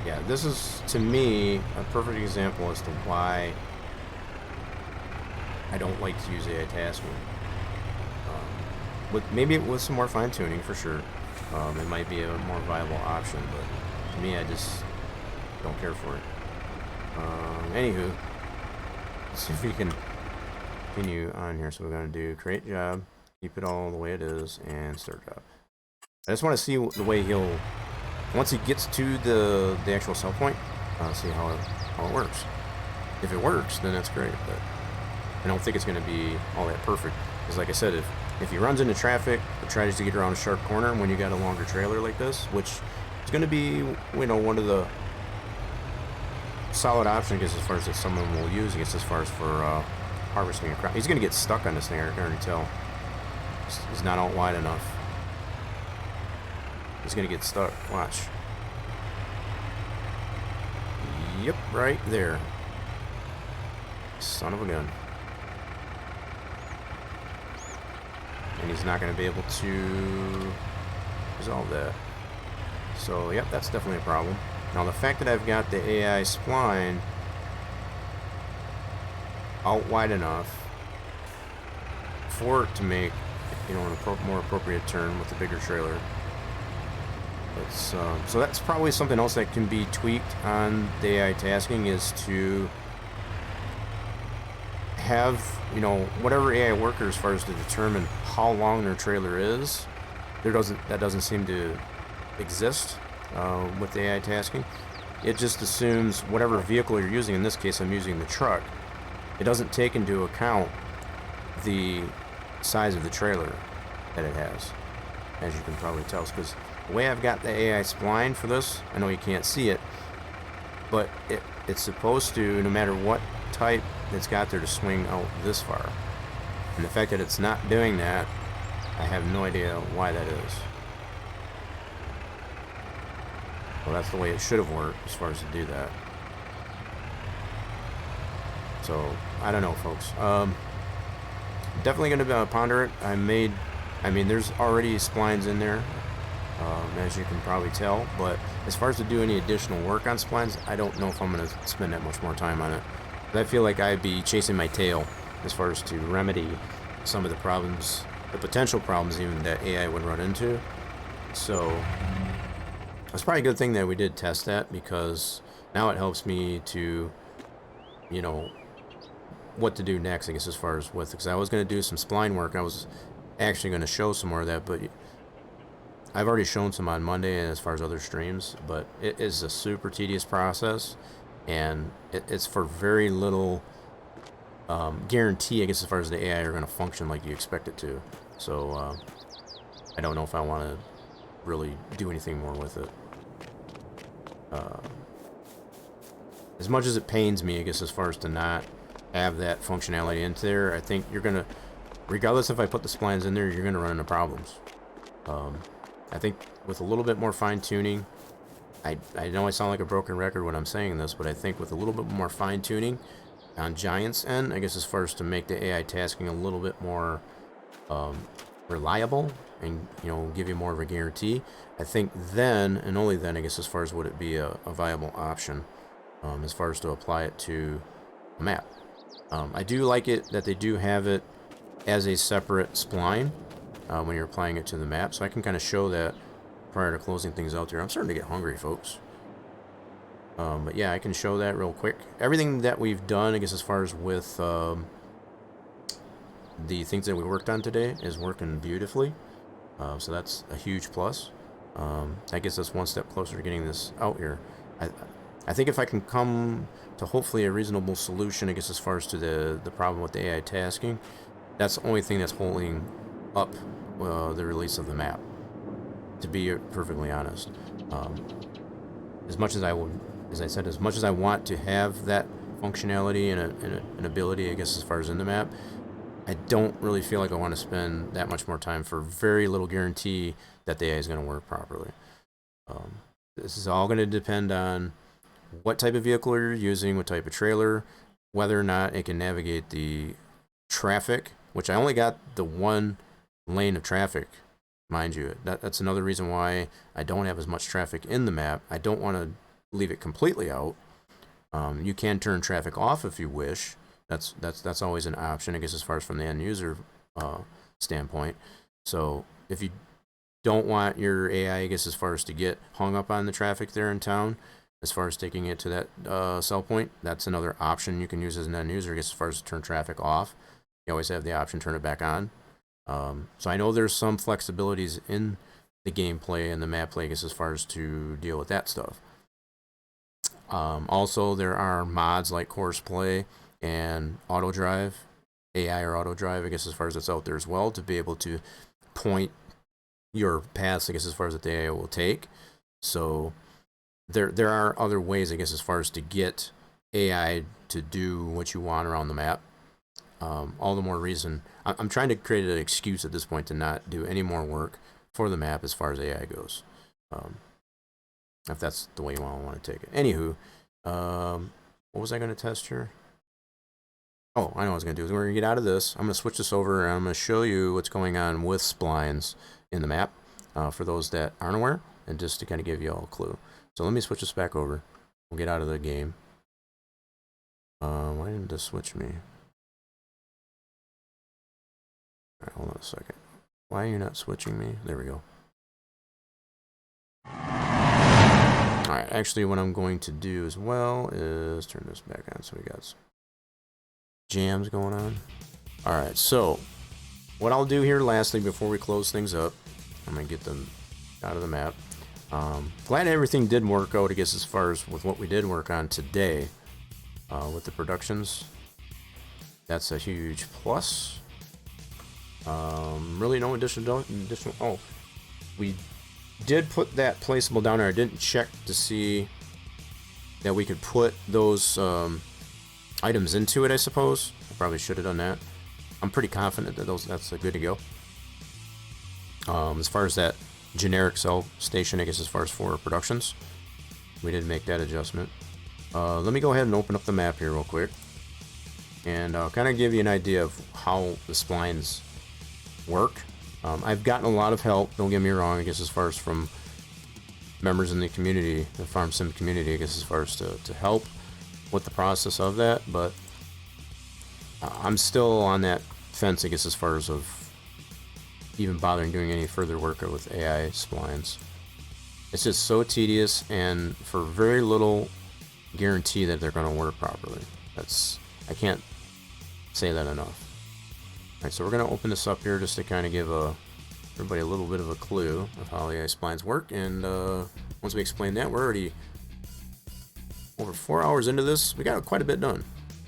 Yeah, this is, to me, a perfect example as to why I don't like to use AI tasking. Maybe with some more fine-tuning, for sure. It might be a more viable option, but to me, I just don't care for it. Anywho, let's see if we can continue on here. So we're going to do create job, keep it all the way it is, and start job. I just want to see the way he'll, once he gets to the actual sell point, see how it works. If it works, then that's great, but I don't think it's going to be all that perfect. Because like I said, if he runs into traffic or tries to get around a sharp corner when you got a longer trailer like this, which is going to be, you know, one of the solid options, I guess, as far as that someone will use, I guess, as far as for harvesting a crop. He's going to get stuck on this thing, I can already tell. He's not out wide enough. He's going to get stuck. Watch. Yep, right there. Son of a gun. And he's not going to be able to resolve that. So, yep, that's definitely a problem. Now, the fact that I've got the AI spline out wide enough for it to make, you know, an more appropriate turn with the bigger trailer. So that's probably something else that can be tweaked on the AI tasking, is to have, you know, whatever AI worker as far as to determine how long their trailer is. That doesn't seem to exist with the AI tasking. It just assumes whatever vehicle you're using. In this case, I'm using the truck. It doesn't take into account the size of the trailer that it has, as you can probably tell. Because the way I've got the AI spline for this, I know you can't see it, but it's supposed to, no matter what type it's got there, to swing out this far. And the fact that it's not doing that, I have no idea why that is. Well, that's the way it should have worked as far as to do that. So, I don't know, folks. Definitely going to ponder it. I mean, there's already splines in there, as you can probably tell. But as far as to do any additional work on splines, I don't know if I'm going to spend that much more time on it. But I feel like I'd be chasing my tail as far as to remedy some of the problems, the potential problems even that AI would run into. So it's probably a good thing that we did test that, because now it helps me to, you know, what to do next, I guess, as far as with, because I was going to do some spline work. I was actually going to show some more of that, but I've already shown some on Monday as far as other streams. But it is a super tedious process, and it's for very little guarantee, I guess, as far as the AI are going to function like you expect it to. So I don't know if I want to really do anything more with it. As much as it pains me, I guess, as far as to not have that functionality into there, I think you're gonna, regardless if I put the splines in there, you're gonna run into problems. I think with a little bit more fine-tuning, I know I sound like a broken record when I'm saying this, but I think with a little bit more fine-tuning on Giant's end, I guess, as far as to make the AI tasking a little bit more reliable and, you know, give you more of a guarantee, I think then, and only then, I guess, as far as would it be a viable option as far as to apply it to a map. I do like it that they do have it as a separate spline when you're applying it to the map, so I can kind of show that prior to closing things out there. I'm starting to get hungry, folks. But yeah, I can show that real quick. Everything that we've done, I guess, as far as with the things that we worked on today, is working beautifully. So that's a huge plus. I guess that's one step closer to getting this out here. I think if I can come to hopefully a reasonable solution, I guess, as far as to the problem with the AI tasking, that's the only thing that's holding up the release of the map, to be perfectly honest. As much as I will, as I said, as much as I want to have that functionality and an ability, I guess, as far as in the map, I don't really feel like I want to spend that much more time for very little guarantee that the AI is going to work properly. This is all going to depend on what type of vehicle you're using, what type of trailer, whether or not it can navigate the traffic, which I only got the one lane of traffic, mind you. That's another reason why I don't have as much traffic in the map. I don't want to leave it completely out. You can turn traffic off if you wish. That's always an option, I guess, as far as from the end user standpoint. So if you don't want your AI, I guess, as far as to get hung up on the traffic there in town, as far as taking it to that sell point, that's another option you can use as an end user, I guess, as far as to turn traffic off. You always have the option to turn it back on. So I know there's some flexibilities in the gameplay and the map play, I guess, as far as to deal with that stuff. Also, there are mods like Course Play and Auto Drive, AI or Auto Drive, I guess, as far as it's out there as well, to be able to point your paths, I guess, as far as that the AI will take. So there are other ways, I guess, as far as to get AI to do what you want around the map. all the more reason. I'm trying to create an excuse at this point to not do any more work for the map as far as AI goes. If that's the way you want to take it. Anywho, what was I going to test here? Oh, I know what I was going to do. We're going to get out of this. I'm going to switch this over, and I'm going to show you what's going on with splines in the map for those that aren't aware, and just to kind of give you all a clue. So let me switch this back over. We'll get out of the game. Why didn't this switch me? All right, hold on a second. Why are you not switching me? There we go. Alright, actually what I'm going to do as well is turn this back on so we got some jams going on. Alright, so what I'll do here lastly before we close things up, I'm going to get them out of the map. Glad everything did work out, I guess, as far as with what we did work on today with the productions. That's a huge plus. Really no additional. Oh, we did put that placeable down there. I didn't check to see that we could put those items into it, I suppose. I probably should have done that. I'm pretty confident that that's good to go. As far as that generic cell station, I guess as far as for productions, we did make that adjustment. Let me go ahead and open up the map here real quick, and kind of give you an idea of how the splines work. I've gotten a lot of help, don't get me wrong, I guess as far as from members in the community, the farm sim community, I guess as far as to help with the process of that, but I'm still on that fence, I guess, as far as of even bothering doing any further work with AI splines. It's just so tedious, and for very little guarantee that they're going to work properly. I can't say that enough. Alright, so we're going to open this up here just to kind of give everybody a little bit of a clue of how AI splines work, and once we explain that, we're already over 4 hours into this. We got quite a bit done.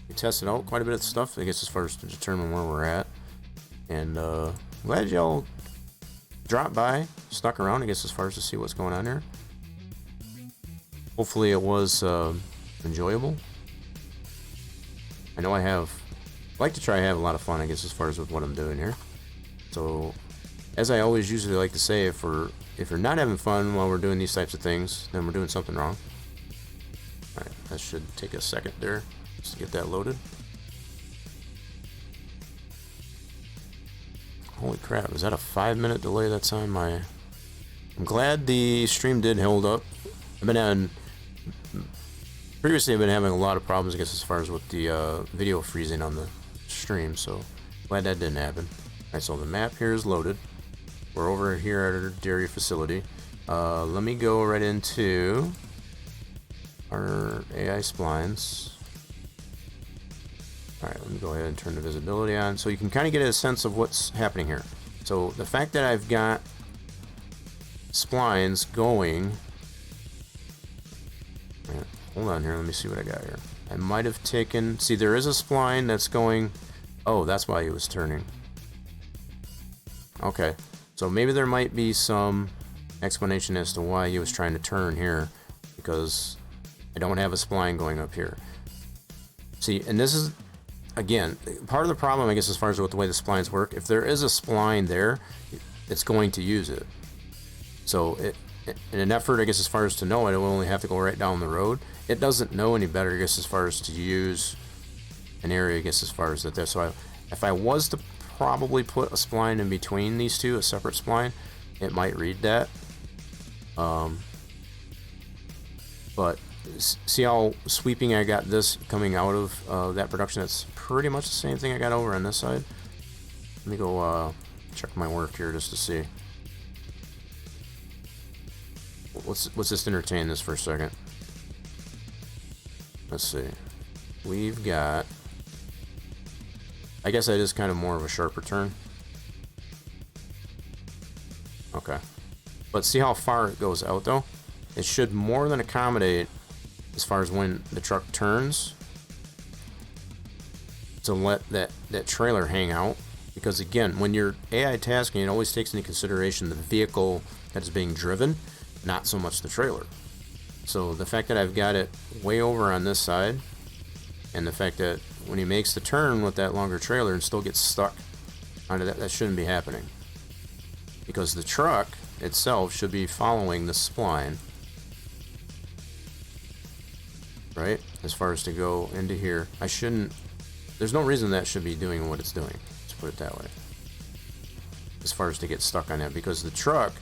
We tested out quite a bit of stuff, I guess, as far as to determine where we're at, and glad y'all dropped by, stuck around, I guess, as far as to see what's going on here. Hopefully it was enjoyable. I know I like to try to have a lot of fun, I guess, as far as with what I'm doing here. So, as I always usually like to say, if you're not having fun while we're doing these types of things, then we're doing something wrong. Alright, that should take a second there just to get that loaded. Holy crap, is that a 5-minute delay that's on my... I'm glad the stream did hold up. Previously I've been having a lot of problems, I guess, as far as with the video freezing on the stream, so glad that didn't happen. Alright, so the map here is loaded. We're over here at our dairy facility. Let me go right into our AI splines. Alright, let me go ahead and turn the visibility on so you can kind of get a sense of what's happening here. So the fact that I've got splines going... Right, hold on here, let me see what I got here. I might have taken... See, there is a spline that's going... Oh, that's why he was turning. Okay, so maybe there might be some explanation as to why he was trying to turn here, because I don't have a spline going up here. See, and this is... Again, part of the problem, I guess, as far as with the way the splines work, if there is a spline there, it's going to use it. So, in an effort, I guess, as far as to know it, it will only have to go right down the road. It doesn't know any better, I guess, as far as to use an area, I guess, as far as that there. So, if I was to probably put a spline in between these two, a separate spline, it might read that. But see how sweeping I got this coming out of that production? That's pretty much the same thing I got over on this side. Let me go check my work here just to see. Let's just entertain this for a second. Let's see. We've got... I guess that is kind of more of a sharper turn. Okay. But see how far it goes out, though? It should more than accommodate as far as when the truck turns to let that trailer hang out. Because again, when you're AI tasking, it always takes into consideration the vehicle that is being driven, not so much the trailer. So the fact that I've got it way over on this side, and the fact that when he makes the turn with that longer trailer and still gets stuck onto that, that shouldn't be happening. Because the truck itself should be following the spline, right? As far as to go into here, there's no reason that should be doing what it's doing. Let's put it that way. As far as to get stuck on that, because the truck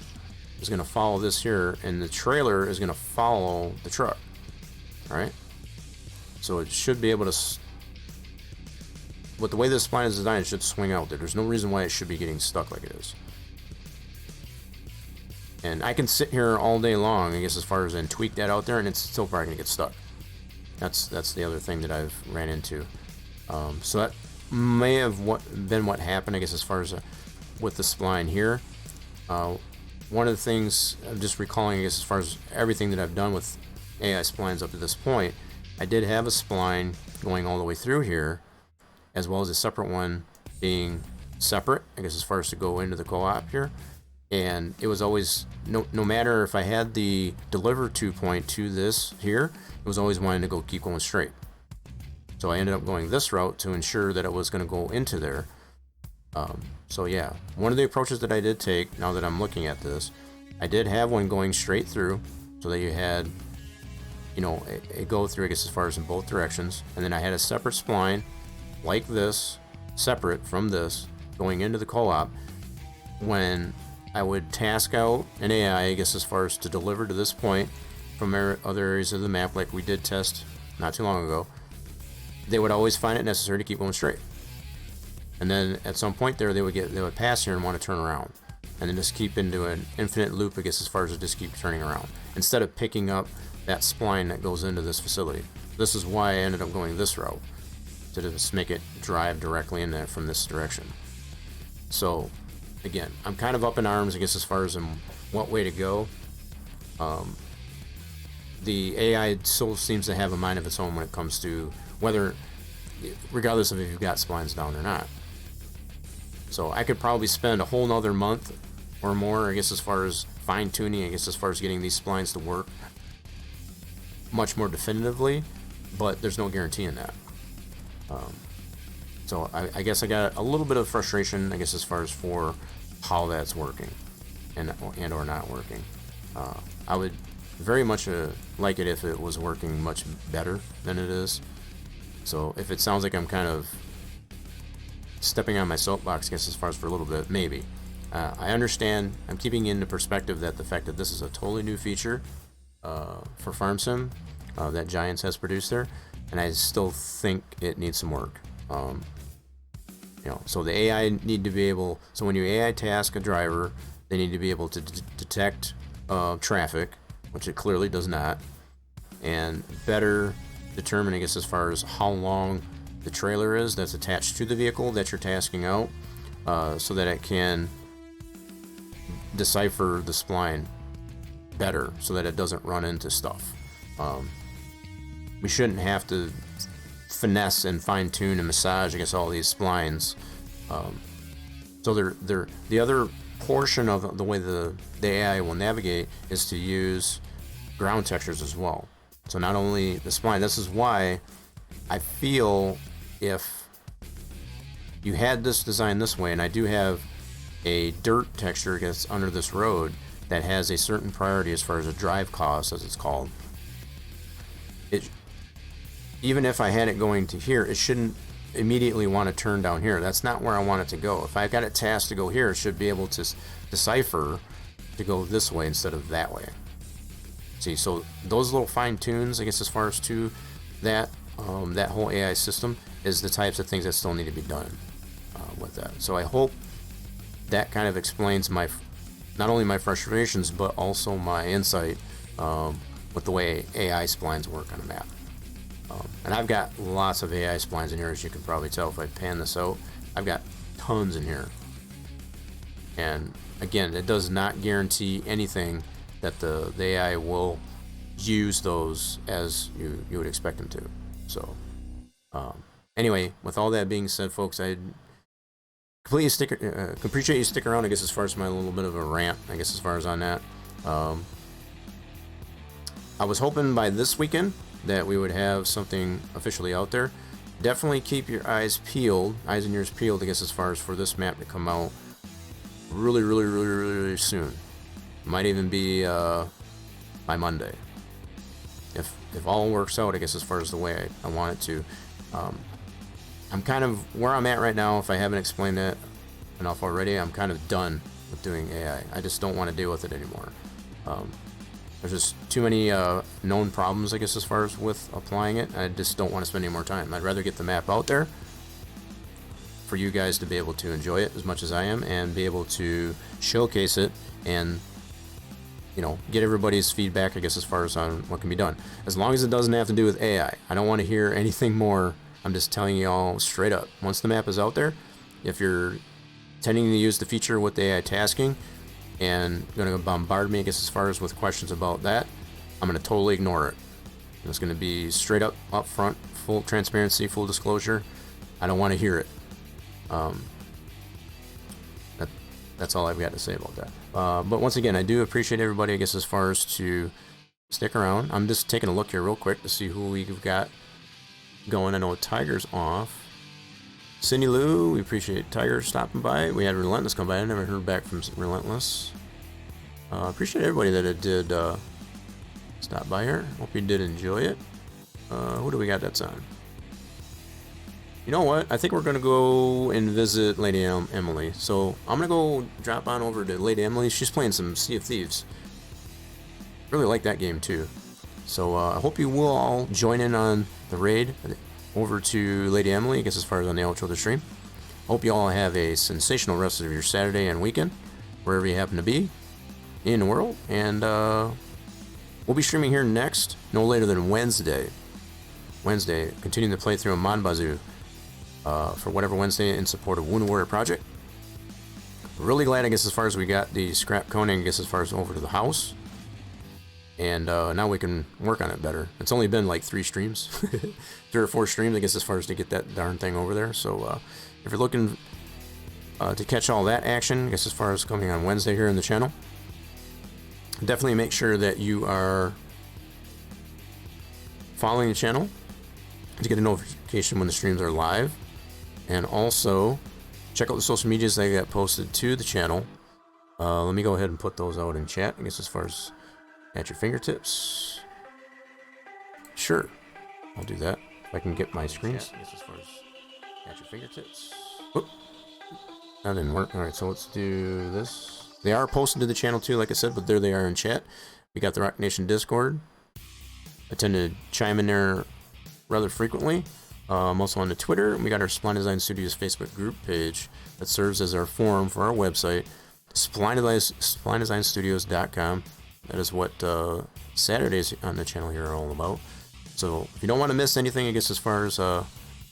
is going to follow this here, and the trailer is going to follow the truck, right? So it should be able to, with the way this spline is designed, it should swing out there. There's no reason why it should be getting stuck like it is. And I can sit here all day long, I guess, as far as and tweak that out there, and it's still probably going to get stuck. That's the other thing that I've ran into. So that may have been what happened, I guess, as far as with the spline here. One of the things I'm just recalling, I guess, as far as everything that I've done with AI splines up to this point, I did have a spline going all the way through here, as well as a separate one being separate, I guess, as far as to go into the co-op here. And it was always, no matter if I had the deliver to point to this here, it was always wanting to keep going straight. So I ended up going this route to ensure that it was going to go into there. So yeah, one of the approaches that I did take, now that I'm looking at this, I did have one going straight through, so that you had, you know, a go through, I guess, as far as in both directions. And then I had a separate spline like this, separate from this, going into the co-op. When I would task out an AI, I guess, as far as to deliver to this point from other areas of the map, like we did test not too long ago, they would always find it necessary to keep going straight. And then at some point there, they would pass here and want to turn around, and then just keep into an infinite loop, I guess, as far as it just keep turning around, instead of picking up that spline that goes into this facility. This is why I ended up going this route, to just make it drive directly in there from this direction. So again, I'm kind of up in arms, I guess, as far as in what way to go. The AI still seems to have a mind of its own when it comes to whether, regardless of if you've got splines down or not. So I could probably spend a whole nother month or more, I guess, as far as fine tuning, I guess, as far as getting these splines to work much more definitively, but there's no guarantee in that. So I guess I got a little bit of frustration, I guess, as far as for how that's working and or not working. I would very much like it if it was working much better than it is. So if it sounds like I'm kind of stepping on my soapbox, I guess, as far as for a little bit, maybe. I understand. I'm keeping into perspective that the fact that this is a totally new feature for Farm Sim that Giants has produced there, and I still think it needs some work. You know, so the AI need to be able. So when you AI task a driver, they need to be able to detect traffic, which it clearly does not, and better determine, I guess, as far as how long the trailer is that's attached to the vehicle that you're tasking out, so that it can decipher the spline better, so that it doesn't run into stuff. We shouldn't have to finesse and fine tune and massage, I guess, all these splines. So they're the other portion of the way the AI will navigate is to use ground textures as well. So not only the spline, this is why I feel if you had this designed this way, and I do have a dirt texture that's under this road that has a certain priority as far as a drive cost, as it's called. Even if I had it going to here, it shouldn't immediately want to turn down here. That's not where I want it to go. If I got it tasked to go here, it should be able to decipher to go this way instead of that way. See, so those little fine tunes, I guess, as far as to that that whole AI system is the types of things that still need to be done with that. So I hope that kind of explains my, not only my frustrations, but also my insight with the way AI splines work on a map. And I've got lots of AI splines in here, as you can probably tell if I pan this out. I've got tons in here. And again, it does not guarantee anything that the AI will use those as you would expect them to. So anyway, with all that being said, folks, I completely appreciate you sticking around, I guess, as far as my little bit of a rant, I guess, as far as on that. I was hoping by this weekend that we would have something officially out there. definitely keep your eyes and ears peeled, I guess, as far as for this map to come out really soon. Might even be by Monday. If all works out, I guess, as far as the way I want it to. I'm kind of where I'm at right now. If I haven't explained that enough already, I'm kind of done with doing AI. I just don't want to deal with it anymore. There's just too many known problems, I guess, as far as with applying it. I just don't want to spend any more time. I'd rather get the map out there for you guys to be able to enjoy it as much as I am, and be able to showcase it and, you know, get everybody's feedback, I guess, as far as on what can be done. As long as it doesn't have to do with AI. I don't want to hear anything more. I'm just telling you all straight up. Once the map is out there, if you're intending to use the feature with the AI tasking and going to bombard me, I guess, as far as with questions about that, I'm going to totally ignore it. It's going to be straight up front, full transparency, full disclosure. I don't want to hear it. That's all I've got to say about that. But once again, I do appreciate everybody, I guess, as far as to stick around. I'm just taking a look here real quick to see who we've got going. I know Tiger's off. Cindy Lou, we appreciate Tiger stopping by. We had Relentless come by. I never heard back from Relentless. Appreciate everybody that did stop by here. Hope you did enjoy it. Who do we got that's on? You know what? I think we're going to go and visit Lady Emily. So I'm going to go drop on over to Lady Emily. She's playing some Sea of Thieves. Really like that game too. So I hope you will all join in on the raid over to Lady Emily, I guess, as far as on the outro of the stream. Hope you all have a sensational rest of your Saturday and weekend, wherever you happen to be in the world. And we'll be streaming here next, no later than Wednesday, continuing the playthrough of Manbazu for whatever Wednesday in support of Wounded Warrior Project. Really glad, I guess, as far as we got the scrap coning, I guess, as far as over to the house. And now we can work on it better. It's only been like 3 streams, 3 or 4 streams, I guess, as far as to get that darn thing over there. So if you're looking to catch all that action, I guess, as far as coming on Wednesday here in the channel, definitely make sure that you are following the channel to get a notification when the streams are live. And also check out the social medias that got posted to the channel. Let me go ahead and put those out in chat, I guess, as far as at your fingertips. Sure, I'll do that. If I can get my screens. As far as at your fingertips. Oop. That didn't work. Alright, so let's do this. They are posted to the channel too, like I said, but there they are in chat. We got the Rock Nation Discord. I tend to chime in there rather frequently. I'm also on the Twitter. We got our Spline Design Studios Facebook group page that serves as our forum for our website, SplineDesignStudios.com. That is what Saturdays on the channel here are all about. So if you don't want to miss anything, I guess, as far as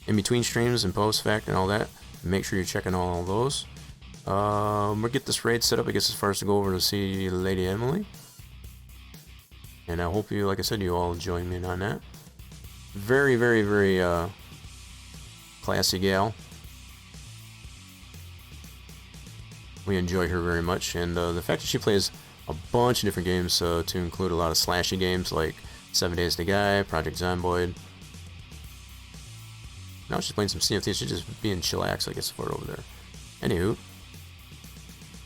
in between streams and post-fact and all that, make sure you're checking all those. We'll get this raid set up, I guess, as far as to go over to see Lady Emily. And I hope you, like I said, you all join me on that. Very, very, very classy gal. We enjoy her very much, and the fact that she plays a bunch of different games, to include a lot of slashy games like 7 Days to Die, Project Zomboid. Now she's playing some Sea of Thieves. She's just being chillax, I guess, for over there. Anywho,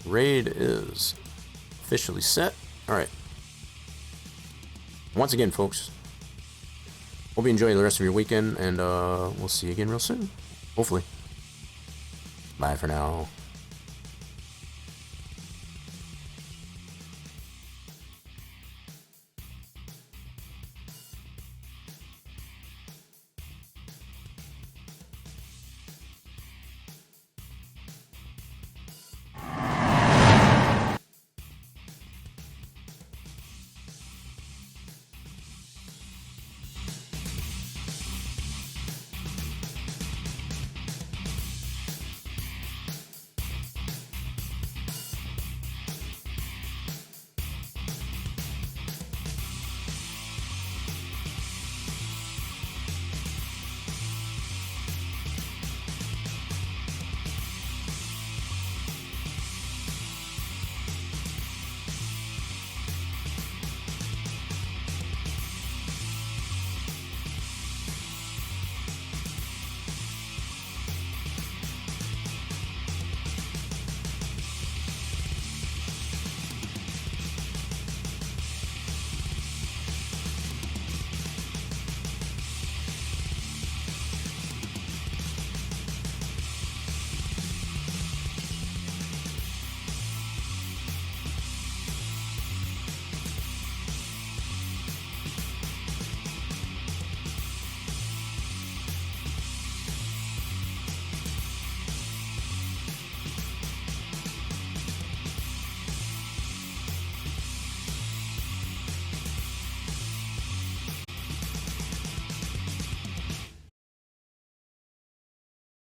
raid is officially set. Alright. Once again, folks, hope you enjoy the rest of your weekend, and we'll see you again real soon. Hopefully. Bye for now.